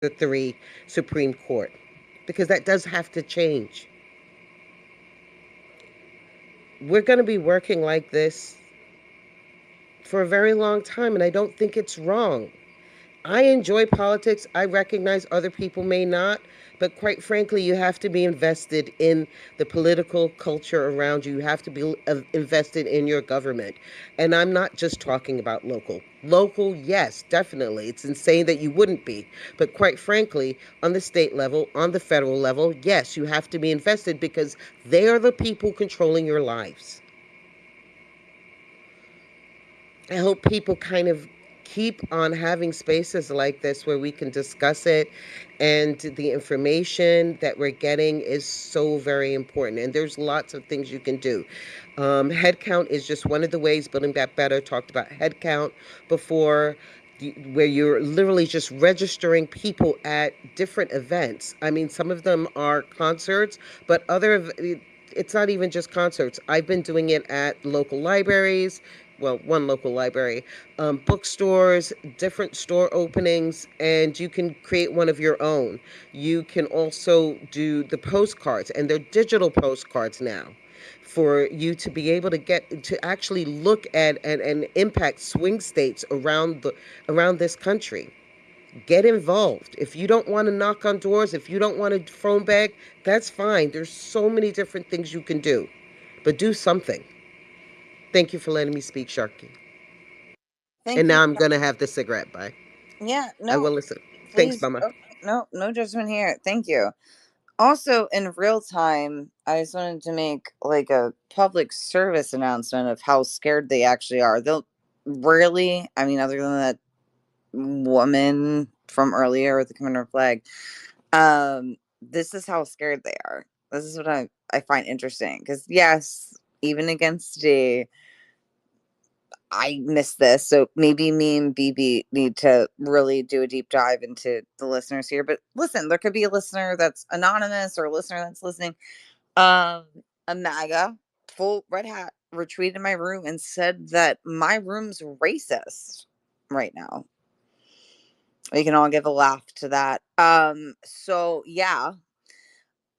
the three Supreme Court, because that does have to change. We're going to be working like this for a very long time, and I don't think it's wrong. I enjoy politics. I recognize other people may not, but quite frankly, you have to be invested in the political culture around you. You have to be invested in your government. And I'm not just talking about local. Local, yes, definitely. It's insane that you wouldn't be. But quite frankly, on the state level, on the federal level, yes, you have to be invested because they are the people controlling your lives. I hope people kind of keep on having spaces like this where we can discuss it, and the information that we're getting is so very important, and there's lots of things you can do. Head count is just one of the ways. Building Back Better talked about head count before, where you're literally just registering people at different events. I mean, some of them are concerts, but it's not even just concerts. I've been doing it at local libraries, well, one local library, bookstores, different store openings, and you can create one of your own. You can also do the postcards, and they're digital postcards now, for you to be able to get to actually look at and impact swing states around this country. Get involved. If you don't want to knock on doors, if you don't want to phone bag, that's fine. There's so many different things you can do, but do something. Thank you for letting me speak, Sharky. And Thank you. now I'm gonna have the cigarette. Bye. Yeah, I no, will listen. Thanks, please. Mama. Oh, no, no judgment here. Thank you. Also, in real time, I just wanted to make like a public service announcement of how scared they actually are. They'll really, I mean, other than that woman from earlier with the Confederate flag, this is how scared they are. This is what I find interesting because yes, even against a I missed this, so maybe me and BB need to really do a deep dive into the listeners here. But listen, there could be a listener that's anonymous or a listener that's listening. Um, a MAGA full red hat retweeted my room and said that my room's racist right now. We can all give a laugh to that. So yeah.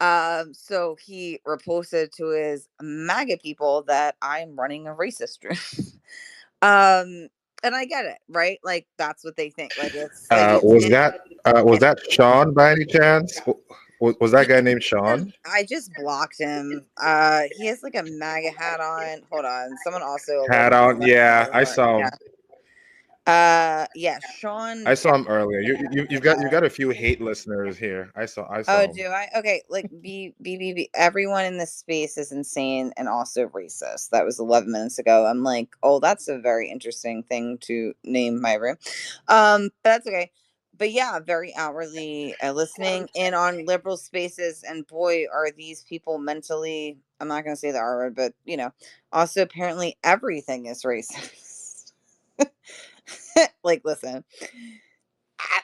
So he reposted to his MAGA people that I'm running a racist room. And I get it, right? Like that's what they think. Like it's like Was it, that Sean by any chance? Was that he, guy named Sean? I just blocked him. He has like a MAGA hat on. Hold on. Someone also Hat alerted me on? that Yeah, my I alert. saw Yeah. him. Yeah, Sean I Jack. saw him earlier. You've got a few hate listeners here. I saw Oh, him. do I? Okay, like everyone in this space is insane and also racist. That was 11 minutes ago. I'm like, oh, that's a very interesting thing to name my room. But that's okay. But yeah, very outwardly listening in on liberal spaces, and boy, are these people mentally. I'm not going to say the R word, but also apparently everything is racist. Like, listen,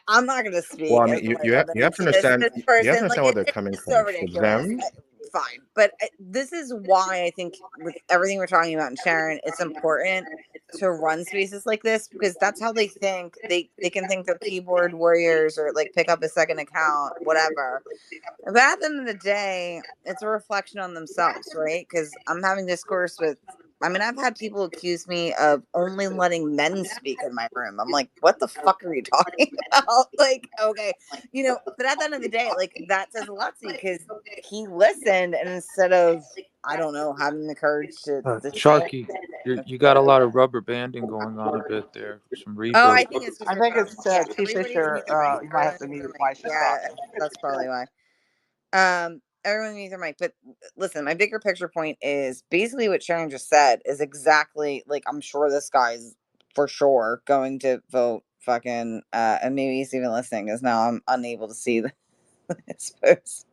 I'm not going to Well, speak I as mean, a you have, you laywoman have to to this understand. this You have to person. Like understand where they're it's coming just so from. For ridiculous. them, Fine, but this is why I think with everything we're talking about, and Sharon, it's important to run spaces like this because that's how they think. They can think they're keyboard warriors or like pick up a second account, whatever. But at the end of the day, it's a reflection on themselves, right? Because I'm having discourse with, I mean, I've had people accuse me of only letting men speak in my room. I'm like, what the fuck are you talking about? Like, okay, but at the end of the day, like, that says a lot to you because he listened and instead of, I don't know, having the courage to say it. Sharky, you got a lot of rubber banding going on a bit there. Some Oh, reverb. I think it's because I you're think talking. it's Yeah, T everybody's Fisher. mute their mic. You might have Everyone's to mute mute their it mic. while she's Yeah, talking. that's probably why. Everyone mute their mic. But listen, my bigger picture point is basically what Sharon just said is exactly like I'm sure this guy's for sure going to vote fucking and maybe he's even listening because now I'm unable to see the his post.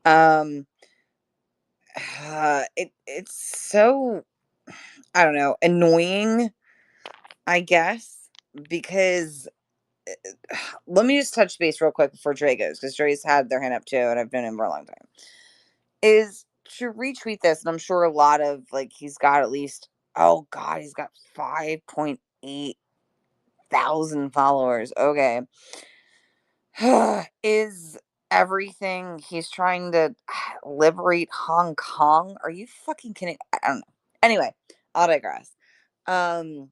Um it's so I don't know, annoying, I guess, because let me just touch base real quick before Dre goes, because Dre's had their hand up too, and I've known him for a long time. Is to retweet this, and I'm sure a lot of like he's got at least he's got 5.8 thousand followers. Okay. is everything he's trying to liberate Hong Kong. Are you fucking kidding? I don't know. Anyway, I'll digress. Um,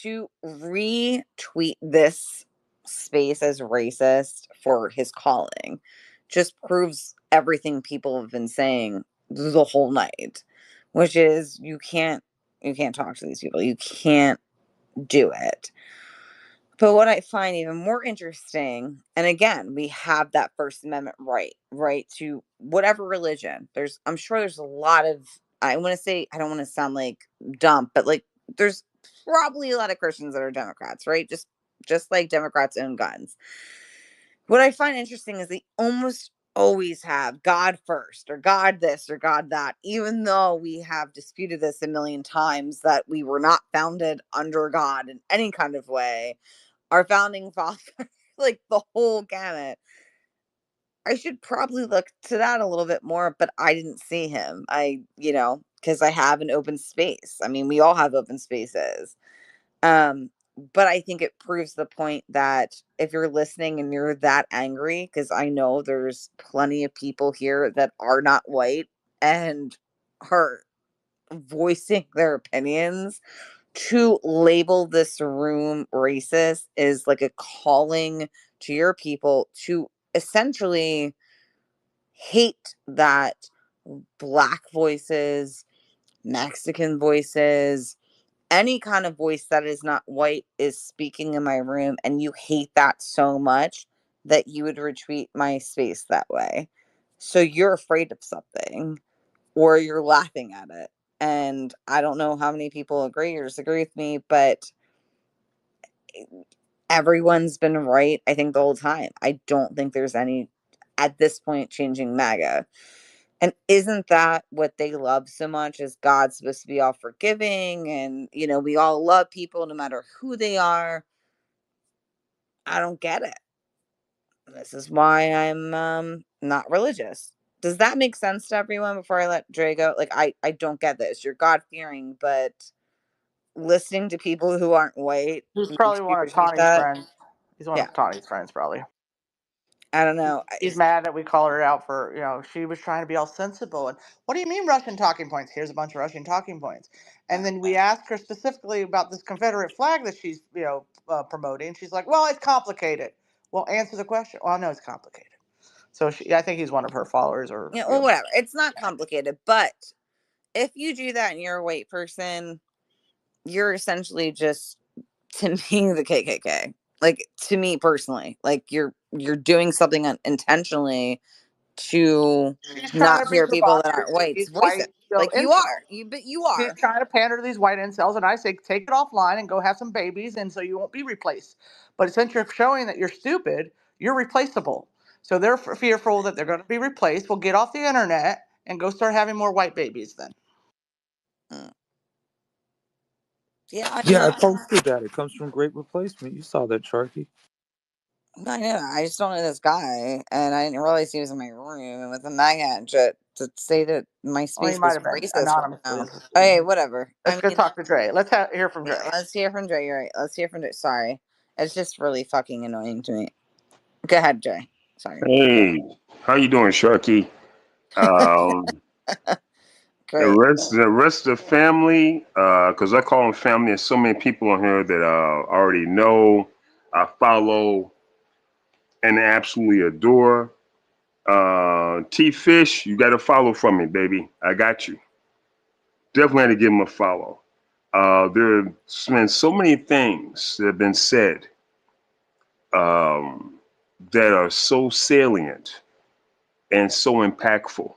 to retweet this space as racist for his calling just proves everything people have been saying the whole night, which is you can't talk to these people. You can't do it. But what I find even more interesting, and again, we have that First Amendment right to whatever religion. I'm sure there's a lot of, I want to say, I don't want to sound like dumb, but like, there's probably a lot of Christians that are Democrats, right? Just like Democrats own guns. What I find interesting is they almost always have God first or God this or God that, even though we have disputed this a million times that we were not founded under God in any kind of way. Our founding father, like the whole gamut. I should probably look to that a little bit more, but I didn't see him. Because I have an open space. I mean, we all have open spaces. Um, but I think it proves the point that if you're listening and you're that angry, because I know there's plenty of people here that are not white and are voicing their opinions, to label this room racist is like a calling to your people to essentially hate that Black voices, Mexican voices, any kind of voice that is not white is speaking in my room, and you hate that so much that you would retweet my space that way. So you're afraid of something or you're laughing at it. And I don't know how many people agree or disagree with me, but everyone's been right, I think, the whole time. I don't think there's any, at this point, changing MAGA. And isn't that what they love so much? Is God's supposed to be all forgiving and, we all love people no matter who they are? I don't get it. This is why I'm not religious. Does that make sense to everyone before I let Dre go? Like, I don't get this. You're God fearing, but listening to people who aren't white He's makes probably you one of retweet Tawny's that. friends. He's one Yeah. of Tawny's friends, probably. I don't know. He's mad that we called her out for, she was trying to be all sensible. And what do you mean Russian talking points? Here's a bunch of Russian talking points. And then we asked her specifically about this Confederate flag that she's, promoting. She's like, well, it's complicated. Well, answer the question. Well, no, it's complicated. So I think he's one of her followers or, Yeah, well, whatever. It's not complicated, but if you do that and you're a white person, you're essentially just, to me, the KKK. Like, to me personally, like you're doing something intentionally to she's trying not to be hear people that provocative aren't to white's these white, voices. Like you incels. are, but you She's are. trying to pander to these white incels, and I say take it offline and go have some babies, and so you won't be replaced. But since you're showing that you're stupid, you're replaceable. So they're fearful that they're going to be replaced. Well, get off the internet and go start having more white babies then. Mm. Yeah, I Yeah, I know. posted that. It comes from Great Replacement. You saw that, Sharky. I know. I just don't know this guy, and I didn't realize he was in my room. And with a MAGA to say that my Well, he space might was have been racist right anonymously. now. Okay, whatever. Let's I go mean, talk to Dre. Let's hear from yeah, Dre. let's hear from Dre. You're right. Let's hear from Dre. Sorry, it's just really fucking annoying to me. Go ahead, Dre. Sorry. Hey, how you doing, Sharky? Um, Great. the rest of the family, because I call them family. There's so many people on here that already know, I follow, and absolutely adore. T Fish, you got to follow from me, baby. I got you. Definitely had to give him a follow. There's been so many things that have been said um, that are so salient and so impactful.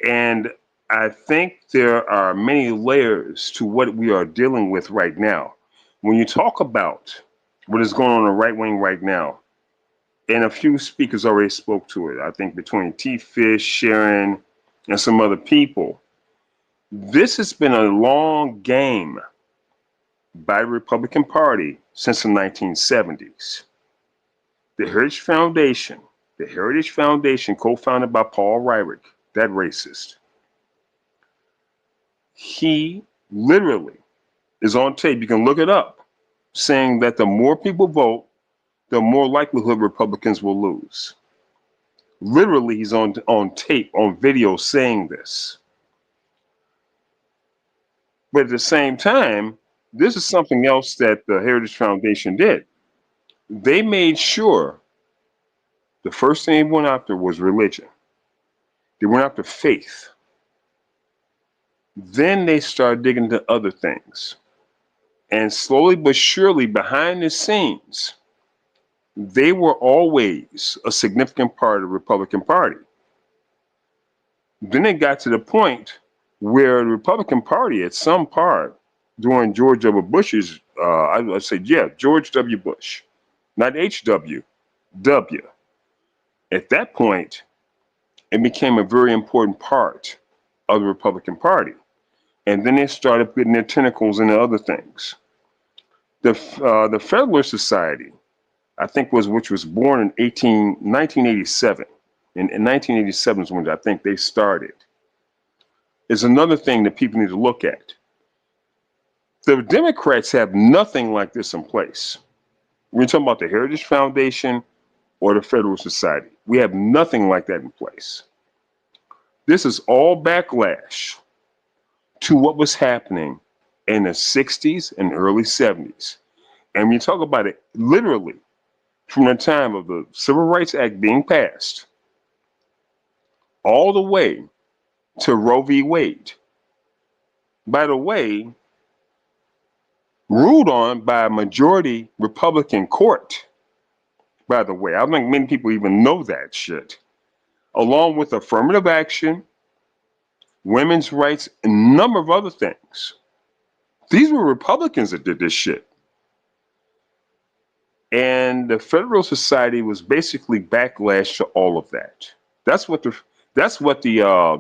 And I think there are many layers to what we are dealing with right now. When you talk about what is going on in the right wing right now, and a few speakers already spoke to it, I think between T. Fish, Sharon, and some other people, this has been a long game by the Republican Party since the 1970s. The Heritage Foundation, co-founded by Paul Ryrick, that racist, he literally is on tape. You can look it up, saying that the more people vote, the more likelihood Republicans will lose. Literally, he's on tape, on video saying this. But at the same time, this is something else that the Heritage Foundation did. They made sure the first thing they went after was religion. They went after faith. Then they started digging into other things. And slowly but surely, behind the scenes, they were always a significant part of the Republican Party. Then it got to the point where the Republican Party, at some part during George W. Bush's, I'd say, yeah, George W. Bush, not H.W., W. At that point, it became a very important part of the Republican Party. And then they started putting their tentacles into other things. The Federalist Society, I think, which was born in 1987. In 1987 is when I think they started. Is another thing that people need to look at. The Democrats have nothing like this in place. We're talking about the Heritage Foundation or the Federalist Society. We have nothing like that in place. This is all backlash to what was happening in the 60s and early 70s. And when you talk about it, literally, from the time of the Civil Rights Act being passed, all the way to Roe v. Wade. By the way, ruled on by a majority Republican court, by the way. I don't think many people even know that shit. Along with affirmative action, women's rights, a number of other things. These were Republicans that did this shit. And the Federal Society was basically backlash to all of that. That's what the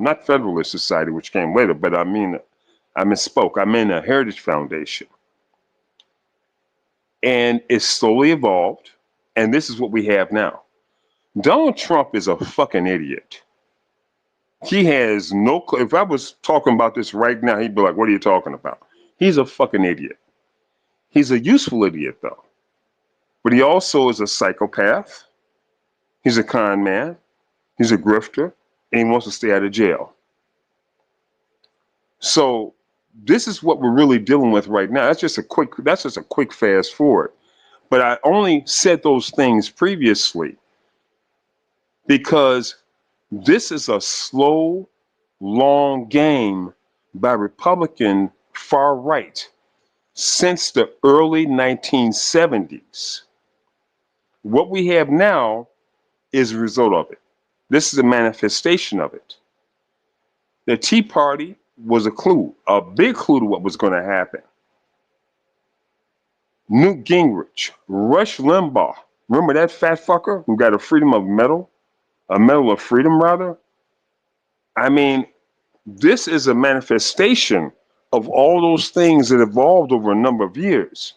not Federalist Society, which came later, but I misspoke. I mean the Heritage Foundation. And it slowly evolved, and this is what we have now. Donald Trump is a fucking idiot. He has no clue. If I was talking about this right now, he'd be like, what are you talking about? He's a fucking idiot. He's a useful idiot, though. But he also is a psychopath. He's a con man. He's a grifter. And he wants to stay out of jail. So this is what we're really dealing with right now. That's just a quick fast forward. But I only said those things previously because this is a slow, long game by Republican far right since the early 1970s. What we have now is a result of it. This is a manifestation of it. The Tea Party was a big clue to what was going to happen. Newt Gingrich, Rush Limbaugh, remember that fat fucker who got a Medal of Freedom rather? I mean, this is a manifestation of all those things that evolved over a number of years.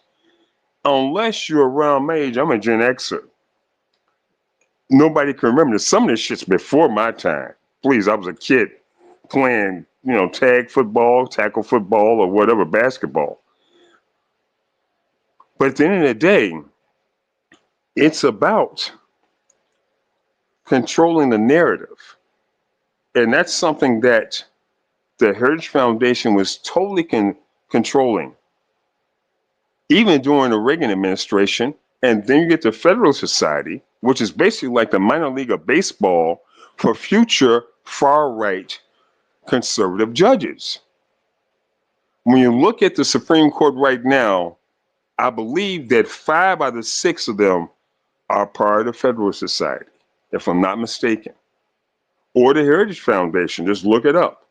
Unless you're around my age, I'm a Gen Xer. Nobody can remember this. Some of this shit's before my time. Please, I was a kid playing, tag football, tackle football, or whatever, basketball. But at the end of the day, it's about controlling the narrative. And that's something that the Heritage Foundation was totally controlling, even during the Reagan administration. And then you get the Federal Society, which is basically like the minor league of baseball for future far-right conservative judges. When you look at the Supreme Court right now, I believe that 5 out of 6 of them are part of the Federal Society, if I'm not mistaken, or the Heritage Foundation. Just look it up.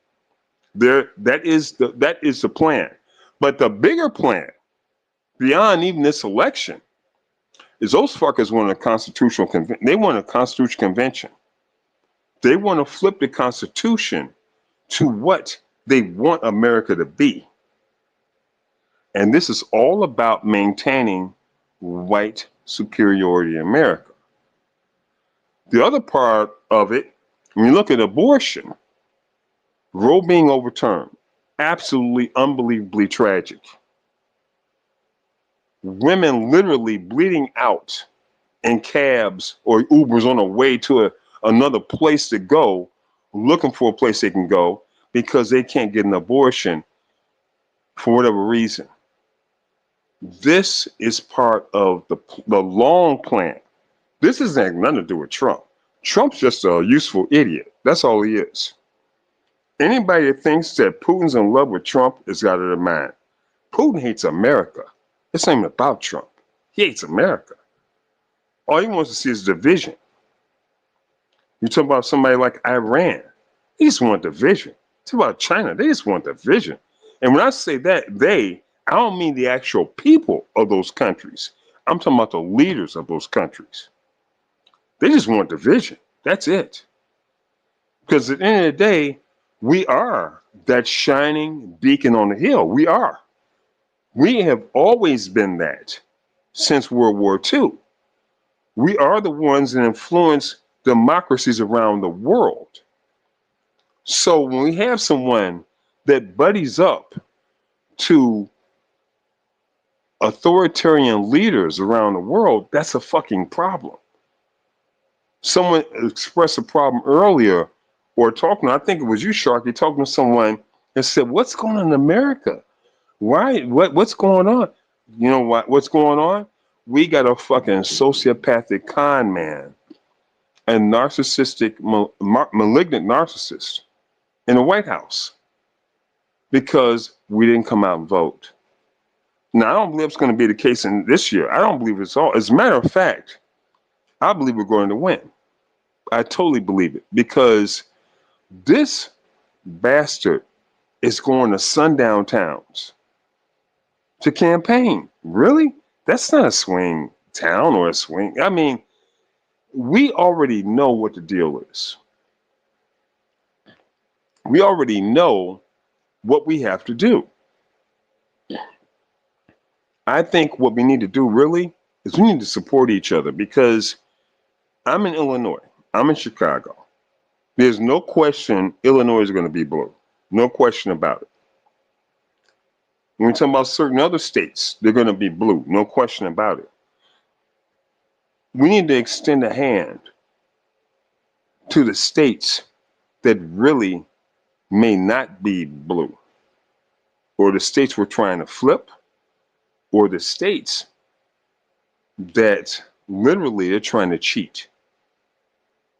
That is the plan. But the bigger plan, beyond even this election, is those fuckers want a constitutional convention. They want a constitutional convention. They want to flip the Constitution to what they want America to be. And this is all about maintaining white superiority in America. The other part of it, when you look at abortion, Roe being overturned, absolutely unbelievably tragic. Women literally bleeding out in cabs or Ubers on the way to another place to go, looking for a place they can go because they can't get an abortion for whatever reason. This is part of the long plan. This isn't nothing to do with Trump. Trump's just a useful idiot. That's all he is. Anybody that thinks that Putin's in love with Trump is out of their mind. Putin hates America. It's not even about Trump. He hates America. All he wants to see is division. You talk about somebody like Iran. They just want division. Talk about China. They just want division. And when I say that, I don't mean the actual people of those countries. I'm talking about the leaders of those countries. They just want division. That's it. Because at the end of the day, we are that shining beacon on the hill. We are. We have always been that since World War II. We are the ones that influence democracies around the world. So when we have someone that buddies up to authoritarian leaders around the world, that's a fucking problem. Someone expressed a problem earlier, or talking, I think it was you, Sharky, talking to someone and said, what's going on in America? Why? What's going on? You know what's going on? We got a fucking sociopathic con man, a narcissistic, malignant narcissist in the White House because we didn't come out and vote. Now, I don't believe it's going to be the case in this year. I don't believe it's all. As a matter of fact, I believe we're going to win. I totally believe it because this bastard is going to sundown towns to campaign. Really? That's not a swing town or a swing. I mean, we already know what the deal is. We already know what we have to do. I think what we need to do really is we need to support each other because I'm in Illinois. I'm in Chicago. There's no question Illinois is going to be blue. No question about it. When we talk about certain other states, they're going to be blue. No question about it. We need to extend a hand to the states that really may not be blue, or the states we're trying to flip, or the states that literally are trying to cheat.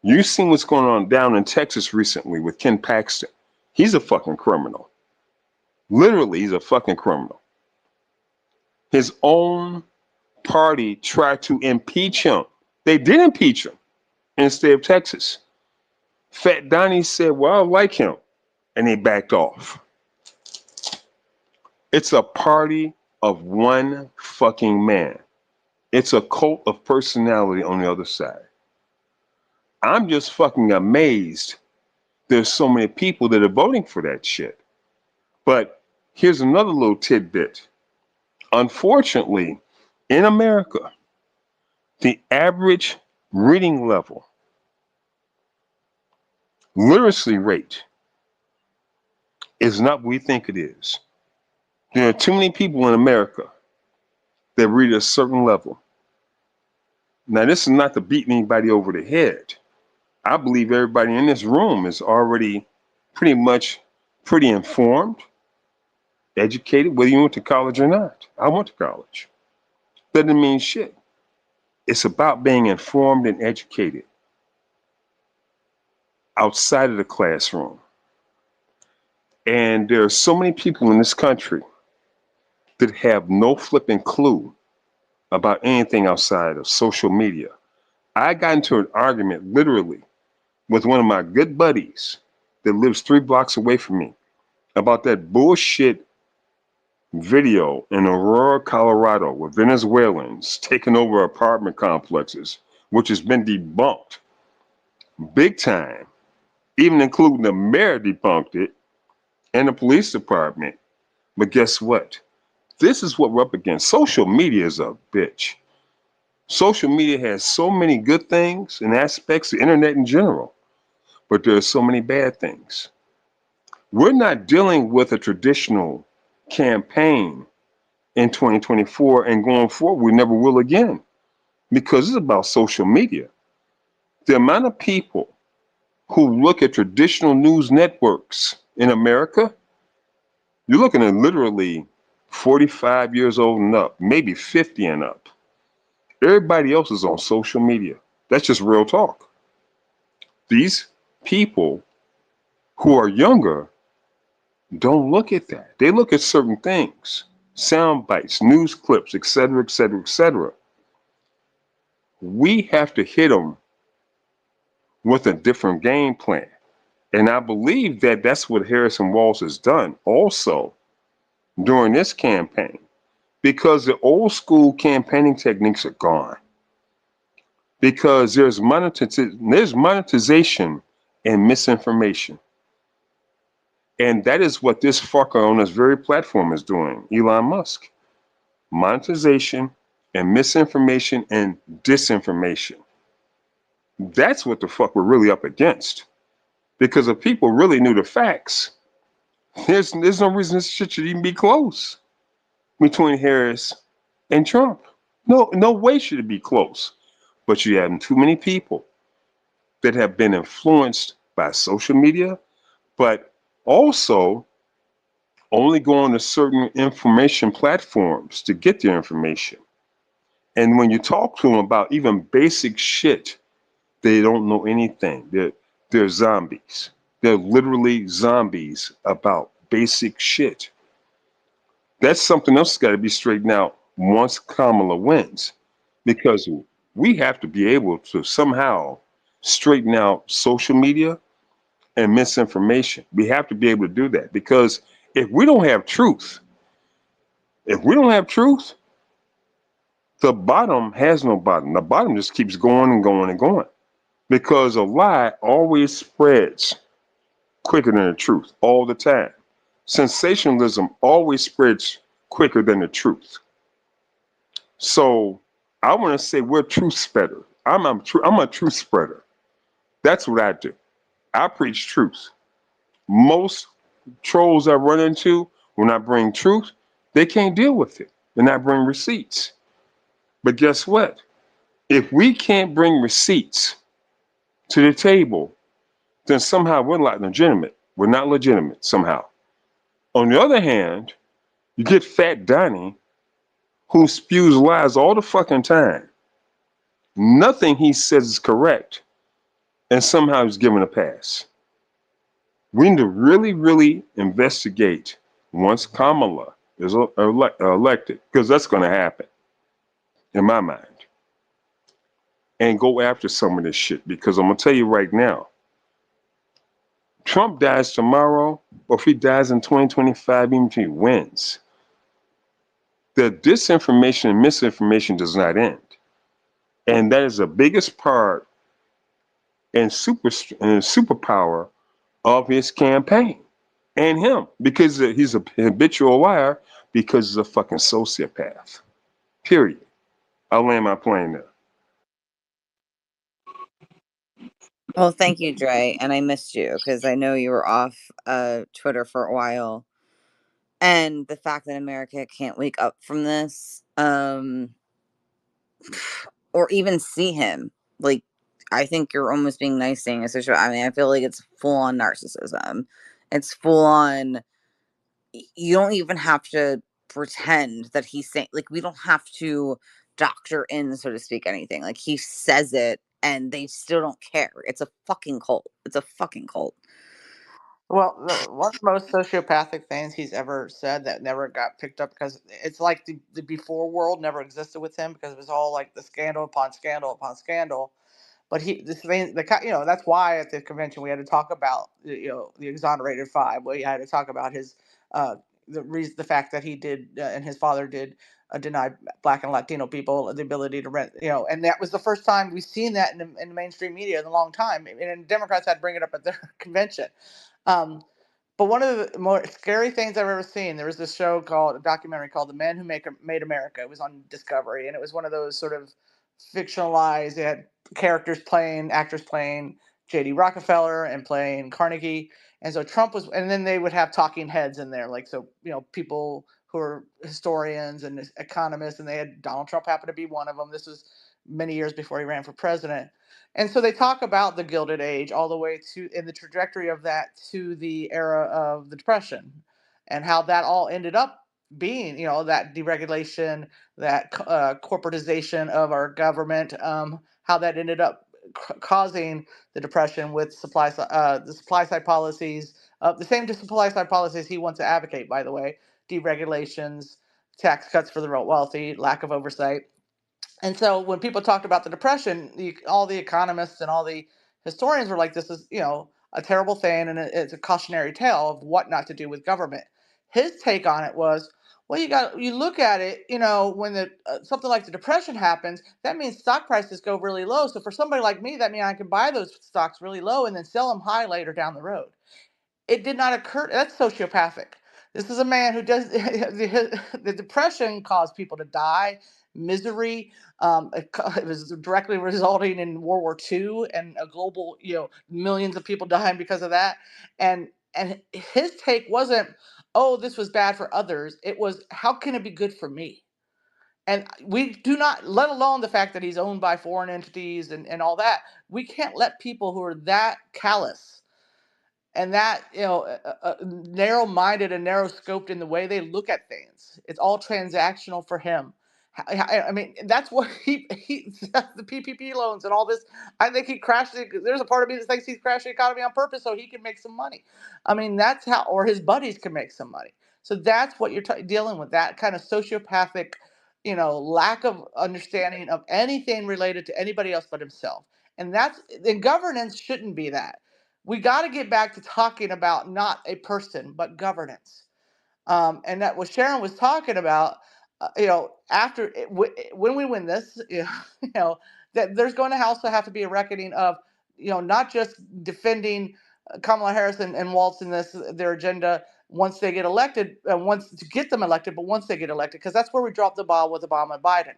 You've seen what's going on down in Texas recently with Ken Paxton. He's a fucking criminal. Literally, he's a fucking criminal. His own party tried to impeach him. They did impeach him in the state of Texas. Fat Donnie said, well, I like him. And they backed off. It's a party of one fucking man. It's a cult of personality on the other side. I'm just fucking amazed there's so many people that are voting for that shit. But here's another little tidbit. Unfortunately, in America, the average reading level, literacy rate, is not what we think it is. There are too many people in America that read at a certain level. Now, this is not to beat anybody over the head. I believe everybody in this room is already pretty informed, educated, whether you went to college or not. I went to college. Doesn't mean shit. It's about being informed and educated outside of the classroom. And there are so many people in this country that have no flipping clue about anything outside of social media. I got into an argument literally with one of my good buddies that lives 3 blocks away from me about that bullshit video in Aurora, Colorado, with Venezuelans taking over apartment complexes, which has been debunked big time, even including the mayor debunked it and the police department. But guess what? This is what we're up against. Social media is a bitch. Social media has so many good things and aspects, the internet in general, but there are so many bad things. We're not dealing with a traditional campaign in 2024 and going forward. We never will again. because it's about social media. The amount of people who look at traditional news networks in America, you're looking at literally 45 years old and up, maybe 50 and up. Everybody else is on social media. That's just real talk. These people who are younger don't look at that. They look at certain things, sound bites, news clips, etc., etc., etc. We have to hit them with a different game plan. And I believe that that's what Harrison Walls has done also during this campaign because the old school campaigning techniques are gone. Because there's monetization in misinformation. And that is what this fucker on this very platform is doing, Elon Musk. Monetization and misinformation and disinformation. That's what the fuck we're really up against. Because if people really knew the facts, there's no reason this shit should even be close between Harris and Trump. No way should it be close. But you have too many people that have been influenced by social media, but also only go on to certain information platforms to get their information. And when you talk to them about even basic shit, they don't know anything. They're zombies. They're literally zombies about basic shit. That's something else that's got to be straightened out once Kamala wins, because we have to be able to somehow straighten out social media and misinformation. We have to be able to do that because if we don't have truth, if we don't have truth, the bottom has no bottom. The bottom just keeps going and going and going because a lie always spreads quicker than the truth all the time. Sensationalism always spreads quicker than the truth. So I want to say we're truth spreader. I'm a truth spreader. That's what I do. I preach truth. Most trolls I run into when I bring truth, they can't deal with it. And I bring receipts. But guess what? If we can't bring receipts to the table, then somehow we're not legitimate. We're not legitimate somehow. On the other hand, you get Fat Donnie who spews lies all the fucking time. Nothing he says is correct, and somehow he's given a pass. We need to really, really investigate once Kamala is elected, because that's going to happen, in my mind, and go after some of this shit. Because I'm going to tell you right now, Trump dies tomorrow, or if he dies in 2025, even if he wins, the disinformation and misinformation does not end. And that is the biggest part and superpower of his campaign and him because he's a habitual liar because he's a fucking sociopath. Period. I'll land my plane there. Well, thank you, Dre, and I missed you because I know you were off Twitter for a while. And the fact that America can't wake up from this, or even see him, like, I think you're almost being nice saying a social. I mean, I feel like it's full on narcissism. It's full on. You don't even have to pretend that he's saying, like, we don't have to doctor in, so to speak, anything. Like, he says it and they still don't care. It's a fucking cult. It's a fucking cult. Well, one of the most sociopathic things he's ever said that never got picked up because it's like the before world never existed with him because it was all like the scandal upon scandal upon scandal. But this thing, that's why at the convention we had to talk about, the exonerated five. We had to talk about his, the fact that he did and his father did deny Black and Latino people the ability to rent, and that was the first time we've seen that in the mainstream media in a long time. And Democrats had to bring it up at their convention. Um, but one of the more scary things I've ever seen, there was this show called a documentary called "The Men Who Made America." It was on Discovery, and it was one of those sort of fictionalized. They had actors playing J.D. Rockefeller and playing Carnegie, and so Trump was, and then they would have talking heads in there, like so people who are historians and economists, and they had Donald Trump happened to be one of them. This was many years before he ran for president. And so they talk about the Gilded Age all the way to in the trajectory of that to the era of the Depression, and how that all ended up being, that deregulation, that corporatization of our government, how that ended up causing the depression with the supply side policies, the same supply side policies he wants to advocate, by the way, deregulations, tax cuts for the wealthy, lack of oversight. And so when people talked about the depression, all the economists and all the historians were like, "This is, a terrible thing, and it's a cautionary tale of what not to do with government." His take on it was, "Well, you look at it, when the something like the depression happens, that means stock prices go really low. So for somebody like me, that means I can buy those stocks really low and then sell them high later down the road." It did not occur. That's sociopathic. This is a man who does the depression caused people to die, misery. It was directly resulting in World War II and a global, millions of people dying because of that. And his take wasn't, "Oh, this was bad for others." It was, "How can it be good for me?" And we do not, let alone the fact that he's owned by foreign entities and all that. We can't let people who are that callous and that, narrow-minded and narrow-scoped in the way they look at things. It's all transactional for him. I mean, that's what he the PPP loans and all this. I think he crashed it. There's a part of me that thinks he's crashed the economy on purpose so he can make some money. I mean, that's how, or his buddies can make some money. So that's what you're dealing with, that kind of sociopathic, lack of understanding of anything related to anybody else but himself. And governance shouldn't be that. We got to get back to talking about not a person, but governance. And that what Sharon was talking about, after when we win this, that there's going to also have to be a reckoning of, not just defending Kamala Harris and Waltz in their agenda once they get elected, once to get them elected, but once they get elected, because that's where we dropped the ball with Obama and Biden.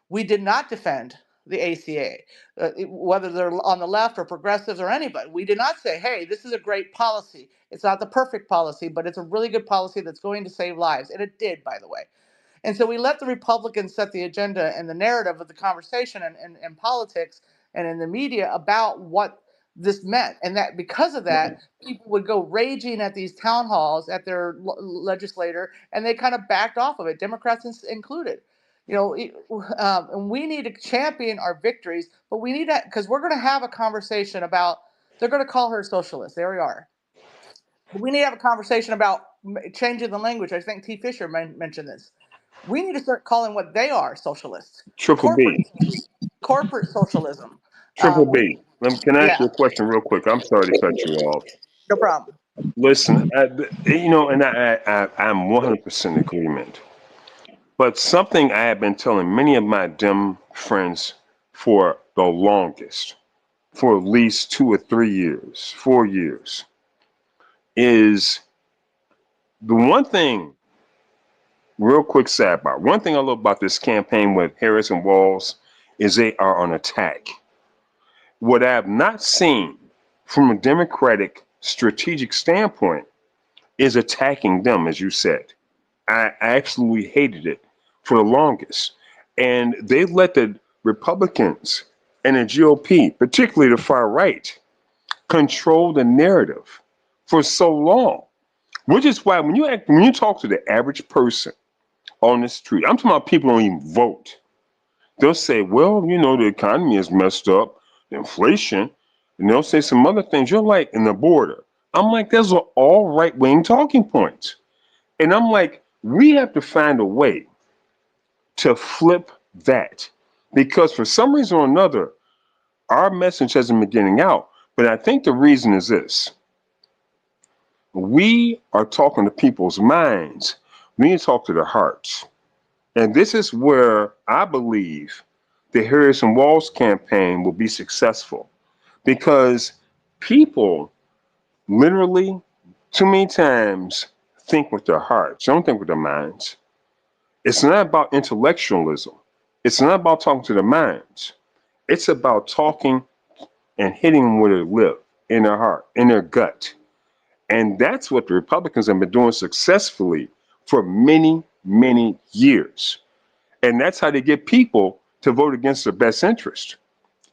We did not defend the ACA, whether they're on the left or progressives or anybody. We did not say, "Hey, this is a great policy. It's not the perfect policy, but it's a really good policy that's going to save lives." And it did, by the way. And so we let the Republicans set the agenda and the narrative of the conversation and politics and in the media about what this meant. And that because of that, people would go raging at these town halls at their legislator, and they kind of backed off of it, Democrats included. And we need to champion our victories, but we need to, because we're going to have a conversation about, they're going to call her socialist. There we are. But we need to have a conversation about changing the language. I think T. Fisher mentioned this. We need to start calling what they are socialists, Triple corporate, B. corporate socialism. Triple We, B. Can I ask you yeah, a question real quick? I'm sorry to cut you off. no problem. Listen, and I'm 100% agreement. But something I have been telling many of my Dem friends for the longest, for at least 2 or 3 years, 4 years, is the one thing, real quick sidebar, one thing I love about this campaign with Harris and Walls is they are on attack. What I have not seen from a Democratic strategic standpoint is attacking them, as you said. I absolutely hated it for the longest. And they let the Republicans and the GOP, particularly the far right, control the narrative for so long. Which is why when you talk to the average person on the street, I'm talking about people who don't even vote. They'll say, "Well, the economy is messed up, the inflation," and they'll say some other things. You're like, "In the border." I'm like, "Those are all right wing talking points." And I'm like, we have to find a way to flip that, because for some reason or another, our message hasn't been getting out. But I think the reason is this: we are talking to people's minds. We need to talk to their hearts. And this is where I believe the Harrison Walls campaign will be successful, because people literally too many times think with their hearts, they don't think with their minds. It's not about intellectualism. It's not about talking to their minds. It's about talking and hitting them where they live, in their heart, in their gut. And that's what the Republicans have been doing successfully for many, many years. And that's how they get people to vote against their best interest,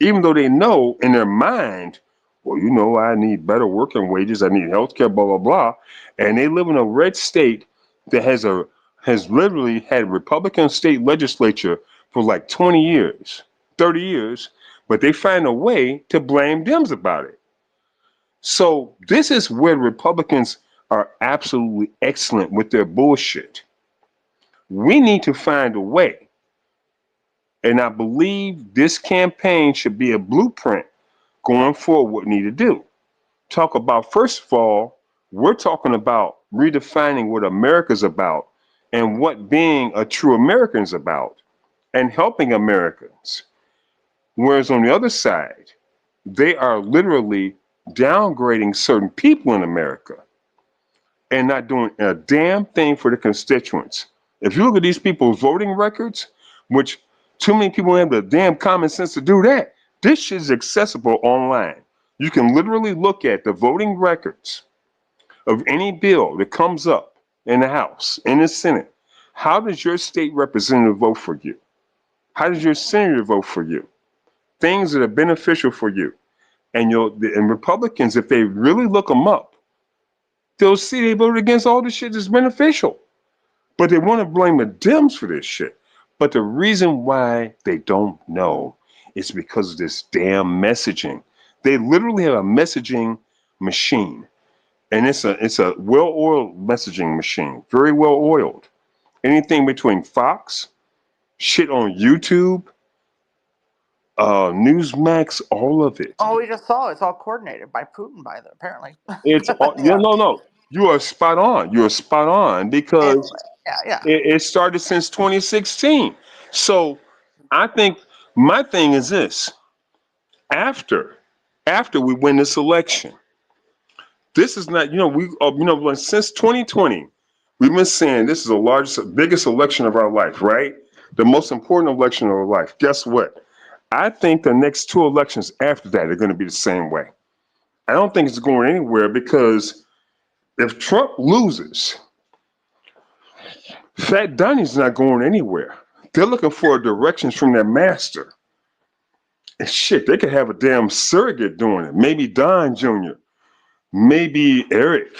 even though they know in their mind, well, I need better working wages, I need health care, blah, blah, blah. And they live in a red state that has literally had a Republican state legislature for like 20 years, 30 years, but they find a way to blame Dems about it. So this is where Republicans are absolutely excellent with their bullshit. We need to find a way. And I believe this campaign should be a blueprint going forward what we need to do. Talk about, first of all, we're talking about redefining what America's about and what being a true American is about and helping Americans. Whereas on the other side, they are literally downgrading certain people in America and not doing a damn thing for the constituents. If you look at these people's voting records, which too many people have the damn common sense to do that, this shit is accessible online. You can literally look at the voting records of any bill that comes up in the House, in the Senate. How does your state representative vote for you? How does your senator vote for you? Things that are beneficial for you. And Republicans, if they really look them up, they'll see they voted against all the shit that's beneficial. But they want to blame the Dems for this shit. But the reason why they don't know is because of this damn messaging. They literally have a messaging machine. And it's a well-oiled messaging machine, very well oiled. Anything between Fox, shit on YouTube, Newsmax, all of it. Oh, we just saw it's all coordinated by Putin, by the apparently. It's all, no, Yeah, no, no. You are spot on. You are spot on because anyway, yeah, yeah. it started since 2016. So I think my thing is this: after after we win this election, this is not like since 2020, we've been saying this is the largest, biggest election of our life, right? The most important election of our life. Guess what? I think the next two elections after that are going to be the same way. I don't think it's going anywhere because if Trump loses, Fat Donnie's not going anywhere. They're looking for directions from their master. And shit, they could have a damn surrogate doing it. Maybe Don Jr., maybe Eric.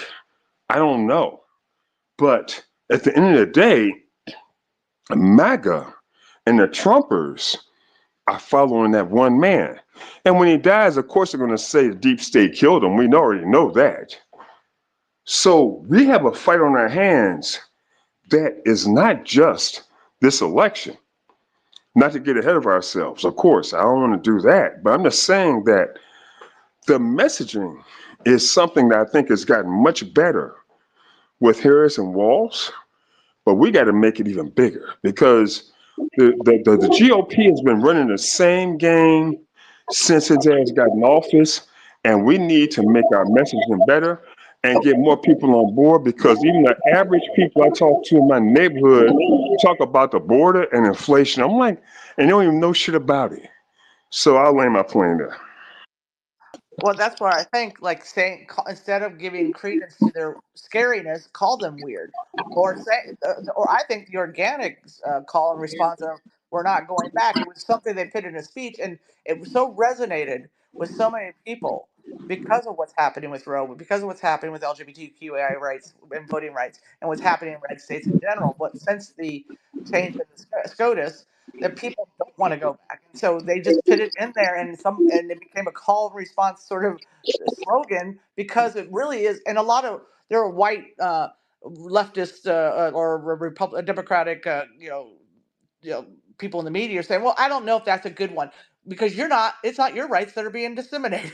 I don't know. But at the end of the day, MAGA and the Trumpers are following that one man. And when he dies, of course, they're going to say the deep state killed him. We already know that. So we have a fight on our hands that is not just this election. Not to get ahead of ourselves, of course, I don't want to do that. But I'm just saying that the messaging is something that I think has gotten much better with Harris and Walls, but we got to make it even bigger because the GOP has been running the same game since his ass got in office, and we need to make our messaging better and get more people on board because even the average people I talk to in my neighborhood talk about the border and inflation. I'm like, and they don't even know shit about it. So I'll land my plane there. Well, that's what I think. Like saying instead of giving credence to their scariness, call them weird, or say, or I think the organic call and response of "we're not going back." It was something they put in a speech, and it was so resonated with so many people because of what's happening with Roe, because of what's happening with LGBTQI rights and voting rights, and what's happening in red states in general. But since the change in the SCOTUS, that people don't want to go back. And so they just put it in there and it became a call and response sort of slogan because it really is. And a lot of there are white leftist or Republic Democratic you know people in the media are saying, well, I don't know if that's a good one because it's not your rights that are being disseminated.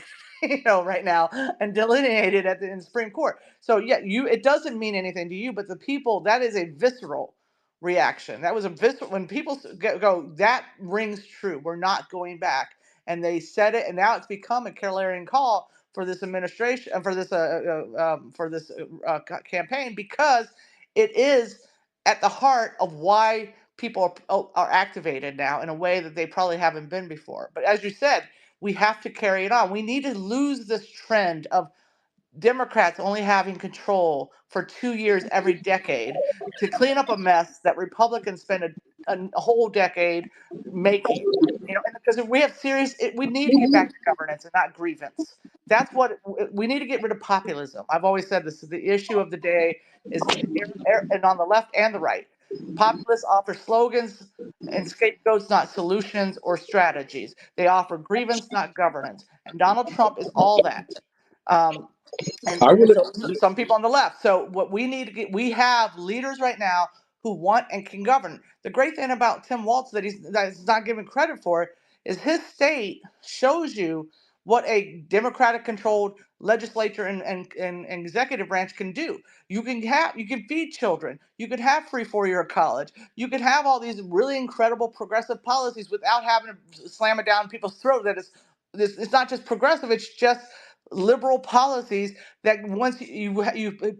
Right now and delineated in the Supreme Court. So yeah, it doesn't mean anything to you, but the people, that is a visceral reaction. That was a visceral when people go, that rings true. We're not going back, and they said it, and now it's become a clarion call for this administration for this campaign because it is at the heart of why people are activated now in a way that they probably haven't been before. But as you said, we have to carry it on. We need to lose this trend of Democrats only having control for 2 years every decade to clean up a mess that Republicans spend a whole decade making, because we have we need to get back to governance and not grievance. That's what we need to get rid of populism. I've always said this is the issue of the day is and on the left and the right. Populists offer slogans and scapegoats, not solutions or strategies. They offer grievance, not governance. And Donald Trump is all that. Um, and, I and really, so some people on the left. So what we need to get, we have leaders right now who want and can govern. The great thing about Tim Walz that he's not given credit for is his state shows you what a democratic controlled legislature and executive branch can do. You can feed children, you could have free 4 year college, you could have all these really incredible progressive policies without having to slam it down people's throat that it's not just progressive, it's just liberal policies that once you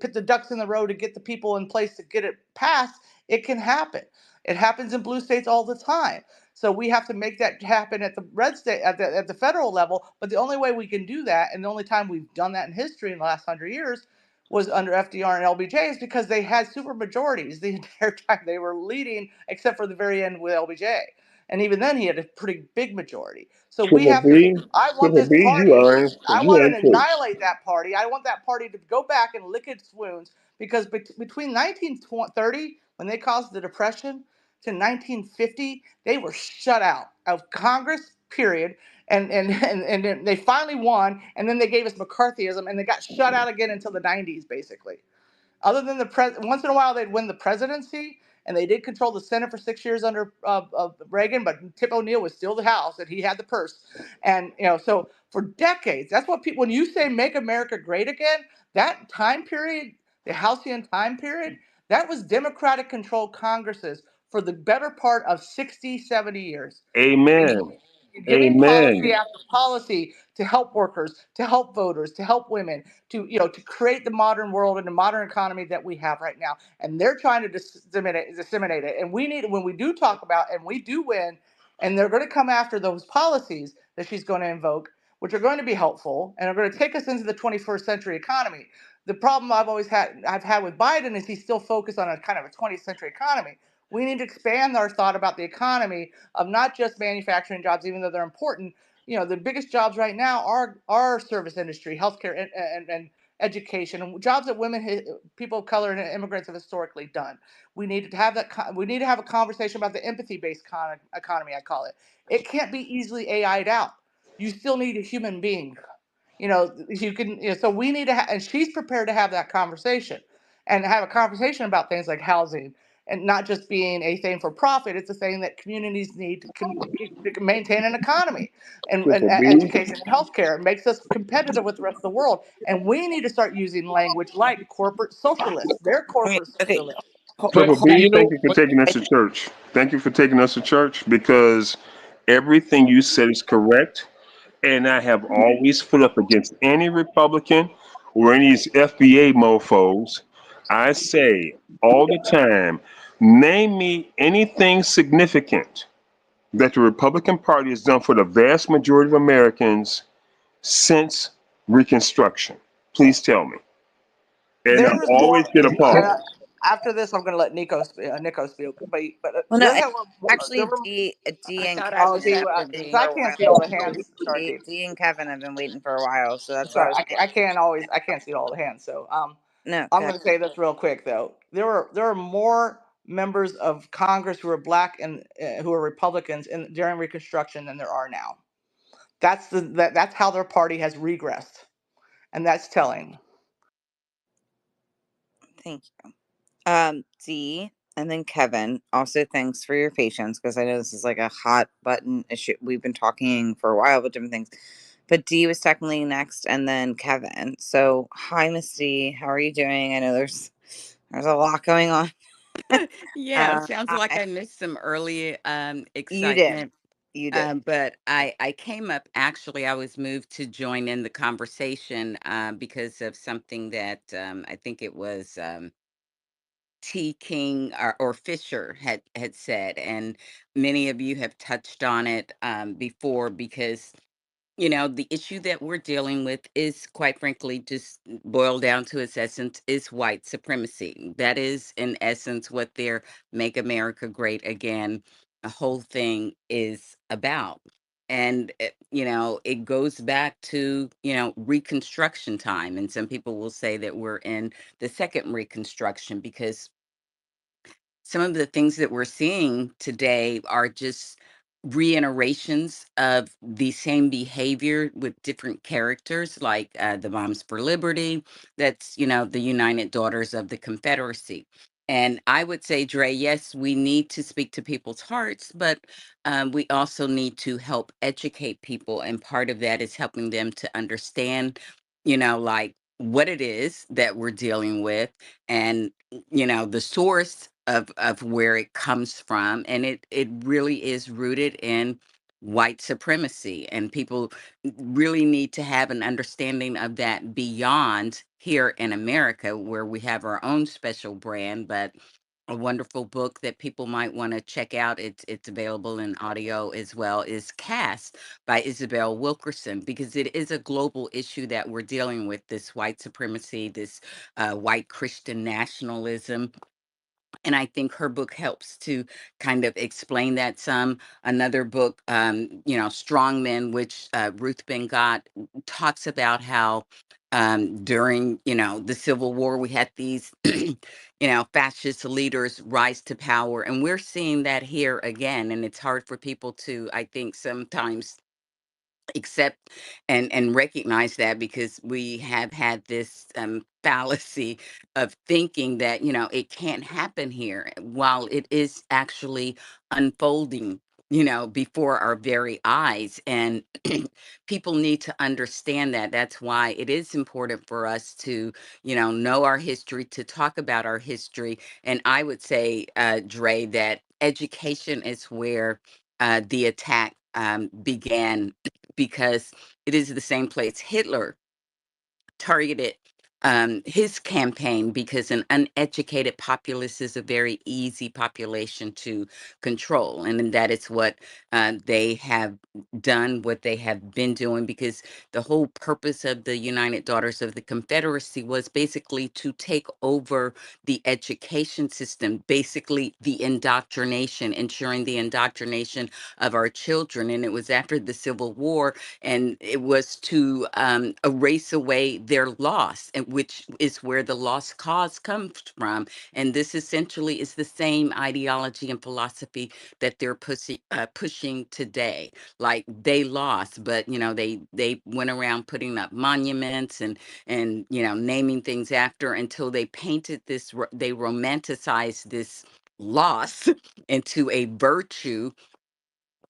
put the ducks in the row to get the people in place to get it passed, it can happen. It happens in blue states all the time. So we have to make that happen at the red state at the federal level. But the only way we can do that, and the only time we've done that in history in the last 100 years, was under FDR and LBJ, is because they had super majorities the entire time they were leading, except for the very end with LBJ. And even then, he had a pretty big majority. So we Triple have to. B, I want Triple this B, you party. are I you want in to church. annihilate that party. I want that party to go back and lick its wounds because between 1930, when they caused the Depression, to 1950, they were shut out of Congress, period. And then they finally won, and then they gave us McCarthyism, and they got shut out again until the 90s, basically. Other than once in a while they'd win the presidency, and they did control the Senate for 6 years under Reagan, but Tip O'Neill was still the House, and he had the purse. And so for decades, that's what people when you say "Make America Great Again," that time period, the halcyon time period, that was Democratic controlled Congresses for the better part of 60, 70 years. Amen. Giving policy Amen. after policy to help workers, to help voters, to help women, to create the modern world and the modern economy that we have right now. And they're trying to disseminate it. And we need, when we do talk about and we do win, and they're going to come after those policies that she's going to invoke, which are going to be helpful and are going to take us into the 21st century economy. The problem I've had with Biden is he's still focused on a kind of a 20th century economy. We need to expand our thought about the economy of not just manufacturing jobs, even though they're important. The biggest jobs right now are service industry, healthcare, and education, and jobs that people of color, and immigrants have historically done. We need to have that. We need to have a conversation about the empathy-based economy. I call it. It can't be easily AI'd out. You still need a human being. You can. So we need to, and she's prepared to have that conversation, and have a conversation about things like housing, and not just being a thing for profit. It's a thing that communities need to maintain an economy and Triple B. education and healthcare. It makes us competitive with the rest of the world. And we need to start using language like corporate socialists. They're I mean, corporate okay, socialists. But Triple but B, you thank know you for what? taking us to church. Thank you for taking us to church because everything you said is correct. And I have always put up against any Republican or any of these FBA mofos. I say all the time, name me anything significant that the Republican Party has done for the vast majority of Americans since Reconstruction. Please tell me. And I Theirs is always more. get appalled. After this, I'm going to let Nico speak. But well, no, theirs and have there actually, were. D I and thought I Oh, Kevin was D, have after been waiting because D. I for a can't while. see all the hands. Sorry, D. D and Kevin have been waiting for a while, so that's why I Sorry, was. I can't see all the hands. So No, I'm good. going to say this real quick though. There are more members of Congress who are black and who are Republicans during Reconstruction than there are now. That's how their party has regressed, and that's telling. Thank you. D and then Kevin. Also, thanks for your patience because I know this is like a hot button issue. We've been talking for a while about different things, but D was technically next, and then Kevin. So, hi, Miss D. How are you doing? I know there's a lot going on. Yeah, sounds like I I missed some early you did, excitement. you did. But I came up, actually, I was moved to join in the conversation because of something that I think it was T. King or Fisher had said. And many of you have touched on it before because the issue that we're dealing with is, quite frankly, just boiled down to its essence, is white supremacy. That is, in essence, what their Make America Great Again, a whole thing is about. And, it goes back to, Reconstruction time. And some people will say that we're in the second Reconstruction because some of the things that we're seeing today are just reiterations of the same behavior with different characters, like the Moms for Liberty. That's, the United Daughters of the Confederacy. And I would say, Dre, yes, we need to speak to people's hearts, but we also need to help educate people. And part of that is helping them to understand, like what it is that we're dealing with, and the source of where it comes from, and it really is rooted in white supremacy, and people really need to have an understanding of that beyond here in America, where we have our own special brand. But a wonderful book that people might want to check out, it's available in audio as well, is Cast by Isabel Wilkerson, because it is a global issue that we're dealing with, this white supremacy, this white Christian nationalism. And I think her book helps to kind of explain that some. Another book, Strong Men, which Ruth Ben Gott talks about how during, the Civil War, we had these, fascist leaders rise to power. And we're seeing that here again. And it's hard for people to, I think, sometimes accept and recognize that, because we have had this fallacy of thinking that it can't happen here, while it is actually unfolding before our very eyes. And people need to understand that. That's why it is important for us to know our history, to talk about our history. And I would say, Dre, that education is where the attack began, because it is the same place Hitler targeted his campaign, because an uneducated populace is a very easy population to control. And then that is what they have done, what they have been doing, because the whole purpose of the United Daughters of the Confederacy was basically to take over the education system, basically the indoctrination, ensuring the indoctrination of our children. And it was after the Civil War, and it was to erase away their loss, and which is where the lost cause comes from. And this essentially is the same ideology and philosophy that they're pushing today. Like, they lost, but they went around putting up monuments and naming things after, until they painted this, they romanticized this loss into a virtue.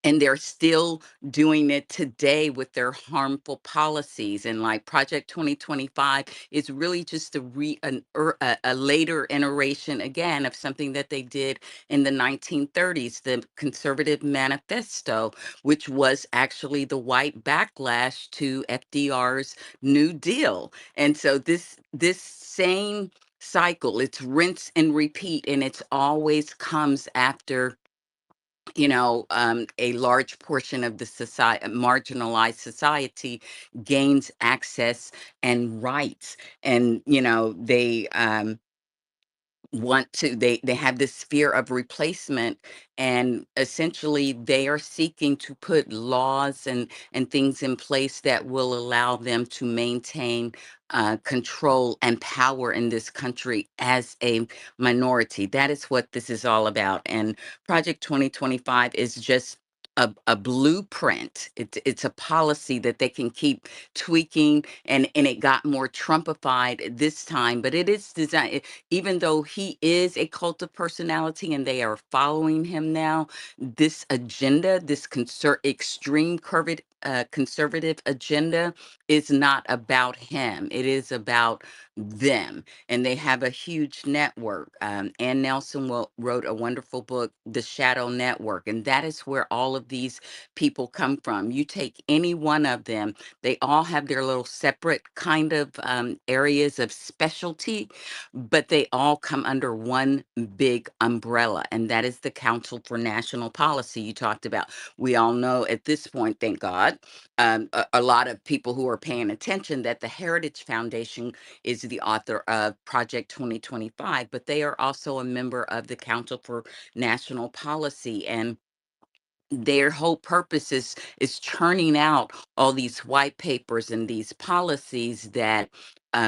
And they're still doing it today with their harmful policies. And like Project 2025 is really just a later iteration again of something that they did in the 1930s, the Conservative Manifesto, which was actually the white backlash to FDR's New Deal. And so this same cycle, it's rinse and repeat, and it's always comes after a large portion of the society, marginalized society, gains access and rights. And they want to, they have this fear of replacement, and essentially they are seeking to put laws and things in place that will allow them to maintain control and power in this country as a minority. That is what this is all about. And Project 2025 is just a blueprint. It's a policy that they can keep tweaking, and it got more Trumpified this time, but it is designed, even though he is a cult of personality and they are following him now. This agenda, this extreme conservative agenda, is not about him. It is about them, and they have a huge network. Ann Nelson wrote a wonderful book, The Shadow Network, and that is where all of these people come from. You take any one of them, they all have their little separate kind of areas of specialty, but they all come under one big umbrella, and that is the Council for National Policy you talked about. We all know at this point, thank God, a lot of people who are paying attention, that the Heritage Foundation is the author of Project 2025, but they are also a member of the Council for National Policy. And their whole purpose is churning out all these white papers and these policies that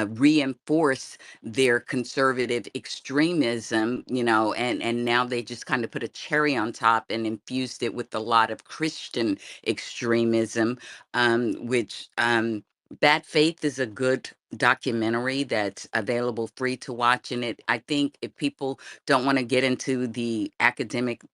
reinforce their conservative extremism, and now they just kind of put a cherry on top and infused it with a lot of Christian extremism, which Bad Faith is a good documentary that's available free to watch. And I think if people don't want to get into the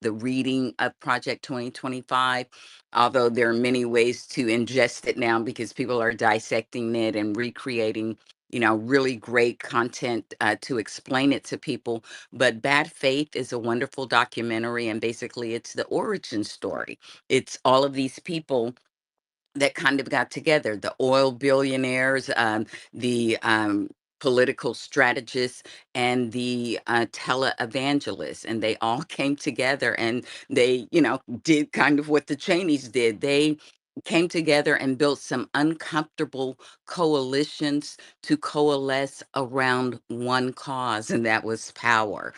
reading of Project 2025, although there are many ways to ingest it now because people are dissecting it and recreating, really great content to explain it to people. But Bad Faith is a wonderful documentary, and basically it's the origin story. It's all of these people that kind of got together, the oil billionaires, the political strategists, and the televangelists. And they all came together, and they, did kind of what the Cheneys did. They came together and built some uncomfortable coalitions to coalesce around one cause, and that was power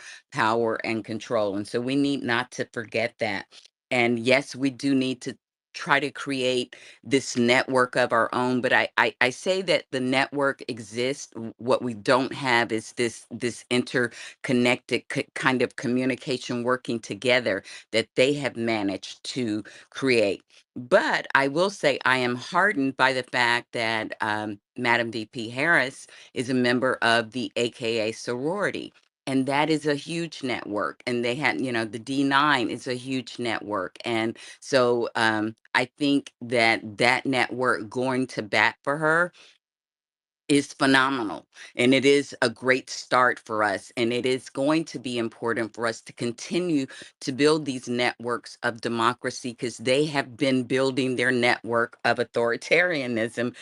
and control. And so we need not to forget that. And yes, we do need to try to create this network of our own, but I say that the network exists. What we don't have is this interconnected kind of communication working together that they have managed to create. But I will say I am heartened by the fact that Madam VP Harris is a member of the AKA sorority. And that is a huge network. And they had, the D9 is a huge network. And so I think that network going to bat for her is phenomenal, and it is a great start for us, and it is going to be important for us to continue to build these networks of democracy, because they have been building their network of authoritarianism,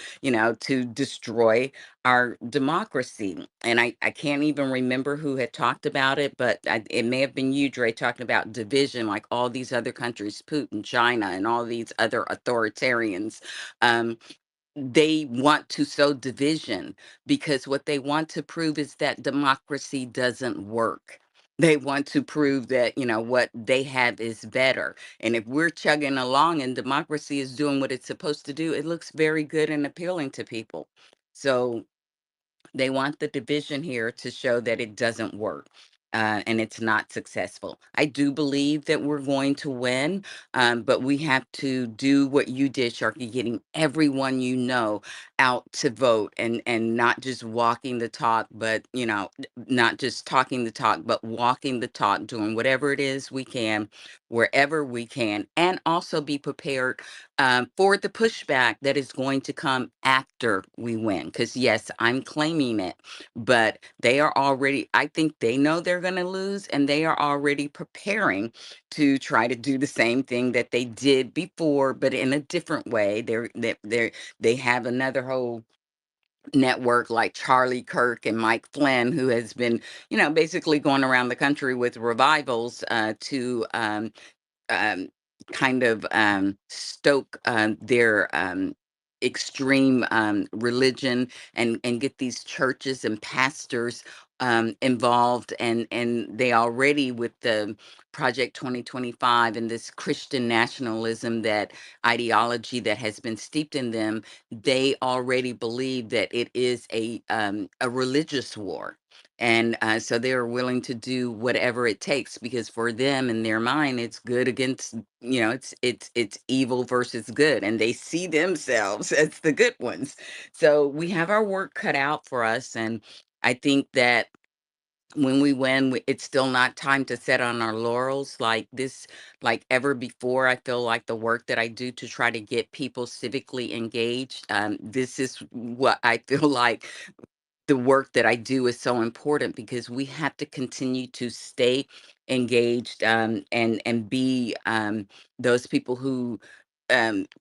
to destroy our democracy. And I can't even remember who had talked about it, but it may have been you, Dre, talking about division, like all these other countries, Putin, China, and all these other authoritarians. They want to sow division, because what they want to prove is that democracy doesn't work. They want to prove that, what they have is better. And if we're chugging along and democracy is doing what it's supposed to do, it looks very good and appealing to people. So they want the division here to show that it doesn't work. And it's not successful. I do believe that we're going to win, but we have to do what you did, Sharky, getting everyone out to vote, and not just walking the talk, but not just talking the talk, but walking the talk, doing whatever it is we can, wherever we can, and also be prepared for the pushback that is going to come after we win. Because, yes, I'm claiming it, but they are already, I think they know they're going to lose, and they are already preparing to try to do the same thing that they did before, but in a different way. They have another whole network like Charlie Kirk and Mike Flynn, who has been, basically going around the country with revivals to um, kind of stoke their extreme religion, and get these churches and pastors involved, and they already, with the Project 2025 and this Christian nationalism, that ideology that has been steeped in them, they already believe that it is a religious war. And so they're willing to do whatever it takes, because for them, in their mind, it's good against, it's evil versus good, and they see themselves as the good ones. So we have our work cut out for us, and I think that when we win, it's still not time to sit on our laurels like this, like ever before. I feel like the work that I do to try to get people civically engaged, this is what I feel like the work that I do is so important because we have to continue to stay engaged, and be those people who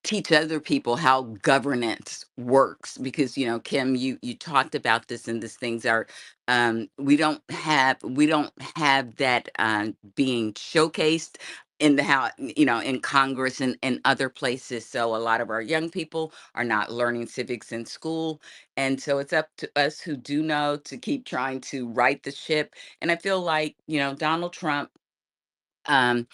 teach other people how governance works. Because Kim, you talked about this, and these things are we don't have that being showcased in the how in Congress and other places. So a lot of our young people are not learning civics in school, and so it's up to us who do know to keep trying to right the ship. And I feel like Donald Trump, um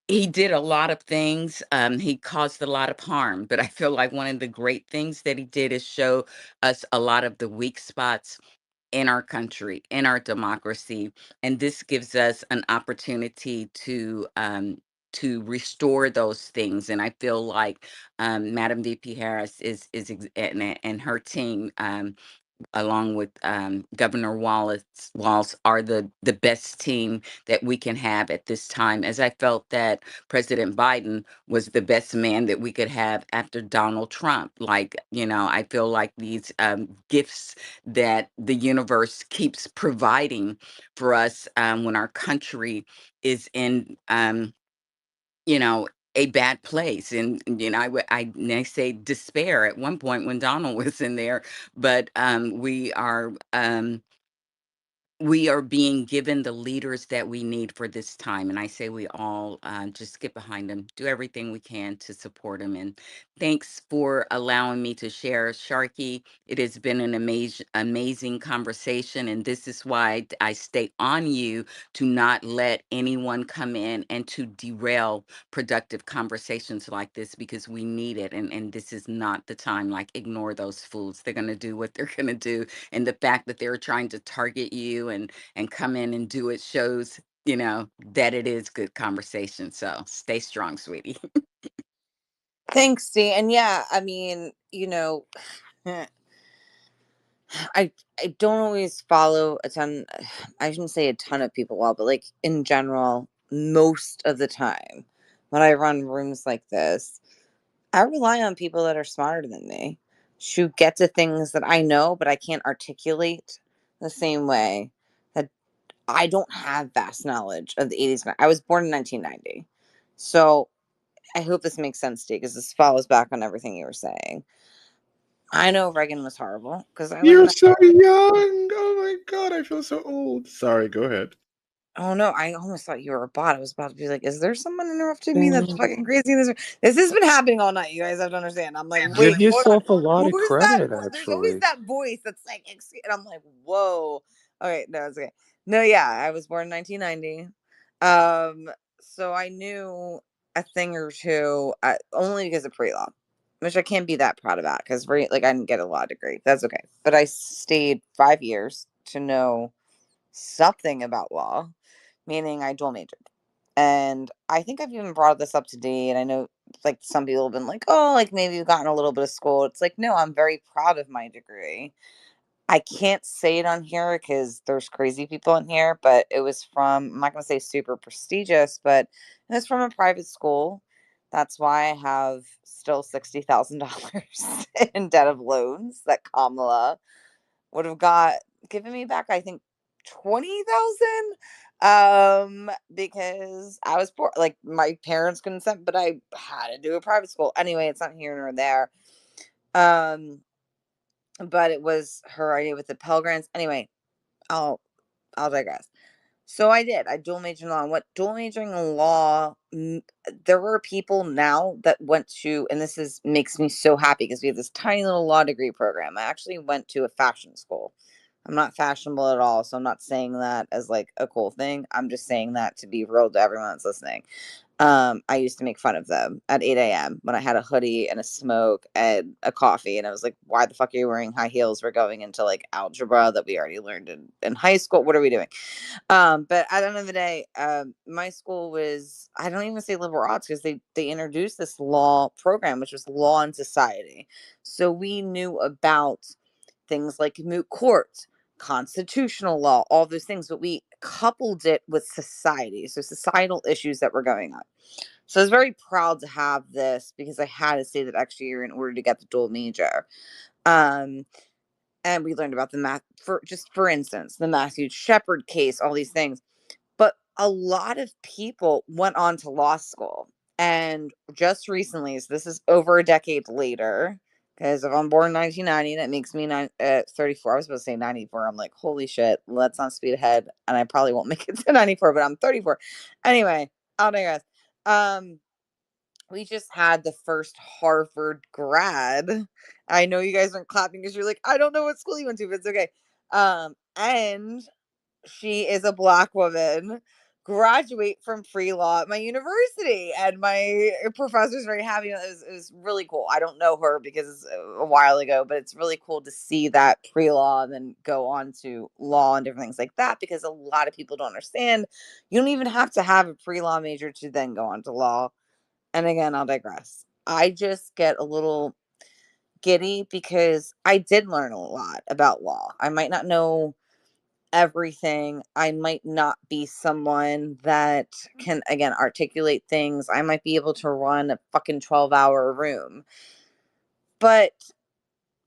he did a lot of things. He caused a lot of harm, but I feel like one of the great things that he did is show us a lot of the weak spots in our country, in our democracy, and this gives us an opportunity to restore those things. And I feel like Madam VP Harris and her team, along with Governor Walz, are the best team that we can have at this time. As I felt that President Biden was the best man that we could have after Donald Trump. Like, I feel like these gifts that the universe keeps providing for us when our country is in you know, a bad place. And, I say despair at one point when Donald was in there, but we are being given the leaders that we need for this time. And I say we all just get behind them, do everything we can to support them. And thanks for allowing me to share, Sharky. It has been an amazing conversation. And this is why I stay on you to not let anyone come in and to derail productive conversations like this, because we need it. And this is not the time. Like, ignore those fools. They're going to do what they're going to do. And the fact that they're trying to target you and come in and do it shows that it is good conversation. So stay strong, sweetie. Thanks, Dee. And yeah, I mean, I don't always follow a ton. I shouldn't say a ton of people well, but like in general, most of the time when I run rooms like this, I rely on people that are smarter than me to get to things that I know, but I can't articulate the same way. That I don't have vast knowledge of the 80s. I was born in 1990. So I hope this makes sense to you because this follows back on everything you were saying. I know Reagan was horrible because I lived in You're that. so young. Oh my god, I feel so old. Sorry, go ahead. Oh no, I almost thought you were a bot. I was about to be like, is there someone interrupting me that's fucking crazy in this room? This has been happening all night. You guys have to understand. I'm like, Give wait, hold on. yourself a lot of Who's that? credit, There's always actually. that voice that's like, and I'm like, whoa. Okay, no, it's okay. No, yeah, I was born in 1990. So I knew a thing or two, only because of pre-law, which I can't be that proud about because like I didn't get a law degree. That's okay. But I stayed 5 years to know something about law, meaning I dual majored. And I think I've even brought this up to Dee, and I know like some people have been like, oh, like maybe you've gotten a little bit of school. It's like, no, I'm very proud of my degree. I can't say it on here because there's crazy people in here, but it was from, I'm not going to say super prestigious, but it was from a private school. That's why I have still $60,000 in debt of loans that Kamala would have got given me back, I think 20,000, because I was poor, like my parents couldn't send, but I had to do a private school anyway. It's not here nor there. um but it was her idea with the Pell Grants. Anyway, I'll digress. So I did. I dual majored in law. And what dual majoring in law, there were people now that went to, and this is makes me so happy because we have this tiny little law degree program. I actually went to a fashion school. I'm not fashionable at all, so I'm not saying that as like a cool thing. I'm just saying that to be real to everyone that's listening. I used to make fun of them at 8 a.m. when I had a hoodie and a smoke and a coffee. And I was like, why the fuck are you wearing high heels? We're going into like algebra that we already learned in high school. What are we doing? But at the end of the day, my school was, I don't even say liberal arts because they introduced this law program, which was law and society. So we knew about things like moot courts, constitutional law, all those things, but we coupled it with society. So societal issues that were going on. So I was very proud to have this because I had to stay that extra year in order to get the dual major. Um, And we learned about the for instance, the Matthew Shepard case, all these things. But a lot of people went on to law school. And just recently, so this is over a decade later, because if I'm born in 1990, that makes me 34. I was supposed to say 94. I'm like, holy shit, let's not speed ahead. And I probably won't make it to 94, but I'm 34. Anyway, I'll digress. We just had the first Harvard grad. I know you guys aren't clapping because you're like, I don't know what school you went to, but it's okay. And she is a Black woman, graduate from pre-law at my university, and my professor's very happy. It was really cool. I don't know her because it's a while ago, but it's really cool to see that pre-law and then go on to law and different things like that, because a lot of people don't understand you don't even have to have a pre-law major to then go on to law. And again, I'll digress. I just get a little giddy because I did learn a lot about law. I might not know everything. I might not be someone that can, again, articulate things. I might be able to run a fucking 12-hour room. But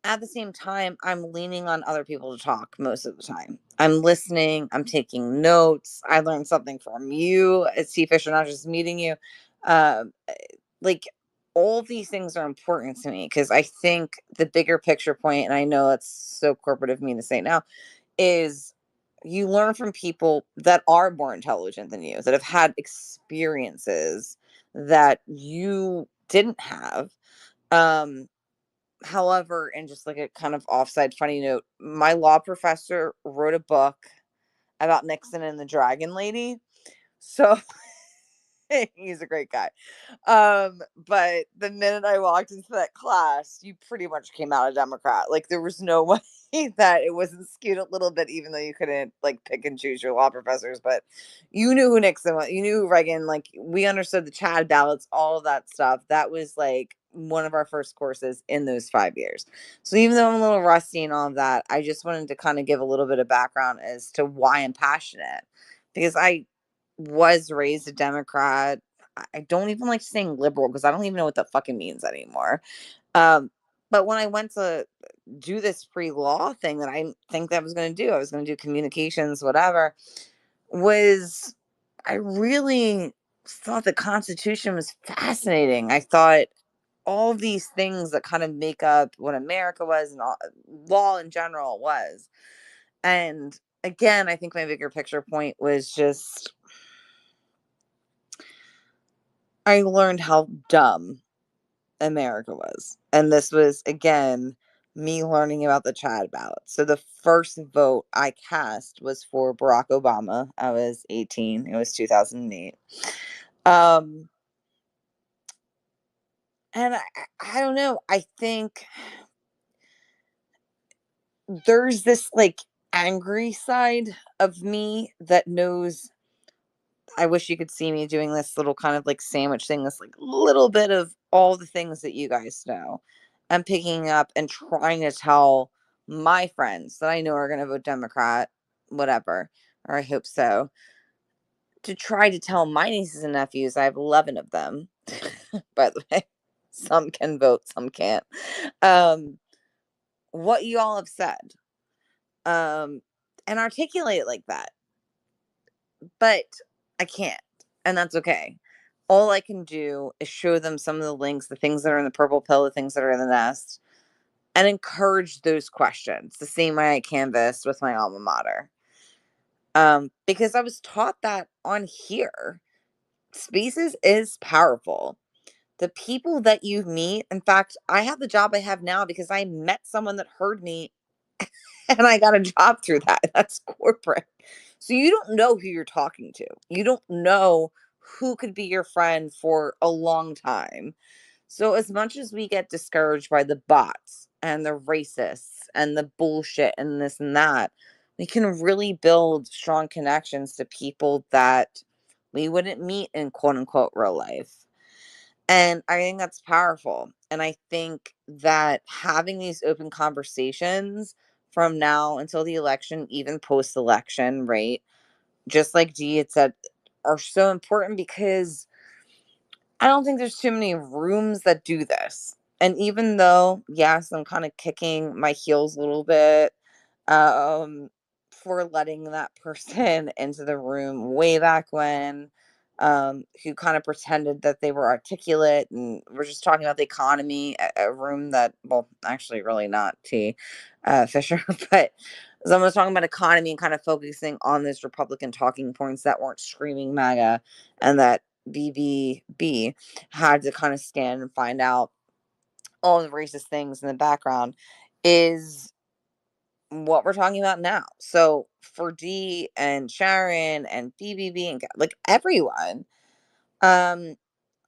at the same time, I'm leaning on other people to talk most of the time. I'm listening, I'm taking notes. I learned something from you at Sea Fisher, not just meeting you. Um, like, all these things are important to me because I think the bigger picture point, and I know that's so corporate of me to say now, is you learn from people that are more intelligent than you, that have had experiences that you didn't have. Um, However, and just like a kind of offside funny note, my law professor wrote a book about Nixon and the Dragon Lady. So he's a great guy. But the minute I walked into that class, you pretty much came out a Democrat. Like, there was no way that it wasn't skewed a little bit, even though you couldn't like pick and choose your law professors. But you knew who Nixon was, you knew who Reagan. Like, we understood the Chad ballots, all of that stuff. That was like one of our first courses in those 5 years. So even though I'm a little rusty and all of that, I just wanted to kind of give a little bit of background as to why I'm passionate, because I was raised a Democrat. I don't even like saying liberal because I don't even know what that fucking means anymore. Um, but when I went to do this pre-law thing that I think that I was going to do, I was going to do communications, whatever, was I really thought the Constitution was fascinating. I thought all these things that kind of make up what America was and all, law in general was. And again, I think my bigger picture point was just I learned how dumb America was. And this was, again, me learning about the Chad ballot. So the first vote I cast was for Barack Obama. I was 18. It was 2008. Um, and I don't know. I think there's this like angry side of me that knows. I wish you could see me doing this little kind of like sandwich thing, this like little bit of all the things that you guys know. I'm picking up and trying to tell my friends that I know are going to vote Democrat, whatever, or I hope so, to try to tell my nieces and nephews. I have 11 of them, by the way. Some can vote, some can't. Um, what you all have said, um, and articulate it like that. But I can't, and that's okay. All I can do is show them some of the links, the things that are in the purple pill, the things that are in the nest, and encourage those questions the same way I canvassed with my alma mater. Because I was taught that on here, spaces is powerful. The people that you meet, in fact, I have the job I have now because I met someone that heard me and I got a job through that. That's corporate. So you don't know who you're talking to. You don't know who could be your friend for a long time. So as much as we get discouraged by the bots and the racists and the bullshit and this and that, we can really build strong connections to people that we wouldn't meet in quote unquote real life. And I think that's powerful. And I think that having these open conversations from now until the election, even post election, right? Just like Dee had said, are so important because I don't think there's too many rooms that do this. And even though, yes, I'm kind of kicking my heels a little bit, um, for letting that person into the room way back when, who kind of pretended that they were articulate and we're just talking about the economy, a room that, well, actually, really not T. Fisher, but someone was talking about economy and kind of focusing on those Republican talking points that weren't screaming MAGA, and that BBB had to kind of stand and find out all the racist things in the background is what we're talking about now. So for D and Sharon and BBB and like everyone, um,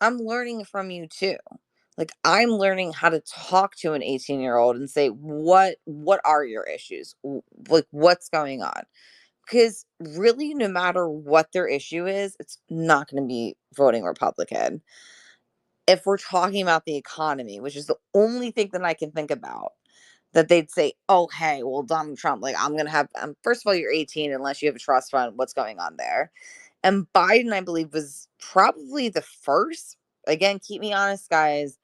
I'm learning from you too. Like I'm learning how to talk to an 18-year-old and say, what are your issues? Like what's going on? Because really, no matter what their issue is, it's not going to be voting Republican. If we're talking about the economy, which is the only thing that I can think about, that they'd say, "Oh, hey, well, Donald Trump, like, I'm gonna have." First of all, you're 18 unless you have a trust fund. What's going on there? And Biden, I believe, was probably the first. Again, keep me honest, guys.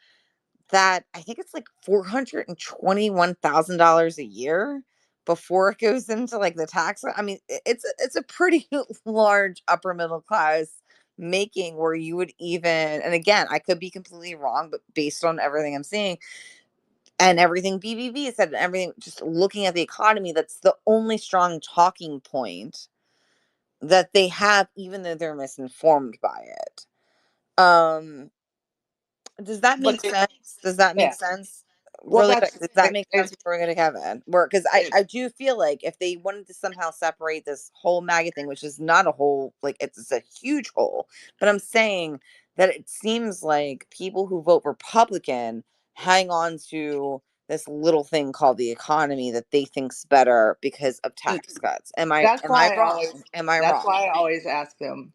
That I think it's like $421,000 a year before it goes into like the tax. I mean, it's a pretty large upper middle class making where you would even, and again, I could be completely wrong, but based on everything I'm seeing and everything BBB said and everything, just looking at the economy, that's the only strong talking point that they have, even though they're misinformed by it. Um, does that But make sense? Does that make yeah, sense? well, Really quick, that's does that make sense before we go to Kevin? Because it, I do feel like if they wanted to somehow separate this whole MAGA thing, which is not a whole, like it's a huge hole, but I'm saying that it seems like people who vote Republican hang on to this little thing called the economy that they think's better because of tax cuts. that's Am I why I always wrong? Am I that's wrong? why I always ask them,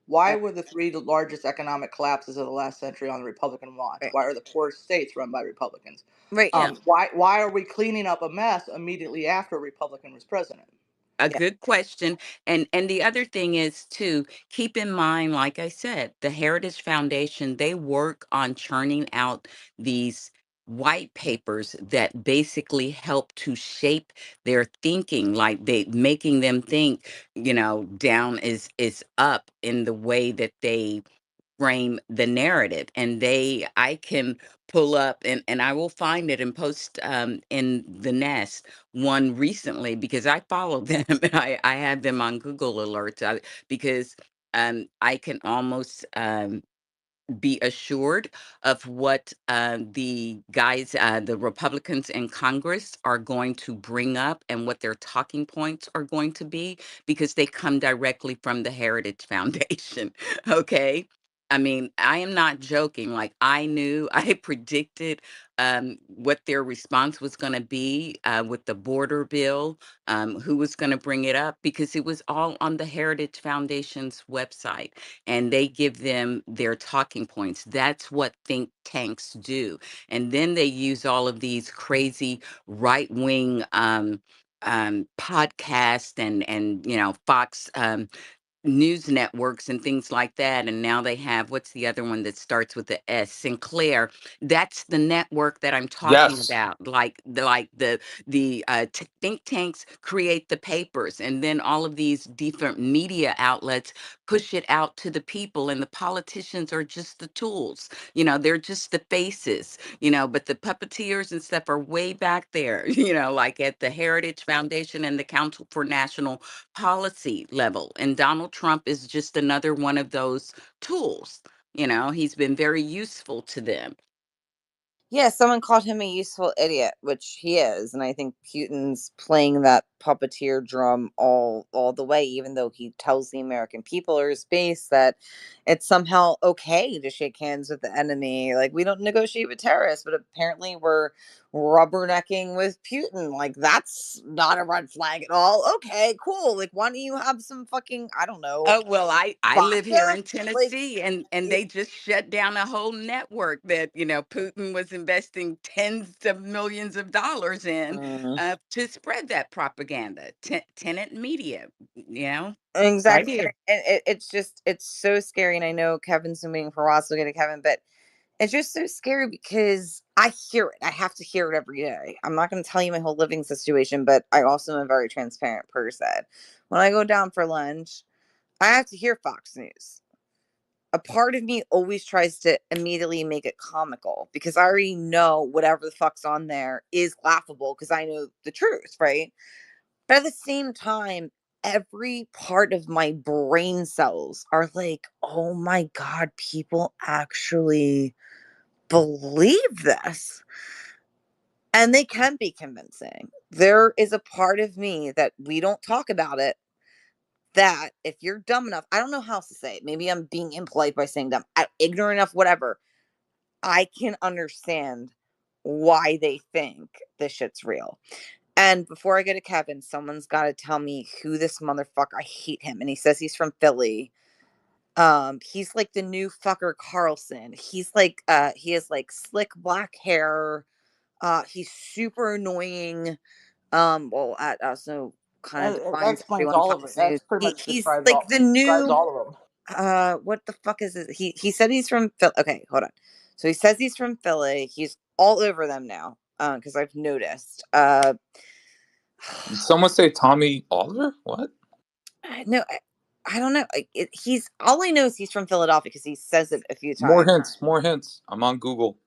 why Uh, were the three largest economic collapses of the last century on the Republican watch? Right. Why are the poorest states run by Republicans? Right. Yeah. Why are we cleaning up a mess immediately after a Republican was president? A Yeah. good question. And the other thing is too, keep in mind, like I said, the Heritage Foundation, they work on churning out these white papers that basically help to shape their thinking, like they making them think, down is up in the way that they frame the narrative. And I can pull up and I will find it and post in the nest one recently, because I follow them and I have them on Google alerts, because I can almost be assured of what the Republicans in Congress are going to bring up and what their talking points are going to be, because they come directly from the Heritage Foundation. Okay. I mean, I am not joking. Like, I knew, I predicted what their response was going to be with the border bill, who was going to bring it up, because it was all on the Heritage Foundation's website, and they give them their talking points. That's what think tanks do. And then they use all of these crazy right wing podcasts and Fox news networks and things like that. And now they have, what's the other one that starts with the S? Sinclair. That's the network that I'm talking Yes. about. The think tanks create the papers, and then all of these different media outlets push it out to the people, and the politicians are just the tools. They're just the faces. But the puppeteers and stuff are way back there. Like at the Heritage Foundation and the Council for National Policy level. And Donald Trump is just another one of those tools. He's been very useful to them. Yeah, someone called him a useful idiot, which he is, and I think Putin's playing that puppeteer drum all the way, even though he tells the American people or his base that it's somehow okay to shake hands with the enemy. Like we don't negotiate with terrorists, but apparently we're rubbernecking with Putin. Like that's not a red flag at all. Okay, cool. Like why don't you have some fucking, I don't know, Oh, well, I live here vodka? in Like Tennessee, and it, they just shut down a whole network that, Putin was investing tens of millions of dollars in mm. to spread that propaganda. Tenant media, right Exactly. here. And it's just, it's so scary. And I know Kevin's been waiting for a while, so we'll get to Kevin, but it's just so scary because I hear it. I have to hear it every day. I'm not going to tell you my whole living situation, but I also am a very transparent person. When I go down for lunch, I have to hear Fox News. A part of me always tries to immediately make it comical because I already know whatever the fuck's on there is laughable because I know the truth, right? But at the same time, every part of my brain cells are like, oh my God, people actually believe this. And they can be convincing. There is a part of me that we don't talk about it. That if you're dumb enough, I don't know how else to say it. Maybe I'm being impolite by saying dumb, ignorant enough, whatever. I can understand why they think this shit's real. And before I go to Kevin, someone's got to tell me who this motherfucker. I hate him, and he says he's from Philly. He's like the new fucker Carlson. He's like, he has like slick black hair. He's super annoying. Well, at also kind of That defines explains everyone all of it. Fox News. That's pretty much He's like the describes new. all of them. What the fuck is it? He said he's from Philly. Okay, hold on. So he says he's from Philly. He's all over them now. Because I've noticed. Did someone say Tommy Oliver? What? No, I don't know. He's all I know is he's from Philadelphia because he says it a few More times. hints. More hints. I'm on Google.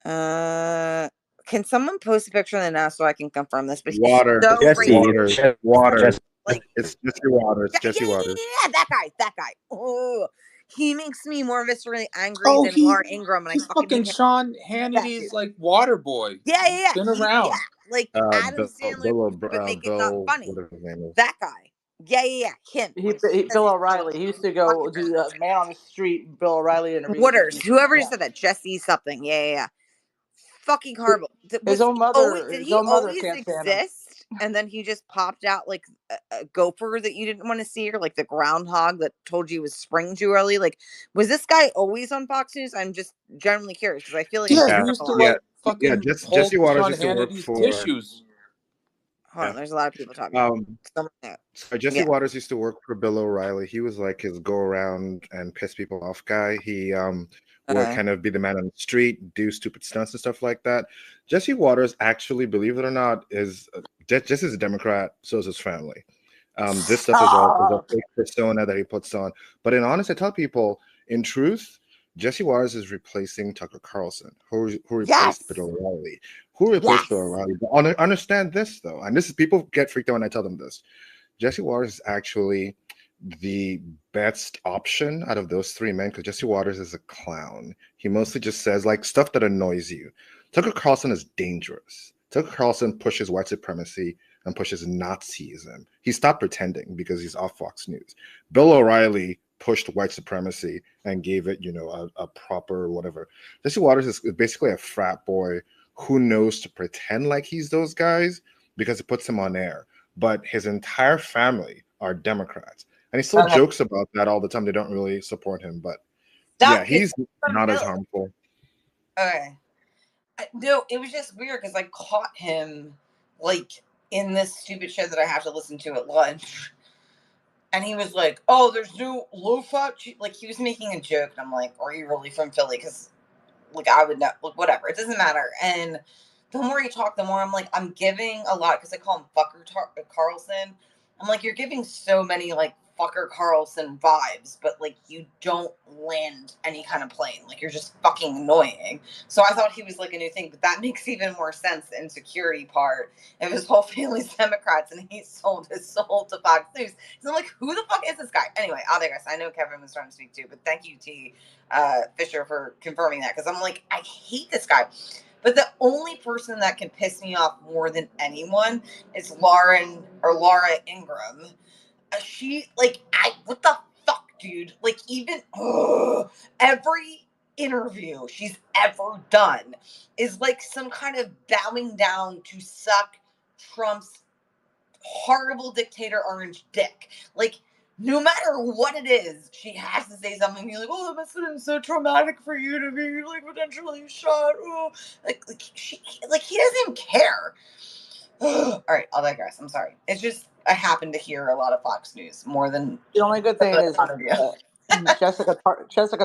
Can someone post a picture of the nest so I can confirm this? But Water. so Jesse Water. Water. like It's Jesse Waters. yeah, Jesse Waters. that guy. Oh, he makes me more viscerally angry Oh, than Laura Ingraham, and I he's fucking hate fucking him. Sean That dude. Hannity's like water boy. He's been Yeah. around. Like Adam Sandler, but make it not funny. Whatever his name is. That guy. Yeah. Him. When he says Bill he's O'Reilly. He used to go fucking do Man on the Street. Bill O'Reilly interviews. Wooders, whoever Yeah. just said that, Jesse something. Yeah. Fucking horrible. His own mother. Did His he own mother always can't stand him. exist? And then he just popped out like a gopher that you didn't want to see, or like the groundhog that told you it was spring too early. Like, was this guy always on Fox News? I'm just generally curious because I feel like I Yeah, see he Yeah, him used a to lot. yeah, like fucking Jesse hold Waters Sean used to work Hannity's for. tissues. Hold on, Yeah. there's a lot of people talking. Someone there. So Jesse Yeah. Waters used to work for Bill O'Reilly. He was like his go around and piss people off guy. He would kind of be the man on the street, do stupid stunts and stuff like that. Jesse Waters actually, believe it or not, is Jesse's a Democrat. So is his family. This stuff is all a fake persona that he puts on. But in honest, I tell people, in truth, Jesse Waters is replacing Tucker Carlson, who replaced Yes. Bill O'Reilly. Who replaced Bill O'Reilly? But understand this though, and this is people get freaked out when I tell them this. Jesse Waters is actually the best option out of those three men because Jesse Waters is a clown. He mostly just says like stuff that annoys you. Tucker Carlson is dangerous. Tucker Carlson pushes white supremacy and pushes Nazism. He stopped pretending because he's off Fox News. Bill O'Reilly pushed white supremacy and gave it, a proper whatever. Jesse Waters is basically a frat boy who knows to pretend like he's those guys because it puts him on air. But his entire family are Democrats. And he still jokes about that all the time. They don't really support him. But yeah, he's not as harmful. Okay. No, it was just weird because I caught him like in this stupid show that I have to listen to at lunch. And he was like, "Oh, there's no low fat." Like he was making a joke, and I'm like, "Are you really from Philly?" Because like I would know, like whatever, it doesn't matter. And the more you talk, the more I'm like, I'm giving a lot because I call him Fucker Carlson. I'm like, you're giving so many like Fucker Carlson vibes, but like you don't land any kind of plane. Like you're just fucking annoying. So I thought he was like a new thing, but that makes even more sense. The insecurity part. If his whole family's Democrats and he sold his soul to Fox News. So I'm like, who the fuck is this guy? Anyway, I'll digress. I know Kevin was trying to speak too, but thank you, T. Fisher, for confirming that because I'm like, I hate this guy. But the only person that can piss me off more than anyone is Laura Ingraham. She like, what the fuck, dude? Like, even every interview she's ever done is like some kind of bowing down to suck Trump's horrible dictator orange dick. Like, no matter what it is, she has to say something. Be like, "Oh, that must have been so traumatic for you to be like potentially shot." Oh, like he doesn't care. All right, I'll digress. I'm sorry. It's just I happen to hear a lot of Fox News more than The only good thing is Jessica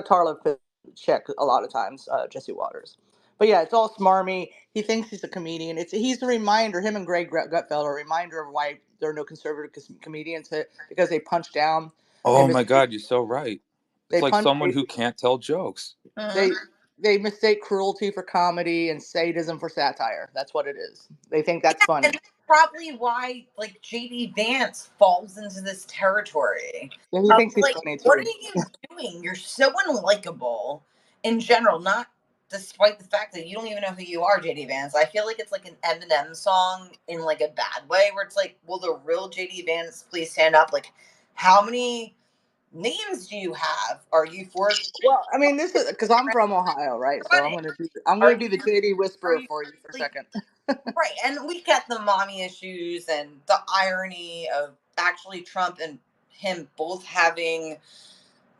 Tarlov check a lot of times Jesse Waters, But yeah, it's all smarmy. He thinks he's a comedian. He's a reminder. Him and Greg Gutfeld are a reminder of why there are no conservative comedians, because they punch down. They Oh my mistake. God, you're so right. It's They like punch. someone who can't tell jokes. Mhm. They mistake cruelty for comedy and sadism for satire. That's what it is. They think that's And funny. that's probably why like JD Vance falls into this territory Yeah, he of thinks he's like, funny what are too. you doing? You're so unlikable in general, not despite the fact that you don't even know who you are, JD Vance. I feel like it's like an Eminem song in like a bad way, where it's like, will the real JD Vance please stand up? Like, how many names do you have? Are you for? Well, I mean, this is because I'm from Ohio, right? So I'm Are gonna you be the JD are whisperer you for you for a like second. right? And we get the mommy issues and the irony of actually Trump and him both having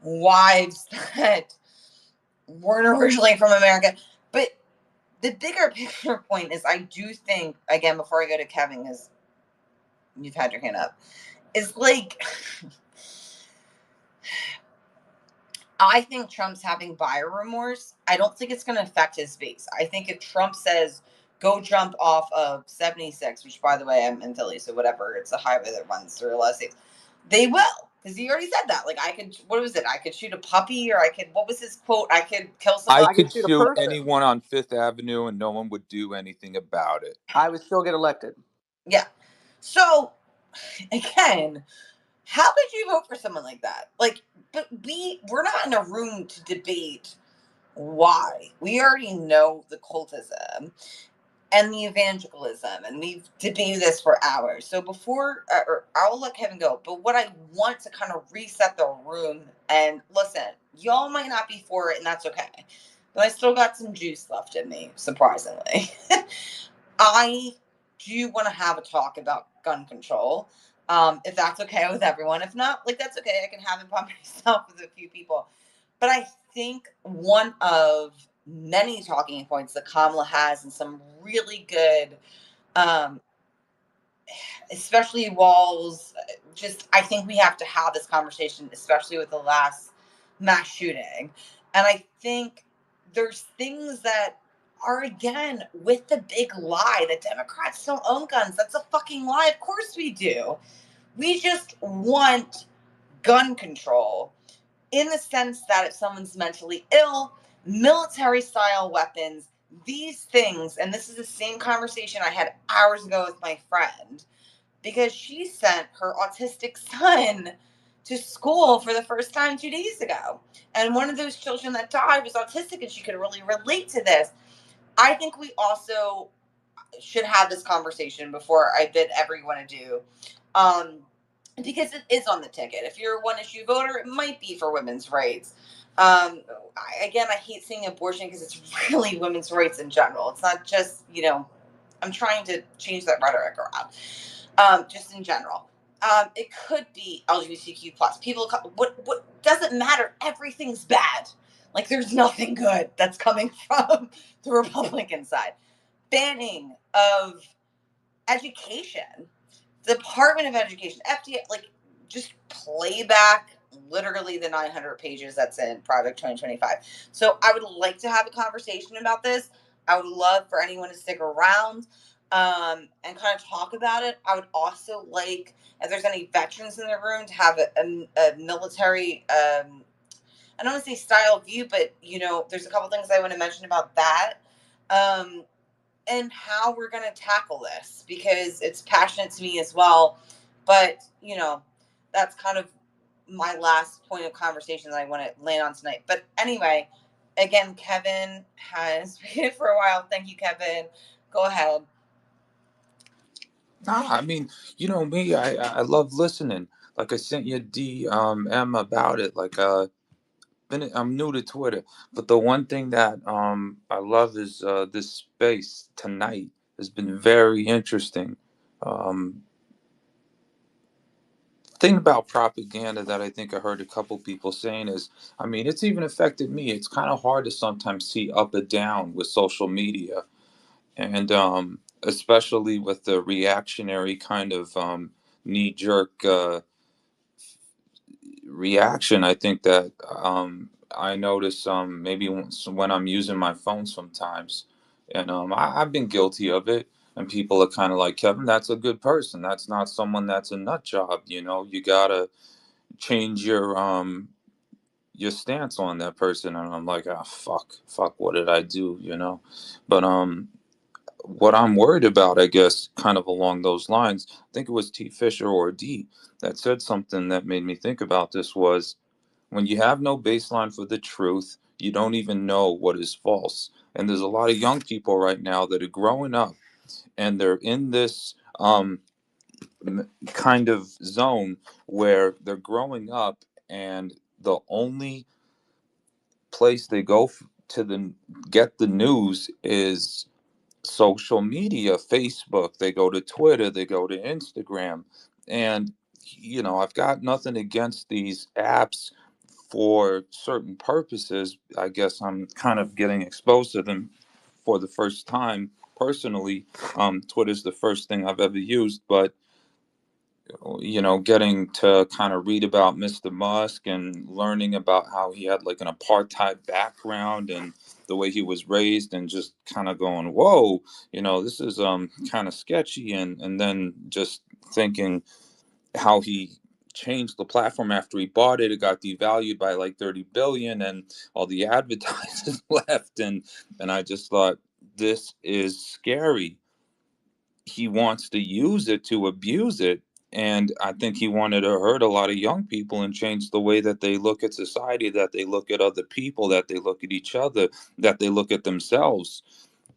wives that weren't originally from America. But the bigger picture point is, I do think, again, before I go to Kevin, because you've had your hand up, is like, I think Trump's having buyer remorse. I don't think it's going to affect his base. I think if Trump says, go jump off of 76, which, by the way, I'm in Philly, so whatever, it's a highway that runs through a lot of states, they will. Because he already said that. Like, I could, what was it? I could shoot a puppy, or I could, what was his quote? I could kill I someone. I can could shoot a shoot person. anyone on Fifth Avenue and no one would do anything about it. I would still get elected. Yeah. So, again, how could you vote for someone like that? Like, but we're not in a room to debate why. We already know the cultism and the evangelicalism, and we've debated this for hours. So before, or I'll let Kevin go, but what I want to kind of reset the room, and listen, y'all might not be for it, and that's okay. But I still got some juice left in me, surprisingly. I do want to have a talk about gun control. If that's okay with everyone. If not, like, that's okay. I can have it by myself with a few people. But I think one of many talking points that Kamala has, and some really good, um, especially walls, just, I think we have to have this conversation, especially with the last mass shooting. And I think there's things that are, again, with the big lie that Democrats don't own guns. That's a fucking lie. Of course we do. We just want gun control, in the sense that if someone's mentally ill, military style weapons, these things, and this is the same conversation I had hours ago with my friend, because she sent her autistic son to school for the first time 2 days ago. And one of those children that died was autistic, and she could really relate to this. I think we also should have this conversation before I bid everyone adieu. Um, because it is on the ticket. If you're a one issue voter, it might be for women's rights. Again, I hate saying abortion because it's really women's rights in general. It's not just, I'm trying to change that rhetoric around. Just in general. It could be LGBTQ plus. People, what doesn't matter. Everything's bad. Like, there's nothing good that's coming from the Republican side. Banning of education, Department of Education, FDA, like, just play back literally the 900 pages that's in Project 2025. So I would like to have a conversation about this. I would love for anyone to stick around, and kind of talk about it. I would also like, if there's any veterans in the room, to have a military, I don't want to say style view, but, there's a couple things I want to mention about that. Um, and how we're going to tackle this, because it's passionate to me as well. But, that's kind of my last point of conversation that I want to land on tonight. But anyway, again, Kevin has waited for a while. Thank you, Kevin. Go ahead. Nah, I mean, me, I love listening. Like I sent you a DM about it. Like I'm new to Twitter, but the one thing that I love is this space tonight has been very interesting. Um, thing about propaganda that I think I heard a couple people saying is, I mean, it's even affected me. It's kind of hard to sometimes see up and down with social media, and especially with the reactionary kind of knee jerk reaction. I think that I notice maybe when I'm using my phone sometimes, and I've been guilty of it. And people are kind of like, Kevin, that's a good person. That's not someone that's a nut job. You know, you gotta change your stance on that person. And I'm like, ah, fuck, what did I do? You know, but what I'm worried about, I guess, kind of along those lines, I think it was T. Fisher or D that said something that made me think about this was when you have no baseline for the truth, you don't even know what is false. And there's a lot of young people right now that are growing up and they're in this kind of zone where they're growing up and the only place they go to get the news is social media, Facebook, they go to Twitter, they go to Instagram. And, you know, I've got nothing against these apps for certain purposes. I guess I'm kind of getting exposed to them for the first time personally. Twitter's the first thing I've ever used, but you know, getting to kind of read about Mr. Musk and learning about how he had like an apartheid background and the way he was raised, and just kind of going, whoa, you know, this is kind of sketchy. And then just thinking how he changed the platform after he bought it. It got devalued by like 30 billion and all the advertisers left. And I just thought, this is scary. He wants to use it to abuse it. And I think he wanted to hurt a lot of young people and change the way that they look at society, that they look at other people, that they look at each other, that they look at themselves.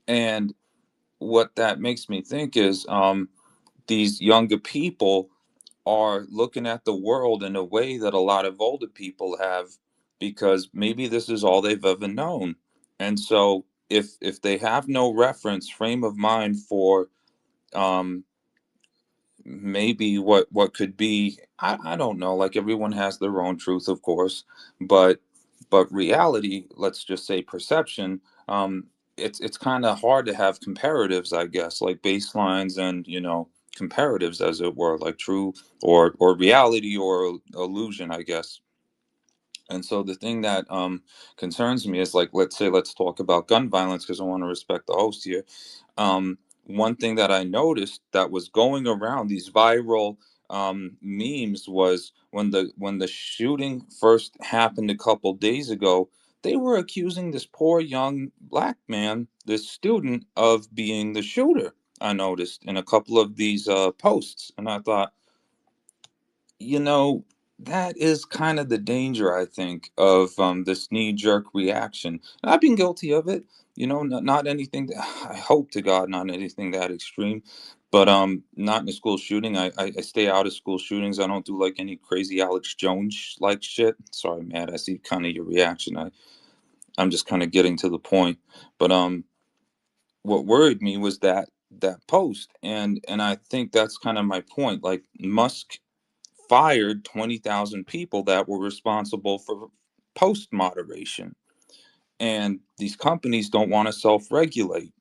And what that makes me think is these younger people are looking at the world in a way that a lot of older people have, because maybe this is all they've ever known. And so if they have no reference frame of mind for um maybe what could be, I don't know, like everyone has their own truth, of course, but reality, let's just say perception, it's kind of hard to have comparatives, I guess, like baselines and, you know, comparatives, as it were, like true or reality or illusion, I guess. And so the thing that concerns me is, like, let's say, let's talk about gun violence, because I want to respect the host here. One thing that I noticed that was going around these viral memes was when the shooting first happened a couple days ago, they were accusing this poor young black man, this student, of being the shooter. I noticed in a couple of these posts, and I thought, you know, that is kind of the danger, I think, of this knee jerk reaction. And I've been guilty of it, you know, not anything that, I hope to God, not anything that extreme, but not in a school shooting. I stay out of school shootings. I don't do like any crazy Alex Jones like shit. Sorry, Matt, I see kind of your reaction. I'm just kind of getting to the point. But what worried me was that post, and I think that's kind of my point. Like, Musk fired 20,000 people that were responsible for post moderation. And these companies don't want to self regulate.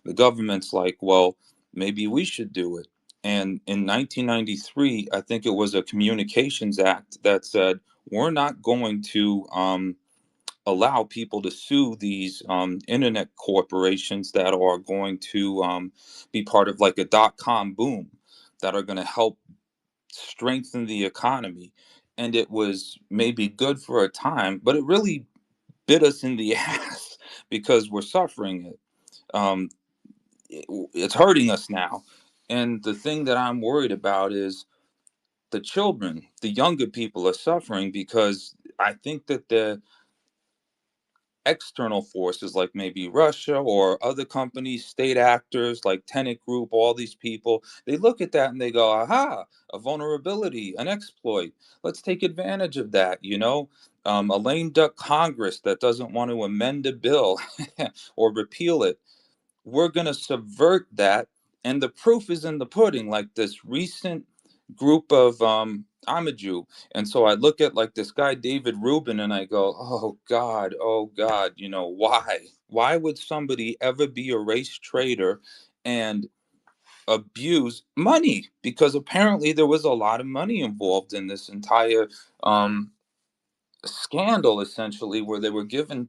The government's like, well, maybe we should do it. And in 1993, I think it was a Communications Act that said, we're not going to allow people to sue these internet corporations that are going to be part of like a dot com boom, that are going to help strengthen the economy. And it was maybe good for a time, but it really bit us in the ass because we're suffering it. It's hurting us now. And the thing that I'm worried about is the children, the younger people are suffering because I think that the external forces, like maybe Russia or other companies, state actors like Tenet Group, all these people, they look at that and they go, aha, a vulnerability, an exploit. Let's take advantage of that, you know? A lame duck Congress that doesn't want to amend a bill or repeal it, we're going to subvert that. And the proof is in the pudding. Like this recent group of, I'm a Jew. And so I look at like this guy, David Rubin, and I go, oh God, you know, why? Why would somebody ever be a race traitor and abuse money? Because apparently there was a lot of money involved in this entire scandal essentially where they were given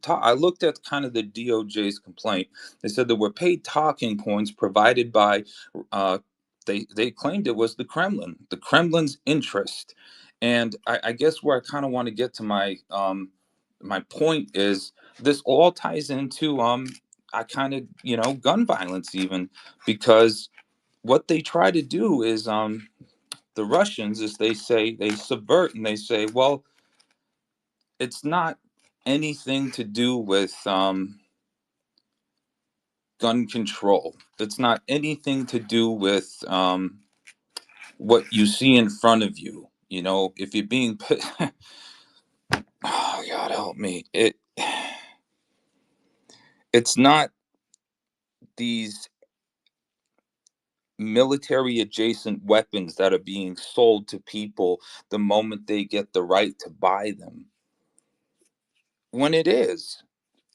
I looked at kind of the DOJ's complaint. They said there were paid talking points provided by uh, they claimed it was the Kremlin's interest. And I guess where I kind of want to get to my point is this all ties into I kind of, gun violence even, because what they try to do is the Russians, as they say, they subvert and they say, well, it's not anything to do with gun control. It's not anything to do with what you see in front of you. If you're being, oh God help me, it's not these military adjacent weapons that are being sold to people the moment they get the right to buy them. When it is,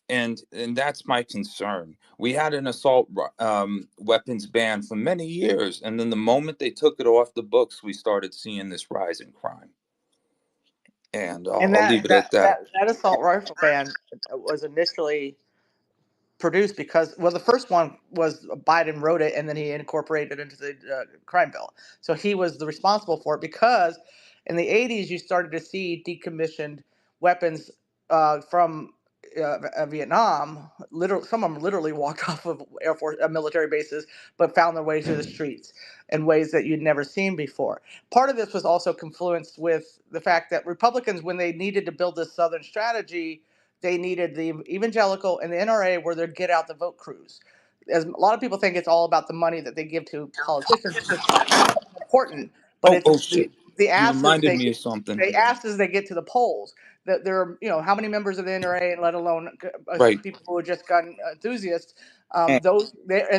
and that's my concern. We had an assault weapons ban for many years, and then the moment they took it off the books, we started seeing this rise in crime. And And I'll leave it at that. that assault rifle ban was initially produced because, well, the first one was Biden wrote it and then he incorporated it into the crime bill. So he was the responsible for it because in the 80s you started to see decommissioned weapons from Vietnam. Some of them literally walked off of Air Force military bases, but found their way to the streets in ways that you'd never seen before. Part of this was also confluenced with the fact that Republicans, when they needed to build this Southern strategy, they needed the evangelical and the NRA were their get out the vote crews. As a lot of people think it's all about the money that they give to politicians, which is important, but Oh, it's oh the, shit! the You asses reminded me of something. they ask as they get to the polls. That there are, how many members of the NRA, and let alone Right. people who are just gun enthusiasts. And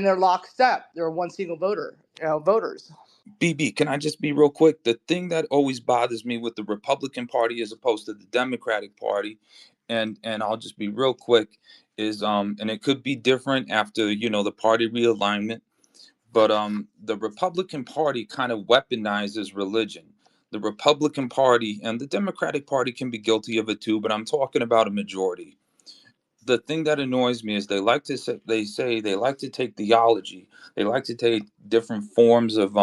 They're lockstep. They're one single voter, voters. BB, can I just be real quick? The thing that always bothers me with the Republican Party as opposed to the Democratic Party, and I'll just be real quick, is and it could be different after the party realignment. But the Republican Party kind of weaponizes religion. The Republican Party and the Democratic Party can be guilty of it too, but I'm talking about a majority. The thing that annoys me is they like to take theology, they like to take different forms of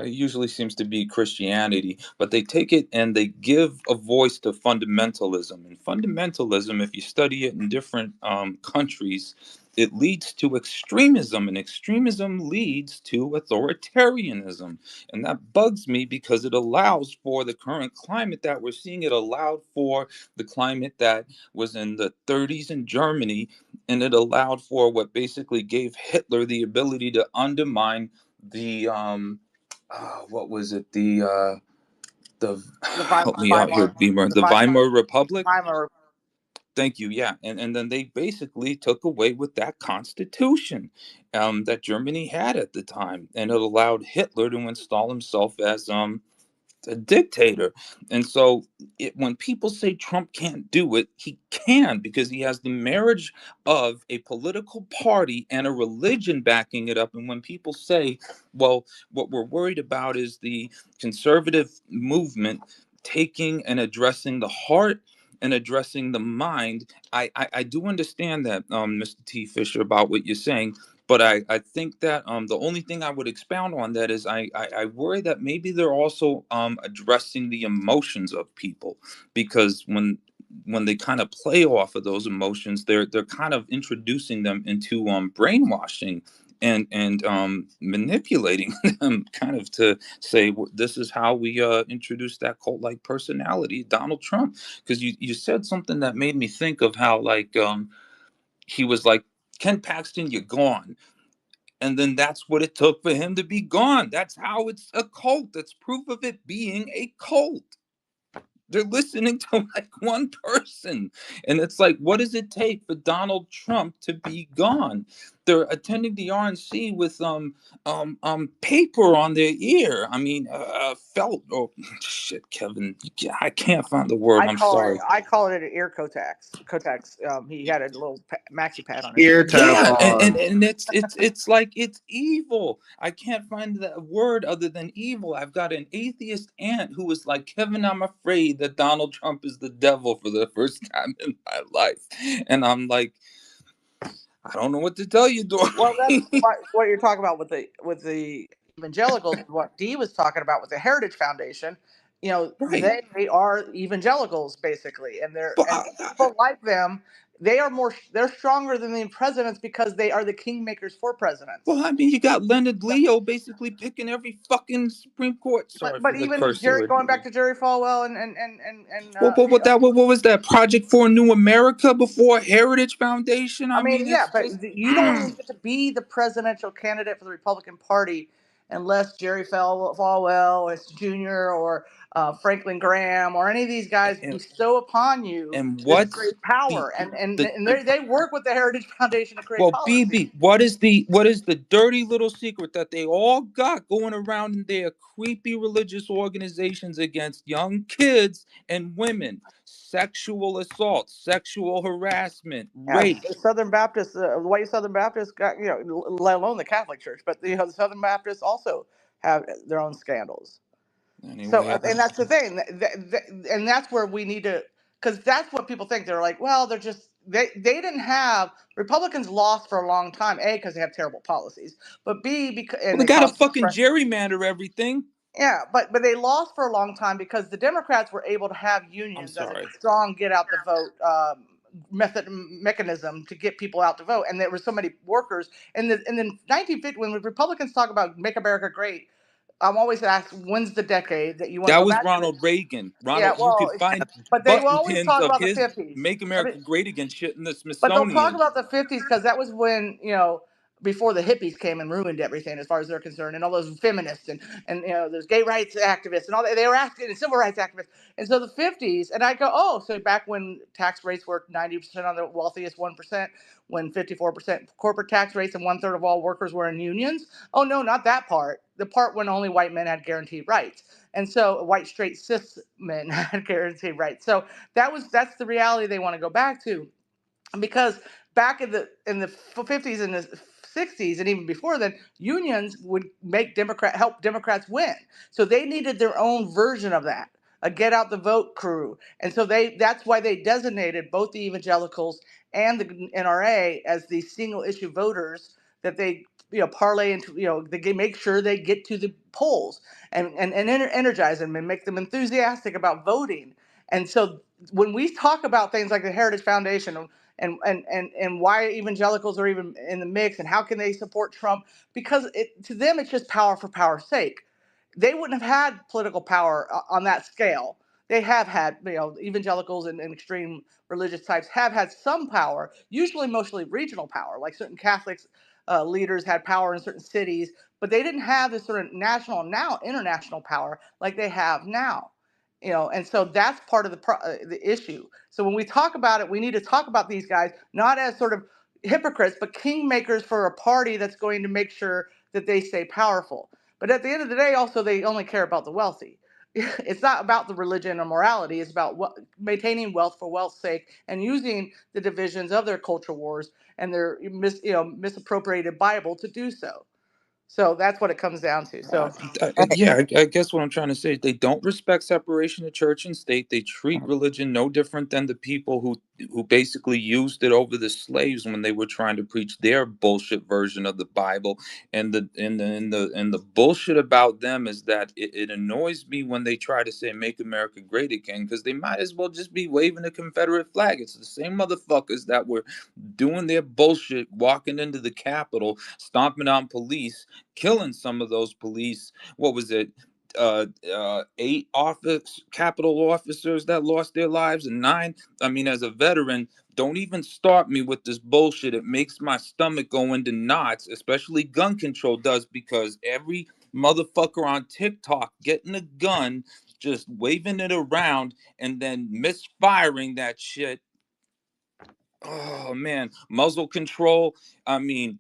usually seems to be Christianity, but they take it and they give a voice to fundamentalism. And fundamentalism, if you study it in different countries, it leads to extremism, and extremism leads to authoritarianism. And that bugs me because it allows for the current climate that we're seeing. It allowed for the climate that was in the 30s in Germany, and it allowed for what basically gave Hitler the ability to undermine the what was it, the The help me out here, Beamer, the the Weimar Republic. Weimar. Thank you. Yeah, and then they basically took away with that constitution that Germany had at the time, and it allowed Hitler to install himself as a dictator. And so when people say Trump can't do it, he can, because he has the marriage of a political party and a religion backing it up. And when people say, well, what we're worried about is the conservative movement taking and addressing the heart and addressing the mind, I do understand that, Mr. T. Fisher, about what you're saying. But I think that the only thing I would expound on that is I worry that maybe they're also addressing the emotions of people, because when they kind of play off of those emotions, they're kind of introducing them into brainwashing and manipulating them, kind of to say, this is how we introduce that cult-like personality, Donald Trump. Because you said something that made me think of how, like, he was like, Ken Paxton, you're gone. And then that's what it took for him to be gone. That's how it's a cult. That's proof of it being a cult. They're listening to like one person. And it's like, what does it take for Donald Trump to be gone? they're attending the RNC with paper on their ear. I mean, felt. Oh shit, Kevin, I can't find the word. I'm sorry. I call it an ear Kotex. Kotex. He had a little maxi pad on his Ear ear. Yeah, and, tampons. and it's like it's evil. I can't find that word other than evil. I've got an atheist aunt who was like, Kevin, I'm afraid that Donald Trump is the devil for the first time in my life. And I'm like, I don't know what to tell you, Well, that's Dory. what you're talking about with the evangelicals. What Dee was talking about with the Heritage Foundation. You know, Right. they are evangelicals basically, and they're But and people like them. They are more. They're stronger than the presidents because they are the kingmakers for presidents. well, I mean, you got Leonard Leo basically picking every fucking Supreme Court. Sorry But for the even cursey Jerry, word. going back to Jerry Falwell and What was that Project for New America before Heritage Foundation? I I mean, mean, yeah, it's but just you don't even get to be the presidential candidate for the Republican Party unless Jerry Falwell is Jr. or Franklin Graham or any of these guys and, bestow upon you and this what's great power, the and they work with the Heritage Foundation to create well, policy. BB, what is the dirty little secret that they all got going around in their creepy religious organizations against young kids and women? Sexual assault, sexual harassment, Yeah, rape. the Southern Baptists, the white Southern Baptists got let alone the Catholic Church, but the Southern Baptists also have their own scandals. So, Anyway, and that's the thing, and that's where we need to, because that's what people think. They're like, well, they're just they didn't have Republicans lost for a long time. A, because they have terrible policies, but B, because well, and they they got to caused fucking gerrymander everything. yeah, but they lost for a long time because the Democrats were able to have I'm unions as a sorry. strong get out the vote mechanism to get people out to vote, and there were so many workers in the 1950 when the Republicans talk about make America great. I'm always asked, when's the decade that you want to That go was back to? Ronald Reagan. Yeah, Ronald, you well, could find but they will button always pins talk of about the his 50s. "Make I mean, America Great Again" shit in the but they'll talk Smithsonian. about the 50s because that was when, before the hippies came and ruined everything as far as they're concerned, and all those feminists and those gay rights activists and all that. They were acting and civil rights activists. And so the 50s, and I go, oh, so back when tax rates were 90% on the wealthiest 1%, when 54% corporate tax rates and 1/3 of all workers were in unions. Oh, no, not that part. The part when only white men had guaranteed rights. And so white straight cis men had guaranteed rights. So that's the reality they want to go back to, because back in the 50s and the 60s and even before then, unions would help Democrats win. So they needed their own version of that, a get out the vote crew. And so that's why they designated both the evangelicals and the NRA as the single issue voters that they parlay into, they make sure they get to the polls and energize them and make them enthusiastic about voting. And so when we talk about things like the Heritage Foundation and why evangelicals are even in the mix and how can they support Trump, because to them it's just power for power's sake. They wouldn't have had political power on that scale. They have had, evangelicals and extreme religious types have had some power, usually mostly regional power, like certain Catholics leaders had power in certain cities, but they didn't have this sort of national, now international power like they have now. And so that's part of the issue. So when we talk about it, we need to talk about these guys not as sort of hypocrites, but kingmakers for a party that's going to make sure that they stay powerful. But at the end of the day, also they only care about the wealthy. It's not about the religion or morality. It's about maintaining wealth for wealth's sake and using the divisions of their culture wars and their misappropriated Bible to do so. So that's what it comes down to. Uh, So Right. yeah, I guess what I'm trying to say is they don't respect separation of church and state. They treat religion no different than the people who basically used it over the slaves when they were trying to preach their bullshit version of the Bible. And the bullshit about them is that it annoys me when they try to say "Make America Great Again" because they might as well just be waving a Confederate flag. It's the same motherfuckers that were doing their bullshit, walking into the Capitol, stomping on police, killing some of those police. What was it? 8 Capitol officers that lost their lives, and 9. I mean, as a veteran, don't even start me with this bullshit. It makes my stomach go into knots, especially gun control does, because every motherfucker on TikTok getting a gun, just waving it around, and then misfiring that shit. Oh man, muzzle control. I mean,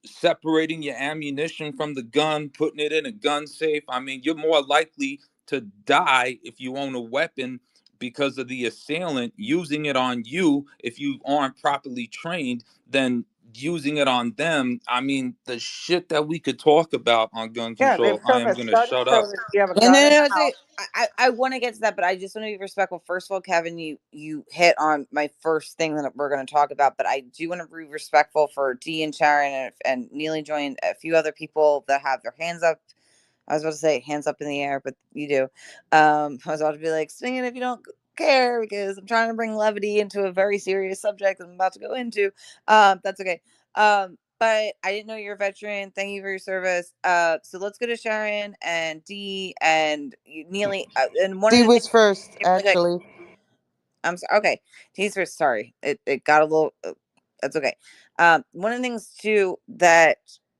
separating your ammunition from the gun, putting it in a gun safe. I mean, you're more likely to die if you own a weapon because of the assailant using it on you if you aren't properly trained than using it on them. I mean, the shit that we could talk about on gun Yeah, they've control, I shown am that going to studies shut show up. that if you have a No, no, gun in no. the house. I want to get to that, but I just want to be respectful. First of all, Kevin, you hit on my first thing that we're going to talk about, but I do want to be respectful for Dee and Sharon and Neely joined a few other people that have their hands up. I was about to say hands up in the air, but you do. I was about to be like, swing it if you don't care, because I'm trying to bring levity into a very serious subject I'm about to go into. That's okay. But I didn't know you're a veteran. Thank you for your service. So let's go to Sharon and Dee and Neely. And one of D the things, was first, okay, actually. I'm sorry. Okay, teaser. Sorry, it got a little. That's okay. One of the things too that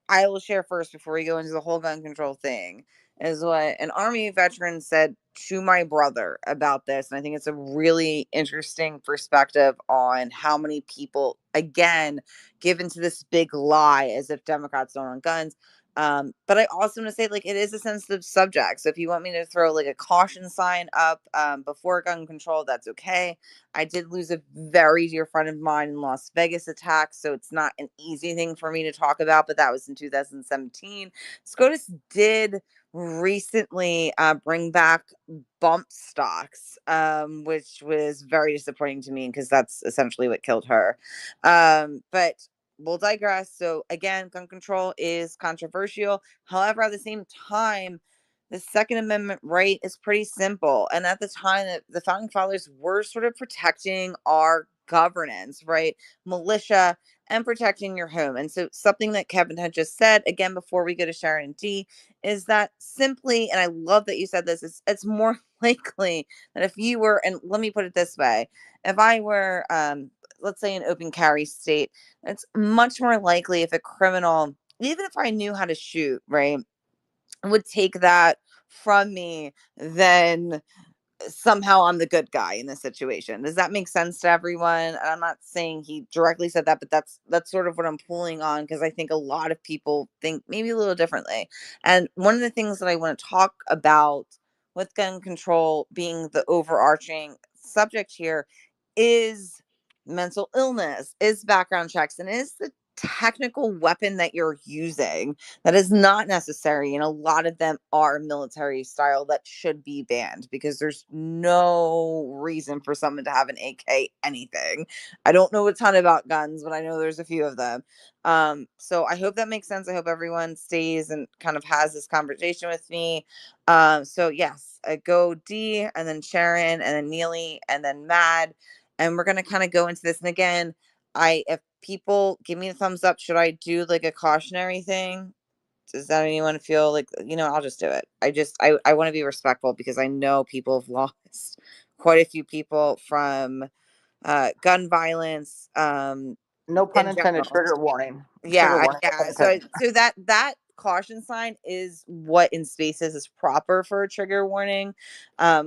I will share first before we go into the whole gun control thing is what an Army veteran said to my brother about this, and I think it's a really interesting perspective on how many people again give into this big lie as if Democrats don't own guns. But I also want to say, like, it is a sensitive subject. So if you want me to throw like a caution sign up before gun control, that's okay. I did lose a very dear friend of mine in Las Vegas attack, so it's not an easy thing for me to talk about, but that was in 2017. SCOTUS did recently bring back bump stocks, which was very disappointing to me because that's essentially what killed her. But we'll digress. So again, gun control is controversial. However, at the same time, the Second Amendment right is pretty simple. And at the time that the founding fathers were sort of protecting our governance, right? Militia and protecting your home. And so something that Kevin had just said, again, before we go to Sharon D, is that simply, and I love that you said this, it's more likely that if you were, and let me put it this way, if I were, let's say an open carry state, it's much more likely if a criminal, even if I knew how to shoot, right, would take that from me than somehow I'm the good guy in this situation. Does that make sense to everyone? And I'm not saying he directly said that, but that's sort of what I'm pulling on because I think a lot of people think maybe a little differently. And one of the things that I want to talk about with gun control being the overarching subject here is mental illness, is background checks, and is the technical weapon that you're using that is not necessary, and a lot of them are military style that should be banned because there's no reason for someone to have an AK anything. I don't know a ton about guns, but I know there's a few of them. So I hope that makes sense. I hope everyone stays and kind of has this conversation with me. So yes, I go D and then Sharon and then Neely and then Mad, and we're gonna kind of go into this. And again, if people give me a thumbs up, should I do like a cautionary thing? Does that anyone feel like, I'll just do it. I want to be respectful because I know people have lost quite a few people from gun violence No pun in intended. general. Trigger warning. Trigger Yeah, warning. No pun yeah. So intended. so that caution sign is what in spaces is proper for a trigger warning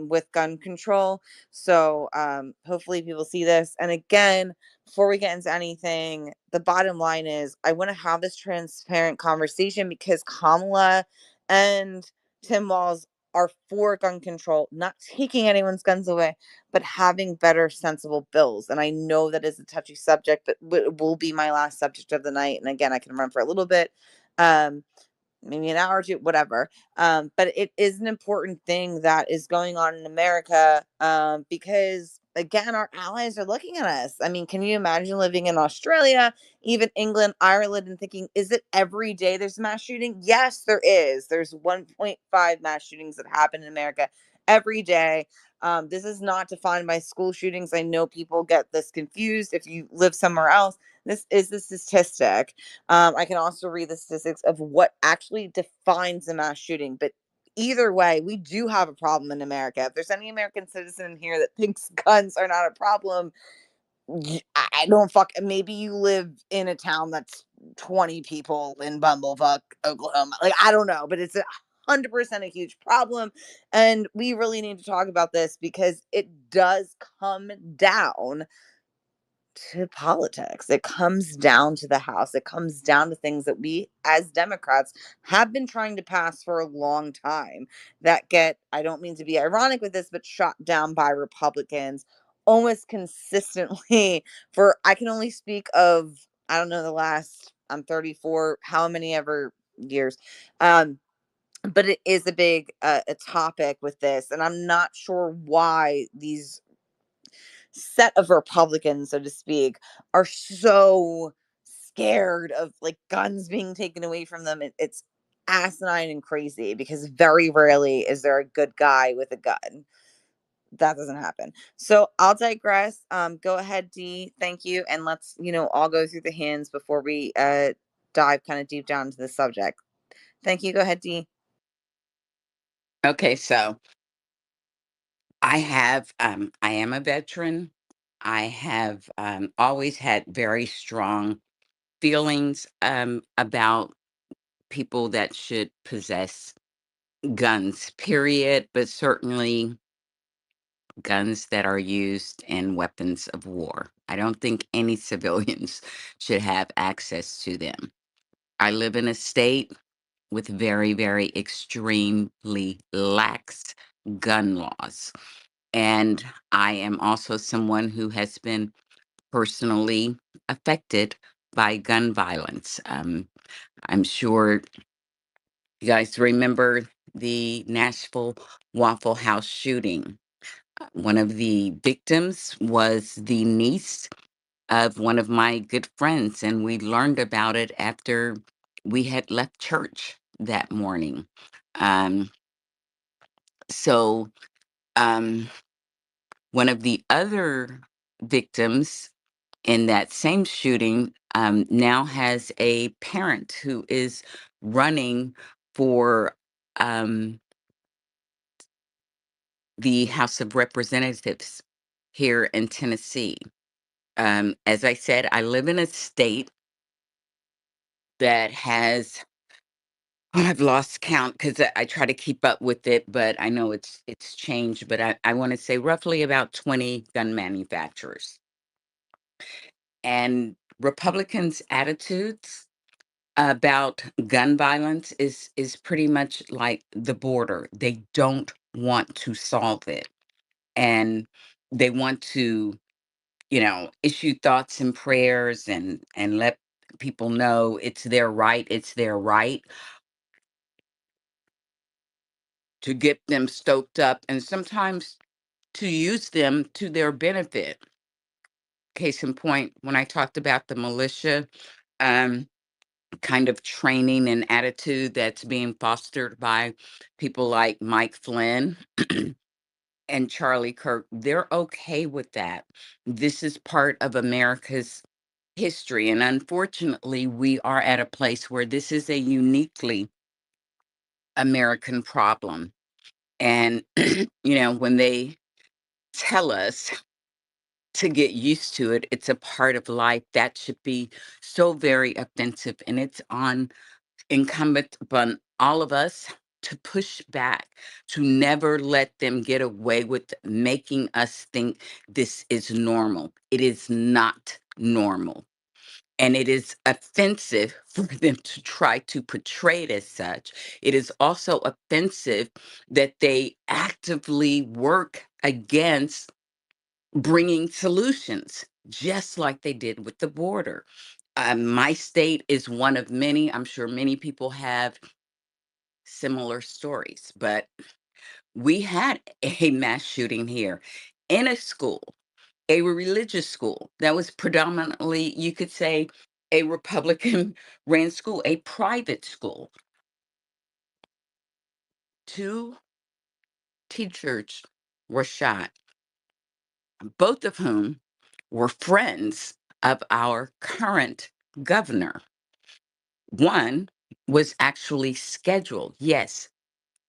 with gun control. So hopefully people see this. And again, before we get into anything, the bottom line is I want to have this transparent conversation because Kamala and Tim Walz are for gun control, not taking anyone's guns away, but having better, sensible bills. And I know that is a touchy subject, but it will be my last subject of the night. And again, I can run for a little bit. Um, maybe an hour or two, whatever. But it is an important thing that is going on in America because, again, our allies are looking at us. I mean, can you imagine living in Australia, even England, Ireland, and thinking, is it every day there's mass shooting? Yes, there is. There's 1.5 mass shootings that happen in America every day. This is not defined by school shootings. I know people get this confused if you live somewhere else. This is the statistic. I can also read the statistics of what actually defines a mass shooting. But either way, we do have a problem in America. If there's any American citizen here that thinks guns are not a problem, I don't fuck. Maybe you live in a town that's 20 people in Bumblefuck, Oklahoma. Like, I don't know, but it's 100% a huge problem. And we really need to talk about this because it does come down to politics. It comes down to the House. It comes down to things that we as Democrats have been trying to pass for a long time that get, I don't mean to be ironic with this, but shot down by Republicans almost consistently for, I can only speak of, I don't know, the last, I'm 34, how many ever years. But it is a big a topic with this, and I'm not sure why these set of Republicans, so to speak, are so scared of like guns being taken away from them. It's asinine and crazy because very rarely is there a good guy with a gun. That doesn't happen. So I'll digress. Go ahead, Dee. Thank you, and let's all go through the hands before we dive kind of deep down into the subject. Thank you. Go ahead, Dee. Okay, so I am a veteran. I have always had very strong feelings about people that should possess guns, period, but certainly guns that are used in weapons of war. I don't think any civilians should have access to them. I live in a state with very, very extremely lax gun laws. And I am also someone who has been personally affected by gun violence. I'm sure you guys remember the Nashville Waffle House shooting. One of the victims was the niece of one of my good friends, and we learned about it after we had left church that morning. Um, so, um, one of the other victims in that same shooting now has a parent who is running for um, the House of Representatives here in Tennessee. As I said, I live in a state that has, oh, I've lost count because I try to keep up with it, but I know it's changed. But I want to say roughly about 20 gun manufacturers. And Republicans' attitudes about gun violence is pretty much like the border. They don't want to solve it. And they want to, issue thoughts and prayers and let people know it's their right to get them stoked up and sometimes to use them to their benefit. Case in point, when I talked about the militia, um, kind of training and attitude that's being fostered by people like Mike Flynn and Charlie Kirk, they're okay with that. This is part of America's history. And unfortunately, we are at a place where this is a uniquely American problem. And, when they tell us to get used to it, it's a part of life that should be so very offensive. And it's on incumbent upon all of us to push back, to never let them get away with making us think this is normal. It is not normal. And it is offensive for them to try to portray it as such. It is also offensive that they actively work against bringing solutions, just like they did with the border. My state is one of many. I'm sure many people have similar stories, but we had a mass shooting here in a school, a religious school that was predominantly, you could say, a Republican ran school, a private school. Two teachers were shot, both of whom were friends of our current governor. One was actually scheduled, yes,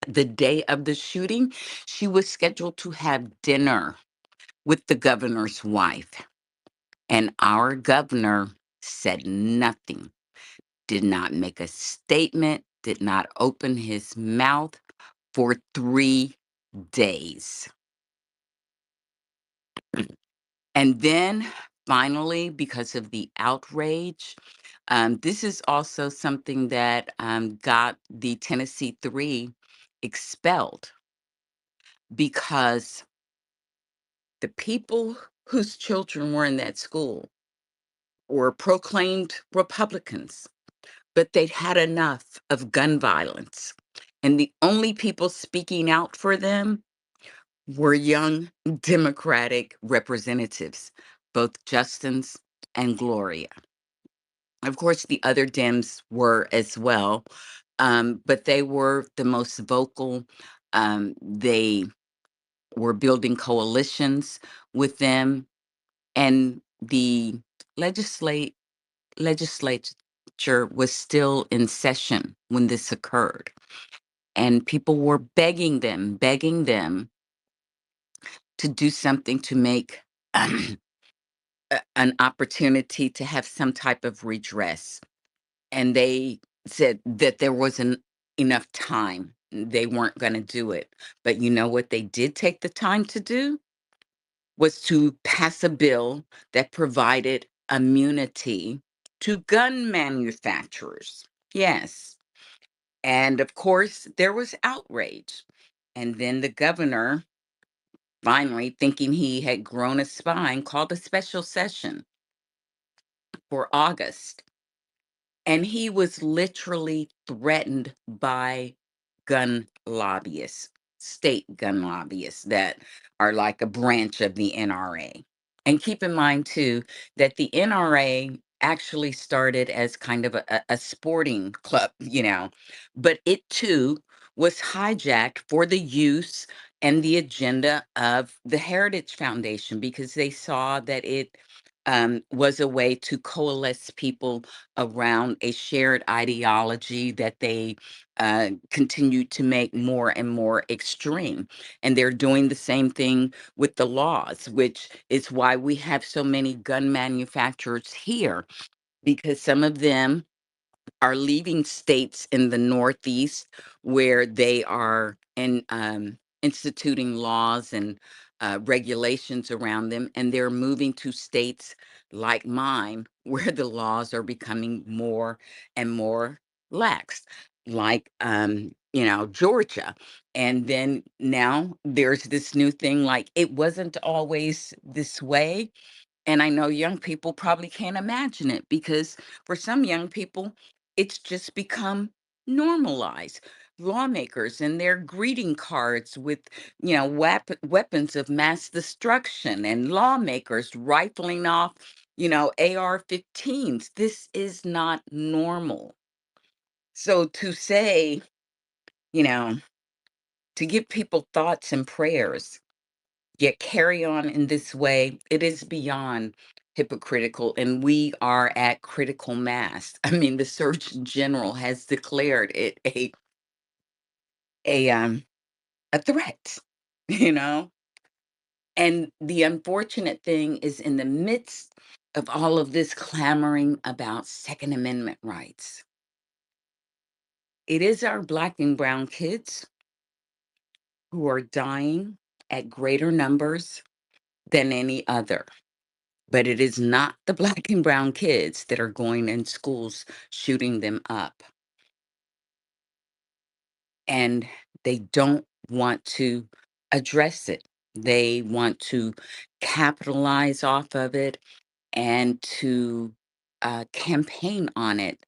the day of the shooting, she was scheduled to have dinner with the governor's wife. And our governor said nothing, did not make a statement, did not open his mouth for 3 days. And then finally, because of the outrage, this is also something that got the Tennessee Three expelled because the people whose children were in that school were proclaimed Republicans, but they'd had enough of gun violence. And the only people speaking out for them were young Democratic representatives, both Justin's and Gloria. Of course, the other Dems were as well, but they were the most vocal. They were building coalitions with them, and the legislate legislature was still in session when this occurred, and people were begging them to do something to make an opportunity to have some type of redress. And they said that there wasn't enough time. They weren't going to do it. But you know what they did take the time to do? Was to pass a bill that provided immunity to gun manufacturers. Yes. And of course, there was outrage. And then the governor, finally thinking he had grown a spine, called a special session for August. And he was literally threatened by gun lobbyists, state gun lobbyists that are like a branch of the NRA. And keep in mind, too, that the NRA actually started as kind of a sporting club, but it too was hijacked for the use and the agenda of the Heritage Foundation because they saw that it was a way to coalesce people around a shared ideology that they continue to make more and more extreme. And they're doing the same thing with the laws, which is why we have so many gun manufacturers here, because some of them are leaving states in the Northeast where they are instituting laws and regulations around them, and they're moving to states like mine where the laws are becoming more and more lax, like Georgia. And then now there's this new thing, like it wasn't always this way. And I know young people probably can't imagine it because for some young people, it's just become normalized. Lawmakers and their greeting cards with, weapons of mass destruction and lawmakers rifling off, AR-15s. This is not normal. So to say, you know, to give people thoughts and prayers yet carry on in this way, it is beyond hypocritical, and we are at critical mass. I mean, the Surgeon General has declared it a a threat, you know. And the unfortunate thing is, in the midst of all of this clamoring about Second Amendment rights, it is our Black and brown kids who are dying at greater numbers than any other. But it is not the Black and brown kids that are going in schools shooting them up. And they don't want to address it. They want to capitalize off of it and to campaign on it,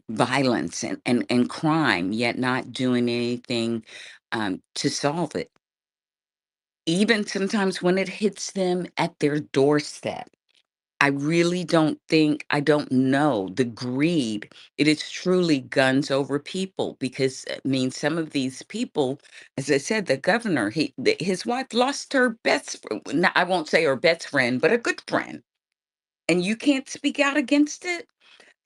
violence and crime, yet not doing anything to solve it. Even sometimes when it hits them at their doorstep. I don't know the greed. It is truly guns over people because, I mean, some of these people, as I said, the governor, his wife lost her best, I won't say her best friend, but a good friend. And you can't speak out against it.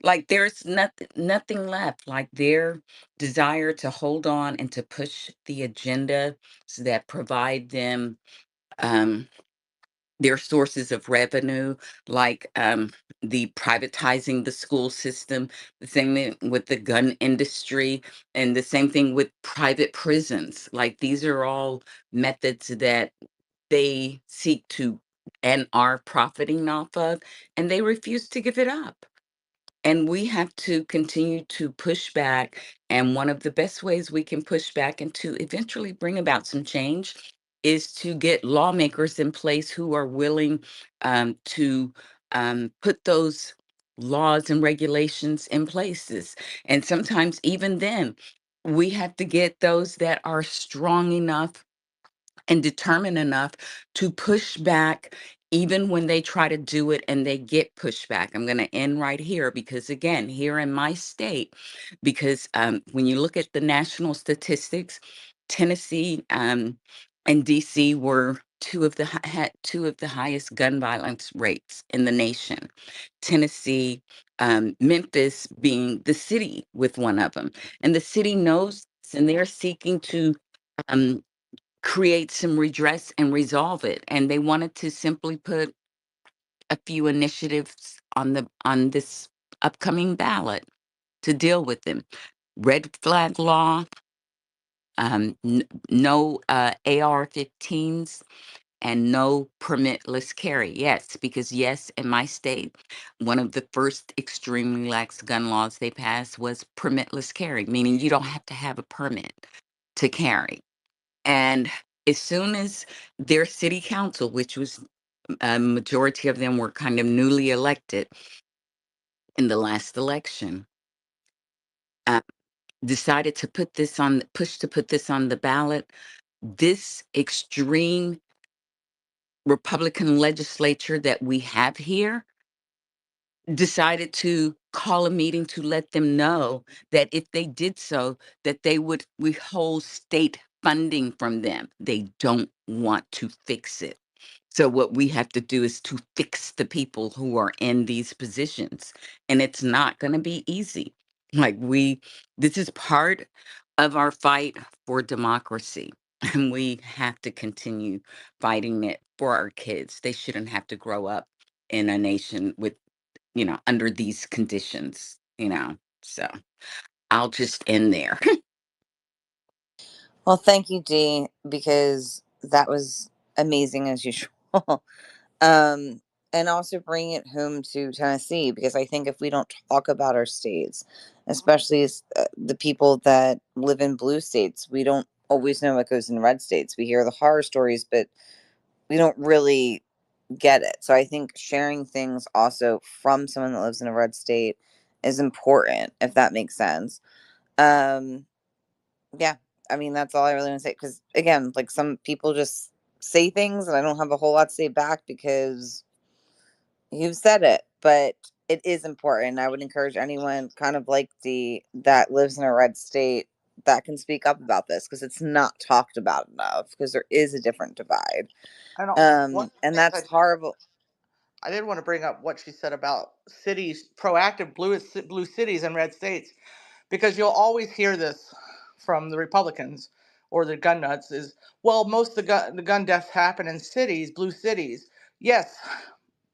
Like there's nothing left. Like their desire to hold on and to push the agenda that provide them um their sources of revenue, like the privatizing the school system, the same thing with the gun industry, and the same thing with private prisons. Like these are all methods that they seek to and are profiting off of, and they refuse to give it up. And we have to continue to push back. And one of the best ways we can push back and to eventually bring about some change is to get lawmakers in place who are willing to put those laws and regulations in places. And sometimes, even then, we have to get those that are strong enough and determined enough to push back even when they try to do it and they get pushback. I'm going to end right here because, again, here in my state, because when you look at the national statistics, Tennessee and DC were had two of the highest gun violence rates in the nation. Tennessee, Memphis being the city with one of them, and the city knows this, and they're seeking to um, create some redress and resolve it. And they wanted to simply put a few initiatives on this upcoming ballot to deal with them. Red flag law, no AR-15s, and no permitless carry. Yes, because yes, in my state, one of the first extremely lax gun laws they passed was permitless carry, meaning you don't have to have a permit to carry. And as soon as their city council, which was a majority of them were kind of newly elected in the last election, uh, decided to push to put this on the ballot, this extreme Republican legislature that we have here decided to call a meeting to let them know that if they did so, that they would withhold state funding from them. They don't want to fix it. So what we have to do is to fix the people who are in these positions. And it's not going to be easy. Like this is part of our fight for democracy. And we have to continue fighting it for our kids. They shouldn't have to grow up in a nation with, under these conditions. So I'll just end there. Well, thank you, Dee, because that was amazing as usual. um, and also bring it home to Tennessee, because I think if we don't talk about our states, especially the people that live in blue states, we don't always know what goes in red states. We hear the horror stories, but we don't really get it. So I think sharing things also from someone that lives in a red state is important, if that makes sense. Um, yeah, I mean, that's all I really want to say. Because again, like, some people just say things and I don't have a whole lot to say back because you've said it. But it is important. I would encourage anyone kind of like that lives in a red state that can speak up about this, because it's not talked about enough, because there is a different divide. I don't. One of And the things that's horrible. I did want to bring up what she said about cities, proactive blue cities and red states, because you'll always hear this from the Republicans or the gun nuts is, well, most of the gun deaths happen in cities, blue cities. Yes,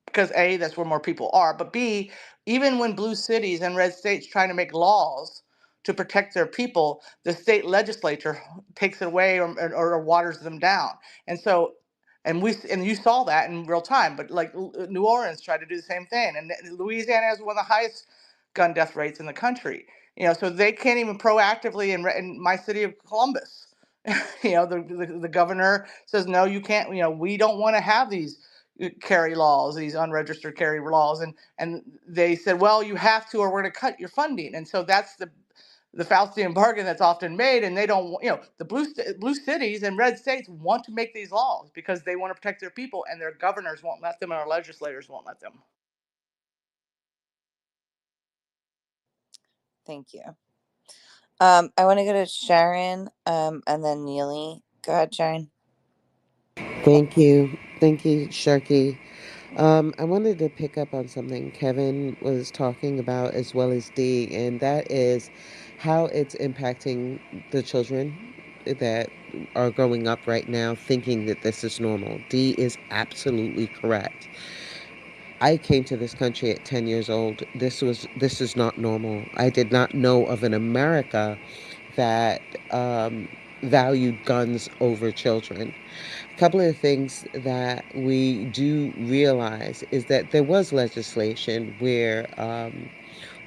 because A, that's where more people are, but B, even when blue cities and red states trying to make laws to protect their people, the state legislature takes it away, or waters them down. And so, and you saw that in real time. But like New Orleans tried to do the same thing, and Louisiana has one of the highest gun death rates in the country. So they can't even proactively in my city of Columbus. The governor says, no, you can't. We don't want to have these carry laws, these unregistered carry laws, and they said, well, you have to, or we're going to cut your funding. And so that's the Faustian bargain that's often made. And they don't, the blue cities and red states want to make these laws because they want to protect their people, and their governors won't let them, and our legislators won't let them. Thank you. I want to go to Sharon, and then Neely. Go ahead, Sharon. Thank you. Thank you, Sharky. I wanted to pick up on something Kevin was talking about as well as Dee, and that is how it's impacting the children that are growing up right now thinking that this is normal. Dee is absolutely correct. I came to this country at 10 years old. This is not normal. I did not know of an America that valued guns over children. A couple of the things that we do realize is that there was legislation where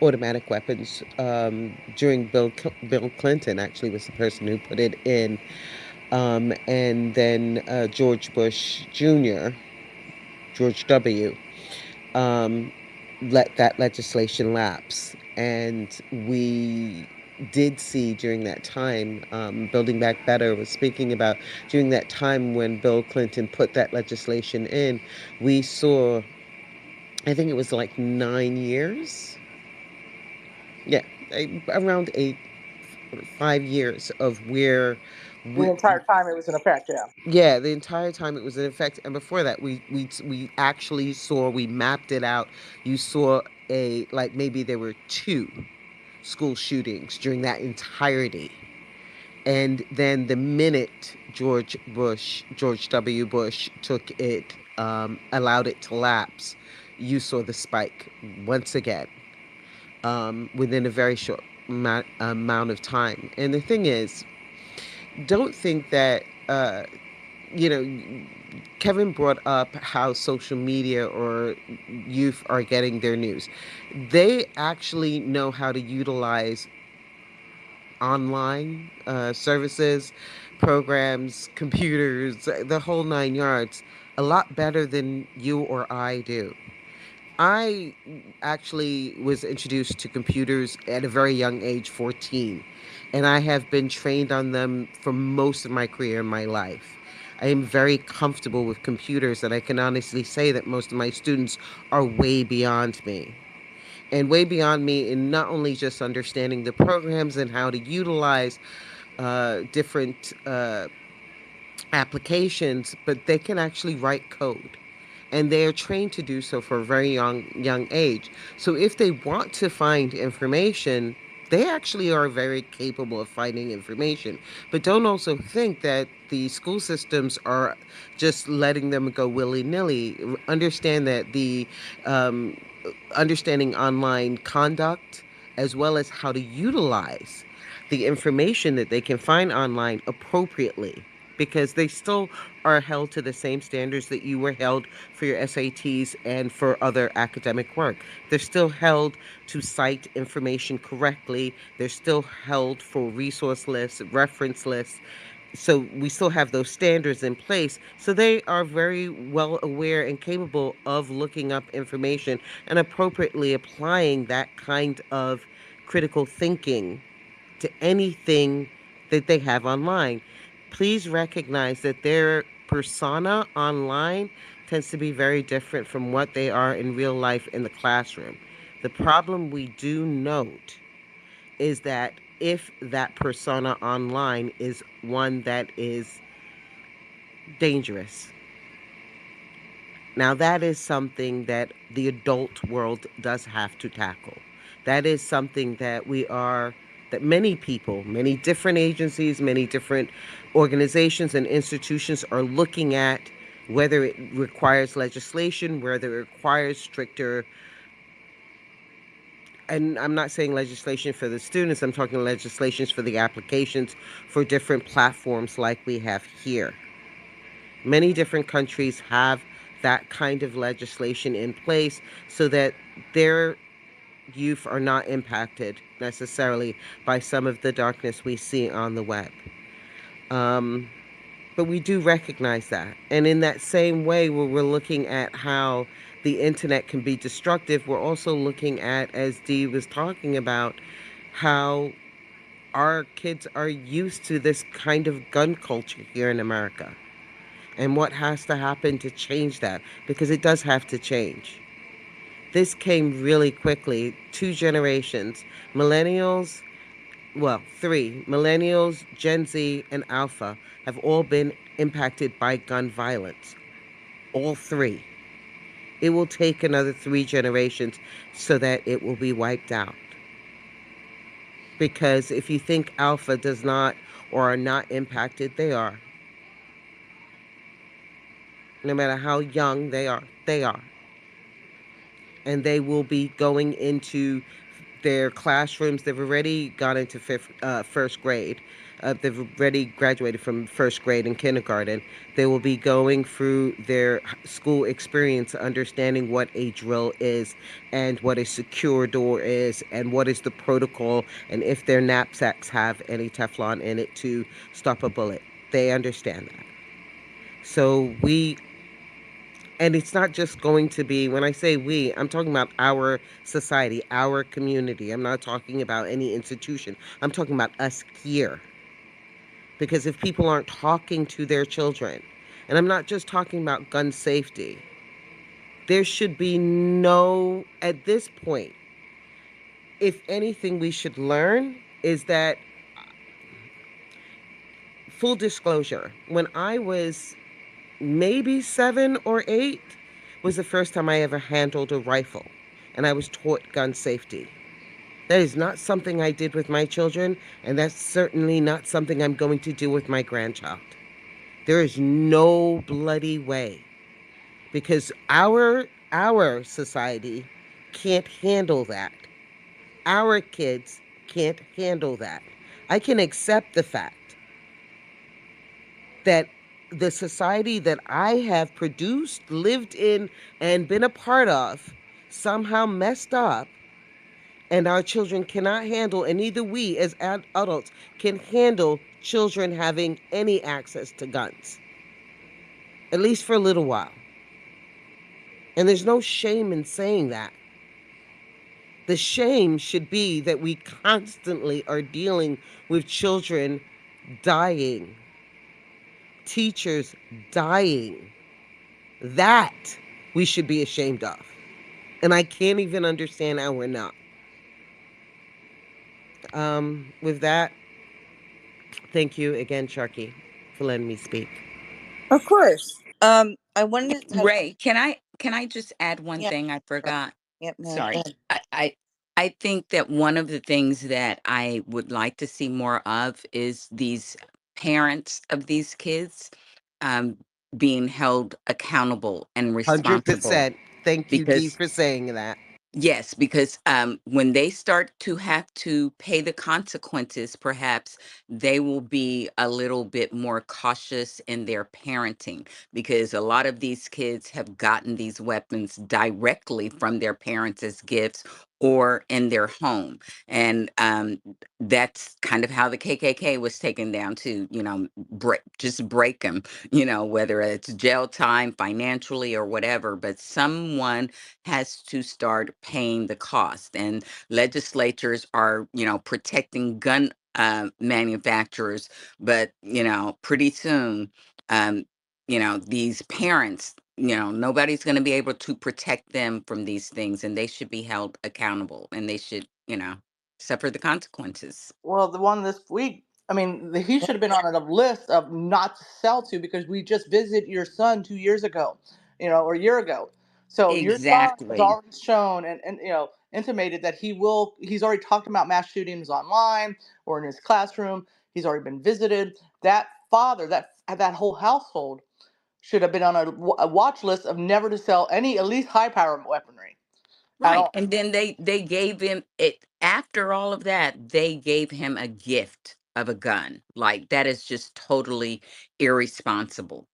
automatic weapons during Bill Clinton actually was the person who put it in, and then George Bush Jr., George W. Um, let that legislation lapse, and we did see during that time, Building Back Better was speaking about during that time when Bill Clinton put that legislation in, we saw, I think it was like 9 years. Yeah, around 5 years of where The we, entire time it was in effect, yeah. yeah, the entire time it was in effect, and before that, we actually saw, we mapped it out. You saw a, like, maybe there were two school shootings during that entirety, and then the minute George W. Bush took it, allowed it to lapse, you saw the spike once again, within a very short amount of time. And the thing is, don't think that, you know, Kevin brought up how social media or youth are getting their news. They actually know how to utilize online services, programs, computers, the whole nine yards, a lot better than you or I do. I actually was introduced to computers at a very young age, 14, and I have been trained on them for most of my career in my life. I am very comfortable with computers, and I can honestly say that most of my students are way beyond me. And way beyond me in not only just understanding the programs and how to utilize different applications, but they can actually write code, and they are trained to do so for a very young age. So if they want to find information, they actually are very capable of finding information. But don't also think that the school systems are just letting them go willy nilly. Understand that the um, understanding online conduct as well as how to utilize the information that they can find online appropriately, because they still are held to the same standards that you were held for your SATs and for other academic work. They're still held to cite information correctly. They're still held for resource lists, reference lists. So we still have those standards in place. So they are very well aware and capable of looking up information and appropriately applying that kind of critical thinking to anything that they have online. Please recognize that their persona online tends to be very different from what they are in real life in the classroom. The problem we do note is that if that persona online is one that is dangerous, now that is something that the adult world does have to tackle. That is something that that many people, many different agencies, many different organizations and institutions are looking at, whether it requires legislation, whether it requires stricter, and I'm not saying legislation for the students, I'm talking legislations for the applications for different platforms like we have here. Many different countries have that kind of legislation in place so that their youth are not impacted necessarily by some of the darkness we see on the web. Um, but we do recognize that. And in that same way, where we're looking at how the internet can be destructive, we're also looking at, as Dee was talking about, how our kids are used to this kind of gun culture here in America, and what has to happen to change that, because it does have to change. This came really quickly. Two generations, millennials, well, three, millennials, Gen Z, and Alpha, have all been impacted by gun violence. All three. It will take another three generations so that it will be wiped out. Because if you think Alpha does not or are not impacted, they are. No matter how young they are, they are. And they will be going into their classrooms. They've already gone into first grade. they've already graduated from first grade and kindergarten. They will be going through their school experience, understanding what a drill is and what a secure door is and what is the protocol and if their knapsacks have any Teflon in it to stop a bullet. They understand that. So and it's not just going to be, when I say we, I'm talking about our society, our community. I'm not talking about any institution. I'm talking about us here. Because if people aren't talking to their children, and I'm not just talking about gun safety, there should be no, at this point, if anything we should learn is that, full disclosure, when I was maybe 7 or 8, was the first time I ever handled a rifle, and I was taught gun safety. That is not something I did with my children, and that's certainly not something I'm going to do with my grandchild. There is no bloody way, because our society can't handle that. Our kids can't handle that. I can accept the fact that the society that I have produced, lived in, and been a part of somehow messed up, and our children cannot handle, and neither we as adults can handle children having any access to guns, at least for a little while. And there's no shame in saying that. The shame should be that we constantly are dealing with children dying, teachers dying. That we should be ashamed of. And I can't even understand how we're not. With that, thank you again, Sharky, for letting me speak. Of course. I wanted to touch. Ray, can I just add one Yeah. thing I Sure. forgot? Yep. No. Go Sorry. ahead. I think that one of the things that I would like to see more of is these parents of these kids um, being held accountable and responsible 100%. Thank you, Dee, because for saying that. yes, because when they start to have to pay the consequences, perhaps they will be a little bit more cautious in their parenting because a lot of these kids have gotten these weapons directly from their parents as gifts or in their home. And that's kind of how the KKK was taken down to, just break them, whether it's jail time, financially, or whatever. But someone has to start paying the cost. And legislatures are, protecting gun manufacturers, but pretty soon, um, these parents, nobody's going to be able to protect them from these things, and they should be held accountable, and they should, suffer the consequences. Well, the one this week, I mean, he should have been on a list of not to sell to because we just visited your son 2 years ago, or a year ago. So your son has Exactly. already shown and intimated that he's already talked about mass shootings online or in his classroom. He's already been visited. That father, that whole household should have been on a watch list of never to sell any, at least high power weaponry at Right. all. And then they gave him it after all of that, they gave him a gift of a gun. Like that is just totally irresponsible.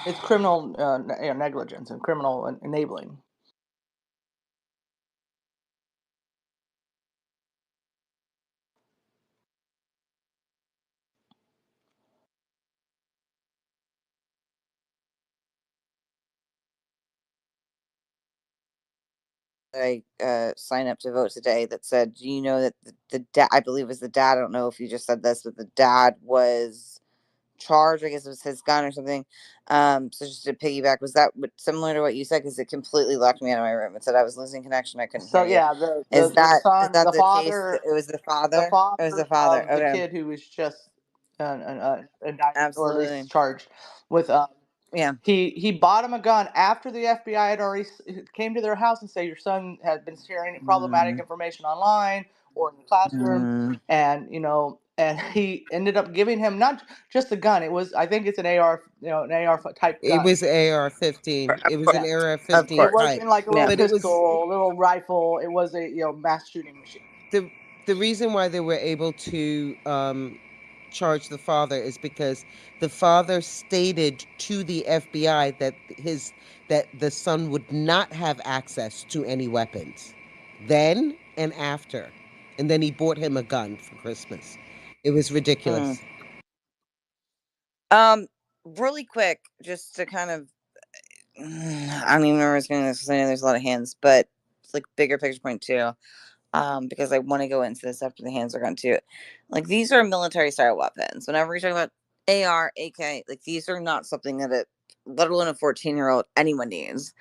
It's criminal negligence and criminal enabling. I signed up to vote today that said, do you know that the dad, I believe it was the dad, I don't know if you just said this, but the dad was charged, I guess it was his gun or something. So just to piggyback, was that similar to what you said? Because it completely locked me out of my room. It said I was losing connection. I couldn't So hear you. yeah, the Is the, the that is son, that the case? It was the the father. It was the father father. of the Okay, kid who was just indicted or at least absolutely. charged with Yeah. he bought him a gun after the FBI had already came to their house and say your son had been sharing problematic Mm, information online or in the classroom, mm, and and he ended up giving him not just a gun. It was, I think it's an AR, an AR type It gun. was AR-15. It was an Yeah, of AR-15 it course. type. wasn't like a little Yeah. But it was pistol, a little rifle. It was a mass shooting machine. the the reason why they were able to charge the father is because the father stated to the FBI that the son would not have access to any weapons, then and after, and then he bought him a gun for Christmas. It was Mm. ridiculous. Um, really quick, just to kind of, I don't even remember what's going to this because I know there's a lot of hands, but it's like bigger picture point too. Because I want to go into this after the hands are gone too. Like these are military style weapons. Whenever you're talking about AR, AK, like these are not something that let alone a 14-year-old, anyone needs.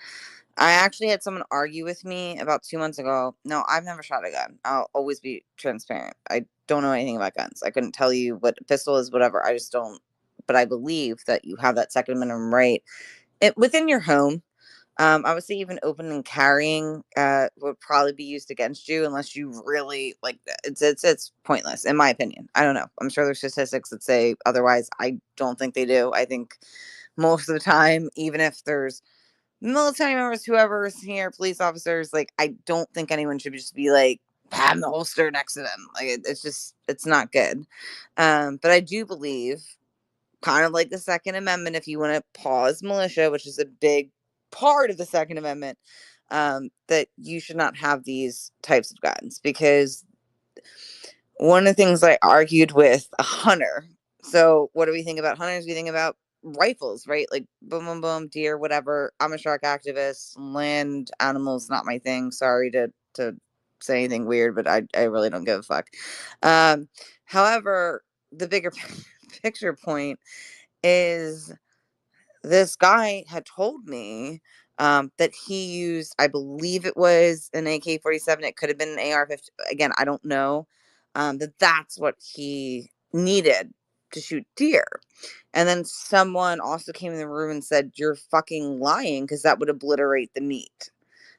I actually had someone argue with me about 2 months ago. No, I've never shot a gun. I'll always be transparent. I don't know anything about guns. I couldn't tell you what a pistol is, whatever. I just don't. But I believe that you have that second minimum right within your home. Obviously, even open and carrying would probably be used against you unless you really like. It's pointless in my opinion. I don't know. I'm sure there's statistics that say otherwise. I don't think they do. I think most of the time, even if there's military members, whoever is here, police officers, like I don't think anyone should just be like having the holster next to them. Like it's not good. But I do believe, kind of like the Second Amendment, if you want to pause militia, which is a big part of the Second Amendment, that you should not have these types of guns because one of the things I argued with a hunter. So, what do we think about hunters? We think about rifles, right? Like boom, boom, boom, deer, whatever. I'm a shark activist. Land animals not my thing. Sorry to say anything weird, but I really don't give a fuck. Um, However, the bigger picture point is this guy had told me that he used, I believe it was an AK-47. It could have been an AR-15. Again, I don't know. That's what he needed to shoot deer. And then someone also came in the room and said, "You're fucking lying because that would obliterate the meat.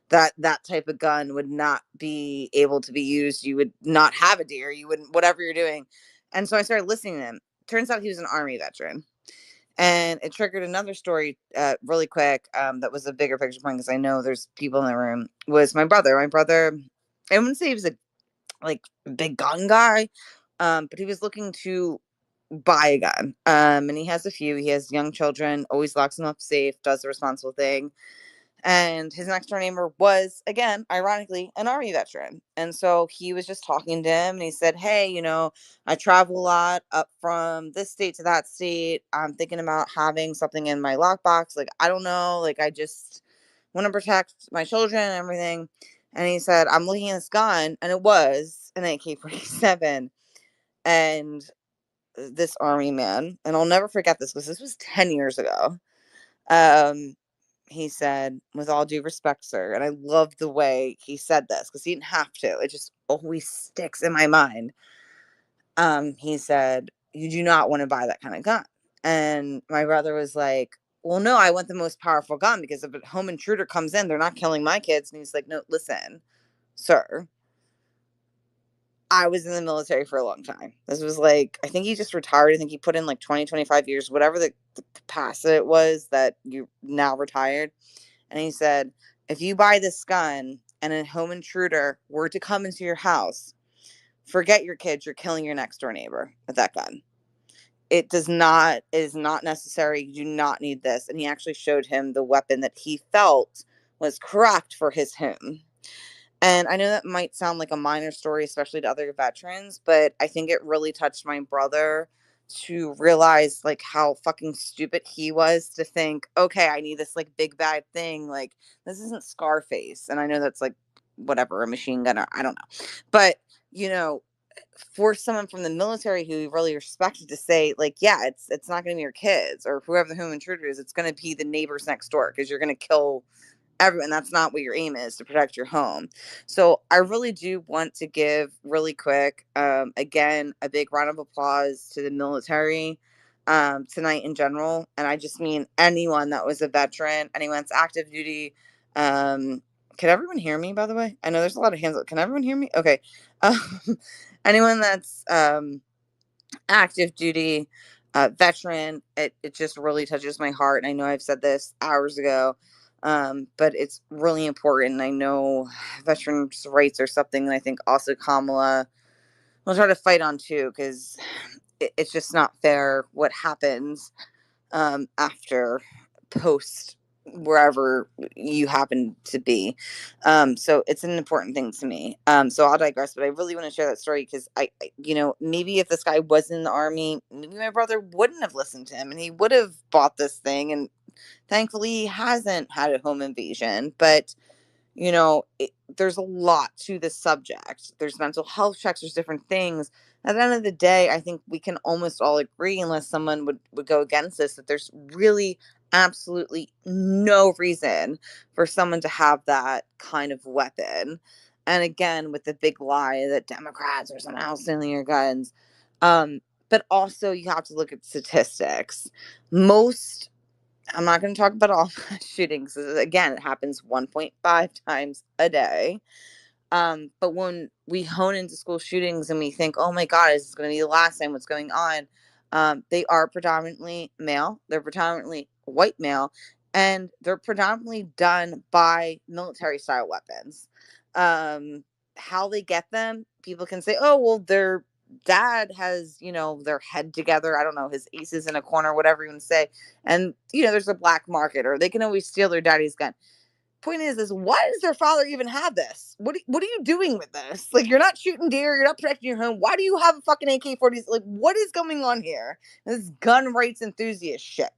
That type of gun would not be able to be used. You would not have a deer. You wouldn't, whatever you're doing." And so I started listening to him. Turns out he was an Army veteran. And it triggered another story really quick that was a bigger picture point because I know there's people in the room. Was my brother. My brother, I wouldn't say he was a like big gun guy, but he was looking to buy a gun. And he has a few. He has young children, always locks them up safe, does the responsible thing. And his next door neighbor was, again, ironically, an Army veteran. And so he was just talking to him and he said, "Hey, I travel a lot up from this state to that state. I'm thinking about having something in my lockbox. Like, I don't know. Like, I just want to protect my children and everything." And he said, "I'm looking at this gun." And it was an AK-47. And this Army man, and I'll never forget this because this was 10 years ago. Um, he said, "With all due respect, sir," and I love the way he said this because he didn't have to. It just always sticks in my mind. He said, "You do not want to buy that kind of gun." And my brother was like, "Well, no, I want the most powerful gun because if a home intruder comes in, they're not killing my kids." And he's like, "No, listen, sir. I was in the military for a long time. This was like, I think he just retired. I think he put in like 20, 25 years, whatever the capacity it was that you now retired." And he said, "If you buy this gun and a home intruder were to come into your house, forget your kids, you're killing your next door neighbor with that gun. It is not necessary. You do not need this." And he actually showed him the weapon that he felt was correct for his home. And I know that might sound like a minor story, especially to other veterans, but I think it really touched my brother to realize like how fucking stupid he was to think, okay, I need this like big bad thing. Like this isn't Scarface. And I know that's like whatever, a machine gun or I don't know. But, you know, for someone from the military who he really respected to say, like, yeah, it's not gonna be your kids or whoever the home intruder is, it's gonna be the neighbors next door because you're gonna kill everyone. That's not what your aim is, to protect your home. So I really do want to give really quick, again, a big round of applause to the military tonight in general. And I just mean anyone that was a veteran, anyone that's active duty. Can everyone hear me, by the way? I know there's a lot of hands up. Can everyone hear me? Okay. Um, anyone that's active duty, veteran, it just really touches my heart. And I know I've said this hours ago, but it's really important. I know veterans' rights are something that I think also Kamala will try to fight on too, because it's just not fair what happens after post wherever you happen to be. So it's an important thing to me. So I'll digress, but I really want to share that story because maybe if this guy was in the army, maybe my brother wouldn't have listened to him and he would have bought this thing. And thankfully, he hasn't had a home invasion. But there's a lot to this subject. There's mental health checks, there's different things. At the end of the day, I think we can almost all agree, unless someone would go against this, that there's really absolutely no reason for someone to have that kind of weapon. And again, with the big lie that Democrats are somehow stealing your guns. But also, you have to look at statistics. I'm not going to talk about all shootings. Again, it happens 1.5 times a day. But when we hone into school shootings and we think, oh my God, is this going to be the last time? What's going on? They are predominantly male. They're predominantly white male. And they're predominantly done by military style weapons. How they get them, people can say, oh, well, their dad has, their head together. I don't know, his aces in a corner, whatever you want to say. And, there's a black market, or they can always steal their daddy's gun. Point is why does their father even have this? What are you doing with this? Like, you're not shooting deer, you're not protecting your home. Why do you have a fucking AK-40? Like, what is going on here? This gun rights enthusiast shit.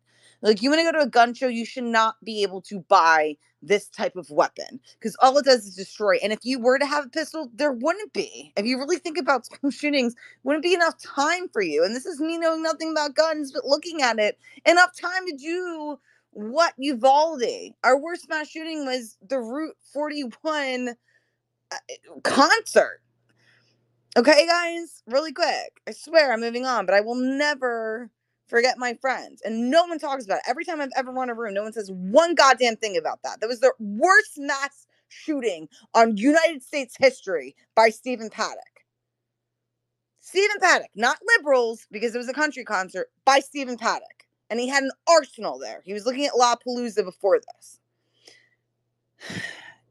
Like, you want to go to a gun show, you should not be able to buy this type of weapon because all it does is destroy. And if you were to have a pistol, there wouldn't be. If you really think about school shootings, wouldn't be enough time for you. And this is me knowing nothing about guns, but looking at it, enough time to do what Uvalde. Our worst mass shooting was the Route 41 concert. Okay, guys, really quick. I swear I'm moving on, but I will never forget my friends. And no one talks about it. Every time I've ever run a room, no one says one goddamn thing about that. That was the worst mass shooting on United States history by Stephen Paddock. Stephen Paddock, not liberals, because it was a country concert, by Stephen Paddock. And he had an arsenal there. He was looking at Lollapalooza before this.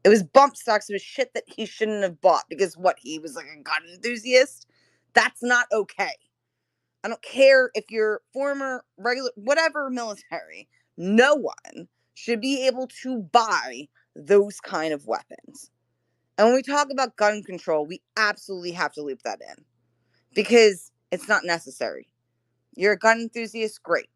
It was bump stocks. It was shit that he shouldn't have bought because he was like a gun enthusiast. That's not okay. I don't care if you're former, regular, whatever military. No one should be able to buy those kind of weapons. And when we talk about gun control, we absolutely have to loop that in because it's not necessary. You're a gun enthusiast, great.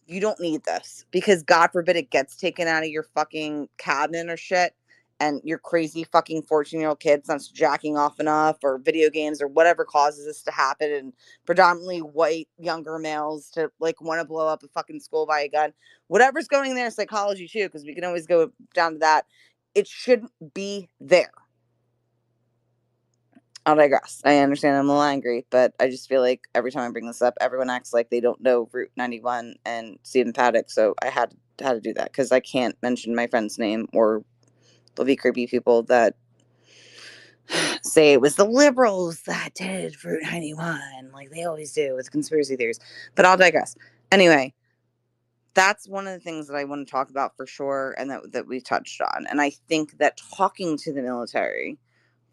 You don't need this because God forbid it gets taken out of your fucking cabinet or shit and your crazy fucking 14-year-old kid's not jacking off enough or video games or whatever causes this to happen, and predominantly white younger males to want to blow up a fucking school by a gun. Whatever's going there, psychology too, because we can always go down to that. It shouldn't be there. I'll digress. I understand I'm a little angry, but I just feel like every time I bring this up, everyone acts like they don't know Route 91 and Stephen Paddock. So I had to do that because I can't mention my friend's name or there'll be creepy people that say it was the liberals that did Route 91, like they always do with conspiracy theories. But I'll digress. Anyway, that's one of the things that I want to talk about for sure, and that we touched on. And I think that talking to the military,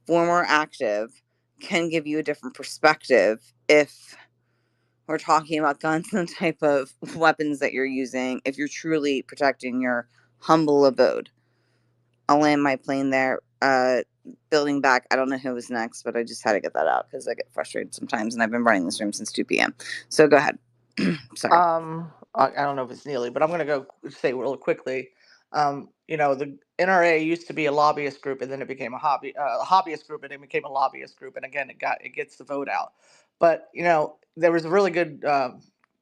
former active, can give you a different perspective if we're talking about guns and the type of weapons that you're using, if you're truly protecting your humble abode. I'll land my plane there. Building back, I don't know who was next, but I just had to get that out because I get frustrated sometimes, and I've been running this room since 2 p.m. So go ahead. Sorry. I don't know if it's Neely, but I'm going to go say real quickly. The NRA used to be a lobbyist group, and then it became a hobbyist group, and it became a lobbyist group, and again, it gets the vote out. But there was a really good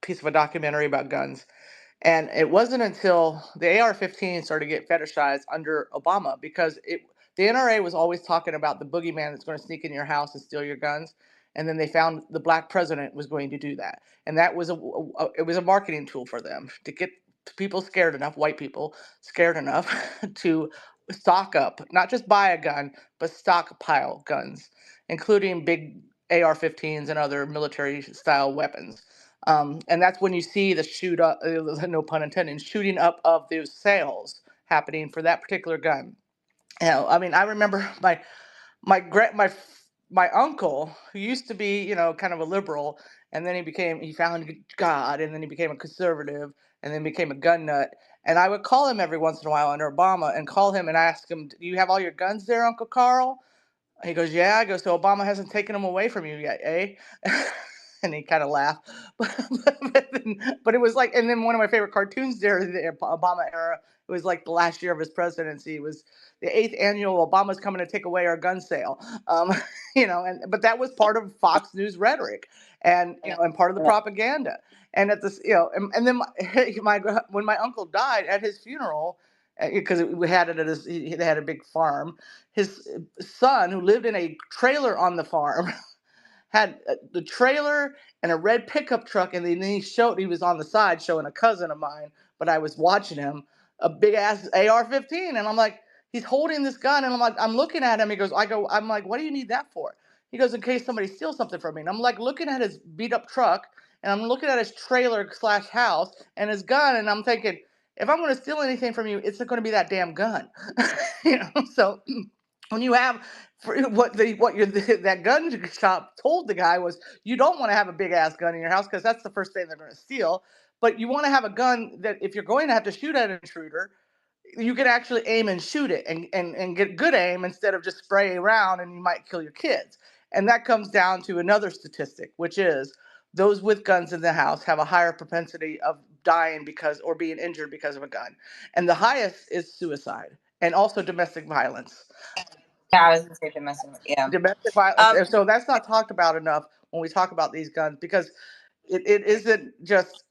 piece of a documentary about guns. And it wasn't until the AR-15 started to get fetishized under Obama because the NRA was always talking about the boogeyman that's going to sneak in your house and steal your guns. And then they found the black president was going to do that. And that was it was a marketing tool for them to get people scared enough, white people scared enough to stock up, not just buy a gun, but stockpile guns, including big AR-15s and other military style weapons. And that's when you see the shoot up, no pun intended, shooting up of those sales happening for that particular gun. I mean, I remember my uncle, who used to be kind of a liberal, and then he found God, and then he became a conservative, and then became a gun nut. And I would call him every once in a while under Obama and call him and ask him, "Do you have all your guns there, Uncle Carl?" He goes, "Yeah." I go, "So Obama hasn't taken them away from you yet, eh?" And he kind of laughed. But it was like, and then one of my favorite cartoons during the Obama era, it was like the last year of his presidency. It was the eighth annual Obama's coming to take away our gun sale. And but that was part of Fox News rhetoric, and and part of the propaganda. And at this, and then when my uncle died at his funeral, because we had it at they had a big farm. His son, who lived in a trailer on the farm, had the trailer and a red pickup truck, and then he was on the side showing a cousin of mine, but I was watching him, a big ass AR-15, and I'm like, he's holding this gun, and I'm looking at him. I'm like, what do you need that for? He goes, in case somebody steals something from me. And I'm like looking at his beat up truck, and I'm looking at his trailer slash house and his gun, and I'm thinking, if I'm going to steal anything from you, it's going to be that damn gun. So when you have that gun shop told the guy was, you don't want to have a big ass gun in your house because that's the first thing they're going to steal, but you want to have a gun that if you're going to have to shoot at an intruder, you can actually aim and shoot it and get good aim instead of just spray around and you might kill your kids. And that comes down to another statistic, which is those with guns in the house have a higher propensity of dying or being injured because of a gun. And the highest is suicide and also domestic violence. Yeah, I was gonna say domestic. Yeah. Domestic violence. And so that's not talked about enough when we talk about these guns, because it isn't just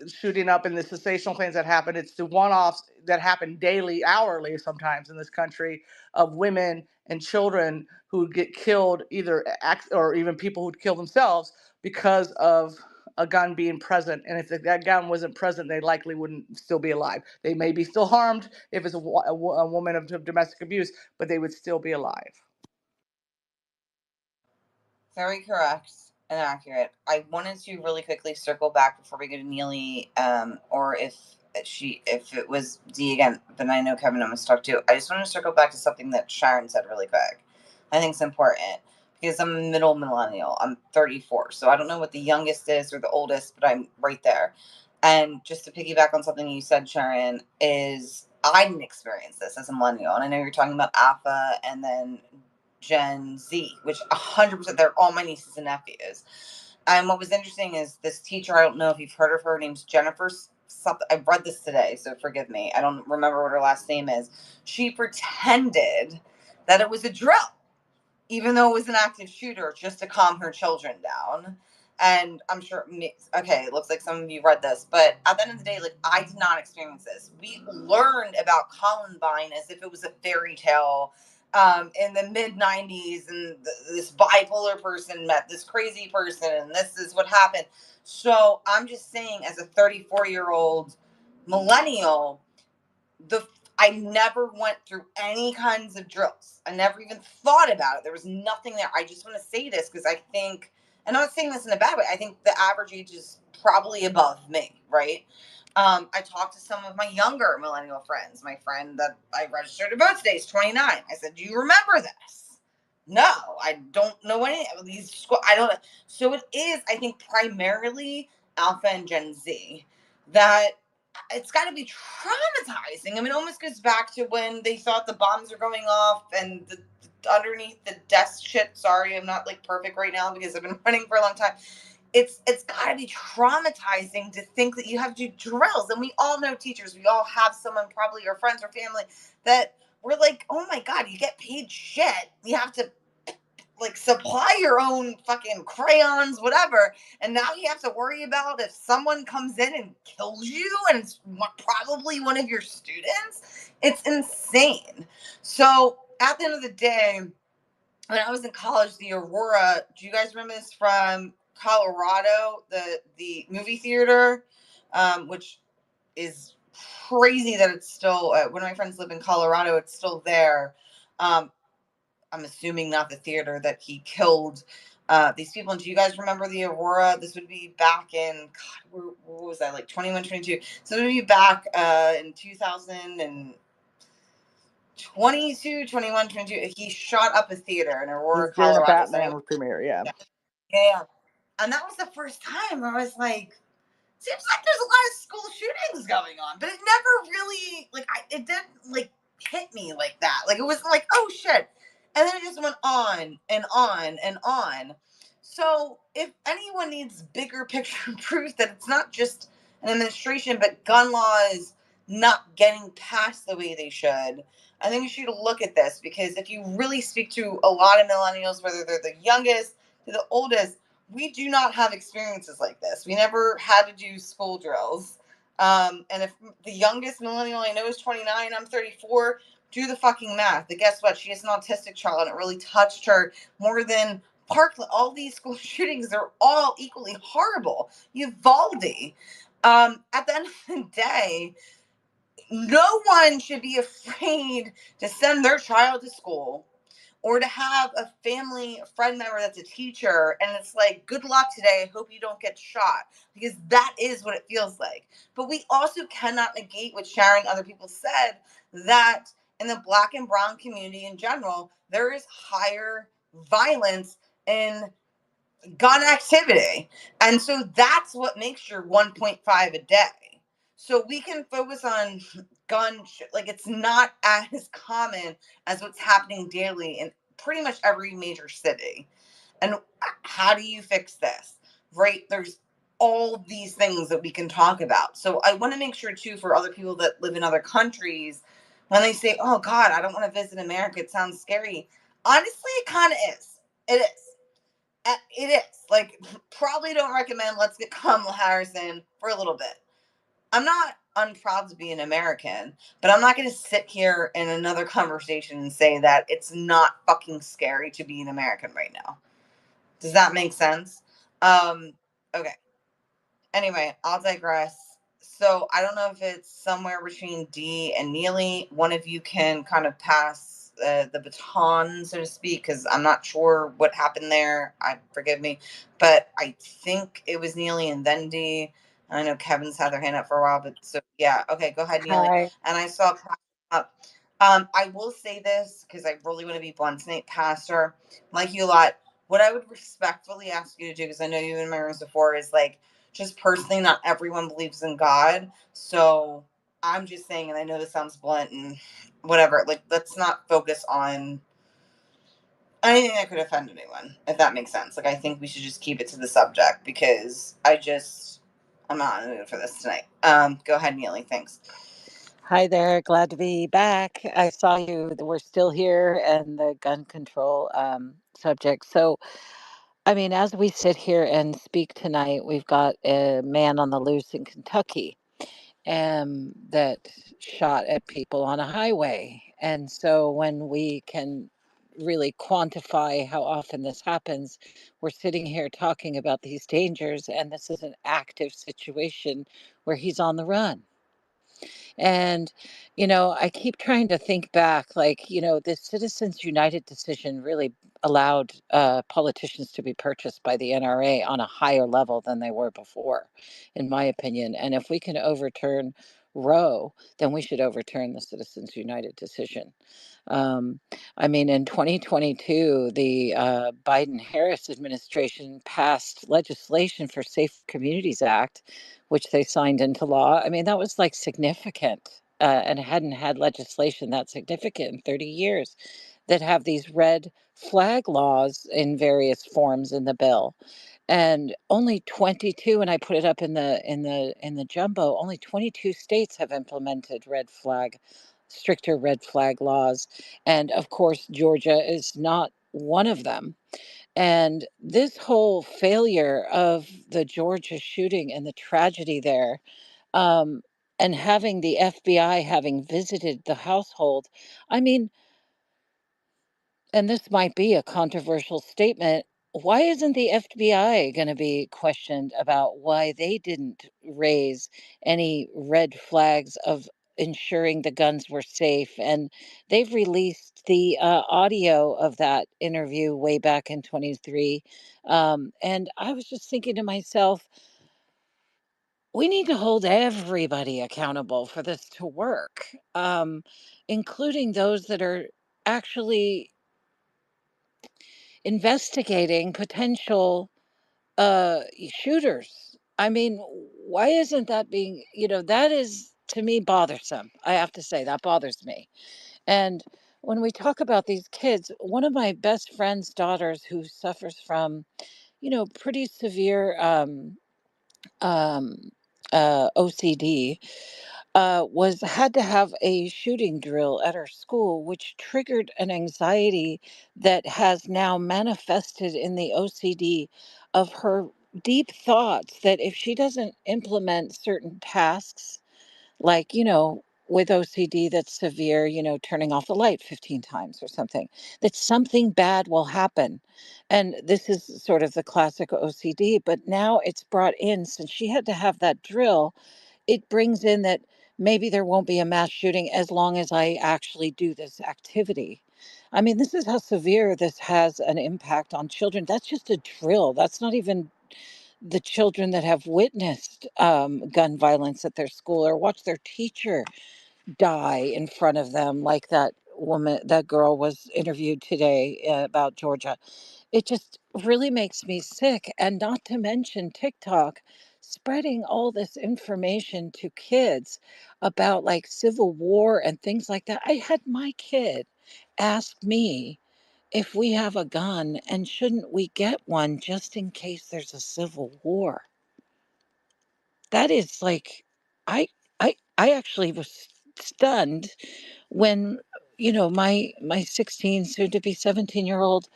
shooting up and the sensational things that happen. It's the one-offs that happen daily, hourly, sometimes in this country, of women and children who get killed, either or even people who'd kill themselves because of a gun being present. And if that gun wasn't present, they likely wouldn't still be alive. They may be still harmed if it's a woman of domestic abuse, but they would still be alive. Very correct and accurate. I wanted to really quickly circle back before we go to Neely, or if it was D again, but I know Kevin, I'm stuck too. I just want to circle back to something that Sharon said really quick. I think it's important because I'm a middle millennial. I'm 34, so I don't know what the youngest is or the oldest, but I'm right there. And just to piggyback on something you said, Sharon, is I didn't experience this as a millennial, and I know you're talking about Alpha and then Gen Z, which 100% they're all my nieces and nephews. And what was interesting is this teacher, I don't know if you've heard of her, her name's Jennifer something. I read this today, so forgive me. I don't remember what her last name is. She pretended that it was a drill, even though it was an active shooter, just to calm her children down. And I'm sure, okay, it looks like some of you read this, but at the end of the day, like, I did not experience this. We learned about Columbine as if it was a fairy tale in the mid 90s, and this bipolar person met this crazy person, and this is what happened. So I'm just saying, as a 34-year-old millennial, I never went through any kinds of drills. I never even thought about it. There was nothing there. I just want to say this because I think, and I'm not saying this in a bad way, I think the average age is probably above me, right? I talked to some of my younger millennial friends. My friend that I registered to vote today is 29. I said, "Do you remember this?" No, I don't know any of these. I don't. So it is, I think, primarily Alpha and Gen Z that it's got to be traumatizing. I mean, it almost goes back to when they thought the bombs are going off and underneath the desk shit. Sorry, I'm not like perfect right now because I've been running for a long time. It's got to be traumatizing to think that you have to do drills. And we all know teachers. We all have someone, probably your friends or family, that we're like, oh my God, you get paid shit. You have to like supply your own fucking crayons, whatever. And now you have to worry about if someone comes in and kills you and it's probably one of your students. It's insane. So at the end of the day, when I was in college, the Aurora, do you guys remember this from Colorado, the movie theater, which is crazy that it's still, one of my friends live in Colorado, it's still there. I'm assuming not the theater that he killed these people. And do you guys remember the Aurora? This would be back in, God, what was that, like 21, 22? So it would be back in 2022, 21, 22. He shot up a theater in He's Aurora, doing a Colorado. Is that Batman premiere, yeah. yeah. And that was the first time where I was like, seems like there's a lot of school shootings going on, but it never really it didn't hit me like that. Like it was like, oh shit. And then it just went on and on and on. So if anyone needs bigger picture proof that it's not just an administration, but gun laws not getting passed the way they should, I think you should look at this, because if you really speak to a lot of millennials, whether they're the youngest to the oldest, we do not have experiences like this. We never had to do school drills. And if the youngest millennial I know is 29, I'm 34, do the fucking math. But guess what? She is an autistic child, and it really touched her more than Parkland. All these school shootings are all equally horrible. Uvalde. At the end of the day, no one should be afraid to send their child to school, or to have a family a friend member that's a teacher and it's like, good luck today, I hope you don't get shot, because that is what it feels like. But we also cannot negate what Sharon and other people said, that in the Black and brown community in general, there is higher violence in gun activity. And so that's what makes your 1.5 a day. So we can focus on like it's not as common as what's happening daily in pretty much every major city. And how do you fix this? Right? There's all these things that we can talk about. So I want to make sure too, for other people that live in other countries, when they say, "Oh God, I don't want to visit America, it sounds scary." Honestly, it kind of is. It is. It is. Like, probably don't recommend Let's Get Kamala Harris in for a little bit. I'm not unproud to be an American, but I'm not going to sit here in another conversation and say that it's not fucking scary to be an American right now. Does that make sense? Okay. Anyway, I'll digress. So I don't know if it's somewhere between D and Neely. One of you can kind of pass the baton, so to speak, because I'm not sure what happened there. Forgive me, but I think it was Neely and then D. I know Kevin's had their hand up for a while, but so yeah. Okay, go ahead, Neely. Hi. And I saw up. I will say this because I really want to be blunt tonight, Pastor. Like you a lot. What I would respectfully ask you to do, because I know you've been in my rooms before, is like, just personally, not everyone believes in God. So I'm just saying, and I know this sounds blunt and whatever, like, let's not focus on anything that could offend anyone, if that makes sense. Like, I think we should just keep it to the subject, because I'm not in the mood for this tonight. Go ahead, Neely. Thanks. Hi there. Glad to be back. I saw you. We're still here and the gun control subject. So, I mean, as we sit here and speak tonight, we've got a man on the loose in Kentucky that shot at people on a highway. And so, when we can really quantify how often this happens, we're sitting here talking about these dangers, and this is an active situation where he's on the run. And, I keep trying to think back, like, the Citizens United decision really allowed politicians to be purchased by the NRA on a higher level than they were before, in my opinion. And if we can overturn Roe, then we should overturn the Citizens United decision. Um, I mean, in 2022, the Biden Harris administration passed legislation for Safe Communities Act, which they signed into law. I mean, that was like significant, and hadn't had legislation that significant in 30 years, that have these red flag laws in various forms in the bill. And only 22, and I put it up in the jumbo, only 22 states have implemented stricter red flag laws. And of course, Georgia is not one of them. And this whole failure of the Georgia shooting and the tragedy there, um, and having the FBI having visited the household, I mean, and this might be a controversial statement, why isn't the FBI going to be questioned about why they didn't raise any red flags of ensuring the guns were safe? And they've released the audio of that interview way back in 23. And I was just thinking to myself, we need to hold everybody accountable for this to work, including those that are actually investigating potential shooters. I mean, why isn't that being, that is to me bothersome. I have to say that bothers me. And when we talk about these kids, one of my best friend's daughters who suffers from, pretty severe um, OCD, was had to have a shooting drill at her school, which triggered an anxiety that has now manifested in the OCD of her deep thoughts that if she doesn't implement certain tasks, like, with OCD that's severe, turning off the light 15 times or something, that something bad will happen. And this is sort of the classic OCD, but now it's brought in since she had to have that drill. It brings in that maybe there won't be a mass shooting as long as I actually do this activity. I mean, this is how severe this has an impact on children. That's just a drill. That's not even the children that have witnessed gun violence at their school or watched their teacher die in front of them, like that girl was interviewed today about Georgia. It just really makes me sick. And not to mention TikTok spreading all this information to kids about like civil war and things like that. I had my kid ask me if we have a gun and shouldn't we get one just in case there's a civil war. That is like, I I actually was stunned when, my 16 soon to be 17-year-old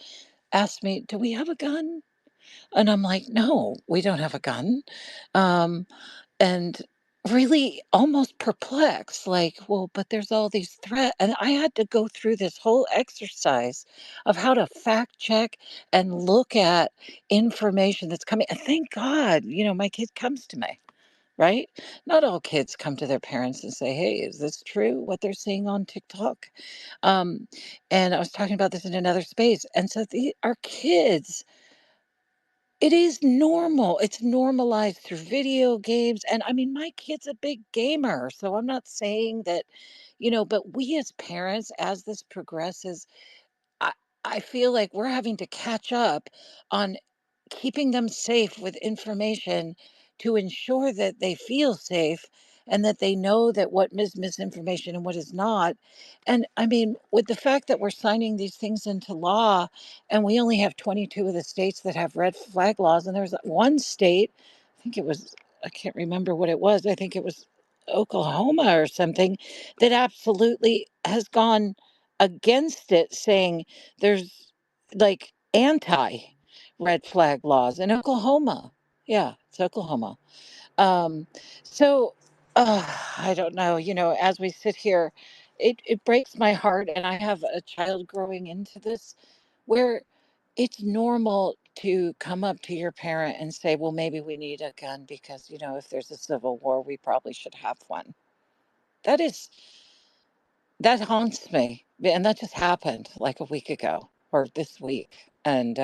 asked me, "Do we have a gun?" And I'm like, "No, we don't have a gun." Um and really almost perplexed, like, "Well, but there's all these threat," and I had to go through this whole exercise of how to fact check and look at information that's coming. And thank God, my kid comes to me, right? Not all kids come to their parents and say, "Hey, is this true what they're seeing on TikTok?" Um, and I was talking about this in another space. And so our kids, it is normal. It's normalized through video games. And I mean, my kid's a big gamer. So I'm not saying that, but we as parents, as this progresses, I, I feel like we're having to catch up on keeping them safe with information to ensure that they feel safe and that they know that what is misinformation and what is not. And I mean, with the fact that we're signing these things into law and we only have 22 of the states that have red flag laws, and there's one state, I think it was, I can't remember what it was, I think it was Oklahoma or something, that absolutely has gone against it, saying there's like anti red flag laws in Oklahoma. Yeah, it's Oklahoma. Um, so I don't know. As we sit here, it breaks my heart, and I have a child growing into this, where it's normal to come up to your parent and say, "Well, maybe we need a gun because if there's a civil war, we probably should have one." That is that haunts me, and that just happened like a week ago or this week. And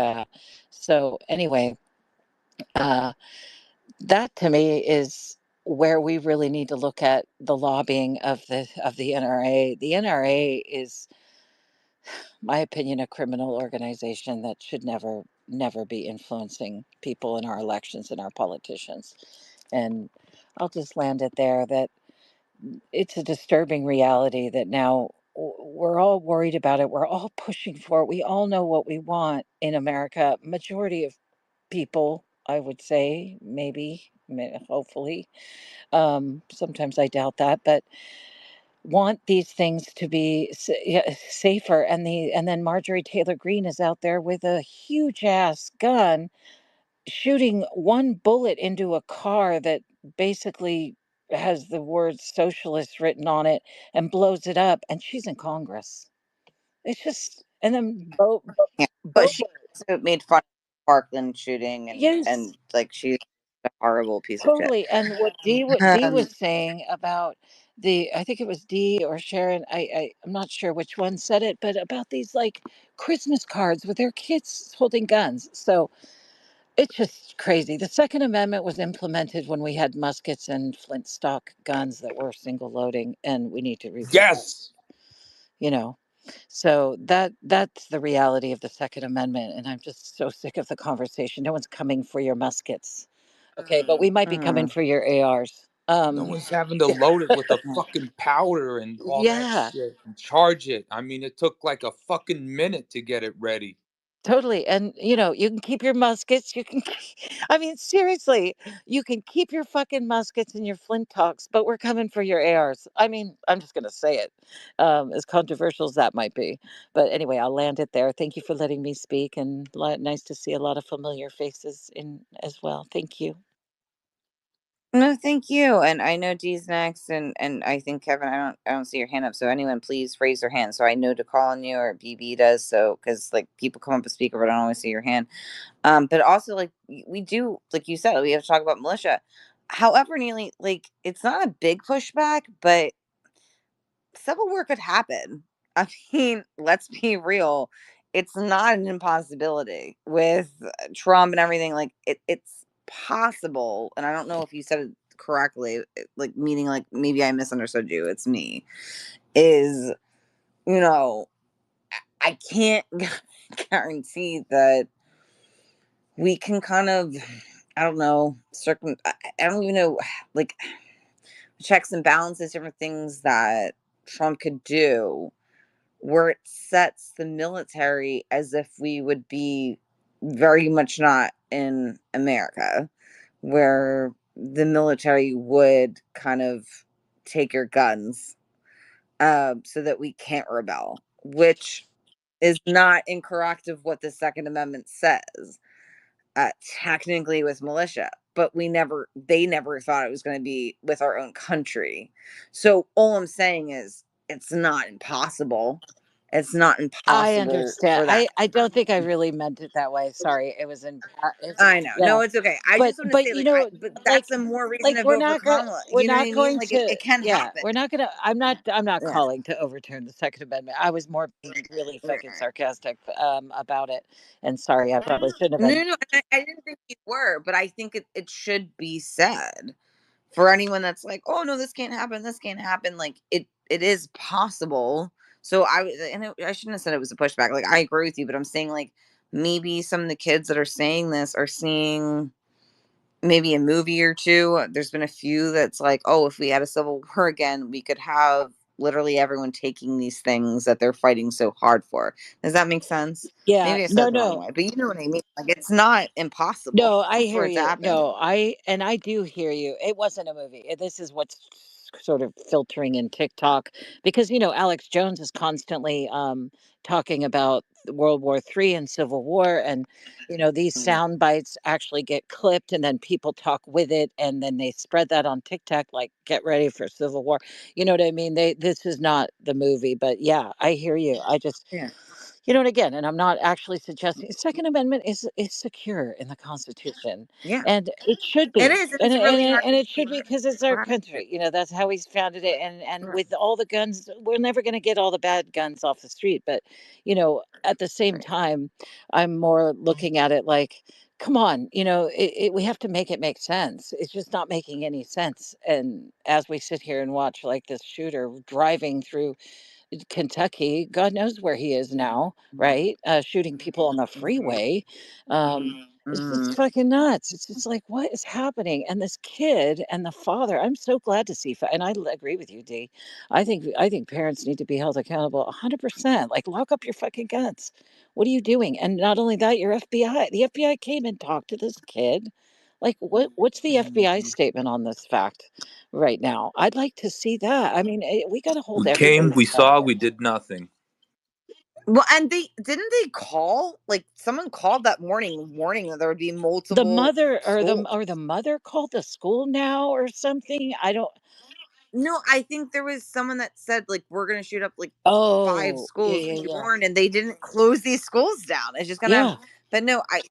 so anyway, uh, that to me is where we really need to look at the lobbying of the NRA. The NRA is, my opinion, a criminal organization that should never be influencing people in our elections and our politicians. And I'll just land it there, that it's a disturbing reality that now we're all worried about it. We're all pushing for it. We all know what we want in America. Majority of people, I would say, maybe, hopefully. Sometimes I doubt that, but want these things to be yeah, safer. And then Marjorie Taylor Greene is out there with a huge ass gun, shooting one bullet into a car that basically has the word socialist written on it and blows it up, and she's in Congress. It's just, and then Yeah, but Boebert. she also made fun of the Parkland shooting, and Yes, like she's a horrible piece of shit. totally. And what Dee Um, was saying about I think it was Dee or Sharon, I'm not sure which one said it, but about these like Christmas cards with their kids holding guns. So it's just crazy. The Second Amendment was implemented when we had muskets and flintstock guns that were single loading, and we need to revisit that. Yes. You know. So that's the reality of the Second Amendment, and I'm just so sick of the conversation. No one's coming for your muskets, okay? But we might be coming Mm. for your ARs. No one's having to load it with a fucking powder and all that Yeah, shit and charge it. I mean, it took like a fucking minute to get it ready. totally. And you can keep your muskets. You can, I mean, seriously, you can keep your fucking muskets and your flintlocks, but we're coming for your ARs. I mean, I'm just gonna say it, as controversial as that might be. But anyway, I'll land it there. Thank you for letting me speak, and nice to see a lot of familiar faces in as well. Thank you. No, thank you. And I know Dee's next, and I think Kevin. I don't see your hand up. So anyone, please raise your hand so I know to call on you, or BB does. So because like people come up a speaker, but I don't always see your hand. But also like we do, like you said, we have to talk about militia. However, Neely, like it's not a big pushback, but civil war could happen. I mean, let's be real. It's not an impossibility with Trump and everything. Like it's possible, and I don't know if you said it correctly. Like meaning, like maybe I misunderstood you. It's me. Is you know I can't guarantee that we can kind of I don't know I don't even know like checks and balances different things that Trump could do where it sets the military as if we would be very much not in America, where the military would kind of take your guns so that we can't rebel, which is not incorrect of what the Second Amendment says. Technically with militia, but they never thought it was going to be with our own country. So all I'm saying is it's not impossible. It's not I impossible understand. for that. I don't think I really meant it that way. Sorry, it was in. I know. Yeah, No, it's okay. I but just want to say, but but that's a more reason to vote for Kamala. we're You know what not I mean? going Like to it can yeah happen. we're not gonna I'm not Yeah. calling to overturn the Second Amendment. I was more being really fucking Right. sarcastic about it, and sorry, I probably shouldn't have No, been. no, no. I didn't think you were, but I think it should be said for anyone that's like, oh no, this can't happen. Like it is possible. So I shouldn't have said it was a pushback. Like I agree with you, but I'm saying like maybe some of the kids that are saying this are seeing maybe a movie or two. There's been a few that's like, oh, if we had a civil war again, we could have literally everyone taking these things that they're fighting so hard for. Does that make sense? Yeah, Maybe I said no, it the wrong no. way, but you know what I mean. Like it's not impossible No, I for hear it to you. happen. No, I do hear you. It wasn't a movie. This is what's sort of filtering in TikTok because Alex Jones is constantly talking about World War III and Civil War, and these Mm, sound bites actually get clipped, and then people talk with it, and then they spread that on TikTok like get ready for Civil War. You know what I mean? This is not the movie, but yeah, I hear you. I just yeah, and again, and I'm not actually suggesting Second Amendment is secure in the Constitution, yeah. and it should It be, is, and it's really hard and to it should see be because it's our what happens to it. country. That's how he's founded it, and Right, with all the guns, we're never going to get all the bad guns off the street. But at the same right. time, I'm more looking at it like, come on, we have to make it make sense. It's just not making any sense. And as we sit here and watch like this shooter driving through Kentucky, God knows where he is now, right? Shooting people on the freeway. It's just Mm, fucking nuts. It's just like, what is happening? And this kid and the father, I'm so glad to see. And agree with you, D. I think parents need to be held accountable 100%. Like, lock up your fucking guns. What are you doing? And not only that, your FBI. The FBI came and talked to this kid. Like, what's the FBI statement on this fact right now? I'd like to see that. I mean, we got to hold We came, everybody we saw, accountable. we did nothing. well, and they call like someone called that morning warning that there would be The multiple mother schools. or the mother called the school now or something. I don't. No, I think there was someone that said like we're gonna shoot up like five Oh, yeah, schools. yeah, Be yeah, warned, and they didn't close these schools down. It's just gonna. yeah, But no, I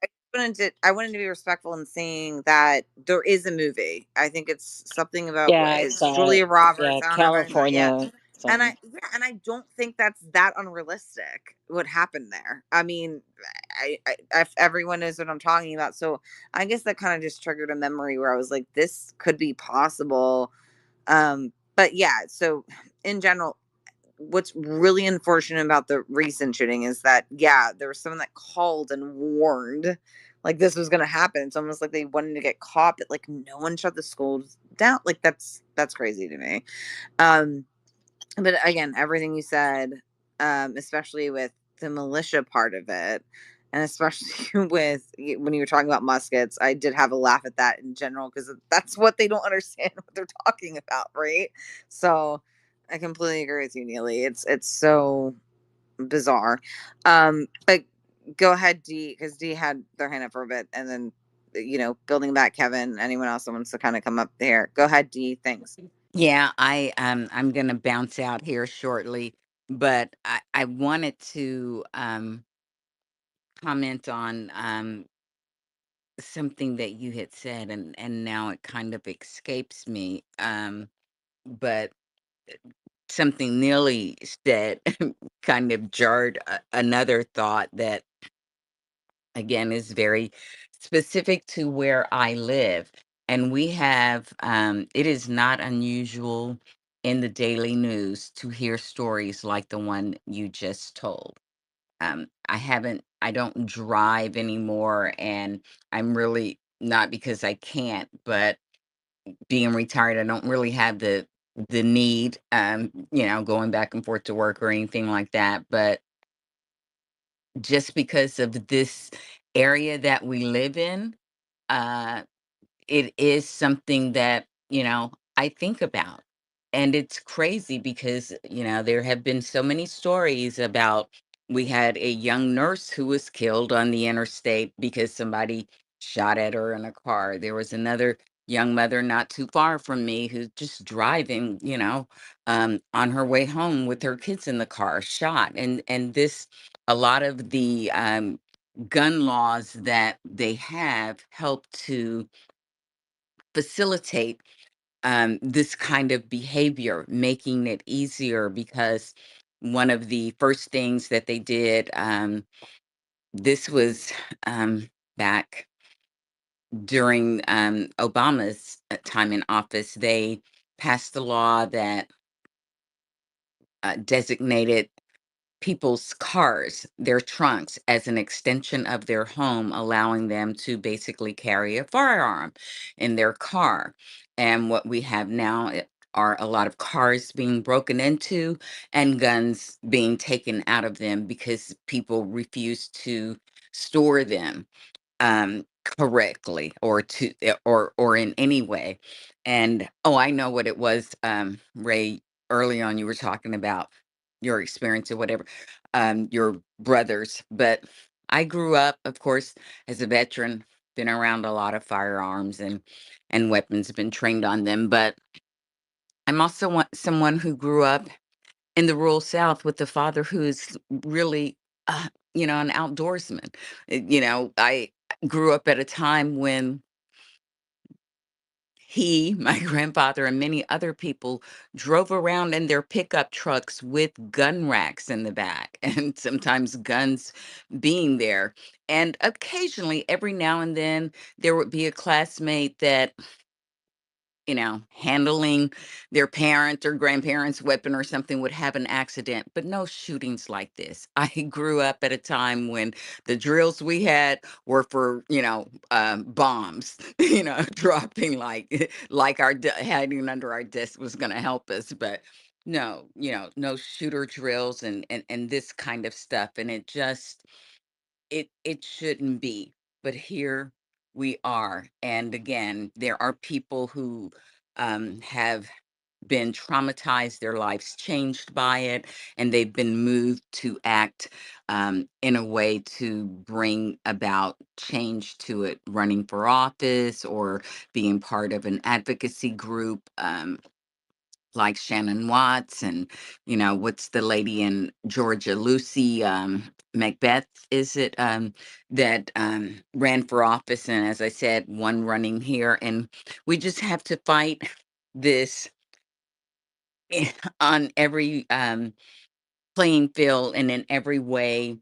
wanted to be respectful in saying that there is a movie. I think it's something about yeah. what I it's saw it. Julia Roberts. Yeah, I don't know her name. Yeah, California something. and I don't think that's that unrealistic. What happened there? I mean, if everyone knows what I'm talking about, so I guess that kind of just triggered a memory where I was like, this could be possible. But yeah, so in general, what's really unfortunate about the recent shooting is that, yeah, there was someone that called and warned like this was going to happen. It's almost like they wanted to get caught, but like no one shut the schools down. Like that's crazy to me. Um, but again, everything you said, especially with the militia part of it, and especially with when you were talking about muskets, I did have a laugh at that in general because that's what they don't understand what they're talking about, right? So I completely agree with you, Neely. It's so bizarre. But go ahead, D, because D had their hand up for a bit, and then building back, Kevin. Anyone else that wants to kind of come up there? Go ahead, D. Thanks. Yeah, I'm gonna bounce out here shortly, but I wanted to comment on something that you had said, and now it kind of escapes me. But something Neely said kind of jarred another thought that again is very specific to where I live. And we have, it is not unusual in the daily news to hear stories like the one you just told. I don't drive anymore, and I'm really not because I can't, but being retired, I don't really have the need, going back and forth to work or anything like that. But just because of this area that we live in, uh, it is something that, I think about. And it's crazy because, there have been so many stories about we had a young nurse who was killed on the interstate because somebody shot at her in a car. There was another young mother not too far from me who's just driving, on her way home with her kids in the car, shot. And this, a lot of the gun laws that they have help to facilitate this kind of behavior, making it easier because one of the first things that they did, this was back during Obama's time in office, they passed a law that designated people's cars, their trunks, as an extension of their home, allowing them to basically carry a firearm in their car. And what we have now are a lot of cars being broken into and guns being taken out of them because people refuse to store them correctly or in any way. And oh, I know what it was, Ray. Early on, you were talking about your experience or whatever, your brothers. But I grew up, of course, as a veteran, been around a lot of firearms and weapons, been trained on them. But I'm also someone who grew up in the rural South with a father who's really, an outdoorsman. I grew up at a time when he, my grandfather, and many other people drove around in their pickup trucks with gun racks in the back, and sometimes guns being there. And occasionally, every now and then, there would be a classmate that handling their parent or grandparents' weapon or something would have an accident, but no shootings like this. I grew up at a time when the drills we had were for, bombs, dropping like hiding under our desk was going to help us. But no, no shooter drills and this kind of stuff. And it shouldn't be, but here we are. And again, there are people who have been traumatized, their lives changed by it, and they've been moved to act in a way to bring about change to it, running for office or being part of an advocacy group. Like Shannon Watts and, what's the lady in Georgia, Lucy Macbeth, is it, that ran for office? And as I said, one running here. And we just have to fight this on every playing field and in every way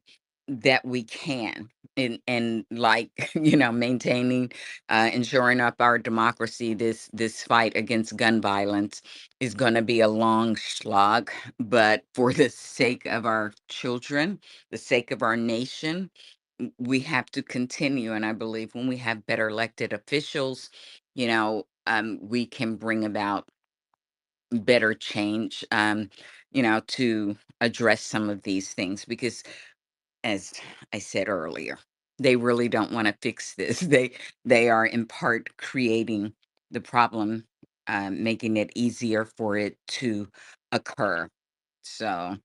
that we can. and like maintaining, ensuring up our democracy, this fight against gun violence is going to be a long slog, but for the sake of our children, the sake of our nation, we have to continue. And I believe when we have better elected officials, we can bring about better change, to address some of these things, because as I said earlier, they really don't want to fix this. They are in part creating the problem, making it easier for it to occur. So,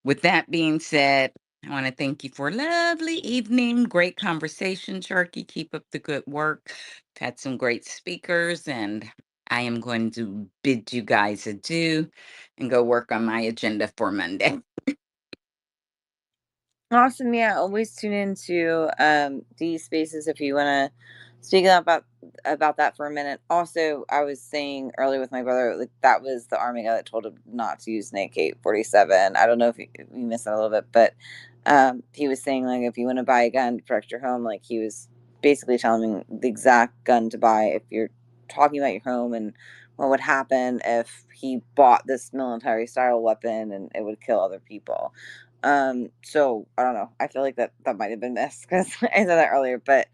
with that being said, I want to thank you for a lovely evening. Great conversation, Turkey. Keep up the good work. Had some great speakers, and I am going to bid you guys adieu and go work on my agenda for Monday. Awesome. Yeah, always tune into these spaces if you want to speak about that for a minute. Also, I was saying earlier with my brother, like that was the army guy that told him not to use an AK-47. I don't know if you missed that a little bit, but he was saying like if you want to buy a gun to protect your home, like he was basically telling me the exact gun to buy if you're talking about your home and what would happen if he bought this military style weapon and it would kill other people. So I don't know. I feel like that might have been missed because I said that earlier, but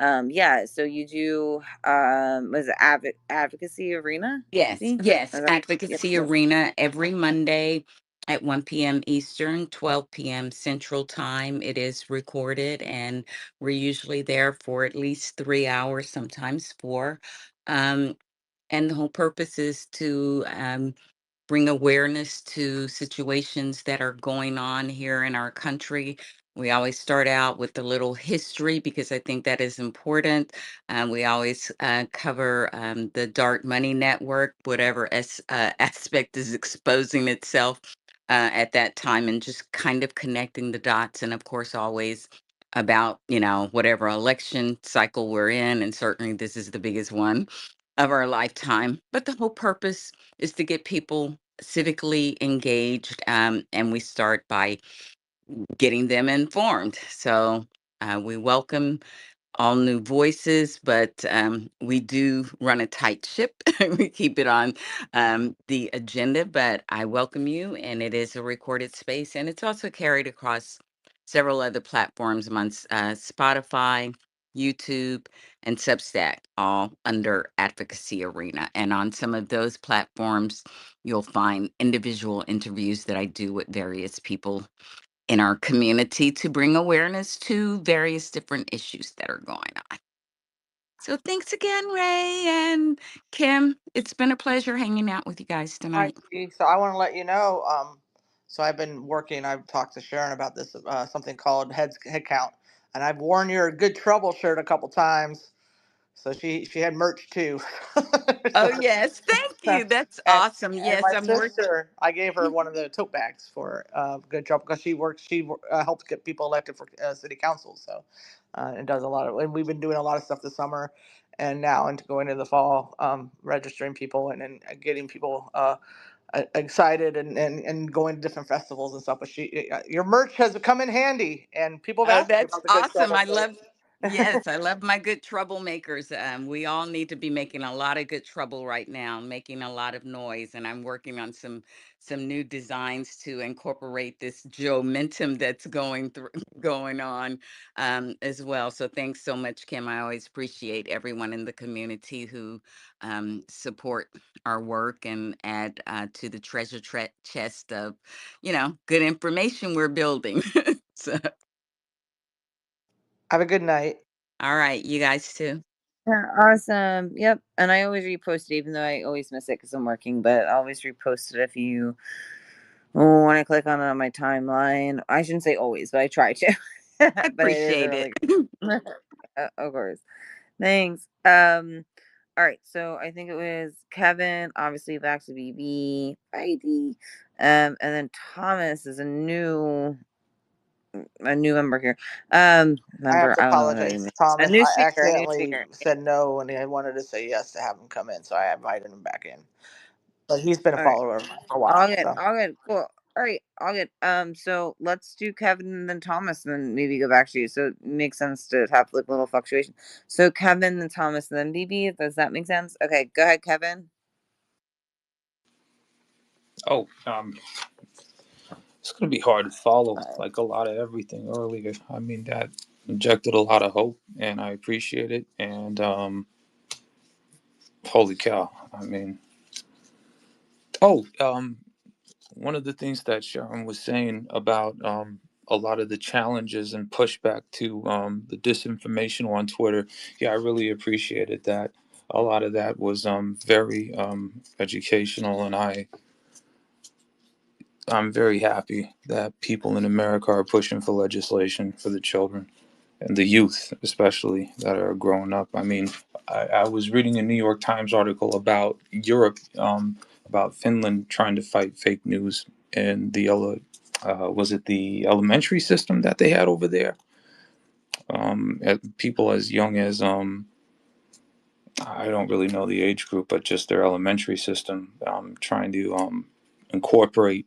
yeah. So you do was it advocacy arena? Yes, See, yes. is that yep, Advocacy yep. Arena every Monday at 1 p.m. Eastern, 12 p.m. Central Time. It is recorded, and we're usually there for at least 3 hours, sometimes four. Um, and the whole purpose is to bring awareness to situations that are going on here in our country. We always start out with a little history because I think that is important. We always cover the dark money network, whatever aspect is exposing itself at that time, and just kind of connecting the dots. And of course, always about, whatever election cycle we're in. And certainly this is the biggest one of our lifetime. But the whole purpose is to get people civically engaged, and we start by getting them informed. So we welcome all new voices, but we do run a tight ship. We keep it on the agenda, but I welcome you, and it is a recorded space, and it's also carried across several other platforms. I'm on Spotify, YouTube, and Substack, all under Advocacy Arena. And on some of those platforms, you'll find individual interviews that I do with various people in our community to bring awareness to various different issues that are going on. So thanks again, Ray and Kim. It's been a pleasure hanging out with you guys All right, tonight. Steve. So I want to let you know. So I've been working. I've talked to Sharon about this. Something called head count, and I've worn your good trouble shirt a couple times. So she had merch too. Oh, So, yes. Thank and you. That's awesome. my Yes, I'm working. sister, I gave her one of the tote bags for good trouble because she works. She helps get people elected for city council. So and does a lot of. And we've been doing a lot of stuff this summer, and now into going into the fall, registering people and getting people. Excited and going to different festivals and stuff. But your merch has come in handy, and people have Oh, asked me that's about the good awesome. trouble I shirt. love, yes, I love my good troublemakers. We all need to be making a lot of good trouble right now, making a lot of noise. And I'm working on some new designs to incorporate this momentum that's going through going on as well. So thanks so much, Kim. I always appreciate everyone in the community who support our work and add to the chest of, good information we're building. So. Have a good night. All right, you guys too. Yeah, awesome. Yep. And I always repost it, even though I always miss it because I'm working. But I always repost it if you want to click on it on my timeline. I shouldn't say always, but I try to. I But it is a appreciate it. really good. Of course. Thanks. All right. So I think it was Kevin, obviously back to BB, Heidi, and then Thomas is a new member here. I have Member. to I don't know what that apologize even to means. A Thomas. new I speaker. A new accidentally speaker. said no, and I wanted to say yes to have him come in, so I invited him back in. But he's been a All right. follower of mine for a while. All good. So All good. Cool. All right, all good. So let's do Kevin and then Thomas, and then maybe go back to you. So it makes sense to have like little fluctuation. So Kevin, then Thomas, and then BB. Does that make sense? Okay, go ahead, Kevin. Oh, it's going to be hard to follow, All right. like a lot of everything earlier. I mean, that injected a lot of hope, and I appreciate it. And holy cow! I mean, oh, one of the things that Sharon was saying about a lot of the challenges and pushback to the disinformation on Twitter, yeah, I really appreciated that. A lot of that was very educational, and I'm very happy that people in America are pushing for legislation for the children and the youth, especially that are growing up. I mean, I was reading a New York Times article about Europe, about Finland trying to fight fake news and was it the elementary system that they had over there? At people as young as I don't really know the age group, but just their elementary system, trying to incorporate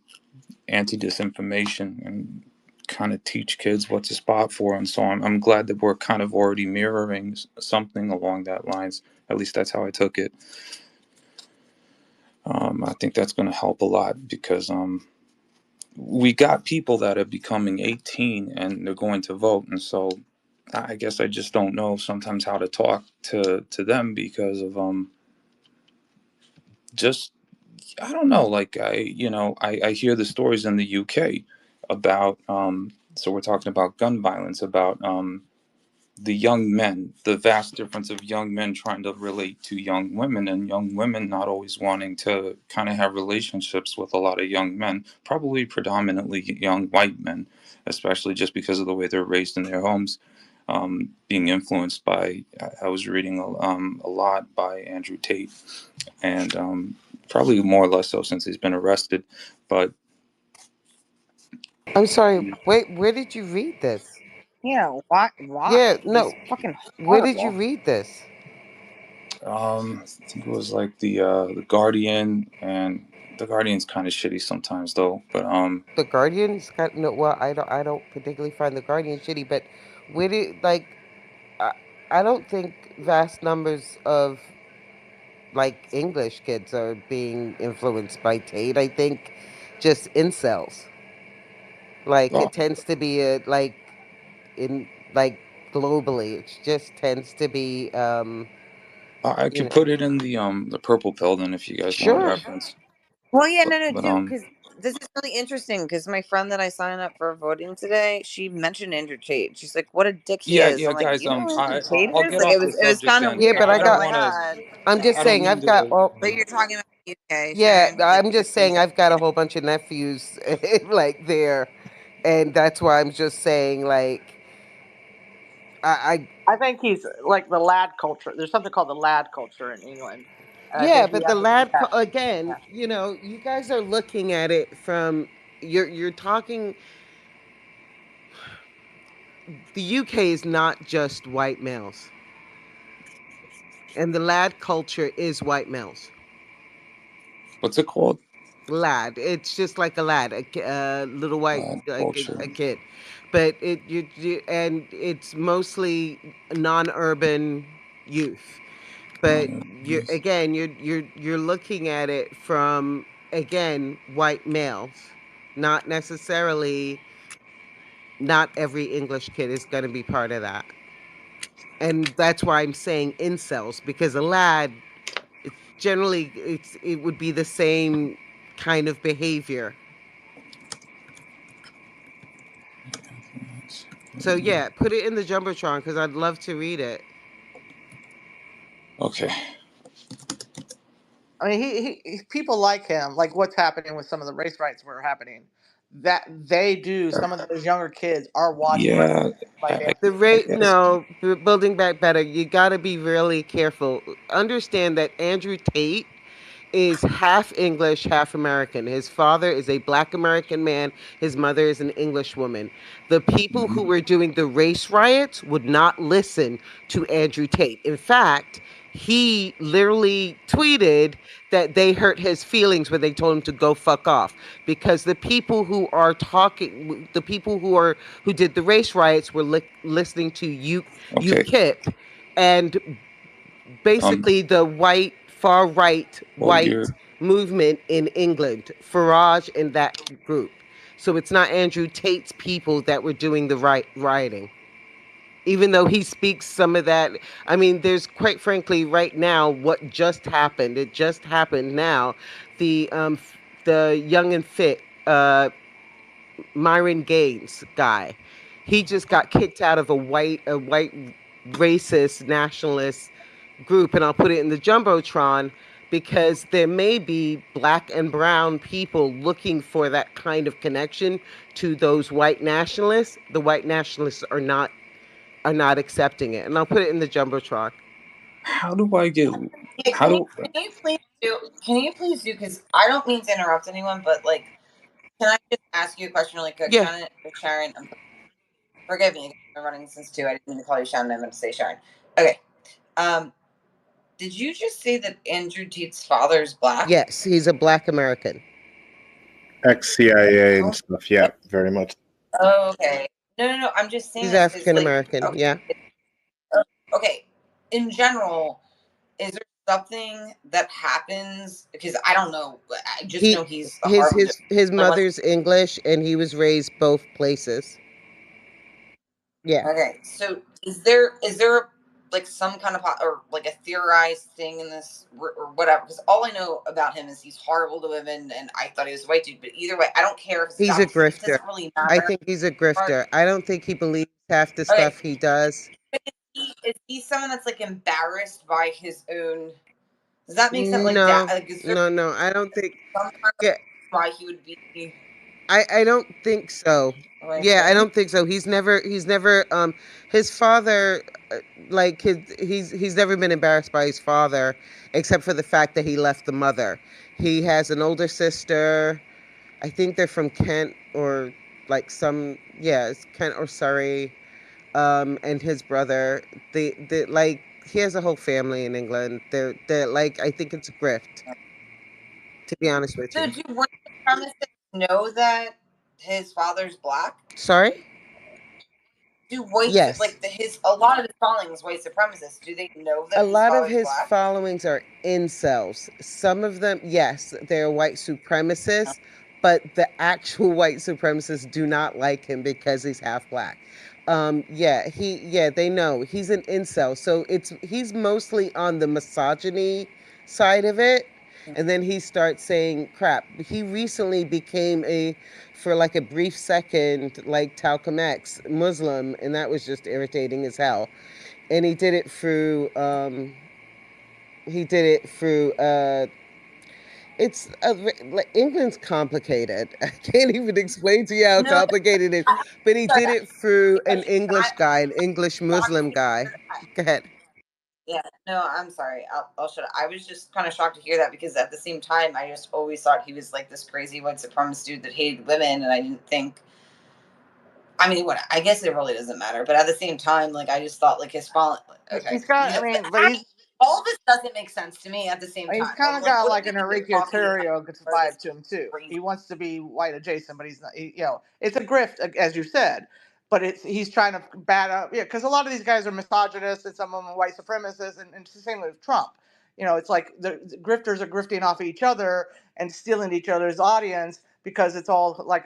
anti disinformation and kind of teach kids what to spot for. And so I'm glad that we're kind of already mirroring something along that lines. At least that's how I took it. I think that's going to help a lot because we got people that are becoming 18 and they're going to vote. And so I guess I just don't know sometimes how to talk to them because of just I don't know. Like I hear the stories in the UK about so we're talking about gun violence, about the young men, the vast difference of young men trying to relate to young women, and young women not always wanting to kind of have relationships with a lot of young men, probably predominantly young white men, especially just because of the way they're raised in their homes. Being influenced by, I was reading a lot by Andrew Tate, and probably more or less so since he's been arrested. But I'm sorry. Wait, where did you read this? Yeah. Why? Why? Yeah, no. He's fucking Where did you horrible. read this? I think it was like the Guardian, and the Guardian's kind of shitty sometimes though. But The Guardian's got no. Well, I don't particularly find the Guardian shitty, but where did like I, I don't think vast numbers of like English kids are being influenced by Tate. I think just incels. Like oh, it tends to be a like in like globally, it just tends to be I you could know. put it in the purple pill then if you guys want Sure. reference. Well, yeah, But, no, no, but do because this is really interesting. Because my friend that I signed up for voting today, she mentioned Andrew Tate. She's like, "What a dick he yeah, is." yeah, I'm like, guys. "You know who Andrew Tate I'll is?" get Like, off the it was subject kind of then. Yeah, but weird. I I Oh don't got. my want to. god! I'm just I don't saying mean I've got to. all. But you're talking about the UK, Yeah, Sharon. Like, I'm just saying I've got a whole bunch of nephews like there, and that's why I'm just saying like I I think he's like the lad culture. There's something called the lad culture in England, and I yeah, think he but the has an lad impact. again, Yeah. you guys are looking at it from you're talking. The UK is not just white males, and the lad culture is white males. What's it called? Lad, it's just like a lad, a little white like Culture. a kid, but and it's mostly non-urban youth. But you're again, you're looking at it from again white males, not necessarily. Not every English kid is going to be part of that, and that's why I'm saying incels because a lad, it's generally it would be the same kind of behavior. So yeah, put it in the jumbotron because I'd love to read it. Okay. I mean, people like him, like what's happening with some of the race riots were happening. That they do. Some of those younger kids are watching Yeah, like The Andrew I Tate. rate, guess. no, building back better. You got to be really careful. Understand that Andrew Tate is half English, half American. His father is a black American man. His mother is an English woman. The people who Mhm. were doing the race riots would not listen to Andrew Tate. In fact, he literally tweeted that they hurt his feelings when they told him to go fuck off, because the people who are talking, the people who did the race riots were listening to Okay. UKIP, and Um. basically the white, far right Well, white you're movement in England, Farage and that group. So it's not Andrew Tate's people that were doing the rioting, even though he speaks some of that. I mean, there's, quite frankly, right now, what just happened, it just happened now. The young and fit, Myron Gaines guy, he just got kicked out of a white racist nationalist group, and I'll put it in the jumbotron, because there may be black and brown people looking for that kind of connection to those white nationalists. The white nationalists are not accepting it, and I'll put it in the jumbotron. how do I get Yeah, how do can you please do? Can you please do? Because I don't mean to interrupt anyone, but like, can I just ask you a question really quick, Yeah. Shannon? Sharon, forgive me. I'm running since two. I didn't mean to call you Shannon. I meant to say Sharon. Okay. Um, did you just say that Andrew Tate's father is black? Yes, he's a black American. Ex CIA and Oh, stuff. Yeah, very much. oh, okay. No, no, no. I'm just saying He's this because, African like, American. okay, Yeah. okay. In general, is there something that happens? Because I don't know. I just He know he's a his horrible his dude. his But like, mother's English, and he was raised both places. Yeah. okay, so is there like some kind of or like a theorized thing in this or whatever? Because all I know about him is he's horrible to women, and I thought he was a white dude. But either way, I don't care if it's He's a about. It grifter. doesn't really I matter. think he's a Part. grifter. I don't think he believes half the Okay, stuff he does. but is he someone that's like embarrassed by his own? Does that make sense? Like that? No, Like, is there no. I don't think. some kind of Yeah, why he would be? I don't think so. What I'm Yeah, I saying? don't think so. He's never his father, like he's never been embarrassed by his father, except for the fact that he left the mother. He has an older sister. I think they're from Kent, or like some, yeah, it's Kent or Surrey. And his brother. The like, he has a whole family in England. They're like, I think it's a grift, to be honest with So you. do white supremacists know that his father's black? Sorry? Do white Yes. like his a lot of his following is white supremacists? Do they know A that his lot of father's his black? followings are incels. Some of them, yes, they're white supremacists, but the actual white supremacists do not like him because he's half black. Yeah, they know he's an incel. So he's mostly on the misogyny side of it, and then he starts saying crap. He recently became for like a brief second, like Talcum X Muslim, and that was just irritating as hell. And he did it through it's like, England's complicated. I can't even explain to you how No, complicated it is. I, But he sorry, did it through I, an English guy, an English shocked to Muslim guy. hear that. Go ahead. Yeah, no, I'm sorry. I'll shut up. I was just kind of shocked to hear that because at the same time, I just always thought he was like this crazy white supremacist dude that hated women, and I didn't think. I mean, what? I guess it really doesn't matter, but at the same time, like I just thought like his fall. Okay, He's got. you I know, but mean, but all this doesn't make sense to me at the same he's time. kind of Like, got what are like we an even Enrique talking about? Tarrio For this vibe to him too. crazy. He wants to be white adjacent, but he's not. It's a grift, as you said. But he's trying to bat up, yeah, because a lot of these guys are misogynists and some of them are white supremacists, and it's the same with Trump. It's like the grifters are grifting off of each other and stealing each other's audience because it's all like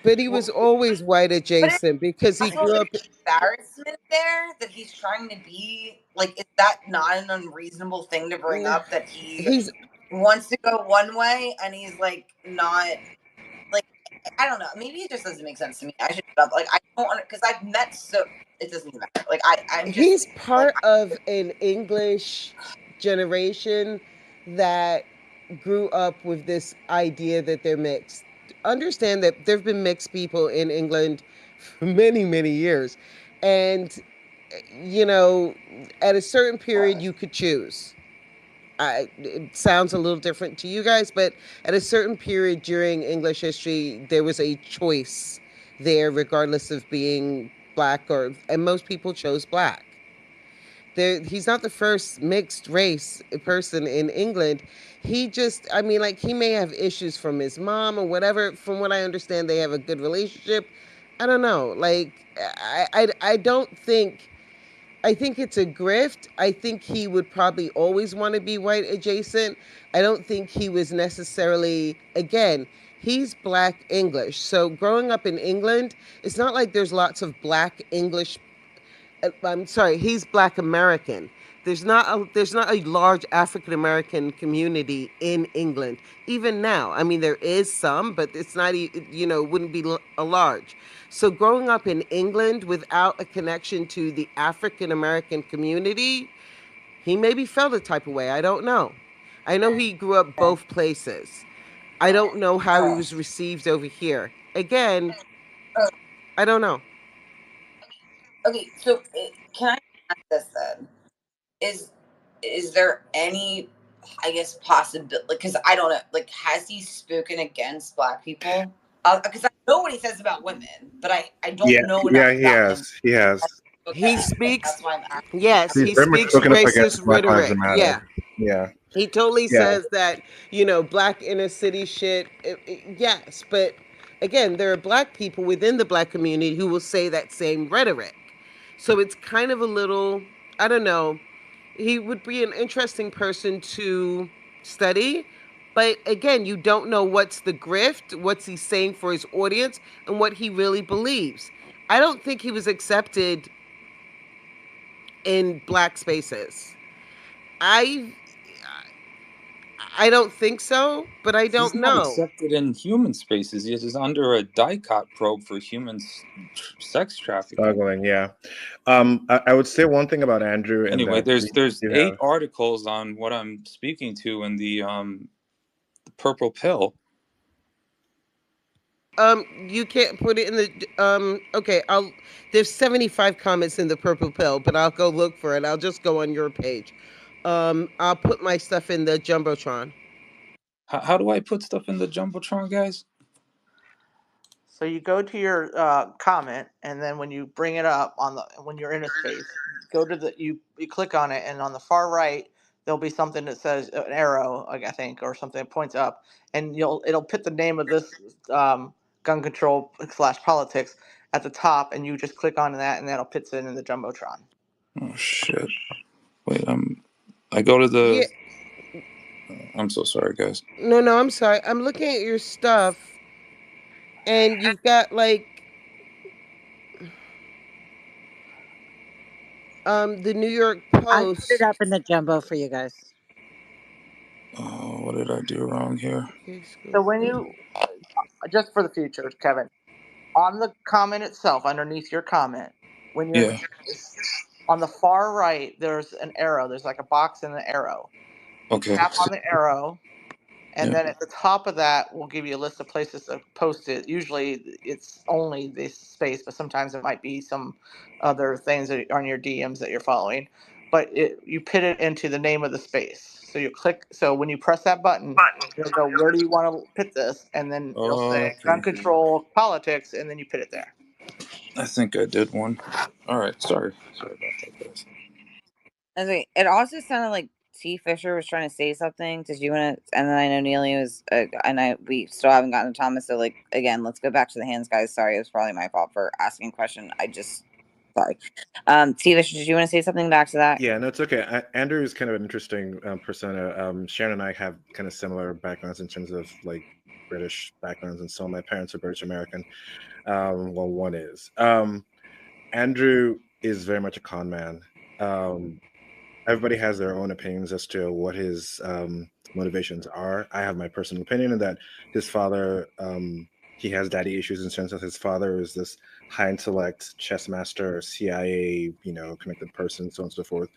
But he was always white But it's adjacent because he also grew up. an embarrassment there that he's trying to be like. Is that not an unreasonable thing to bring up? That he He's wants to go one way and he's like not like I don't know. Maybe it just doesn't make sense to me. I should shut up. Like I don't want because I've met so it doesn't even matter. Like I'm just he's like part of an English generation that grew up with this idea that they're mixed. Understand that there have been mixed people in England for many, many years. And, you know, at a certain period, you could choose. It sounds a little different to you guys, but at a certain period during English history, there was a choice there, regardless of being black and most people chose black. He's not the first mixed race person in England. He just, I mean, like, he may have issues from his mom or whatever. From what I understand, they have a good relationship. I don't know. Like, I don't think. I think it's a grift. I think he would probably always want to be white adjacent. I don't think he was necessarily, again, he's black English. So growing up in England, it's not like there's lots of black English. I'm sorry, he's black American. There's not a large African American community in England. Even now, I mean, there is some, but it's not, wouldn't be a large. So growing up in England without a connection to the African American community, he maybe felt a type of way. I don't know. I know he grew up Okay. both places. I don't know how he Oh, was received over here. Again, oh, I don't know. okay. So can I ask this then? Is is there any, I guess, possibility? Because I don't know. Like, has he spoken against Black people? Because I know what he says about women, but I Yeah, don't know yeah, enough he about him. has. He has. He Okay, speaks, that's why I'm asking. yes, He's he very much speaks spoken up against racist Black Lives rhetoric. Matter. Yeah. Yeah, He totally yeah. says that, black inner city shit. Yes, but again, there are black people within the black community who will say that same rhetoric. So it's kind of a little, I don't know. He would be an interesting person to study. But again, you don't know what's the grift, what's he saying for his audience, and what he really believes. I don't think he was accepted in black spaces. I I don't think so, but I He's don't not know. accepted in human spaces. He is under a DICOT probe for human sex trafficking. Struggling. Yeah. I would say one thing about Andrew in Anyway, that there's you 8 have. articles on what I'm speaking to in the purple pill. You can't put it in the okay, I'll there's 75 comments in the purple pill, but I'll go look for it. I'll just go on your page. I'll put my stuff in the Jumbotron. How do I put stuff in the jumbotron, guys? So you go to your comment, and then when you bring it up on the when you're in a space, go to you click on it, and on the far right there'll be something that says an arrow, like, I think, or something that points up, and it'll put the name of this gun control slash politics at the top, and you just click on that, and that'll put it in the jumbotron. Oh shit! Wait, I go to Yeah, the. I'm so sorry, guys. no, I'm sorry. I'm looking at your stuff, and you've got like the New York I put it Post. up in the jumbo for you guys. Oh, what did I do wrong here? Okay, school So when food. you just for the future, Kevin, on the comment itself, underneath your comment, when you're in Yeah. space, on the far right, there's an arrow. There's like a box and an arrow. Okay. Tap on the arrow, and Yeah. then at the top of that will give you a list of places to post it. Usually it's only this space, but sometimes it might be some other things that are on your DMs that you're following. But you put it into the name of the space. So you click. So when you press that button, it'll go, where do you want to put this? And then it'll say gun Okay. control politics, and then you put it there. I think I did one. All right. Sorry about that, guys. Okay, it also sounded like T. Fisher was trying to say something. Did you want to? And then I know Neely was, and we still haven't gotten to Thomas. So, like, again, let's go back to the hands, guys. Sorry, it was probably my fault for asking a question. Sorry. T. Fisher, did you want to say something back to that? Yeah, no, it's okay. Andrew is kind of an interesting persona. Sharon and I have kind of similar backgrounds in terms of like British backgrounds, and so my parents are British American. Well, one is. Andrew is very much a con man. Everybody has their own opinions as to what his motivations are. I have my personal opinion in that his father, he has daddy issues in terms of his father is this high intellect chess master, CIA, connected person, so on and so forth.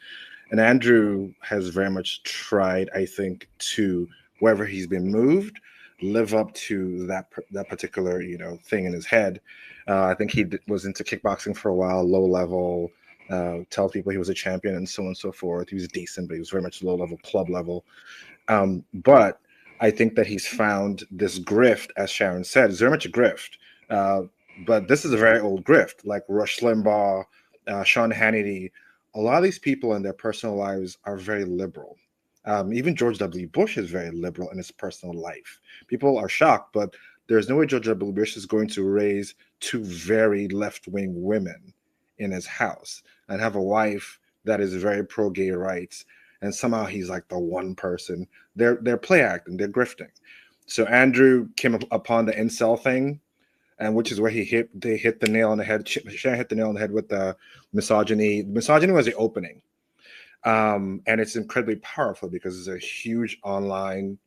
And Andrew has very much tried, I think, to wherever he's been moved, live up to that particular thing in his head. I think he was into kickboxing for a while, low level. Tell people he was a champion and so on and so forth. He was decent, but he was very much low level, club level. But I think that he's found this grift, as Sharon said, is very much a grift. But this is a very old grift, like Rush Limbaugh, Sean Hannity, a lot of these people in their personal lives are very liberal. Even George W. Bush is very liberal in his personal life. People are shocked, but there's no way George W. Bush is going to raise two very left wing women in his house and have a wife that is very pro gay rights. And somehow he's like the one person. They're play acting, they're grifting. So Andrew came upon the incel thing, and which is where they hit the nail on the head. Sharon hit the nail on the head with the misogyny. Misogyny was the opening, and it's incredibly powerful because it's a huge online,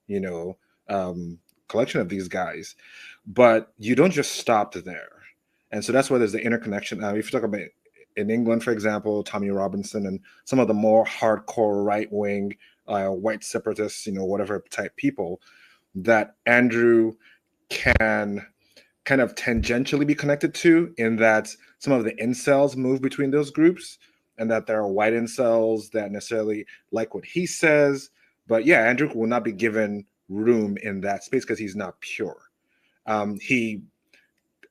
collection of these guys. But you don't just stop there, and so that's why there's the interconnection. If you talk about in England, for example, Tommy Robinson and some of the more hardcore right wing, white separatists, whatever type people that Andrew can kind of tangentially be connected to, in that some of the incels move between those groups, and that there are white incels that necessarily like what he says. But yeah, Andrew will not be given room in that space because he's not pure. He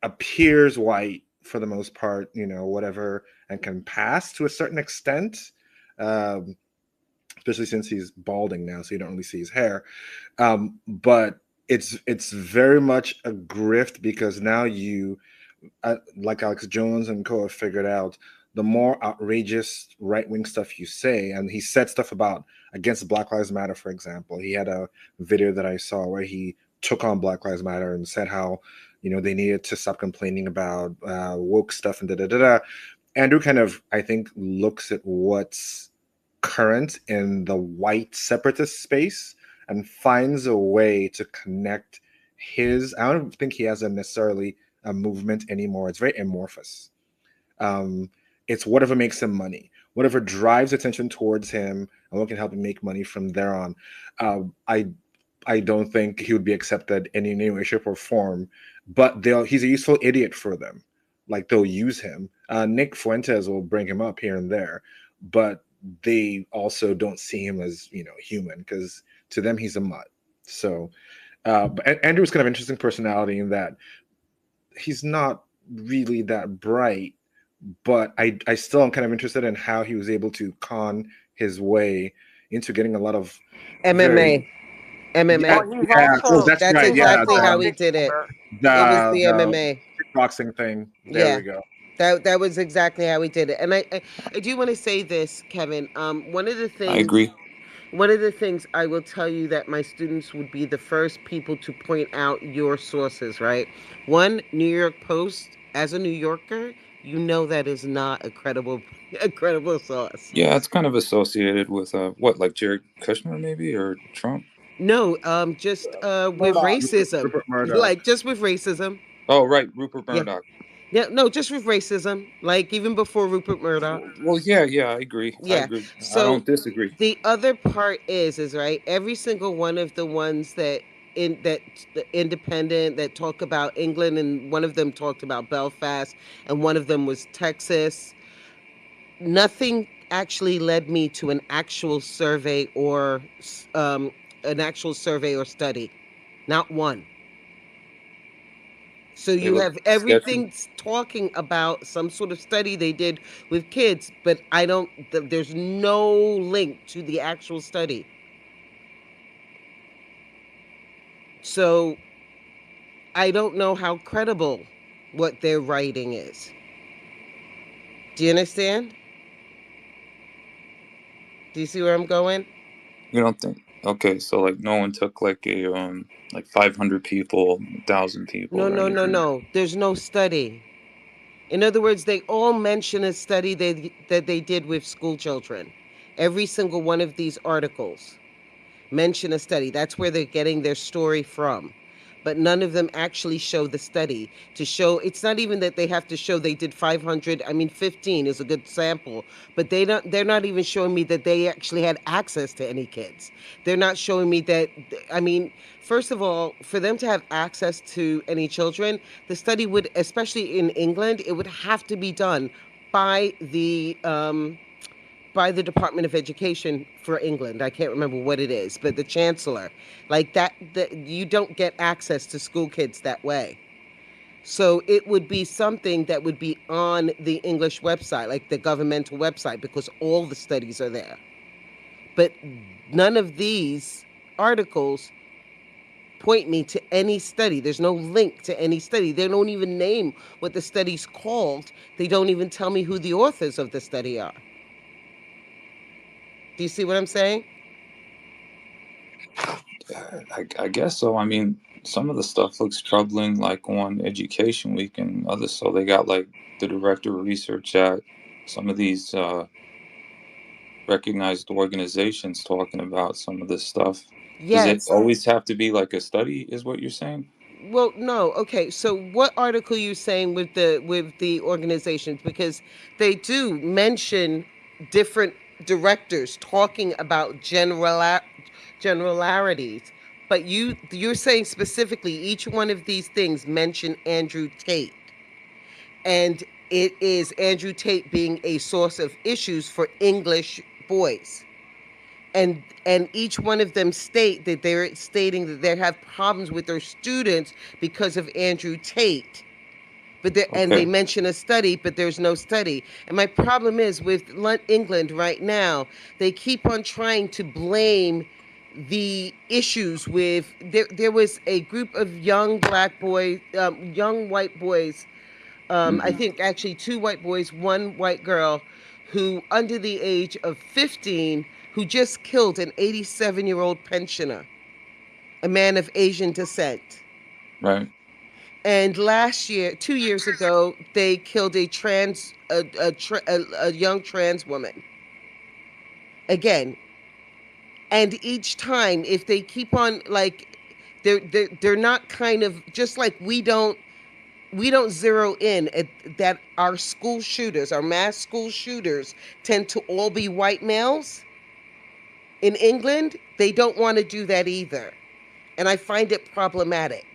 appears white for the most part, whatever, and can pass to a certain extent, especially since he's balding now, so you don't really see his hair. But it's very much a grift because now like Alex Jones and co have figured out, the more outrageous right wing stuff you say, and he said stuff about against Black Lives Matter, for example. He had a video that I saw where he took on Black Lives Matter and said how they needed to stop complaining about woke stuff and da da da da. Andrew kind of, I think, looks at what's current in the white separatist space and finds a way to connect his. I don't think he has a necessarily a movement anymore. It's very amorphous. Um, it's whatever makes him money, whatever drives attention towards him, and what can help him make money from there on. Uh, I I don't think he would be accepted in any way, shape, or form. But he's a useful idiot for them. Like they'll use him. Nick Fuentes will bring him up here and there, but they also don't see him as human because to them he's a mutt. So, but Andrew's kind of interesting personality in that he's not really that bright, but I still am kind of interested in how he was able to con his way into getting a lot of very MMA. yeah, Well, MMA. he's yeah. Oh, also that's That's right. he's Yeah, exactly also a how he the did it. dictator. It was the the the MMA. kickboxing thing. There Yeah. we go. That was exactly how he did it. And I do want to say this, Kevin. I agree. One of the things I will tell you that my students would be the first people to point out your sources, right? One, New York Post. As a New Yorker, you know that is not a credible a credible source. Yeah, it's kind of associated with what, like Jared Kushner maybe or Trump. No, just with Murdoch. racism, Rupert Murdoch. like just with racism. Oh, right, Rupert Yeah, Murdoch. yeah, no, just with racism, like even before Rupert Murdoch. Well, yeah, yeah, I agree. I Yeah. agree. I So don't disagree. the other part is right. Every single one of the ones that the independent that talk about England, and one of them talked about Belfast, and one of them was Texas. Nothing actually led me to um, an actual survey or study. Not one. So They you look have sketchy. everything talking about some sort of study they did with kids, but I don't. There's no link to the actual study. So I don't know how credible what they're writing is. Do you understand? Do you see where I'm going? You don't think? Okay, so like no one took like a like 500 people, 1,000 people No, or no, no, anything. no. There's no study. In other words, they all mention a study that they did with school children. Every single one of these articles mention a study. That's where they're getting their story from. But none of them actually show the study to show. It's not even that they have to show they did 500. I mean, 15 is a good sample, but they're not even showing me that they actually had access to any kids. They're not showing me that. I mean, first of all, for them to have access to any children, the study would, especially in England, it would have to be done by the Department of Education for England. I can't remember what it is, but the chancellor, like that, you don't get access to school kids that way. So it would be something that would be on the English website, like the governmental website, because all the studies are there. But none of these articles point me to any study. There's no link to any study. They don't even name what the study's called. They don't even tell me who the authors of the study are. Do you see what I'm saying? I guess so. I mean, some of the stuff looks troubling, like on Education Week and others. So they got like the director of research at some of these recognized organizations talking about some of this stuff. Does it Yes. always have to be like a study, is what you're saying? Well, no. Okay. So what article you saying with the organizations, because they do mention different directors talking about generalities, but you're saying specifically each one of these things mention Andrew Tate, and it is Andrew Tate being a source of issues for English boys. And each one of them state that they're stating that they have problems with their students because of Andrew Tate. And they Okay. mention a study, but there's no study. And my problem is with England right now, they keep on trying to blame the issues with there was a group of young black boys, young white boys, I Hmm. think actually two white boys, one white girl, who under the age of 15, who just killed an 87-year-old pensioner, a man of Asian descent. Right. And last year, 2 years ago, they killed a young trans woman. Again, and each time, if they keep on like, they're not kind of just like we don't zero in at that our school shooters, our mass school shooters, tend to all be white males. In England, they don't want to do that either. And I find it problematic.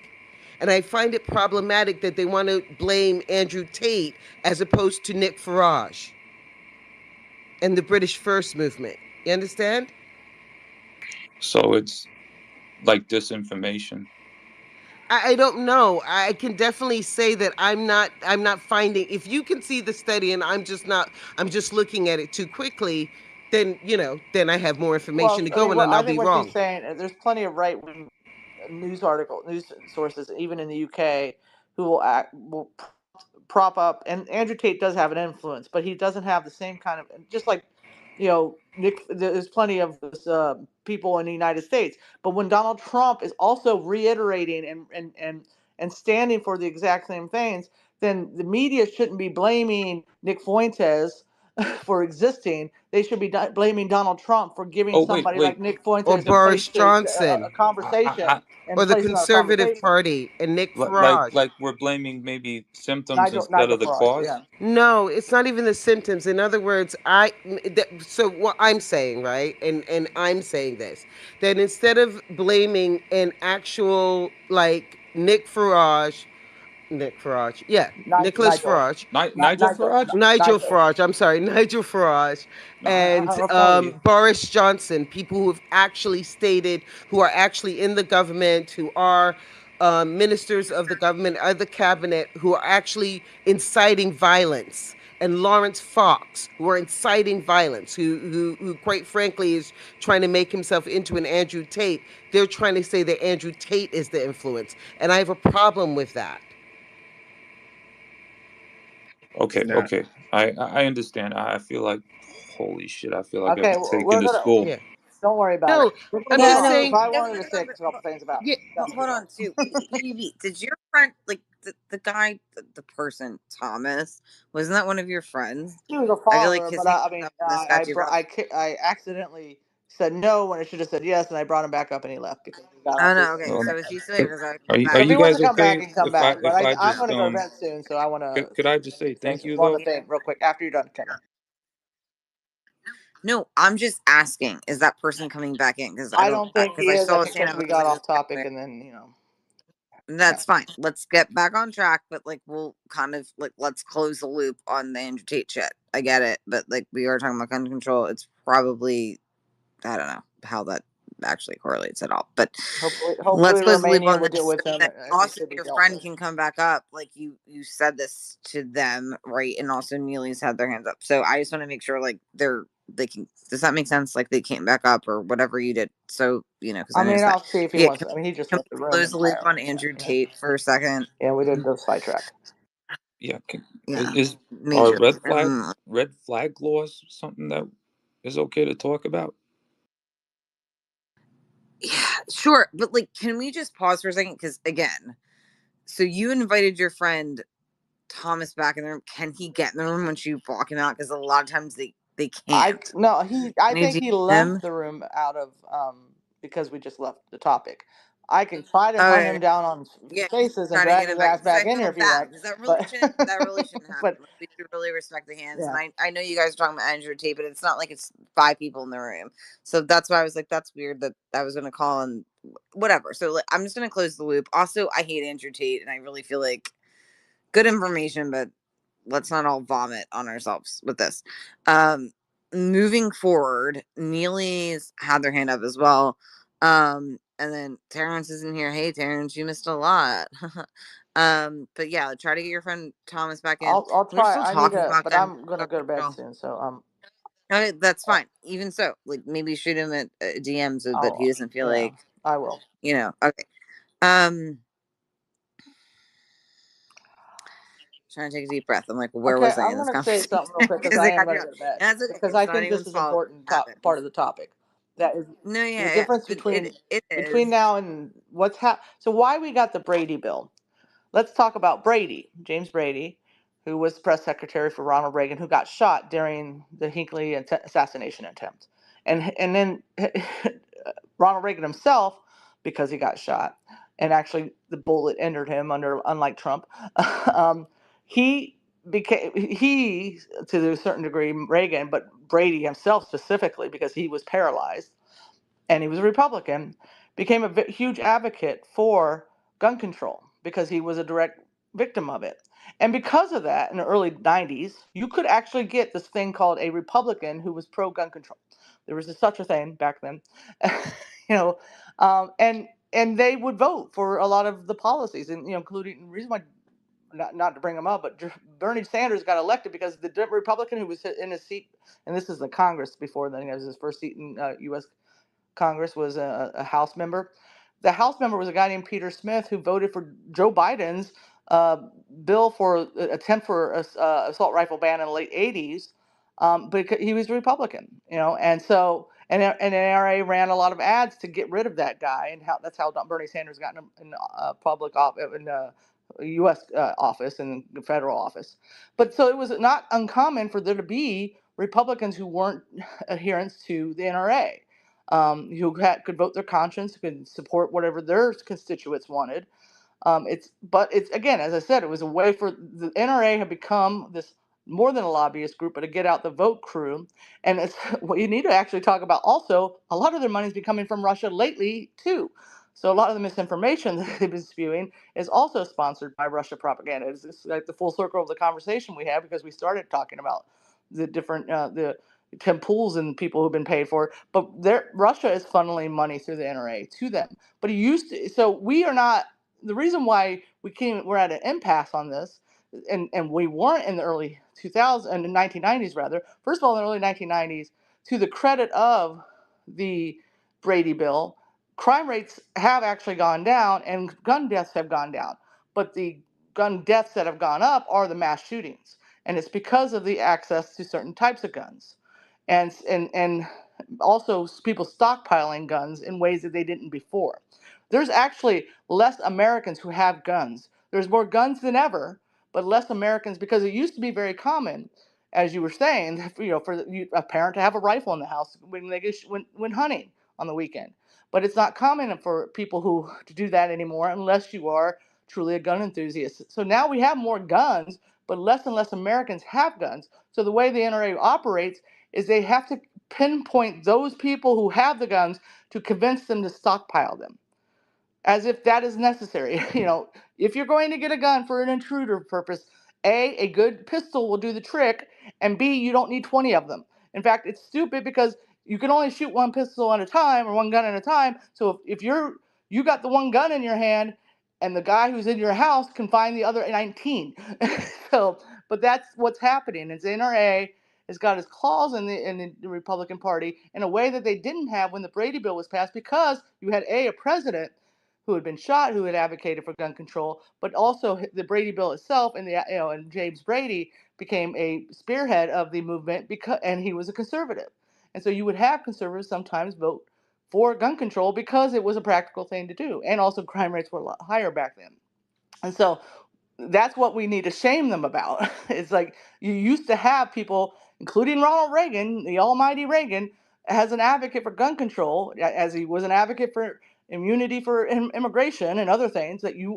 And I find it problematic that they want to blame Andrew Tate as opposed to Nick Farage and the British First movement. You understand? So it's like disinformation. I don't know. I can definitely say that I'm not finding, if you can see the study and I'm just looking at it too quickly, then then I have more information Well, to I go mean, and then what I'll I be think what she's wrong. saying, there's plenty of right wing news sources, even in the UK, who will prop up. And Andrew Tate does have an influence, but he doesn't have the same kind of, just like, Nick. There's plenty of people in the United States, but when Donald Trump is also reiterating and standing for the exact same things, then the media shouldn't be blaming Nick Fuentes for existing. They should be blaming Donald Trump for giving Oh, wait, somebody like wait. Nick Or Fuentes a place Boris to Johnson a conversation or and the place in our Conservative conversation. Party and Nick Like Farage. we're blaming maybe symptoms instead Nigel of the Farage, yeah. cause. No, it's not even the symptoms. In other words, so what I'm saying, right? And I'm saying this, that instead of blaming an actual like Nick Farage, yeah, Nicholas Nigel, Farage, Nigel Farage. Nigel Nigel. Farage, I'm sorry, Nigel Farage, No, and I follow you. Boris Johnson, people who have actually stated, who are actually in the government, who are ministers of the government, of the cabinet, who are actually inciting violence. And Lawrence Fox, who are inciting violence, who quite frankly is trying to make himself into an Andrew Tate. They're trying to say that Andrew Tate is the influence, and I have a problem with that. Okay, Yeah. okay. I understand. I feel like, holy shit. I feel like I Okay, was taken we're to gonna. school. Yeah. Don't worry about it. No, We're gonna I'm move Yeah, just on no, because saying. I wanted to definitely say not. a couple things about Yeah. that. Hold on, too. Evie, did your friend, like the guy, the person, Thomas, wasn't that one of your friends? He was a I feel like follower, his but hand I was mean, up when this got too rough. I accidentally said no when I should have said yes, and I brought him back up, and he left because he got Oh off his. no, okay. Um, So is he still here? but Because I are come you, back are So if and he you wants forth. to guys come back, okay he can come if I back. But if I I'm just going to go vent soon, so I want to could I just say say thank you one though? thing real quick after you're done, Kendra. No, I'm just asking, is that person coming back in? Because I I don't, don't think because he I is. I saw his think hand because up we and he got was off just down topic, there. and then yeah. That's fine. Let's get back on track, but like we'll kind of like let's close the loop on the Andrew Tate shit. I get it, but like we are talking about gun control. It's probably, I don't know how that actually correlates at all. But Hopefully let's close the loop Romania on will this deal with so them that as it also should be your dealt friend with. can come back up. Like you said this to them, right? And also Neely's had their hands up. So I just want to make sure like they can. Does that make sense? Like they came back up or whatever you did. So because I I know mean, that. I'll see if he Yeah. wants. I mean, he just Can left the we room close the loop on entirely. Andrew Yeah, Tate for a second? yeah, we did go sidetrack. Yeah, Yeah, are major. red flag laws something that is okay to talk about? Yeah, sure. But like, can we just pause for a second? Because again, so you invited your friend Thomas back in the room. Can he get in the room when you walk him out? Because a lot of times they I can't. no, I Can you think do he left him? the room out of because we just left the topic. I can try to hunt Okay. him down on Yeah, Spaces and trying to drag get his him back ass because back I in here feel if you bad want. because that really But shouldn't happen. but Like, we should really respect the hands. yeah, And I know you guys are talking about Andrew Tate, but it's not like it's 5 people in the room. So that's why I was like, that's weird that I was gonna call and whatever. So like, I'm just gonna close the loop. Also, I hate Andrew Tate, and I really feel like good information, but let's not all vomit on ourselves with this. Moving forward, Neely's had their hand up as well. And then Terrence is in here. Hey, Terrence, you missed a lot. But yeah, try to get your friend Thomas back in. I'll We're try. still I need talking to, about but gun I'm gonna go to bed control. soon, so Okay, that's fine. Even so, like maybe shoot him at a DM so that he doesn't feel yeah, like I will. Okay. Um, trying to take a deep breath. I'm like, where Okay, was I I'm in this gonna say conversation? something real quick because Because I I am got gonna you up. go to bed And that's okay. because It's I not think even this is fault. important Happens. part of the topic. That is No, the yeah, yeah. difference It between is. now and so why we got the Brady bill. Let's talk about Brady, James Brady, who was press secretary for Ronald Reagan, who got shot during the Hinckley assassination attempt, and then Ronald Reagan himself, because he got shot, and actually the bullet entered him unlike Trump, he he to a certain degree Reagan, but Brady himself specifically because he was paralyzed and he was a Republican, became a huge advocate for gun control because he was a direct victim of it. And because of that, in the early 90s, you could actually get this thing called a Republican who was pro gun control. There was such a thing back then, you know, and they would vote for a lot of the policies, and including the reason why. Not to bring them up, but Bernie Sanders got elected because the Republican who was in his seat, and this is the Congress before then, it was his first seat in U.S. Congress was a House member. The House member was a guy named Peter Smith who voted for Joe Biden's uh, bill for attempt for assault rifle ban in the late 80s, but he was a Republican, and so and NRA ran a lot of ads to get rid of that guy, and that's how Bernie Sanders got in public in U.S. Office and federal office. But so it was not uncommon for there to be Republicans who weren't adherents to the NRA, who could vote their conscience, could support whatever their constituents wanted. It's again, as I said, it was a way for the NRA had become this more than a lobbyist group, but a get out the vote crew. And it's what you need to actually talk about. Also, a lot of their money's been coming from Russia lately too. So a lot of the misinformation that they've been spewing is also sponsored by Russia propaganda. It's like the full circle of the conversation we had because we started talking about the different the Tim Pools and people who've been paid for, but Russia is funneling money through the NRA to them. But he used to, so we are not the reason why we're at an impasse on this, and we weren't in the early 2000s and the 1990s rather. First of all, in the early 1990s, to the credit of the Brady bill, crime rates have actually gone down and gun deaths have gone down. But the gun deaths that have gone up are the mass shootings, and it's because of the access to certain types of guns, and also people stockpiling guns in ways that they didn't before. There's actually less Americans who have guns. There's more guns than ever, but less Americans because it used to be very common, as you were saying, for a parent to have a rifle in the house when they when hunting on the weekend. But it's not common for people who to do that anymore unless you are truly a gun enthusiast. So now we have more guns, but less and less Americans have guns. So the way the NRA operates is they have to pinpoint those people who have the guns to convince them to stockpile them as if that is necessary. If you're going to get a gun for an intruder purpose, a good pistol will do the trick, and B, you don't need 20 of them. In fact, it's stupid because you can only shoot one pistol at a time or one gun at a time. So if you got the one gun in your hand and the guy who's in your house can find the other 19. So, but that's what's happening. It's NRA has got its claws in the Republican Party in a way that they didn't have when the Brady bill was passed, because you had a president who had been shot who had advocated for gun control, but also the Brady bill itself, and and James Brady became a spearhead of the movement because, and he was a conservative. And so you would have conservatives sometimes vote for gun control because it was a practical thing to do. And also crime rates were a lot higher back then. And so that's what we need to shame them about. It's like you used to have people, including Ronald Reagan, the almighty Reagan, as an advocate for gun control, as he was an advocate for immunity for immigration and other things, that he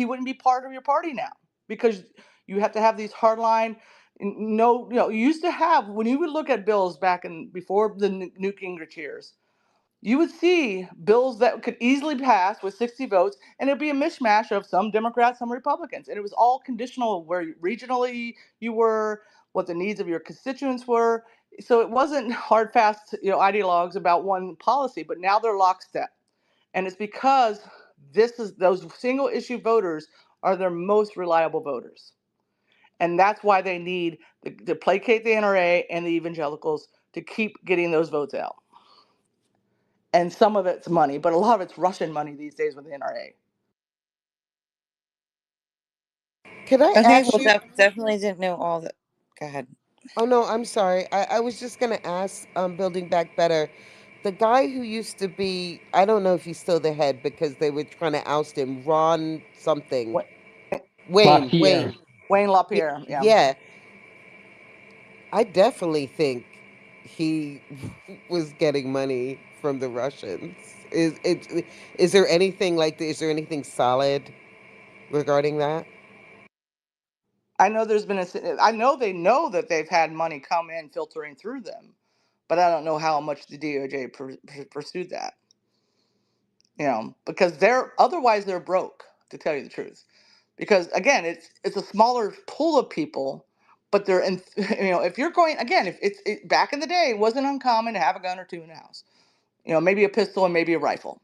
wouldn't be part of your party now, because you have to have these hardline. No, you used to have, when you would look at bills back in before the Newt Gingrich years, you would see bills that could easily pass with 60 votes, and it'd be a mishmash of some Democrats, some Republicans. And it was all conditional where regionally you were, what the needs of your constituents were. So it wasn't hard, fast, ideologues about one policy, but now they're lockstep. And it's because those single issue voters are their most reliable voters. And that's why they need to placate the NRA and the evangelicals to keep getting those votes out. And some of it's money, but a lot of it's Russian money these days with the NRA. Can I Okay, ask well, you? definitely didn't know all that. Go ahead. Oh no, I'm sorry. I was just gonna ask, Building Back Better, the guy who used to be, I don't know if he's still the head because they were trying to oust him, Ron something. Wayne. LaPierre. Wayne Y- LaPierre, yeah. Yeah, I definitely think he was getting money from the Russians. Is there anything is there anything solid regarding that? I know there's been I know they know that they've had money come in filtering through them, but I don't know how much the DOJ pursued that. Because they're broke, to tell you the truth. Because again, it's a smaller pool of people, but they're in. If you're going again, if back in the day, it wasn't uncommon to have a gun or two in the house. Maybe a pistol and maybe a rifle.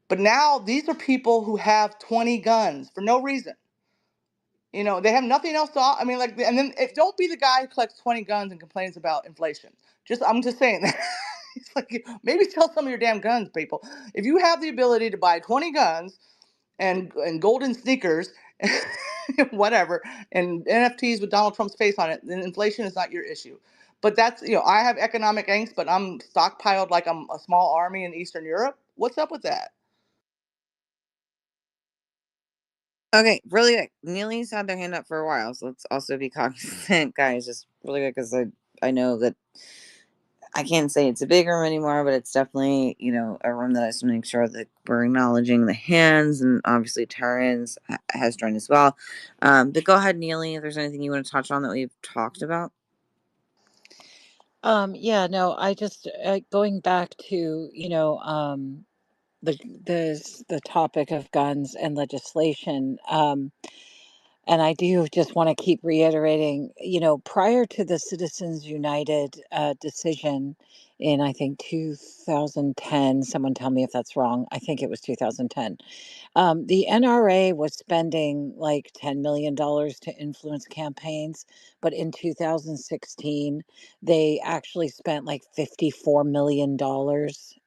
But now these are people who have 20 guns for no reason. They have nothing else to. I mean, and then don't be the guy who collects 20 guns and complains about inflation. I'm just saying that. It's like, maybe sell some of your damn guns, people. If you have the ability to buy 20 guns and golden sneakers, whatever, and NFTs with Donald Trump's face on it, then inflation is not your issue. But that's, I have economic angst, but I'm stockpiled like I'm a small army in Eastern Europe. What's up with that? Okay, really quick. Neely's had their hand up for a while, so let's also be cognizant, guys. Just really quick, because I know that I can't say it's a big room anymore, but it's definitely, a room that I just want to make sure that we're acknowledging the hands, and obviously Terrence has joined as well. But go ahead, Neely, if there's anything you want to touch on that we've talked about. Yeah, no, I just going back to, the the topic of guns and legislation. And I do just want to keep reiterating, prior to the Citizens United decision in, I think, 2010, someone tell me if that's wrong. I think it was 2010. The NRA was spending like $10 million to influence campaigns, but in 2016, they actually spent like $54 million,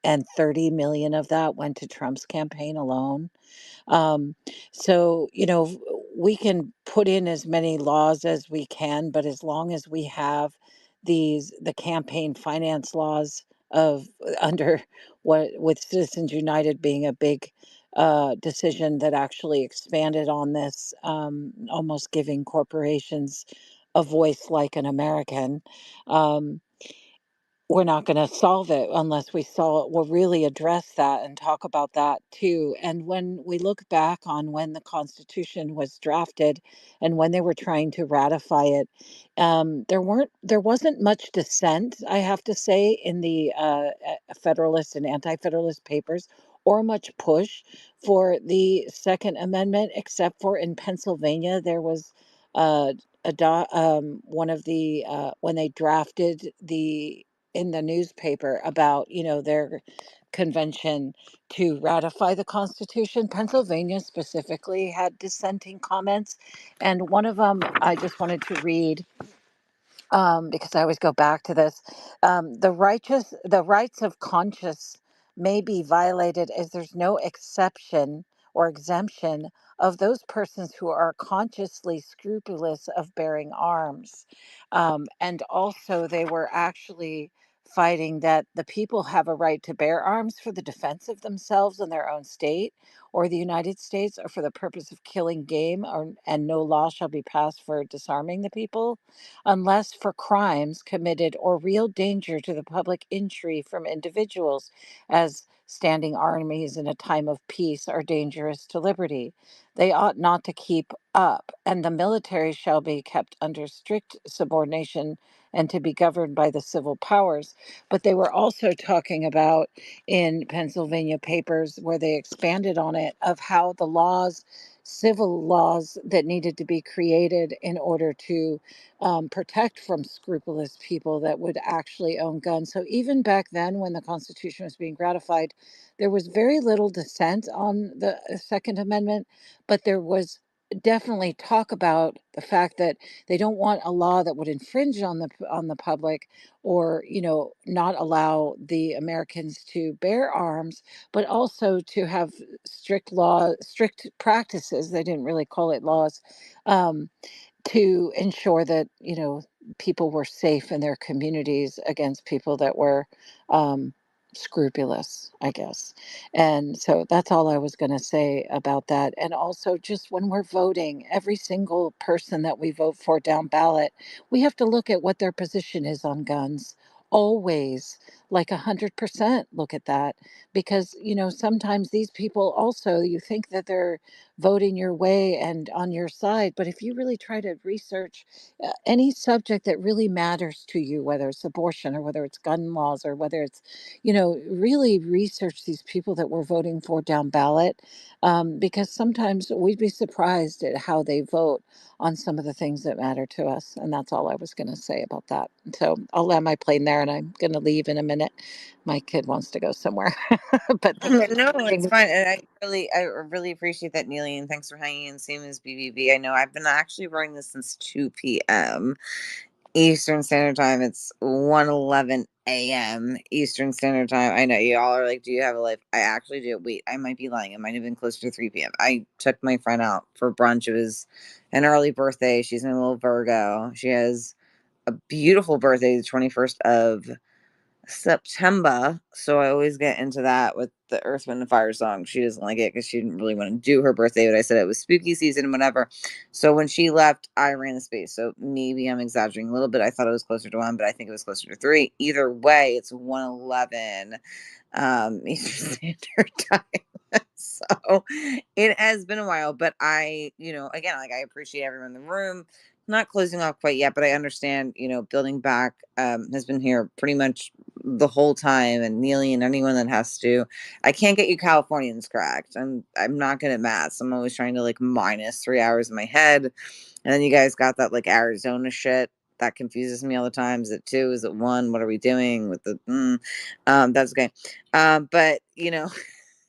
and 30 million of that went to Trump's campaign alone. Um, so, we can put in as many laws as we can, but as long as we have the campaign finance laws of under what with Citizens United being a big decision that actually expanded on this, almost giving corporations a voice like an American. Um, we're not going to solve it unless we'll really address that and talk about that too. And when we look back on when the Constitution was drafted and when they were trying to ratify it, there wasn't much dissent, I have to say, in the Federalist and Anti-Federalist papers, or much push for the Second Amendment, except for in Pennsylvania there was one of the when they drafted the in the newspaper about, their convention to ratify the Constitution. Pennsylvania specifically had dissenting comments, and one of them I just wanted to read, because I always go back to this. The rights of conscience may be violated as there's no exception or exemption of those persons who are consciously scrupulous of bearing arms. And also, they were actually fighting that the people have a right to bear arms for the defense of themselves and their own state or the United States, or for the purpose of killing game, and no law shall be passed for disarming the people unless for crimes committed or real danger to the public injury from individuals, as standing armies in a time of peace are dangerous to liberty. They ought not to keep up, and the military shall be kept under strict subordination and to be governed by the civil powers. But they were also talking about in Pennsylvania papers where they expanded on it of how the laws, civil laws that needed to be created in order to protect from scrupulous people that would actually own guns. So even back then, when the Constitution was being ratified, there was very little dissent on the Second Amendment, but there was definitely talk about the fact that they don't want a law that would infringe on the public, or not allow the Americans to bear arms, but also to have strict practices. They didn't really call it laws, um, to ensure that people were safe in their communities against people that were um, scrupulous, I guess. And so that's all I was going to say about that. And also, just when we're voting, every single person that we vote for down ballot, we have to look at what their position is on guns. Always, like 100% look at that, because sometimes these people also, you think that they're voting your way and on your side. But if you really try to research any subject that really matters to you, whether it's abortion or whether it's gun laws or whether it's, really research these people that we're voting for down ballot, because sometimes we'd be surprised at how they vote on some of the things that matter to us. And that's all I was going to say about that. So I'll land my plane there, and I'm going to leave in a minute. My kid wants to go somewhere. But thanks for No, letting it's me. fine. And I really appreciate that, Neely, and thanks for hanging in. Same as BBB. I know I've been actually running this since 2 p.m. Eastern Standard Time. It's 1:11 a.m. Eastern Standard Time. I know you all are like, do you have a life? I actually do. Wait, I might be lying. It might have been closer to 3 p.m. I took my friend out for brunch. It was an early birthday. She's in a little Virgo. She has a beautiful birthday, the 21st of September. So I always get into that with the Earth, Wind, and Fire song. She doesn't like it because she didn't really want to do her birthday, but I said it was spooky season and whatever. So when she left, I ran the space. So maybe I'm exaggerating a little bit. I thought it was closer to 1, but I think it was closer to 3. Either way, it's 1:11 Eastern Standard Time. So it has been a while, but again, like, I appreciate everyone in the room. Not closing off quite yet, but I understand, building back has been here pretty much the whole time, and Neely and anyone that has to. I can't get you Californians correct. I'm not good at math. So I'm always trying to, like, minus 3 hours in my head. And then you guys got that, like, Arizona shit. That confuses me all the time. Is it 2? Is it 1? What are we doing with the that's okay. But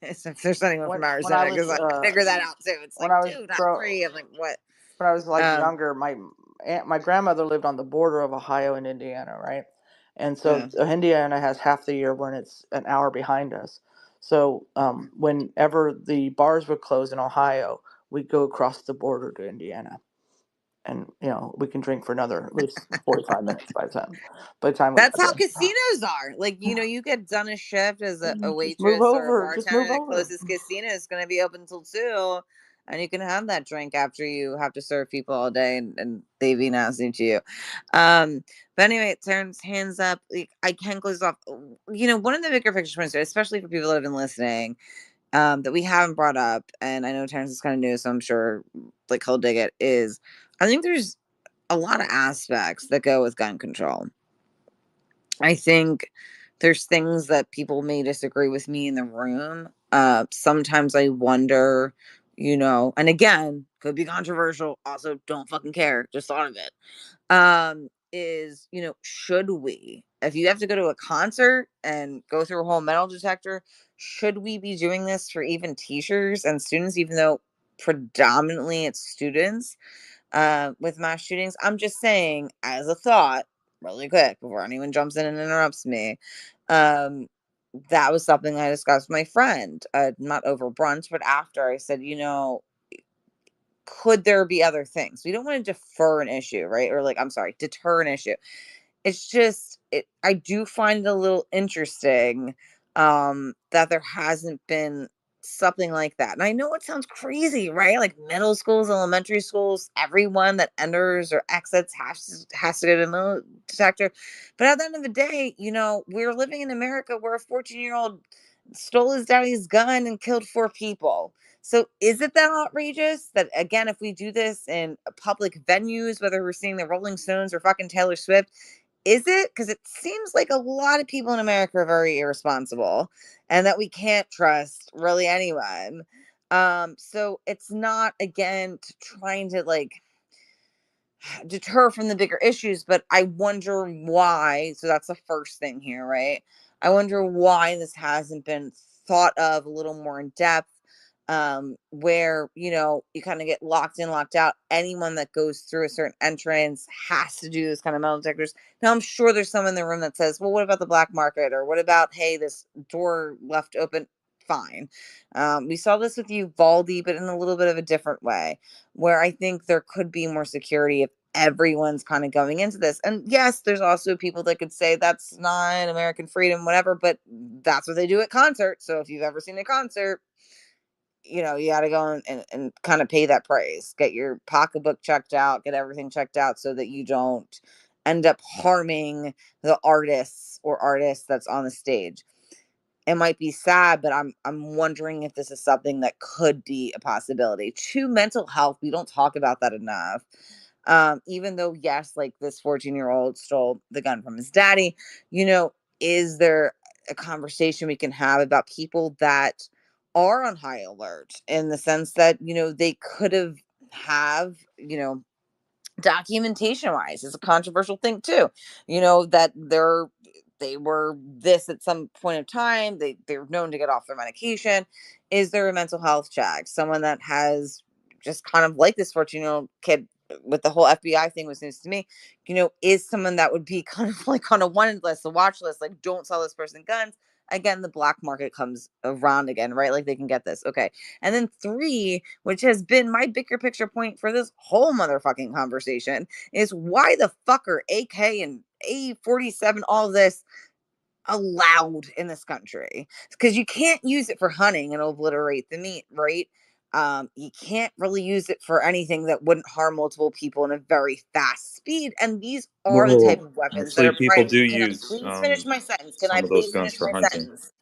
if there's anyone from When I Arizona, was because I figure that out too. It's when like I was 2, not grow 3. I'm like, what? when I was like Um younger, my grandmother lived on the border of Ohio and Indiana, right? And so yeah. Indiana has half the year when it's an hour behind us. So whenever the bars would close in Ohio, we'd go across the border to Indiana, and we can drink for another at least 45 minutes by the time we That's got how there. casinos are. Like, you get done a shift as a Just move waitress or a over. Just bartender, move and the over. closest casino is going to be open until 2. And you can have that drink after you have to serve people all day, and they be nasty to you. But anyway, Terrence, hands up. Like, I can close off. One of the bigger picture points, especially for people that have been listening, that we haven't brought up, and I know Terrence is kind of new, so I'm sure, like, he'll dig it, is I think there's a lot of aspects that go with gun control. I think there's things that people may disagree with me in the room. Sometimes I wonder, and again, could be controversial. Also, don't fucking care. Just thought of it. Is, should we? If you have to go to a concert and go through a whole metal detector, should we be doing this for even teachers and students, even though predominantly it's students with mass shootings? I'm just saying, as a thought, really quick, before anyone jumps in and interrupts me. Um, that was something I discussed with my friend, not over brunch, but after. I said, could there be other things? We don't want to defer an issue, right? Or like, I'm sorry, deter an issue. It's just I do find it a little interesting that there hasn't been something like that. And I know it sounds crazy, right? Like middle schools, elementary schools, everyone that enters or exits has to go to a metal detector. But at the end of the day, we're living in America where a 14-year-old stole his daddy's gun and killed 4 people. So is it that outrageous that, again, if we do this in public venues, whether we're seeing the Rolling Stones or fucking Taylor Swift, is it? Because it seems like a lot of people in America are very irresponsible and that we can't trust really anyone. So it's not, again, trying to like deter from the bigger issues, but I wonder why. So that's the first thing here, right? I wonder why this hasn't been thought of a little more in depth. Where you kind of get locked in, locked out. Anyone that goes through a certain entrance has to do this kind of metal detectors. Now, I'm sure there's someone in the room that says, well, what about the black market? Or what about, hey, this door left open? Fine. We saw this with Uvalde, but in a little bit of a different way, where I think there could be more security if everyone's kind of going into this. And yes, there's also people that could say that's not American freedom, whatever, but that's what they do at concerts. So if you've ever seen a concert, you got to go and kind of pay that price, get your pocketbook checked out, get everything checked out so that you don't end up harming the artists that's on the stage. It might be sad, but I'm wondering if this is something that could be a possibility. To mental health, we don't talk about that enough. Even though, yes, like this 14-year-old stole the gun from his daddy, is there a conversation we can have about people that are on high alert in the sense that, they could have, documentation wise is a controversial thing too, that they were this at some point of time, they're known to get off their medication. Is there a mental health check, someone that has just kind of like this 14-year-old kid with the whole FBI thing was news to me, is someone that would be kind of like on a wanted list, a watch list, like don't sell this person guns. Again, the black market comes around again, right? Like they can get this. Okay. And then 3, which has been my bigger picture point for this whole motherfucking conversation, is why the fuck are AK and A47, all this allowed in this country? Because you can't use it for hunting and obliterate the meat, right? You can't really use it for anything that wouldn't harm multiple people in a very fast speed. And these are the type Well, of weapons that actually, are people prime. do Can I use please finish my sentence? Can I some of those please guns finish for my hunting. sentence?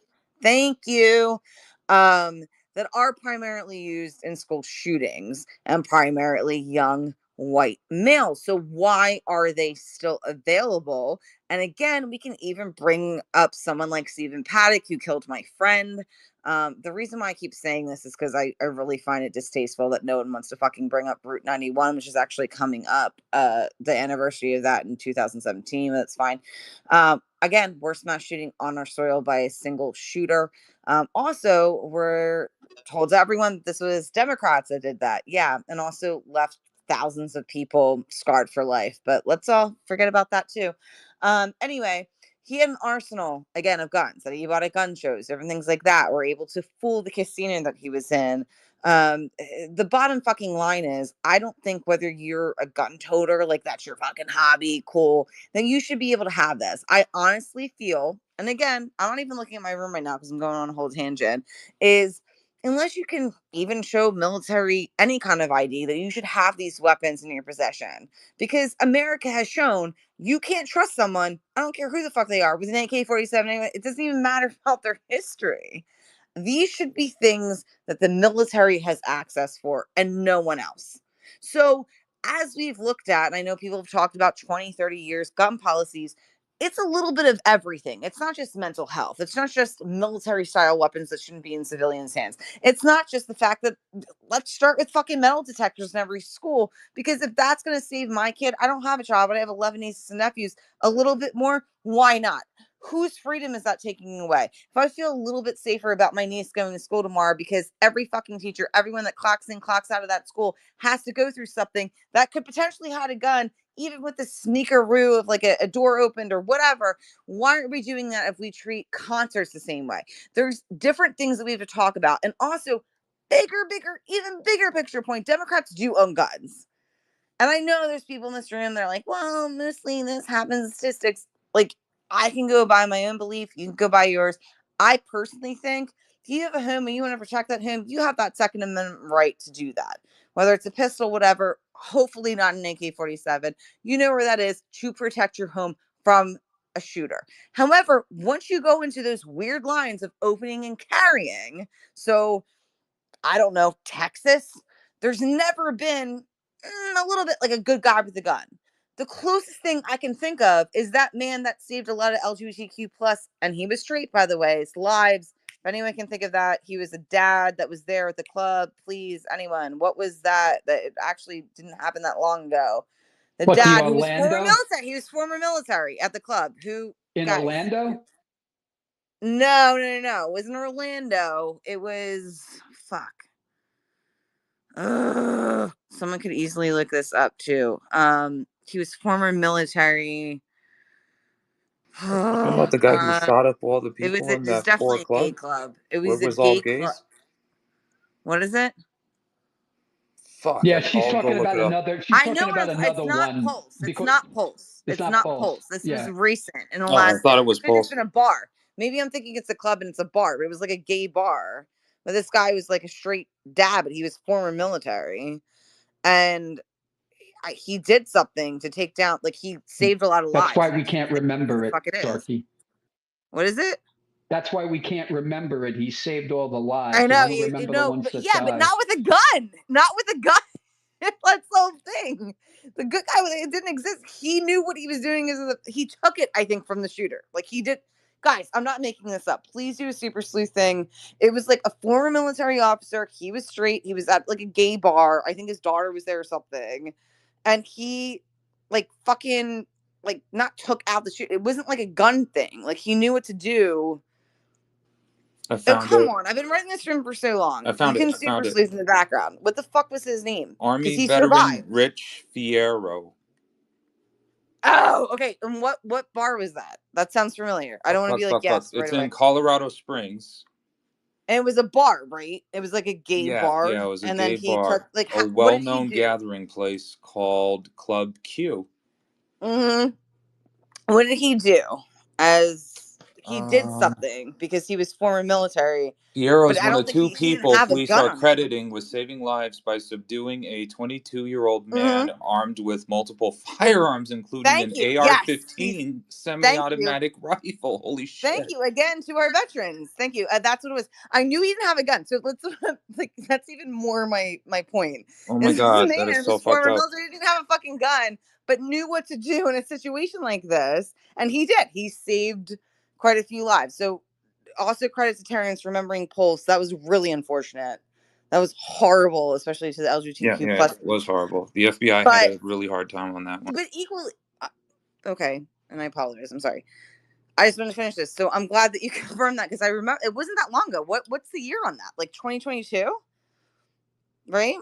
Thank you. Um, that are primarily used in school shootings and primarily young white males. So why are they still available? And again, we can even bring up someone like Stephen Paddock, who killed my friend. The reason why I keep saying this is because I really find it distasteful that no one wants to fucking bring up Route 91, which is actually coming up, the anniversary of that in 2017. That's fine. Again, worst mass shooting on our soil by a single shooter. Also, we're told everyone this was Democrats that did that. Yeah. And also left thousands of people scarred for life. But let's all forget about that too. Anyway, he had an arsenal again of guns that he bought at gun shows, different things like that. Were able to fool the casino that he was in. The bottom fucking line is, I don't think whether you're a gun toter, like that's your fucking hobby, cool, then you should be able to have this. I honestly feel, and again, I'm not even looking at my room right now because I'm going on a whole tangent, is unless you can even show military any kind of ID, that you should have these weapons in your possession. Because America has shown you can't trust someone, I don't care who the fuck they are, with an AK 47. It doesn't even matter about their history. These should be things that the military has access for and no one else. So, as we've looked at, and I know people have talked about 20, 30 years gun policies, it's a little bit of everything. It's not just mental health. It's not just military style weapons that shouldn't be in civilians' hands. It's not just the fact that let's start with fucking metal detectors in every school, because if that's going to save my kid, I don't have a child, but I have 11 nieces and nephews, a little bit more, why not? Whose freedom is that taking away? If I feel a little bit safer about my niece going to school tomorrow because every fucking teacher, everyone that clocks in, clocks out of that school has to go through something that could potentially hide a gun, even with the sneakeroo of like a door opened or whatever, why aren't we doing that if we treat concerts the same way? There's different things that we have to talk about. And also, even bigger picture point, Democrats do own guns. And I know there's people in this room that are like, well, mostly this happens in statistics. Like, I can go by my own belief. You can go by yours. I personally think if you have a home and you want to protect that home, you have that Second Amendment right to do that. Whether it's a pistol, whatever, hopefully not an AK-47. You know where that is to protect your home from a shooter. However, once you go into those weird lines of opening and carrying, so I don't know, Texas, there's never been a little bit like a good guy with a gun. The closest thing I can think of is that man that saved a lot of LGBTQ plus, and he was straight, by the way, lives. If anyone can think of that, he was a dad that was there at the club. Please, anyone, what was that? That it actually didn't happen that long ago. The What, the dad who was former Orlando? military. He was former military at the club. Who, In guys? Orlando? No. It wasn't Orlando. It was fuck. Someone could easily look this up too. He was former military. You about the guy who shot up all the It was people in it's that poor definitely a gay club club. It where was it a was all gay club. gays? What is it? Fuck, Yeah, she's I'll go talking look about it up. another. She's I know talking what about it's another not one Pulse. It's because not Pulse. it's It's not not Pulse. Pulse. This was Yeah, recent in the Oh, I last. thought It it was could have just Pulse. been a bar. Maybe I'm thinking it's a club and it's a bar, but it was like a gay bar. But this guy was like a straight dad, but he was former military, and he did something to take down, like he saved a lot of that's lives. why And I we can't can't think of who remember the it, fuck it is. Starkey. What is it? That's why we can't remember it. He saved all the I lives. We know, only remember the ones but that yeah, but died. not with a gun. Not with a gun. That's the whole thing. The good guy, it didn't exist. He knew what he was doing. He took it, I think, from the shooter. Like he did. Guys, I'm not making this up. Please do a super sleuth thing. It was like a former military officer. He was straight. He was at like a gay bar. I think his daughter was there or something. And he like fucking like not took out the shoot. It wasn't like a gun thing. Like he knew what to do. I Oh, found come it. on. I've been writing this room for so long. I You found it. can I super found it. sleuth in the background. What the fuck was his name? Because Army he veteran survived. Rich Fierro. Oh, okay. And what bar was that? That sounds familiar. I don't want to be like, Fuck. yes, right It's away. in Colorado Springs. And it was a bar, right? It was like a gay bar. Yeah, it was a And then gay he took, bar, like, a what did he well-known do? gathering place called Club Q. Mm-hmm. What did he do? As he did Um, something because he was former military. Fierro But is I one don't of think two he didn't people have a police gun are on him. crediting with saving lives by subduing a 22-year-old Mm-hmm. man armed with multiple firearms, including Thank an you. Yes. AR-15 Thank you. semi-automatic rifle. Holy Thank shit! you again to our veterans. Thank you. That's what it was. I knew he didn't have a gun, so let's like that's even more my point. Oh my Is this god, that is man so was fucked former up. military, didn't have a fucking gun, but knew what to do in a situation like this, and he did. He saved quite a few lives. So also credit to Terrence for remembering Pulse. That was really unfortunate. That was horrible, especially to the LGBTQ Yeah, plus. it was horrible. The FBI had But a really hard time on that one. equally okay. And I apologize. I'm sorry. I just want to finish this. So I'm glad that you confirmed that because I remember it wasn't that long ago. What's the year on that? Like 2022? Right?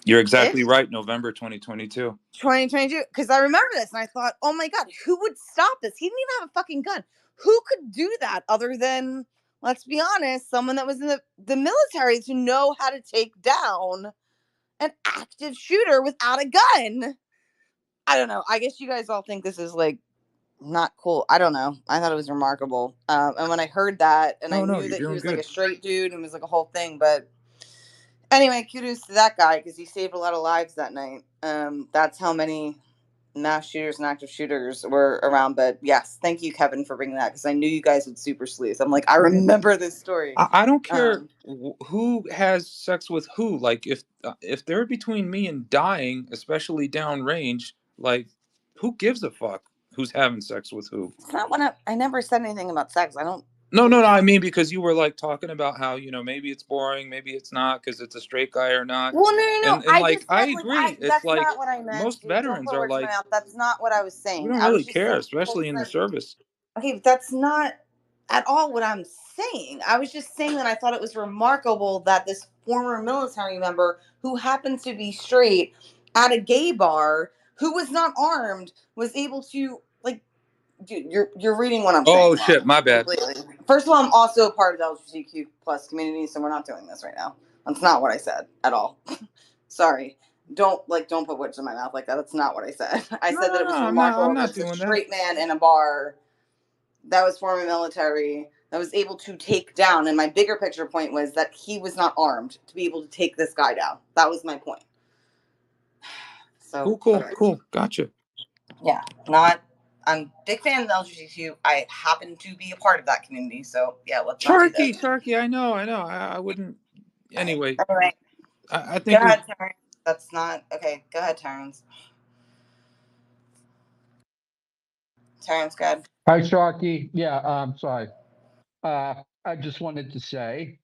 You're exactly Ish? right. November 2022. 2022. Because I remember this and I thought, oh my God, who would stop this? He didn't even have a fucking gun. Who could do that other than, let's be honest, someone that was in the military to know how to take down an active shooter without a gun? I don't know. I guess you guys all think this is like not cool. I don't know. I thought it was remarkable. And when I heard that, and I Oh no, knew you're that he doing was like a good. straight dude and was like a whole thing, but anyway, kudos to that guy because he saved a lot of lives that night. That's how many mass shooters and active shooters were around. But yes, thank you, Kevin, for bringing that because I knew you guys would super sleuth. I'm like, I remember this story. I don't care Um, who has sex with who. Like if they're between me and dying, especially downrange, like who gives a fuck Who's having sex with who? It's not what I never said anything about sex. I don't. No, no, no. I mean, because you were like talking about how, maybe it's boring, maybe it's not, because it's a straight guy or not. Well, no, no, no. And I like, just I meant like agree. It's that's like not what I meant, most dude. Don't veterans put are words in my like, mouth. That's not what I was we saying. don't I was really just care, saying people especially in the start. service. Okay, but that's not at all what I'm saying. I was just saying that I thought it was remarkable that this former military member who happens to be straight at a gay bar who was not armed was able to like. Dude, you're reading what I'm Oh saying wrong shit, my bad. completely. First of all, I'm also a part of the LGBTQ plus community, so we're not doing this right now. That's not what I said at all. Sorry. Don't put words in my mouth like that. That's not what I said. I No, said that no, it no. was I'm remarkable not that this doing that. straight man in a bar that was former military that was able to take down. And my bigger picture point was that he was not armed to be able to take this guy down. That was my point. So Cool. Gotcha. yeah, not. I'm a big fan of the LGBTQ. I happen to be a part of that community, so yeah, let's not do this. Sharky, I know. I wouldn't. Anyway, Anyway, I go think we. ahead, Terrence. That's not okay. Go ahead, Terrence. Terrence, go ahead. Hi, Sharky. Yeah, sorry. I just wanted to say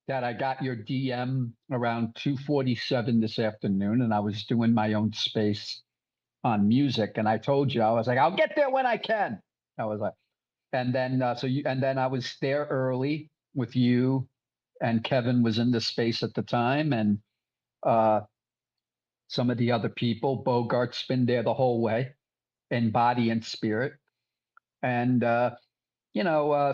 that I got your DM around 2:47 this afternoon, and I was doing my own space on music, and I told you I was like, I'll get there when I can. I was like, and then and then I was there early with you, and Kevin was in the space at the time, and uh, some of the other people. Bogart's been there the whole way, in body and spirit, and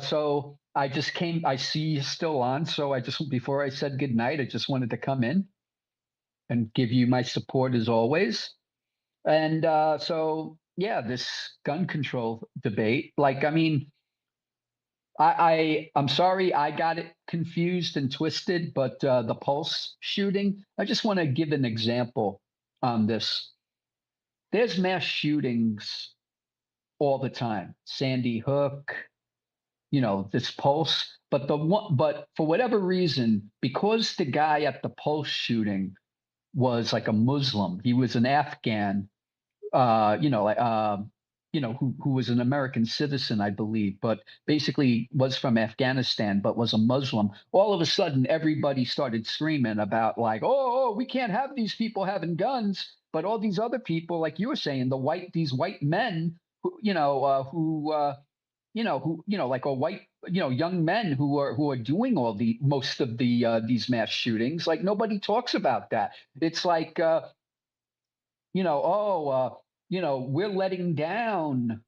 so I just came. I see you still on, so I just before I said goodnight, I just wanted to come in and give you my support as always. And so yeah, this gun control debate, like I mean, I'm sorry I got it confused and twisted, but the Pulse shooting, I just want to give an example on this. There's mass shootings all the time. Sandy Hook, this Pulse, but for whatever reason, because the guy at the Pulse shooting was like a Muslim, he was an Afghan, like who was an American citizen, I believe, but basically was from Afghanistan, but was a Muslim. All of a sudden, everybody started screaming about like, oh, we can't have these people having guns, but all these other people, like you were saying, these white men, like a white, young men who are doing all the most of these mass shootings. Like nobody talks about that. It's like oh, we're letting down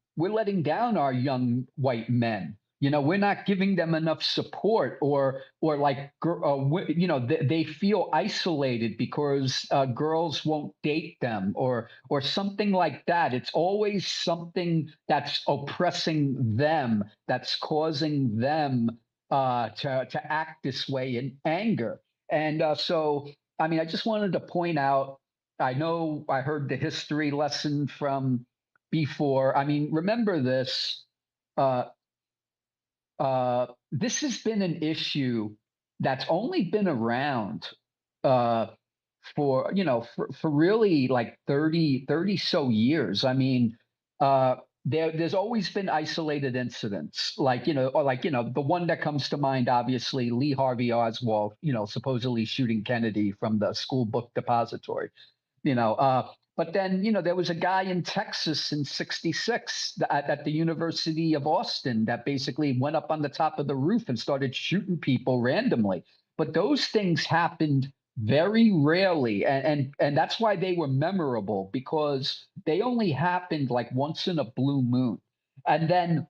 our young white men. We're not giving them enough support, or like, they feel isolated because girls won't date them, or something like that. It's always something that's oppressing them, that's causing them to act this way in anger. And so, I mean, I just wanted to point out, I know I heard the history lesson from before. I mean, remember this. Uh, this has been an issue that's only been around uh, for really like 30 so years. I mean, uh, there's always been isolated incidents, like, or like, the one that comes to mind, obviously, Lee Harvey Oswald, supposedly shooting Kennedy from the school book depository. But then, there was a guy in Texas in 66 at the University of Austin that basically went up on the top of the roof and started shooting people randomly. But those things happened very rarely. And that's why they were memorable, because they only happened like once in a blue moon. And then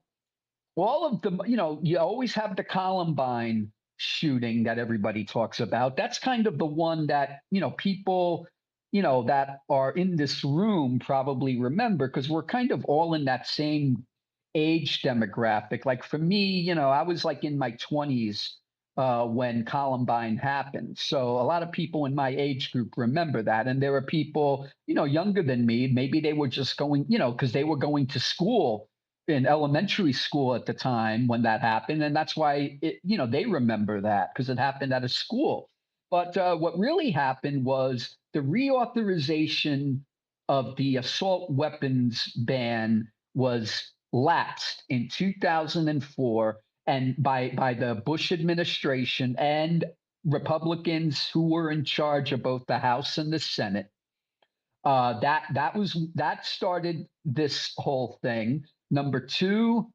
all of them, you always have the Columbine shooting that everybody talks about. That's kind of the one that, people, that are in this room probably remember, because we're kind of all in that same age demographic. Like for me, I was like in my 20s when Columbine happened. So a lot of people in my age group remember that. And there are people, younger than me, maybe they were just going, because they were going to school in elementary school at the time when that happened, and that's why they remember that, because it happened at a school. But what really happened was the reauthorization of the assault weapons ban was lapsed in 2004, and by the Bush administration and Republicans who were in charge of both the House and the Senate. That started this whole thing. Number two,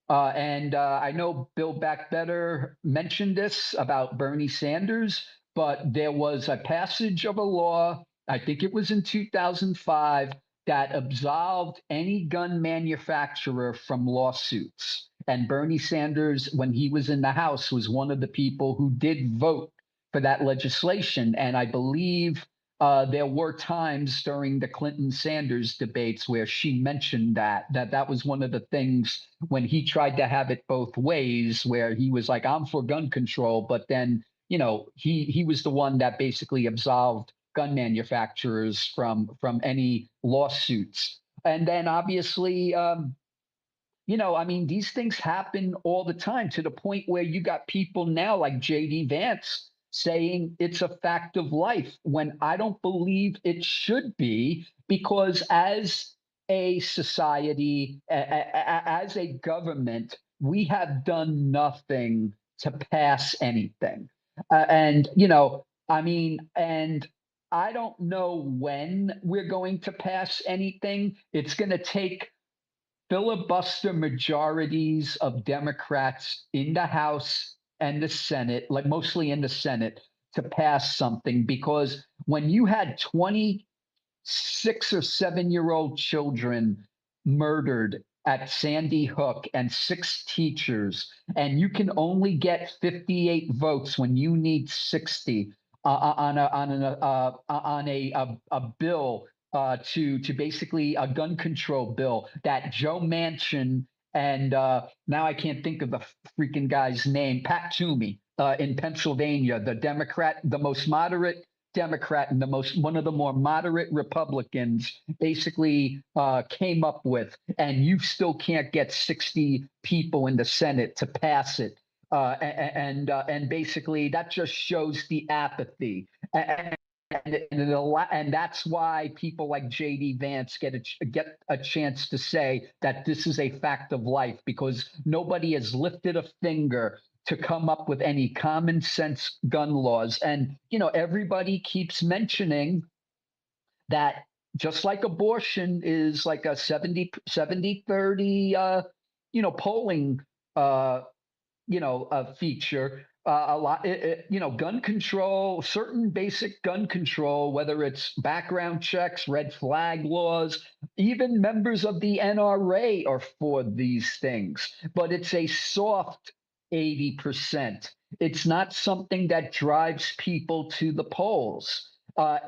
and I know Bill Backbetter mentioned this about Bernie Sanders, but there was a passage of a law, I think it was in 2005, that absolved any gun manufacturer from lawsuits. And Bernie Sanders, when he was in the House, was one of the people who did vote for that legislation. And I believe there were times during the Clinton Sanders debates where she mentioned that was one of the things when he tried to have it both ways, where he was like, I'm for gun control, but then, he was the one that basically absolved gun manufacturers from any lawsuits. And then obviously, I mean, these things happen all the time, to the point where you got people now like JD Vance saying it's a fact of life, when I don't believe it should be, because as a society, as a government, we have done nothing to pass anything. I mean, and I don't know when we're going to pass anything. It's going to take filibuster majorities of Democrats in the House and the Senate, like mostly in the Senate, to pass something. Because when you had 26 or 7-year-old children murdered at Sandy Hook and 6 teachers, and you can only get 58 votes when you need 60 on a bill, to basically a gun control bill that Joe Manchin and now I can't think of the freaking guy's name, Pat Toomey, in Pennsylvania, the Democrat, the most moderate Democrat and one of the more moderate Republicans, basically came up with, and you still can't get 60 people in the Senate to pass it. And basically that just shows the apathy. And that's why people like JD Vance get a chance to say that this is a fact of life, because nobody has lifted a finger to come up with any common sense gun laws. And everybody keeps mentioning that, just like abortion is like a 70-30 polling a feature. A lot, gun control, certain basic gun control, whether it's background checks, red flag laws, even members of the NRA are for these things, but it's a soft 80%. It's not something that drives people to the polls.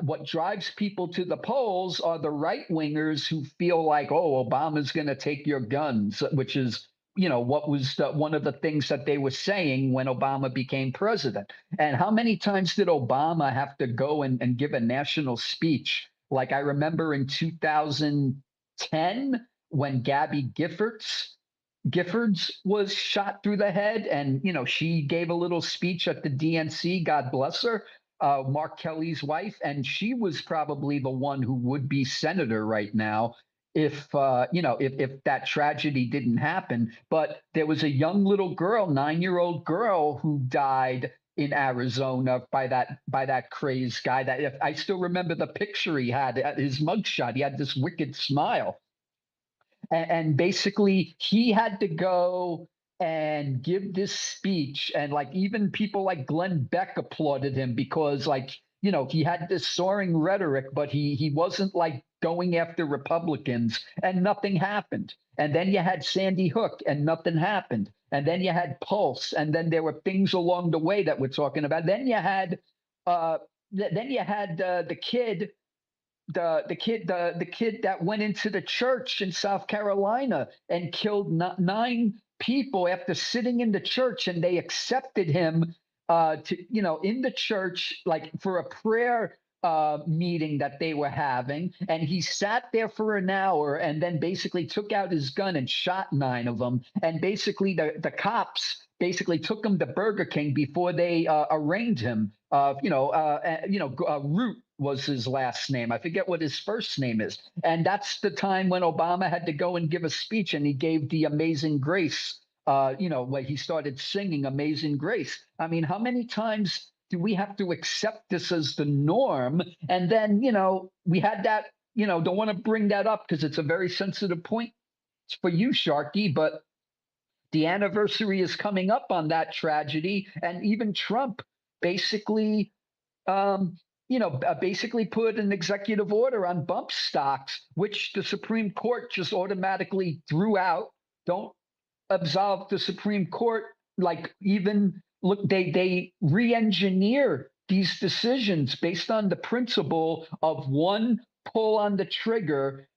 What drives people to the polls are the right wingers who feel like, oh, Obama's going to take your guns, which is what was one of the things that they were saying when Obama became president. And how many times did Obama have to go and give a national speech? Like I remember in 2010 when Gabby Giffords was shot through the head, and she gave a little speech at the DNC, God bless her, Mark Kelly's wife, and she was probably the one who would be senator right now if if that tragedy didn't happen. But there was a young little girl, 9-year-old girl, who died in Arizona by that crazed guy. That, if I still remember the picture he had at his mugshot, he had this wicked smile. And basically he had to go and give this speech, and like even people like Glenn Beck applauded him, because he had this soaring rhetoric, but he wasn't like going after Republicans, and nothing happened. And then you had Sandy Hook and nothing happened. And then you had Pulse, and then there were things along the way that we're talking about. Then you had the kid, the kid that went into the church in South Carolina and killed 9 people after sitting in the church, and they accepted him to in the church, like for a prayer meeting that they were having, and he sat there for an hour and then basically took out his gun and shot 9 of them. And basically, the cops basically took him to Burger King before they arraigned him. Root was his last name. I forget what his first name is. And that's the time when Obama had to go and give a speech, and he gave the Amazing Grace. Where he started singing Amazing Grace. I mean, how many times do we have to accept this as the norm? And then, we had that, don't want to bring that up because it's a very sensitive point for you, Sharky, but the anniversary is coming up on that tragedy. And even Trump basically, basically put an executive order on bump stocks, which the Supreme Court just automatically threw out. Don't absolve the Supreme Court. Like, even look, they re-engineer these decisions based on the principle of one pull on the trigger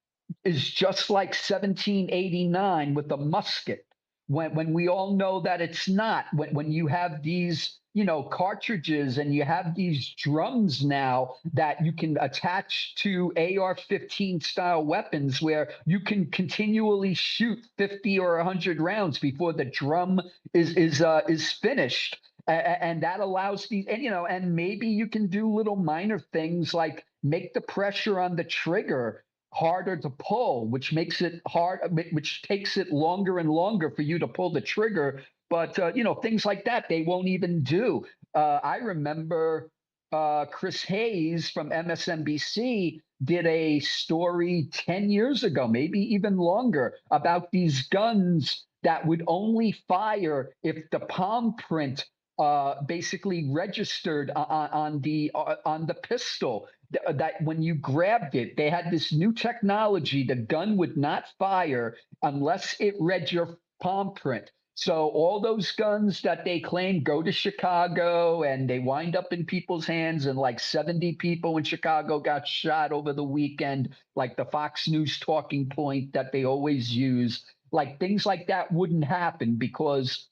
is just like 1789 with the musket, when we all know that it's not. When you have these cartridges, and you have these drums now that you can attach to AR-15 style weapons, where you can continually shoot 50 or 100 rounds before the drum is finished. And that allows these, and maybe you can do little minor things like make the pressure on the trigger harder to pull, which makes it hard, which takes it longer and longer for you to pull the trigger. But things like that they won't even do. I remember Chris Hayes from MSNBC did a story 10 years ago, maybe even longer, about these guns that would only fire if the palm print basically registered on the pistol. That when you grabbed it, they had this new technology. The gun would not fire unless it read your palm print. So all those guns that they claim go to Chicago and they wind up in people's hands, and like 70 people in Chicago got shot over the weekend, like the Fox News talking point that they always use. Like, things like that wouldn't happen because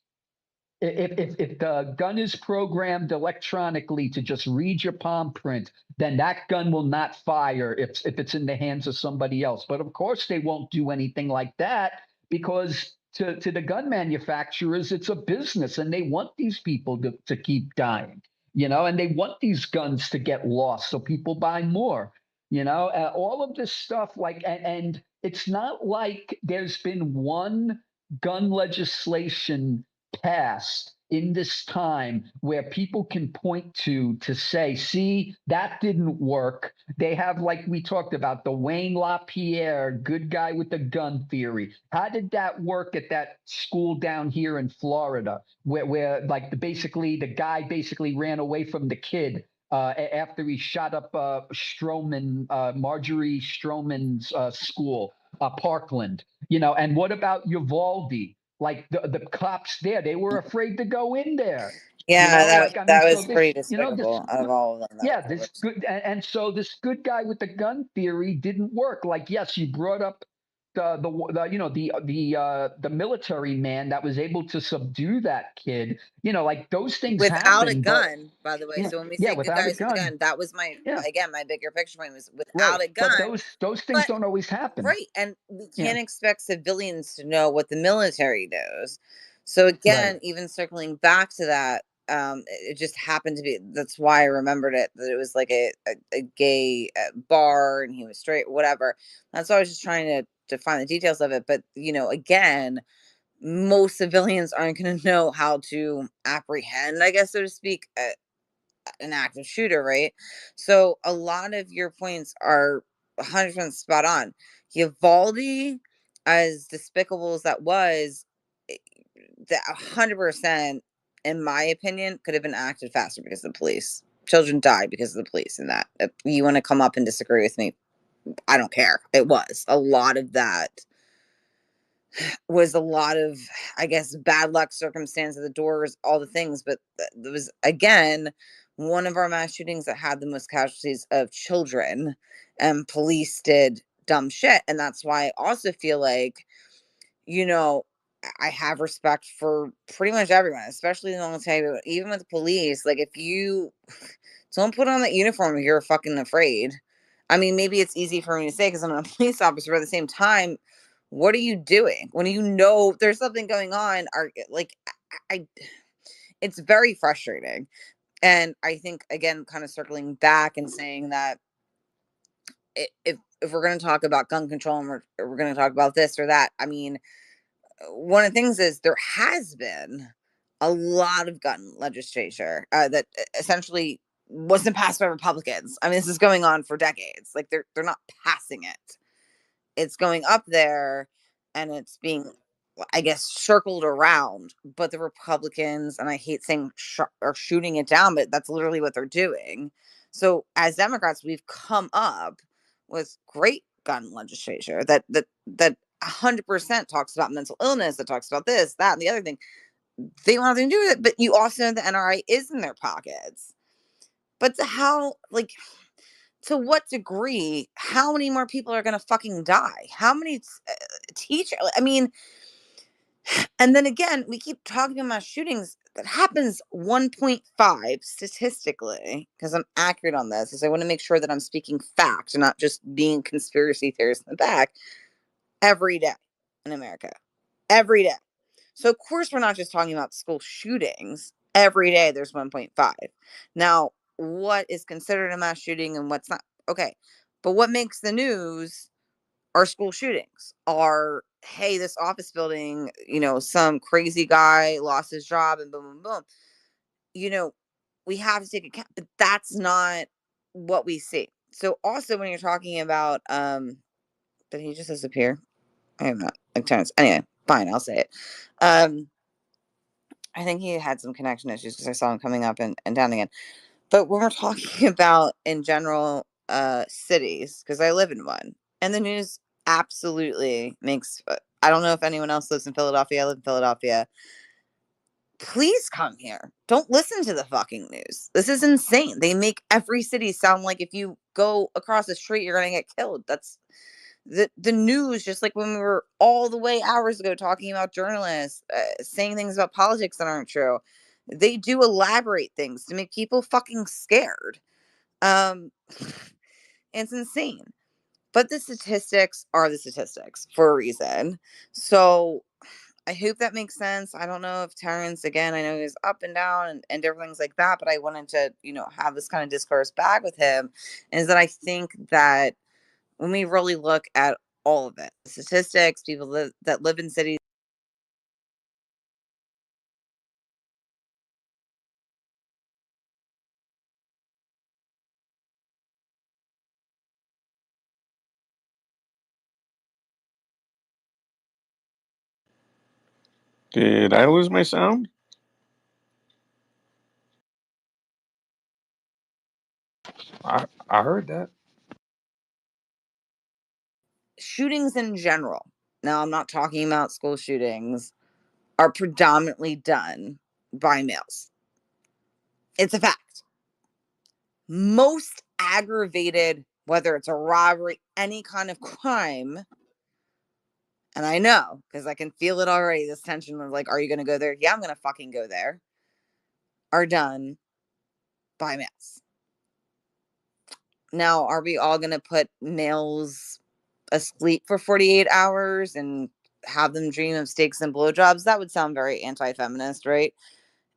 if the gun is programmed electronically to just read your palm print, then that gun will not fire if it's in the hands of somebody else. But of course, they won't do anything like that because to the gun manufacturers, it's a business, and they want these people to keep dying, and they want these guns to get lost so people buy more. All of this stuff, like, and it's not like there's been one gun legislation passed in this time where people can point to say, see, that didn't work. They have, like we talked about, the Wayne LaPierre, good guy with the gun theory. How did that work at that school down here in Florida, where like the guy basically ran away from the kid after he shot up Marjorie Stroman's school, Parkland, and what about Uvalde? Like the cops there, they were afraid to go in there. Yeah, Like, I mean, that so was pretty this, despicable out of all of them. That yeah, was the this worst. good, and so this good guy with the gun theory didn't work. Like, yes, you brought up the military man that was able to subdue that kid. Like, those things Without a happen, but gun, by the way. yeah, So when we yeah, say good without a guys with a gun, gun, that was my, yeah, again, my bigger picture point was right. without a But gun. those things But don't always happen. right, and we Yeah, can't expect civilians to know what the military knows. So right. again, even circling back to that, it just happened to be, that's why I remembered it, that it was like a gay bar, and he was straight, whatever. That's why I was just trying to find the details of it. But again, most civilians aren't going to know how to apprehend, I guess, so to speak, an active shooter, right? So a lot of your points are 100% spot on. Uvalde, as despicable as that was, eh, that 100%, in my opinion, could have been acted faster because of the police. Children died because of the police. And that, if you want to come up and disagree with me, I don't care. It was a lot of that, was a lot of, I guess, bad luck, circumstance of the doors, all the things. But there was, again, one of our mass shootings that had the most casualties of children, and police did dumb shit. And that's why I also feel like, you know, I have respect for pretty much everyone, especially in the military, but even with the police. Like, if you don't put on that uniform if you're fucking afraid. I mean, maybe it's easy for me to say because I'm a police officer, but at the same time, what are you doing when you know there's something going on? Are like, I it's very frustrating. And I think, again, kind of circling back and saying that if we're going to talk about gun control and we're going to talk about this or that, I mean, one of the things is there has been a lot of gun legislature that essentially wasn't passed by Republicans. I mean, this is going on for decades. Like, they're not passing it. It's going up there and it's being, I guess, circled around. But the Republicans, and I hate saying are shooting it down, but that's literally what they're doing. So as Democrats, we've come up with great gun legislature that 100% talks about mental illness, that talks about this, that, and the other thing. They want nothing to do with it, but you also know the NRA is in their pockets. But how, like, to what degree, how many more people are going to fucking die? How many teachers? I mean, and then again, we keep talking about shootings that happens 1.5 statistically, because I'm accurate on this, because I want to make sure that I'm speaking fact and not just being conspiracy theorists in the back, every day in America. Every day. So, of course, we're not just talking about school shootings. Every day there's 1.5. Now, what is considered a mass shooting and what's not? Okay. But what makes the news are school shootings. Are, hey, this office building, some crazy guy lost his job and boom, boom, boom. We have to take account, but that's not what we see. So, also, when you're talking about, did he just disappear? I am not like tennis. Anyway, fine, I'll say it. I think he had some connection issues because I saw him coming up and down again. But when we're talking about in general cities, because I live in one, and the news absolutely makes. I don't know if anyone else lives in Philadelphia. I live in Philadelphia. Please come here. Don't listen to the fucking news. This is insane. They make every city sound like if you go across the street, you're gonna get killed. That's the news. Just like when we were all the way hours ago talking about journalists saying things about politics that aren't true, they do elaborate things to make people fucking scared. um it's insane, but the statistics are the statistics for a reason. So I hope that makes sense. I don't know if Terrence, again, I know he's up and down and different things like that, but I wanted to have this kind of discourse back with him, is that I think that when we really look at all of it, statistics, people that live in cities. Did I lose my sound? I heard that. Shootings in general, now I'm not talking about school shootings, are predominantly done by males. It's a fact. Most aggravated, whether it's a robbery, any kind of crime, and I know because I can feel it already, this tension of like, are you going to go there? Yeah, I'm going to fucking go there, are done by males. Now, are we all going to put males asleep for 48 hours and have them dream of steaks and blowjobs? That would sound very anti-feminist, right?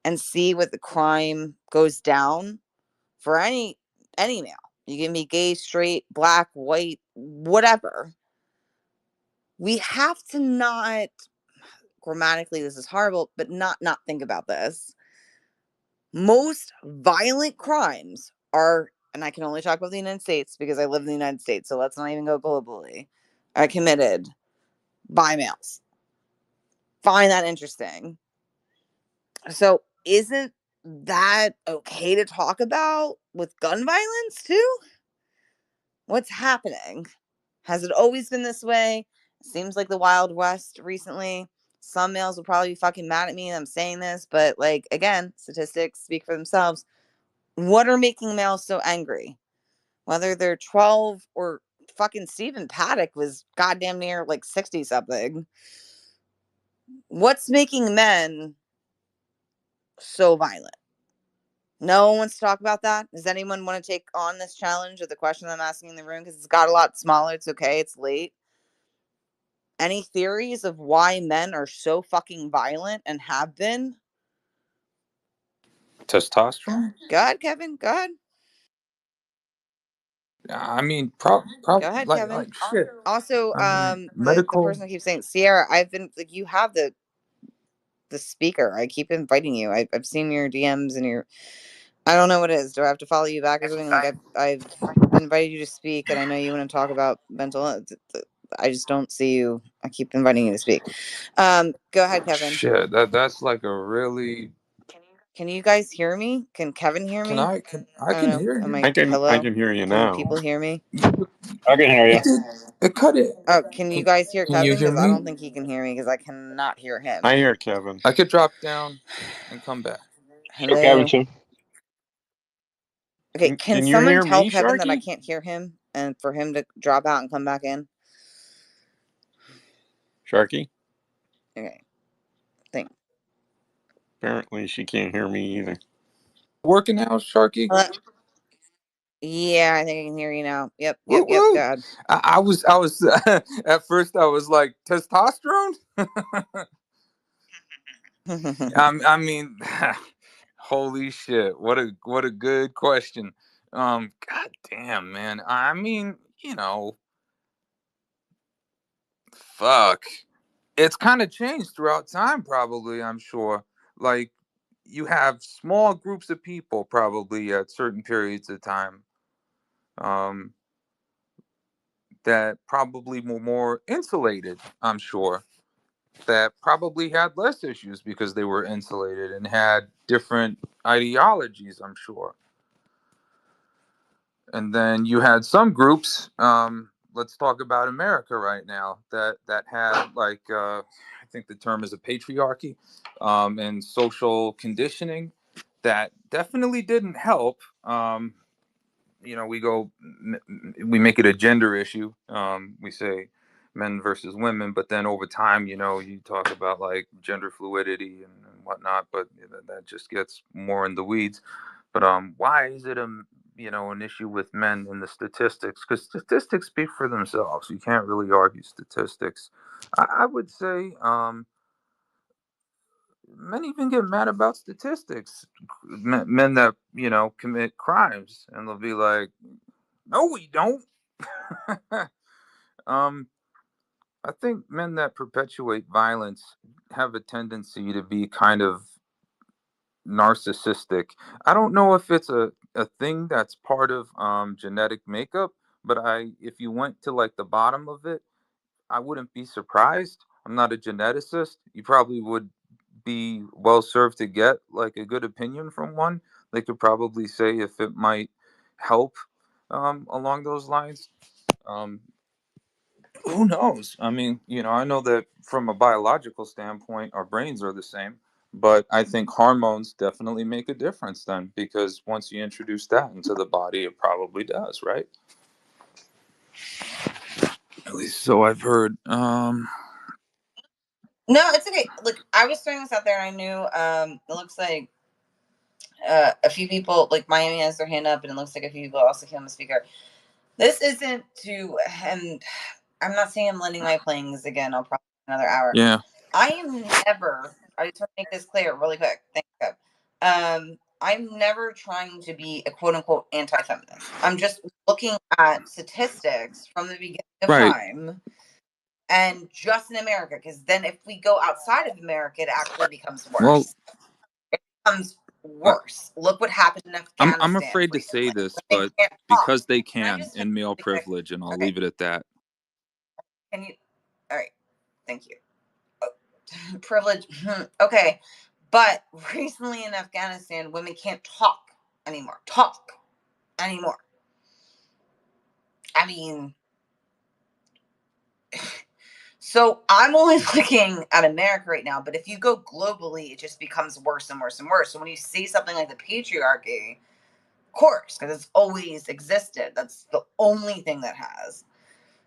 And see what the crime goes down for any male. You can be gay, straight, black, white, whatever. We have to not, grammatically this is horrible, but not think about this. Most violent crimes are, and I can only talk about the United States because I live in the United States, so let's not even go globally, are committed by males. Find that interesting. So isn't that okay to talk about with gun violence too? What's happening? Has it always been this way? Seems like the Wild West recently. Some males will probably be fucking mad at me that I'm saying this, but like, again, statistics speak for themselves. What are making males so angry? Whether they're 12 or fucking Stephen Paddock was goddamn near like 60 something. What's making men so violent? No one wants to talk about that. Does anyone want to take on this challenge or the question I'm asking in the room? Because it's got a lot smaller. It's okay. It's late. Any theories of why men are so fucking violent and have been? Testosterone? Go ahead, Kevin. Go ahead. I mean, Go ahead, Kevin. like shit. Also, I mean, the medical. person that keeps saying Sierra, I've been like, you have the speaker. I keep inviting you. I've seen your DMs and your. I don't know what it is. Do I have to follow you back or something? Like I've invited you to speak, and I know you want to talk about mental health. I just don't see you. I keep inviting you to speak. Go ahead, Kevin. Shit, that's like a really. Can you guys hear me? Can Kevin hear Can me? I can I I don't can know. hear Am you. I I hello? can hear you Can now. people hear me? I can hear you. It did. It cut it. Oh, can you guys hear Can you Kevin? hear Because I me? don't think he can hear me because I cannot hear him. I hear Kevin. I could drop down and come back. Hear Kevin Hello. too. Okay, can Can you someone hear tell me, Kevin that I Sharky? can't hear him and for him to drop out and come back in? Sharky? Okay, thank. Apparently she can't hear me either. Working out, Sharky. Yeah, I think I can hear you now. Yep, Woo yep, yep. Go woo. ahead. I was at first I was like testosterone. I mean, holy shit! What a good question. God damn, man. I mean, fuck. It's kind of changed throughout time, probably. I'm sure. Like, you have small groups of people, probably at certain periods of time, um, that probably were more insulated. I'm sure that probably had less issues because they were insulated and had different ideologies. I'm sure. And then you had some groups. Let's talk about America right now. That had like I think the term is a patriarchy, and social conditioning that definitely didn't help. We make it a gender issue. We say men versus women, but then over time, you talk about like gender fluidity and whatnot, but that just gets more in the weeds. But why is it an issue with men in the statistics? Because statistics speak for themselves. You can't really argue statistics. I would say men even get mad about statistics. Men that commit crimes, and they'll be like, "No, we don't." um, I think men that perpetuate violence have a tendency to be kind of narcissistic. I don't know if it's a thing that's part of genetic makeup, but if you went to like the bottom of it, I wouldn't be surprised. I'm not a geneticist. You probably would be well served to get like a good opinion from one. They could probably say if it might help along those lines. Um, who knows? I mean, I know that from a biological standpoint, our brains are the same, but I think hormones definitely make a difference then, because once you introduce that into the body, it probably does, right? At least so I've heard. No, it's okay. Look, I was throwing this out there, and I knew it looks like a few people, like Miami has their hand up, and it looks like a few people also came on the speaker. This isn't to, and I'm not saying I'm lending my playings again. I'll probably another hour. Yeah. I am never. I just want to make this clear really quick. Thank you. I'm never trying to be a quote unquote anti-feminist. I'm just looking at statistics from the beginning of Right. time and just in America, because then if we go outside of America, it actually becomes Well, worse. It becomes I, worse. Look what happened in I'm Afghanistan afraid to say recently. this, Women but can't talk. because they Can I can just finish in male really quick? privilege, and I'll Okay. leave it at that. Can you? All right. Thank you. Oh, privilege. Okay. But recently in Afghanistan, women can't talk anymore. I mean, so I'm only looking at America right now, but if you go globally, it just becomes worse and worse and worse. So when you see something like the patriarchy, of course, because it's always existed, that's the only thing that has.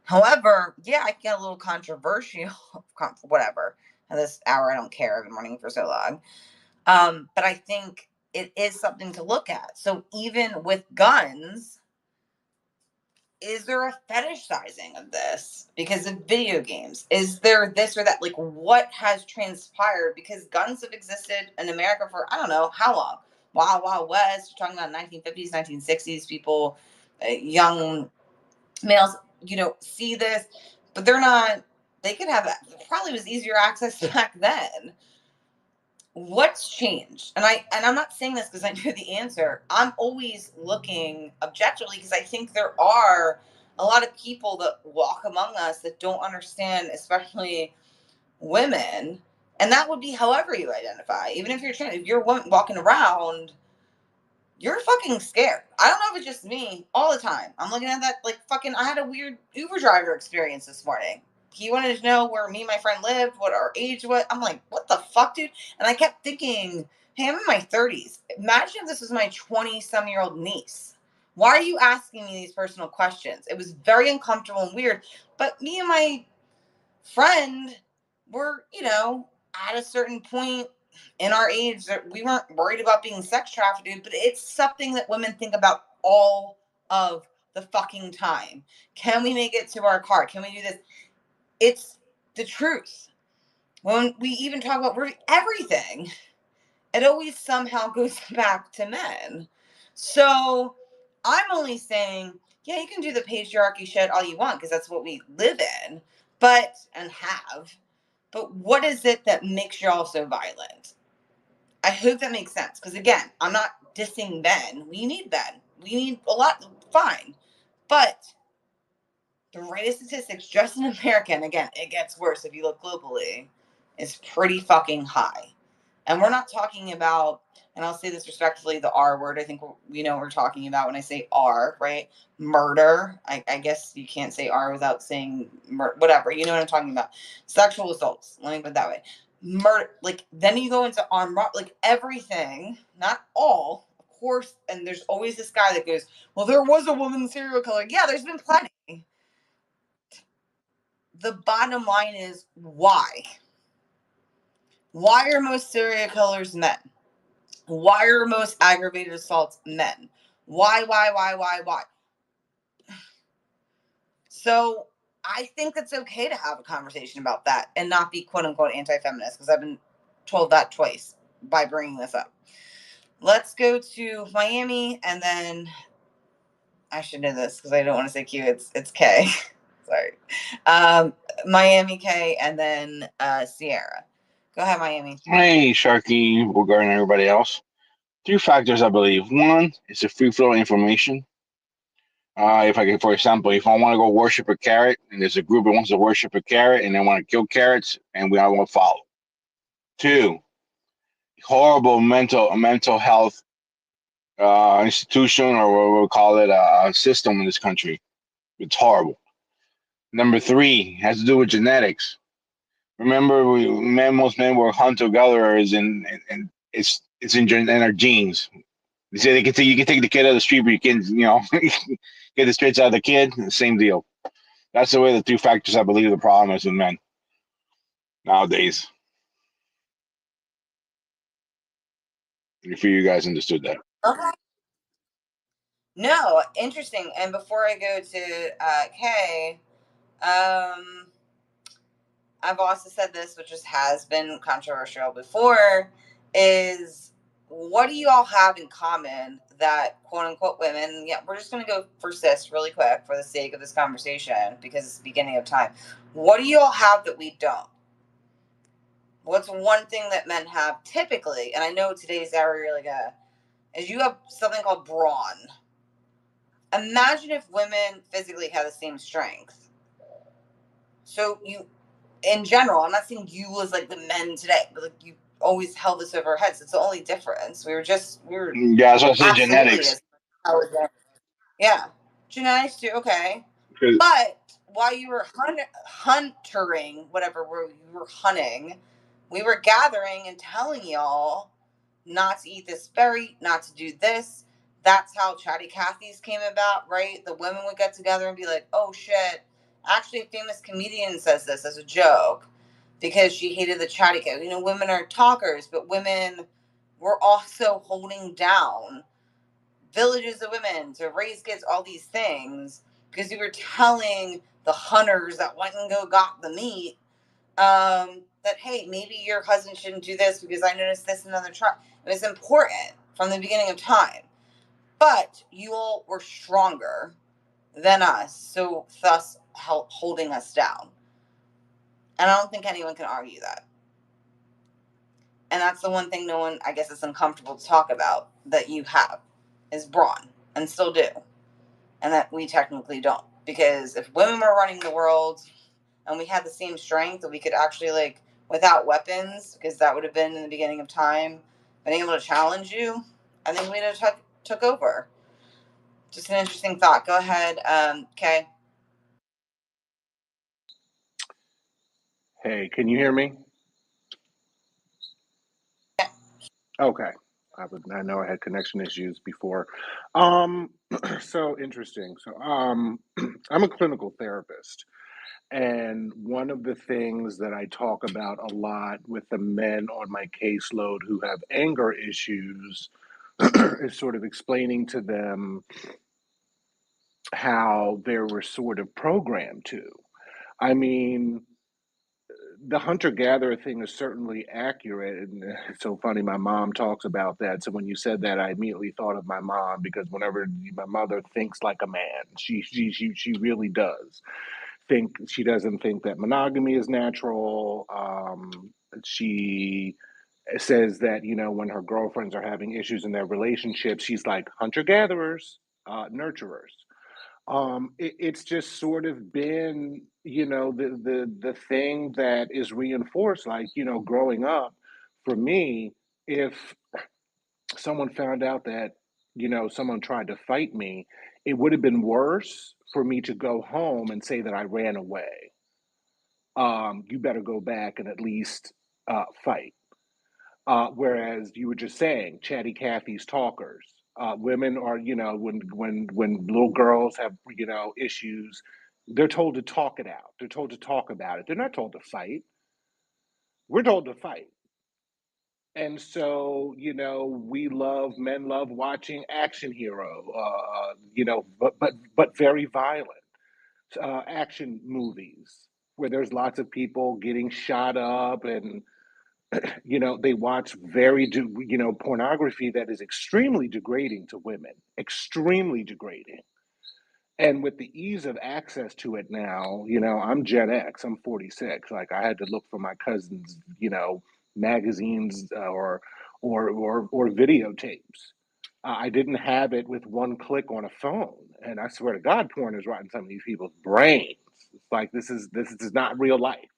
However, yeah, I get a little controversial, whatever. At this hour, I don't care. I've been running for so long. But I think it is something to look at. So even with guns, is there a fetishizing of this because of video games? Is there this or that? Like, what has transpired? Because guns have existed in America for, I don't know, how long? Wild, Wild West, you're talking about 1950s, 1960s, people, young males, see this, but they're not, they could have, probably was easier access back then. What's changed? And I'm not saying this because I know the answer. I'm always looking objectively because I think there are a lot of people that walk among us that don't understand, especially women. And that would be however you identify. Even if you're trans, if you're walking around, you're fucking scared. I don't know if it's just me all the time. I'm looking at that like fucking. I had a weird Uber driver experience this morning. He wanted to know where me and my friend lived, what our age was. I'm like, what the fuck, dude? And I kept thinking, hey, I'm in my 30s. Imagine if this was my 20-some-year-old niece. Why are you asking me these personal questions? It was very uncomfortable and weird. But me and my friend were, at a certain point in our age that we weren't worried about being sex trafficked, but it's something that women think about all of the fucking time. Can we make it to our car? Can we do this? It's the truth. When we even talk about everything, it always somehow goes back to men. So I'm only saying, yeah, you can do the patriarchy shit all you want because that's what we live in, and have. But what is it that makes y'all so violent? I hope that makes sense. Because again, I'm not dissing men. We need men. We need a lot. Fine. But the rate of statistics just in America, and again, it gets worse if you look globally, is pretty fucking high. And we're not talking about, and I'll say this respectfully, the R word. I think we know what we're talking about when I say R, right? Murder. I guess you can't say R without saying whatever. You know what I'm talking about. Sexual assaults. Let me put it that way. Murder. Like, then you go into armed, like everything, not all, of course. And there's always this guy that goes, well, there was a woman serial killer. Yeah, there's been plenty. The bottom line is why? Why are most serial killers men? Why are most aggravated assaults men? Why? So I think it's okay to have a conversation about that and not be quote unquote anti-feminist because I've been told that twice by bringing this up. Let's go to Miami and then I should know this because I don't want to say Q. It's K. Sorry. Miami K and then Sierra. Go ahead, Miami. Hey, Sharky, regarding everybody else. Three factors, I believe. One is the free flow of information. If I can, for example, if I want to go worship a carrot, and there's a group that wants to worship a carrot, and they want to kill carrots, and we all want to follow. Two, horrible mental health institution, or what we'll call it, a system in this country. It's horrible. Number three has to do with genetics. Remember, most men were hunter gatherers, and it's in our genes. They say you can take the kid out of the street, but you can get the straights out of the kid. Same deal. That's the way the two factors I believe the problem is with men nowadays. If you guys understood that. Okay. No, interesting. And before I go to Kay, I've also said this, which has been controversial before, is what do you all have in common that quote unquote women, yeah, we're just going to go for cis really quick for the sake of this conversation because it's the beginning of time. What do you all have that we don't? What's one thing that men have typically, and I know today's era really good, is you have something called brawn. Imagine if women physically had the same strength. So you, in general, I'm not saying you as like the men today, but like you always held this over our heads. It's the only difference. We were Yeah, that's what I said. absolutely Genetics. as yeah, genetics too. Okay, Because but while you were huntering, whatever you were hunting, we were gathering and telling y'all not to eat this berry, not to do this. That's how Chatty Cathy's came about, right? The women would get together and be like, oh shit, actually a famous comedian says this as a joke. because she hated the chatty Cathy. You know, women are talkers, but women were also holding down villages of women to raise kids, all these things, because you were telling the hunters that went and got the meat, that, hey, maybe your husband shouldn't do this because I noticed this in another tribe. It was important from the beginning of time. But you all were stronger than us, so thus holding us down. And I don't think anyone can argue that. And that's the one thing no one, I guess, is uncomfortable to talk about that you have is brawn and still do. And that we technically don't. Because if women were running the world and we had the same strength that we could actually, like, without weapons, because that would have been in the beginning of time, been able to challenge you, I think we'd have took over. Just an interesting thought. Go ahead, Kay. Hey, can you hear me? Okay. I know I had connection issues before. Um, so interesting. I'm a clinical therapist, and one of the things that I talk about a lot with the men on my caseload who have anger issues is sort of explaining to them how they were sort of programmed to. I mean, the hunter gatherer thing is certainly accurate, and it's so funny. My mom talks about that. So when you said that, I immediately thought of my mom because whenever my mother thinks like a man, she really does think. She doesn't think that monogamy is natural. She says that when her girlfriends are having issues in their relationships, she's like hunter gatherers, nurturers. It's just sort of been, the thing that is reinforced, like, growing up for me, if someone found out that, someone tried to fight me, it would have been worse for me to go home and say that I ran away. You better go back and at least fight. Whereas you were just saying, chatty Cathy's talkers. Women are, when little girls have, issues, they're told to talk it out. They're told to talk about it. They're not told to fight. We're told to fight. And so, men love watching action hero, but very violent action movies where there's lots of people getting shot up and they watch pornography that is extremely degrading to women, extremely degrading. And with the ease of access to it now, I'm Gen X, I'm 46. Like I had to look for my cousin's, magazines or videotapes. I didn't have it with one click on a phone. And I swear to God, porn is rotting some of these people's brains. It's like this is not real life.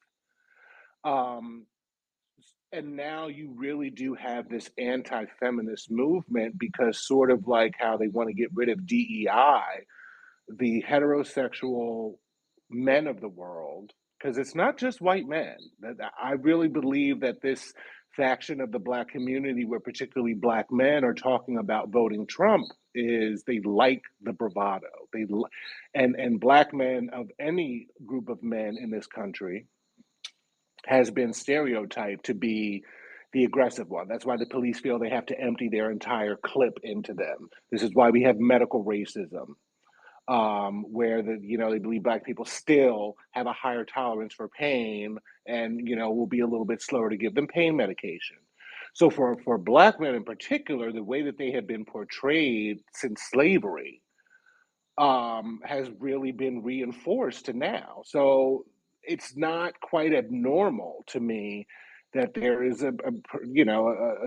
Um, and now you really do have this anti-feminist movement because sort of like how they want to get rid of DEI, the heterosexual men of the world, because it's not just white men. I really believe that this faction of the black community, where particularly black men are talking about voting Trump, is they like the bravado. And black men of any group of men in this country has been stereotyped to be the aggressive one. That's why the police feel they have to empty their entire clip into them. This is why we have medical racism, where they believe black people still have a higher tolerance for pain, and will be a little bit slower to give them pain medication. So for black men in particular, the way that they have been portrayed since slavery has really been reinforced to now. So it's not quite abnormal to me that there is a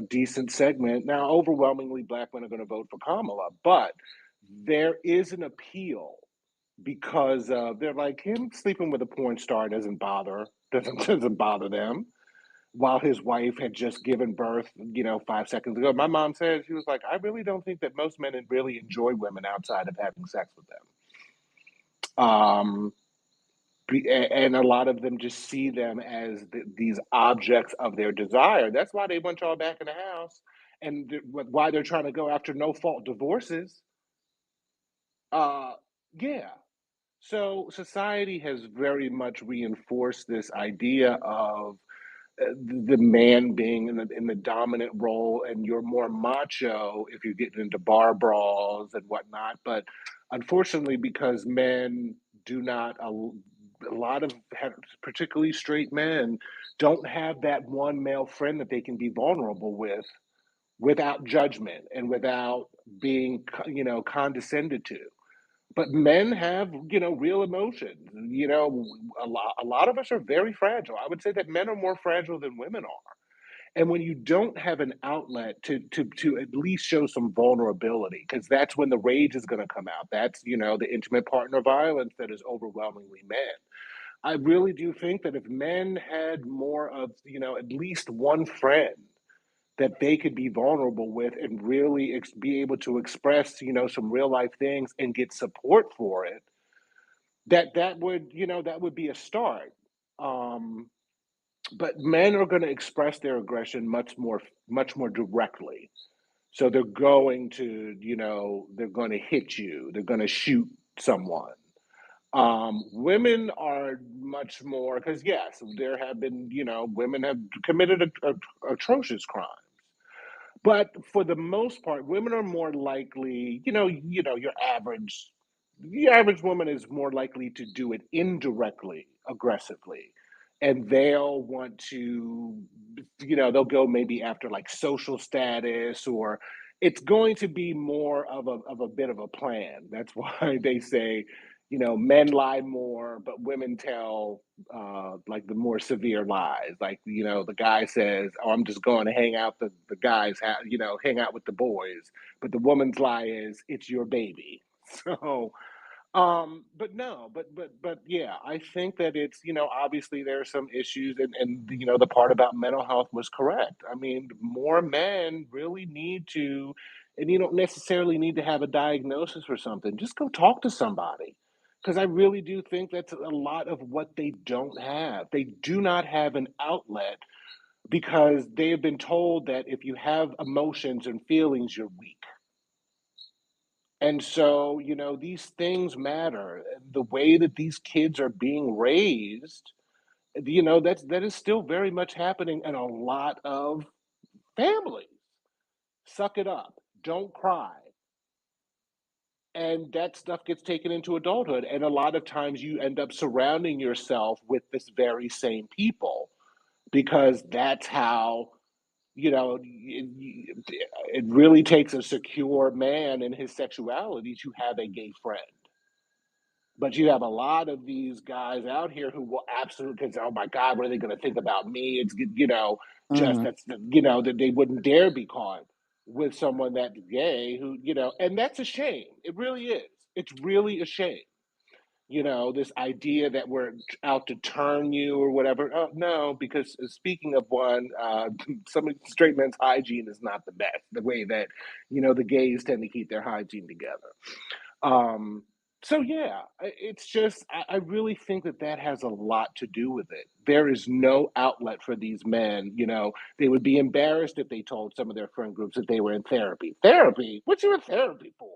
decent segment. Now, overwhelmingly, black men are going to vote for Kamala, but there is an appeal because they're like, him sleeping with a porn star doesn't bother them. While his wife had just given birth, 5 seconds ago, my mom said, she was like, I really don't think that most men really enjoy women outside of having sex with them. And a lot of them just see them as these objects of their desire. That's why they want y'all back in the house, and why they're trying to go after no fault divorces. Uh, yeah. So society has very much reinforced this idea of the man being in the dominant role, and you're more macho if you're getting into bar brawls and whatnot. But unfortunately, because men do not a lot of particularly straight men don't have that one male friend that they can be vulnerable with without judgment and without being condescended to. But men have, real emotions. A lot of us are very fragile. I would say that men are more fragile than women are. And when you don't have an outlet to at least show some vulnerability, because that's when the rage is going to come out. That's, the intimate partner violence that is overwhelmingly men. I really do think that if men had more of, at least one friend that they could be vulnerable with and really be able to express, some real life things and get support for it, that would be a start. Um, but men are going to express their aggression much more directly. So they're going to hit you. They're going to shoot someone. Women are much more because yes, there have been women have committed atrocious crimes. But for the most part, women are more likely, your average woman is more likely to do it indirectly, aggressively. And they'll want to, they'll go maybe after like social status, or it's going to be more of a bit of a plan. That's why they say, men lie more, but women tell like the more severe lies. Like, the guy says, "Oh, I'm just going to hang out the guys, hang out with the boys," but the woman's lie is, "It's your baby." So, but no, but yeah, I think that it's, obviously there are some issues, and the part about mental health was correct. I mean, more men really need to, and you don't necessarily need to have a diagnosis or something. Just go talk to somebody. Because I really do think that's a lot of what they don't have. They do not have an outlet because they have been told that if you have emotions and feelings, you're weak. And so, these things matter. The way that these kids are being raised, that is still very much happening in a lot of families. Suck it up. Don't cry. And that stuff gets taken into adulthood. And a lot of times you end up surrounding yourself with this very same people because that's how, it really takes a secure man in his sexuality to have a gay friend. But you have a lot of these guys out here who will absolutely, because, oh my God, what are they going to think about me? It's, just Hmm. that they wouldn't dare be caught with someone that's gay who, and that's a shame. It really is. It's really a shame. This idea that we're out to turn you or whatever. Oh, no, because speaking of one, some straight men's hygiene is not the best, the way that, the gays tend to keep their hygiene together. Um, so yeah, it's just I really think that has a lot to do with it. There is no outlet for these men. They would be embarrassed if they told some of their friend groups that they were in therapy. Therapy? What you in therapy for?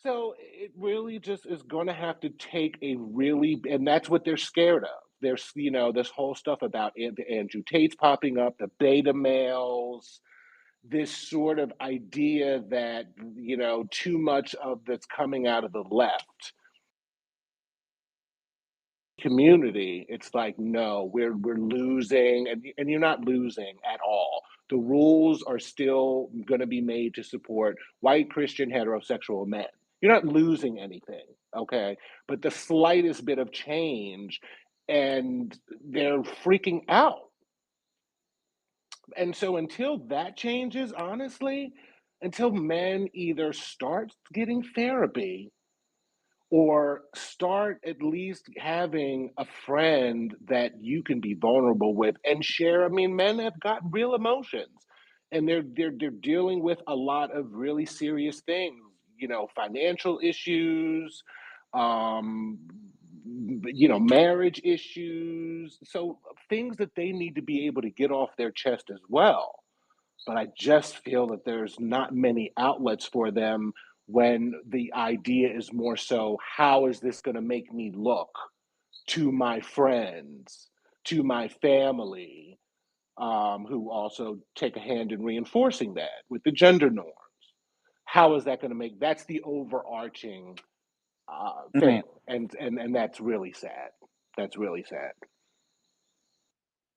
So it really just is going to have to take a really, and that's what they're scared of. There's, this whole stuff about the Andrew Tate's popping up, the beta males, this sort of idea that too much of that's coming out of the left community. It's like, no, we're losing, and you're not losing at all. The rules are still going to be made to support white Christian heterosexual men. You're not losing anything, okay? But the slightest bit of change, and they're freaking out. And so until that changes, honestly, until men either start getting therapy or start at least having a friend that you can be vulnerable with and share. I mean, men have got real emotions, and they're dealing with a lot of really serious things, financial issues, um marriage issues, so things that they need to be able to get off their chest as well. But I just feel that there's not many outlets for them when the idea is more so, how is this going to make me look to my friends, to my family, who also take a hand in reinforcing that with the gender norms. How is that going to make? That's the overarching thing, Right. and that's really sad. That's really sad.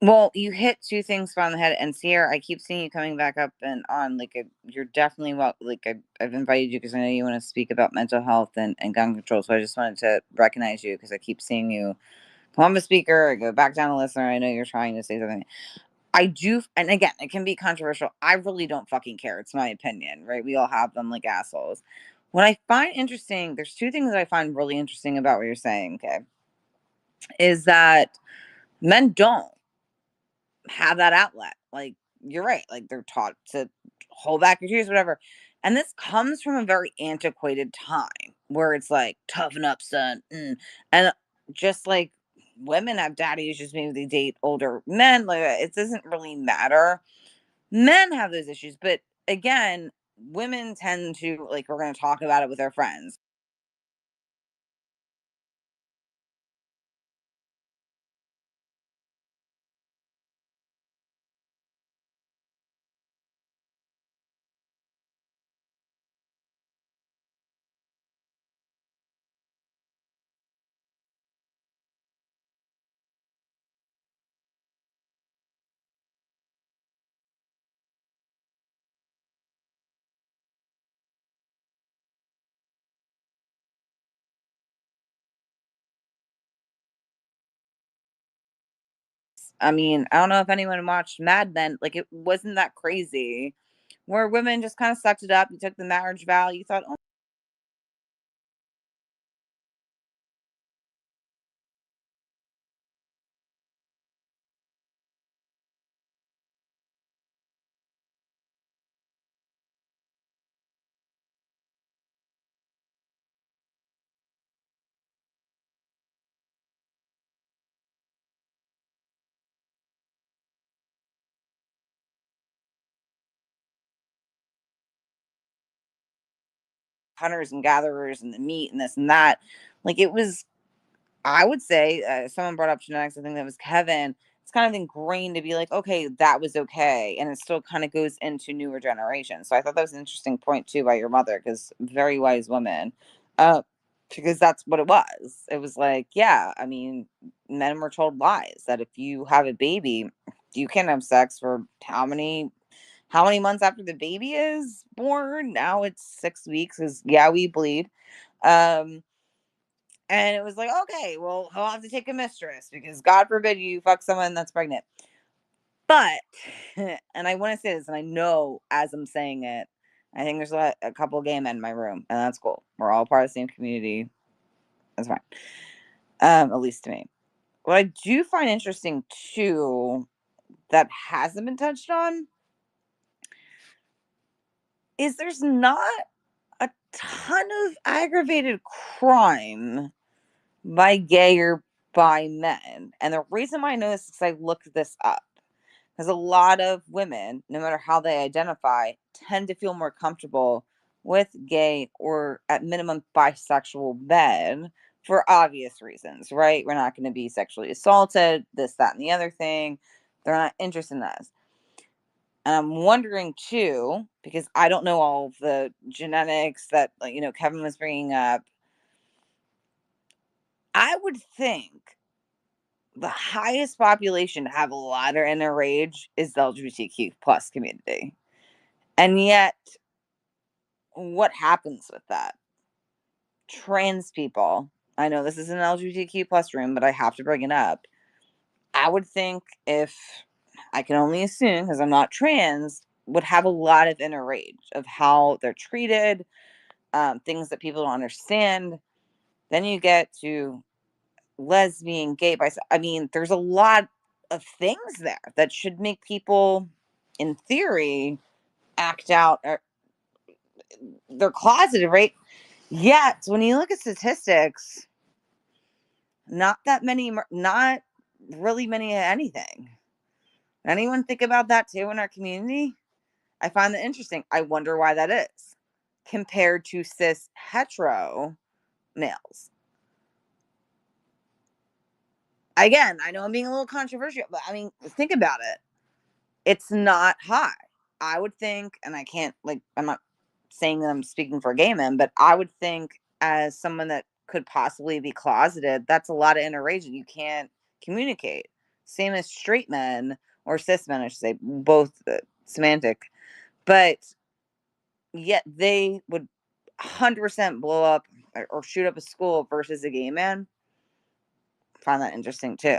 Well, you hit two things on the head, and Sierra, I keep seeing you coming back up and on. Like, you're definitely I've invited you because I know you want to speak about mental health and gun control. So I just wanted to recognize you because I keep seeing you come on the speaker, I go back down to listener. I know you're trying to say something. I do, and again, it can be controversial. I really don't fucking care. It's my opinion, right? We all have them like assholes. What I find interesting, there's two things that I find really interesting about what you're saying, okay, is that men don't have that outlet. Like, you're right. Like, they're taught to hold back your tears, whatever. And this comes from a very antiquated time where it's like, toughen up, son. And just like women have daddy issues, maybe they date older men. Like, it doesn't really matter. Men have those issues. But again, women tend to, like, we're going to talk about it with our friends. I mean, I don't know if anyone watched Mad Men. Like, it wasn't that crazy. Where women just kind of sucked it up. You took the marriage vow. You thought, oh, hunters and gatherers and the meat and this and that. Like, it was, I would say, someone brought up genetics. I think that was Kevin. It's kind of ingrained to be like, okay, that was okay. And it still kind of goes into newer generations. So I thought that was an interesting point too by your mother, because very wise woman. Uh, because that's what it was. It was like, yeah, I mean, men were told lies that if you have a baby, you can't have sex for how many months after the baby is born. Now it's 6 weeks because yeah, we bleed. Um, and it was like, okay, well, he'll have to take a mistress because God forbid you fuck someone that's pregnant. But, and I want to say this, and I know as I'm saying it, I think there's a couple of gay men in my room, and that's cool. We're all part of the same community. That's fine. At least to me. What I do find interesting too, that hasn't been touched on, is there's not a ton of aggravated crime by gay or by men. And the reason why I know this is because I looked this up. Because a lot of women, no matter how they identify, tend to feel more comfortable with gay or at minimum bisexual men for obvious reasons, right? We're not going to be sexually assaulted, this, that, and the other thing. They're not interested in us. And I'm wondering too, because I don't know all of the genetics that, like, Kevin was bringing up. I would think the highest population to have a lot of interage is the LGBTQ plus community. And yet, what happens with that? Trans people, I know this is an LGBTQ plus room, but I have to bring it up. I would think, if I can only assume because I'm not trans, would have a lot of interage of how they're treated, things that people don't understand. Then you get to lesbian, gay, bisexual. I mean, there's a lot of things there that should make people, in theory, act out, or they're closeted, right? Yet, when you look at statistics, not that many, not really many of anything. Anyone think about that too in our community? I find that interesting. I wonder why that is compared to cis hetero males. Again, I know I'm being a little controversial, but I mean, think about it. It's not high. I would think, and I can't, like, I'm not saying that I'm speaking for gay men, but I would think as someone that could possibly be closeted, that's a lot of interracial. You can't communicate. Same as straight men or cis men, I should say, both semantic. But yet they would 100% blow up or shoot up a school versus a gay man. Find that interesting too.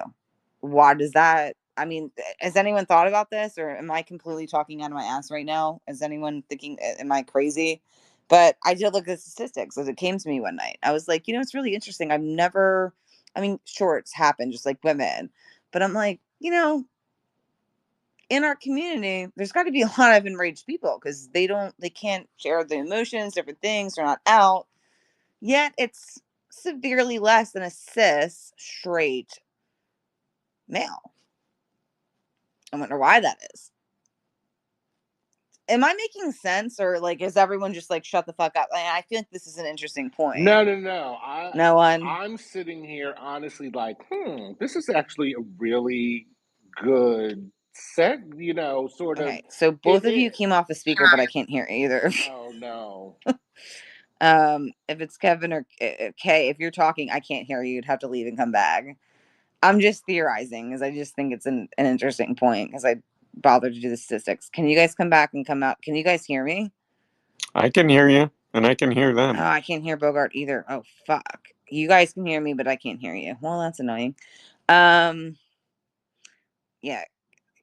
Why does that? I mean, has anyone thought about this, or am I completely talking out of my ass right now? Is anyone thinking, am I crazy? But I did look at statistics as it came to me one night. I was like, it's really interesting. I've never, I mean, sure, it's happened just like women, but I'm like, in our community, there's got to be a lot of enraged people because they can't share the emotions, different things, they're not out. Yet it's severely less than a cis straight male. I wonder why that is. Am I making sense, or like is everyone just like shut the fuck up? I feel like this is an interesting point. No. No one. I'm sitting here honestly like, this is actually a really good set, sort of. Okay, so both of you It came off the speaker, but I can't hear either. Oh no. If it's Kevin or Kay, if you're talking, I can't hear you. You'd have to leave and come back. I'm just theorizing because I just think it's an interesting point because I bothered to do the statistics. Can you guys come back and come out? Can you guys hear me? I can hear you, and I can hear Oh, them. I can't hear Bogart either. Oh, fuck. You guys can hear me, but I can't hear you. Well, that's annoying. Um, yeah.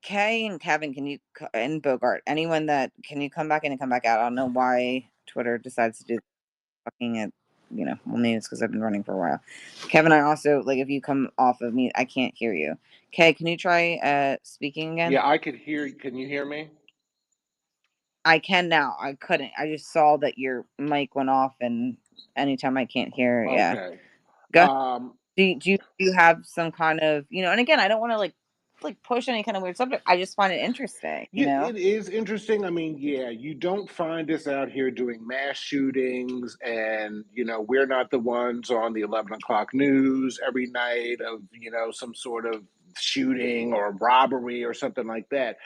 Kay and Kevin, and Bogart, anyone that, can you come back in and come back out? I don't know why Twitter decides to do fucking it. Well, maybe it's because I've been running for a while. Kevin, I also, like, if you come off of me, I can't hear you. Kay, can you try speaking again? Yeah, I could hear. Can you hear me? I can now. I couldn't. I just saw that your mic went off, and anytime I can't hear, yeah. Okay. Go ahead. Um, Do you have some kind of, and again, I don't want to like push any kind of weird subject. I just find it interesting. Yeah, it is interesting. I mean, yeah, you don't find us out here doing mass shootings, and we're not the ones on the 11 o'clock news every night of some sort of shooting or robbery or something like that.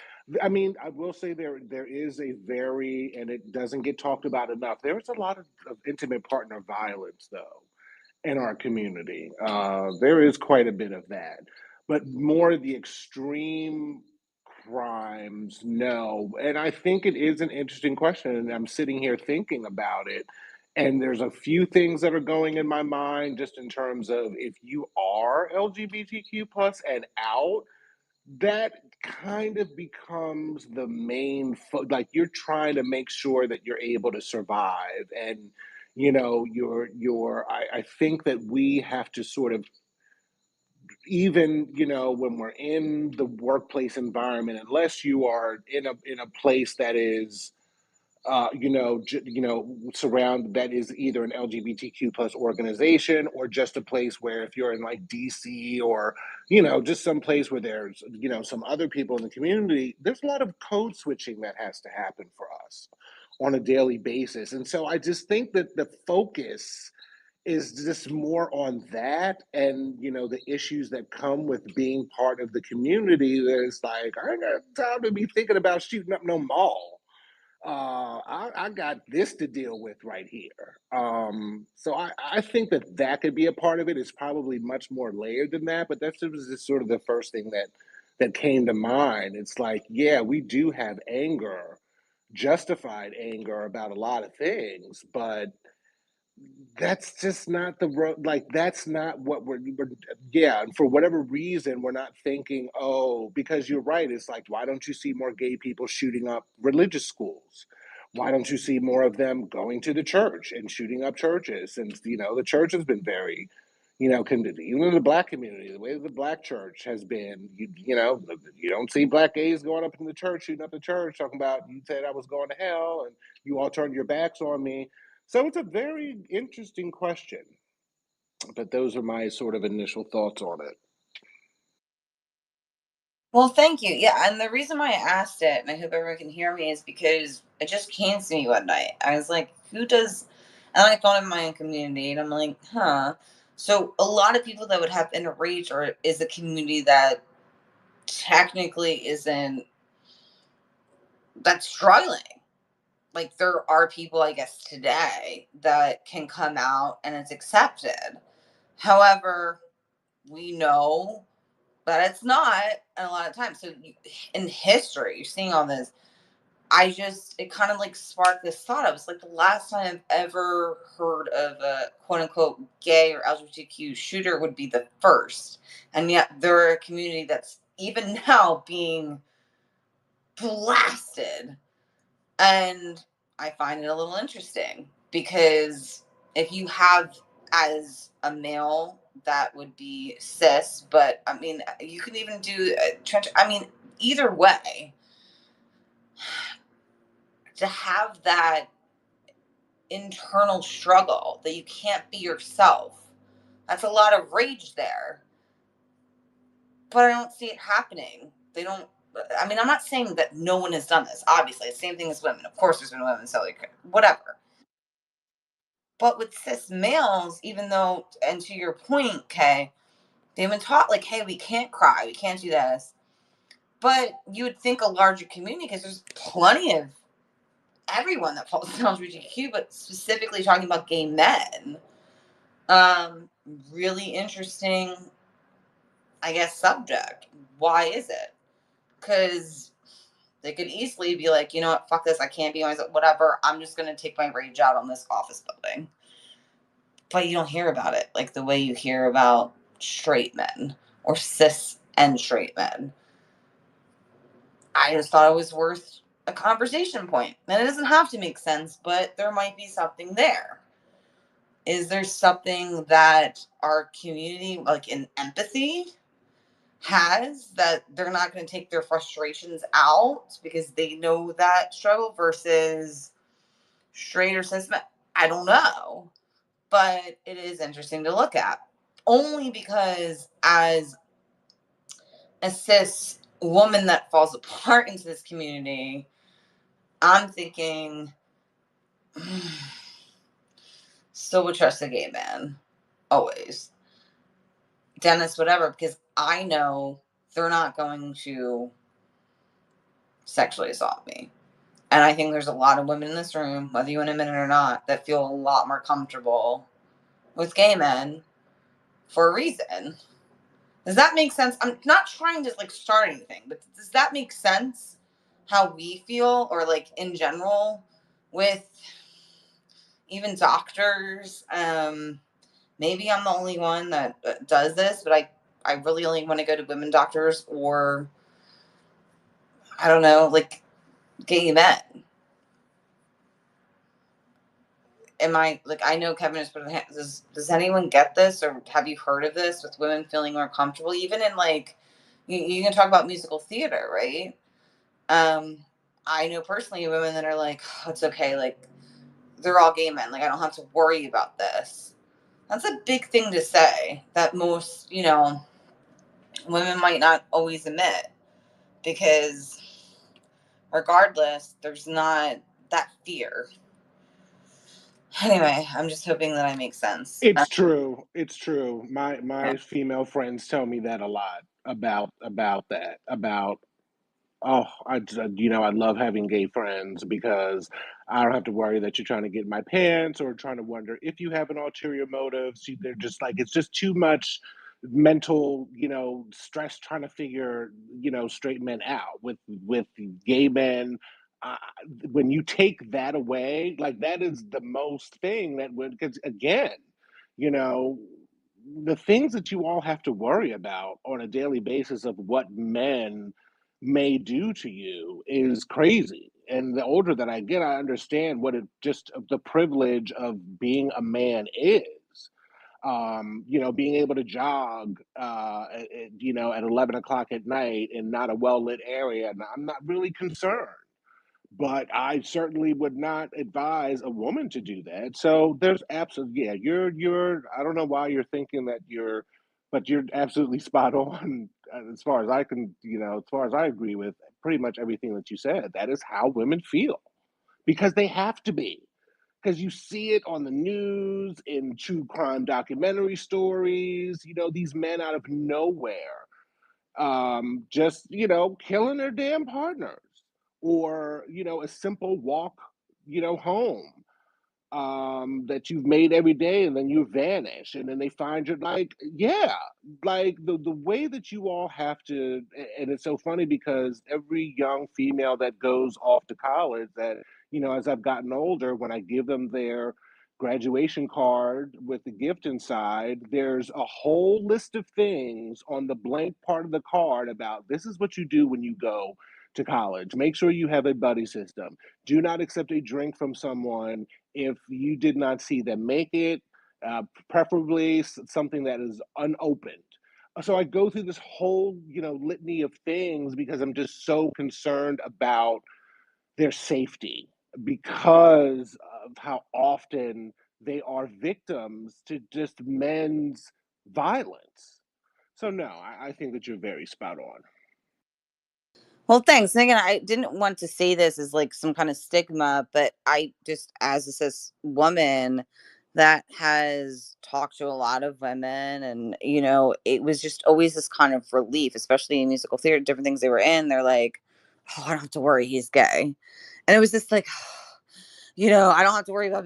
I mean, I will say there is a very, and it doesn't get talked about enough. There is a lot of intimate partner violence, though, in our community. There is quite a bit of that, but more the extreme crimes, no. And I think it is an interesting question, and I'm sitting here thinking about it. And there's a few things that are going in my mind just in terms of if you are LGBTQ plus and out, that kind of becomes the main like you're trying to make sure that you're able to survive, and I think that we have to sort of, even when we're in the workplace environment, unless you are in a place that is surround that is either an LGBTQ plus organization, or just a place where if you're in like DC, or just some place where there's some other people in the community, there's a lot of code switching that has to happen for us on a daily basis. And so I just think that the focus is just more on that, and the issues that come with being part of the community. There's like, I ain't got time to be thinking about shooting up no mall. I got this to deal with right here. So I think that could be a part of it. It's probably much more layered than that, but that's just sort of the first thing that came to mind. It's like, yeah, we do have anger, justified anger about a lot of things, but that's just not the road. Like, that's not what we're yeah, and for whatever reason, we're not thinking, oh, because you're right. It's like, why don't you see more gay people shooting up religious schools? Why don't you see more of them going to the church and shooting up churches? And the church has been very, even in the black community, the way the black church has been, you don't see black gays going up in the church, shooting up the church, talking about, you said I was going to hell and you all turned your backs on me. So it's a very interesting question, but those are my sort of initial thoughts on it. Well, thank you. Yeah, and the reason why I asked it, and I hope everyone can hear me, is because it just came to me one night. I was like, who does? And I thought of my own community, and I'm like, huh. So a lot of people that would have been enraged or is a community that technically isn't that's struggling. Like there are people, I guess, today that can come out and it's accepted. However, we know that it's not a lot of times. So in history, you're seeing all this. It kind of like sparked this thought. I was like, the last time I've ever heard of a quote unquote gay or LGBTQ shooter would be the first. And yet they're a community that's even now being blasted. And I find it a little interesting because if you have as a male that would be cis, but I mean, you can even do I mean, either way, to have that internal struggle that you can't be yourself, that's a lot of rage there. But I don't see it happening. They don't. I mean, I'm not saying that no one has done this. Obviously, the same thing as women. Of course, there's been women selling whatever. But with cis males, even though, and to your point, Kay, they've been taught like, hey, we can't cry, we can't do this. But you would think a larger community, because there's plenty of everyone that falls in LGBTQ, but specifically talking about gay men. Really interesting, I guess, subject. Why is it? Because they could easily be like, you know what, fuck this, I can't be myself, whatever. I'm just gonna take my rage out on this office building. But you don't hear about it like the way you hear about straight men or cis and straight men. I just thought it was worth a conversation point. And it doesn't have to make sense, but there might be something there. Is there something that our community, like in empathy, has that they're not going to take their frustrations out because they know that struggle versus straight or cis men? I don't know. But it is interesting to look at. Only because as a cis woman that falls apart into this community, I'm thinking, still would trust a gay man. Always. Dennis, whatever, because I know they're not going to sexually assault me. And I think there's a lot of women in this room, whether you want to admit it or not, that feel a lot more comfortable with gay men for a reason. Does that make sense? I'm not trying to like start anything, but does that make sense? How we feel, or like in general, with even doctors. Maybe I'm the only one that does this, but I really only want to go to women doctors or I don't know, like gay men. Am I like I know Kevin has put does anyone get this or have you heard of this with women feeling more comfortable even in like you can talk about musical theater, right? Um, I know personally women that are like, oh, it's okay, like they're all gay men, like I don't have to worry about this. That's a big thing to say that most, women might not always admit because regardless, there's not that fear. Anyway, I'm just hoping that I make sense. It's true. It's true. My Yeah. my female friends tell me that a lot about that. About oh, I love having gay friends because I don't have to worry that you're trying to get in my pants or trying to wonder if you have an ulterior motive. See, they're just like it's just too much mental, stress trying to figure, straight men out with gay men. Uh, when you take that away, like that is the most thing that would because again, you know, the things that you all have to worry about on a daily basis of what men may do to you is crazy. And the older that I get, I understand what it just the privilege of being a man is. Being able to jog, at 11 o'clock at night in not a well lit area, and I'm not really concerned. But I certainly would not advise a woman to do that. So there's absolutely, yeah, I don't know why you're thinking that but you're absolutely spot on as far as I can, as far as I agree with pretty much everything that you said. That is how women feel because they have to be. because you see it on the news, in true crime documentary stories, these men out of nowhere, just, killing their damn partners, or, a simple walk, home, that you've made every day, and then you vanish, and then they find you, like, yeah, like the way that you all have to. And it's so funny because every young female that goes off to college, that, as I've gotten older, when I give them their graduation card with the gift inside, there's a whole list of things on the blank part of the card about, this is what you do when you go to college. Make sure you have a buddy system. Do not accept a drink from someone if you did not see them make it, preferably something that is unopened. So I go through this whole, litany of things because I'm just so concerned about their safety, because of how often they are victims to just men's violence. So no, I think that you're very spot on. Well, thanks. And again, I didn't want to say this as like some kind of stigma, but I just, as a cis woman that has talked to a lot of women, and, it was just always this kind of relief, especially in musical theater, different things they were in. They're like, oh, I don't have to worry, he's gay. And it was just like, I don't have to worry about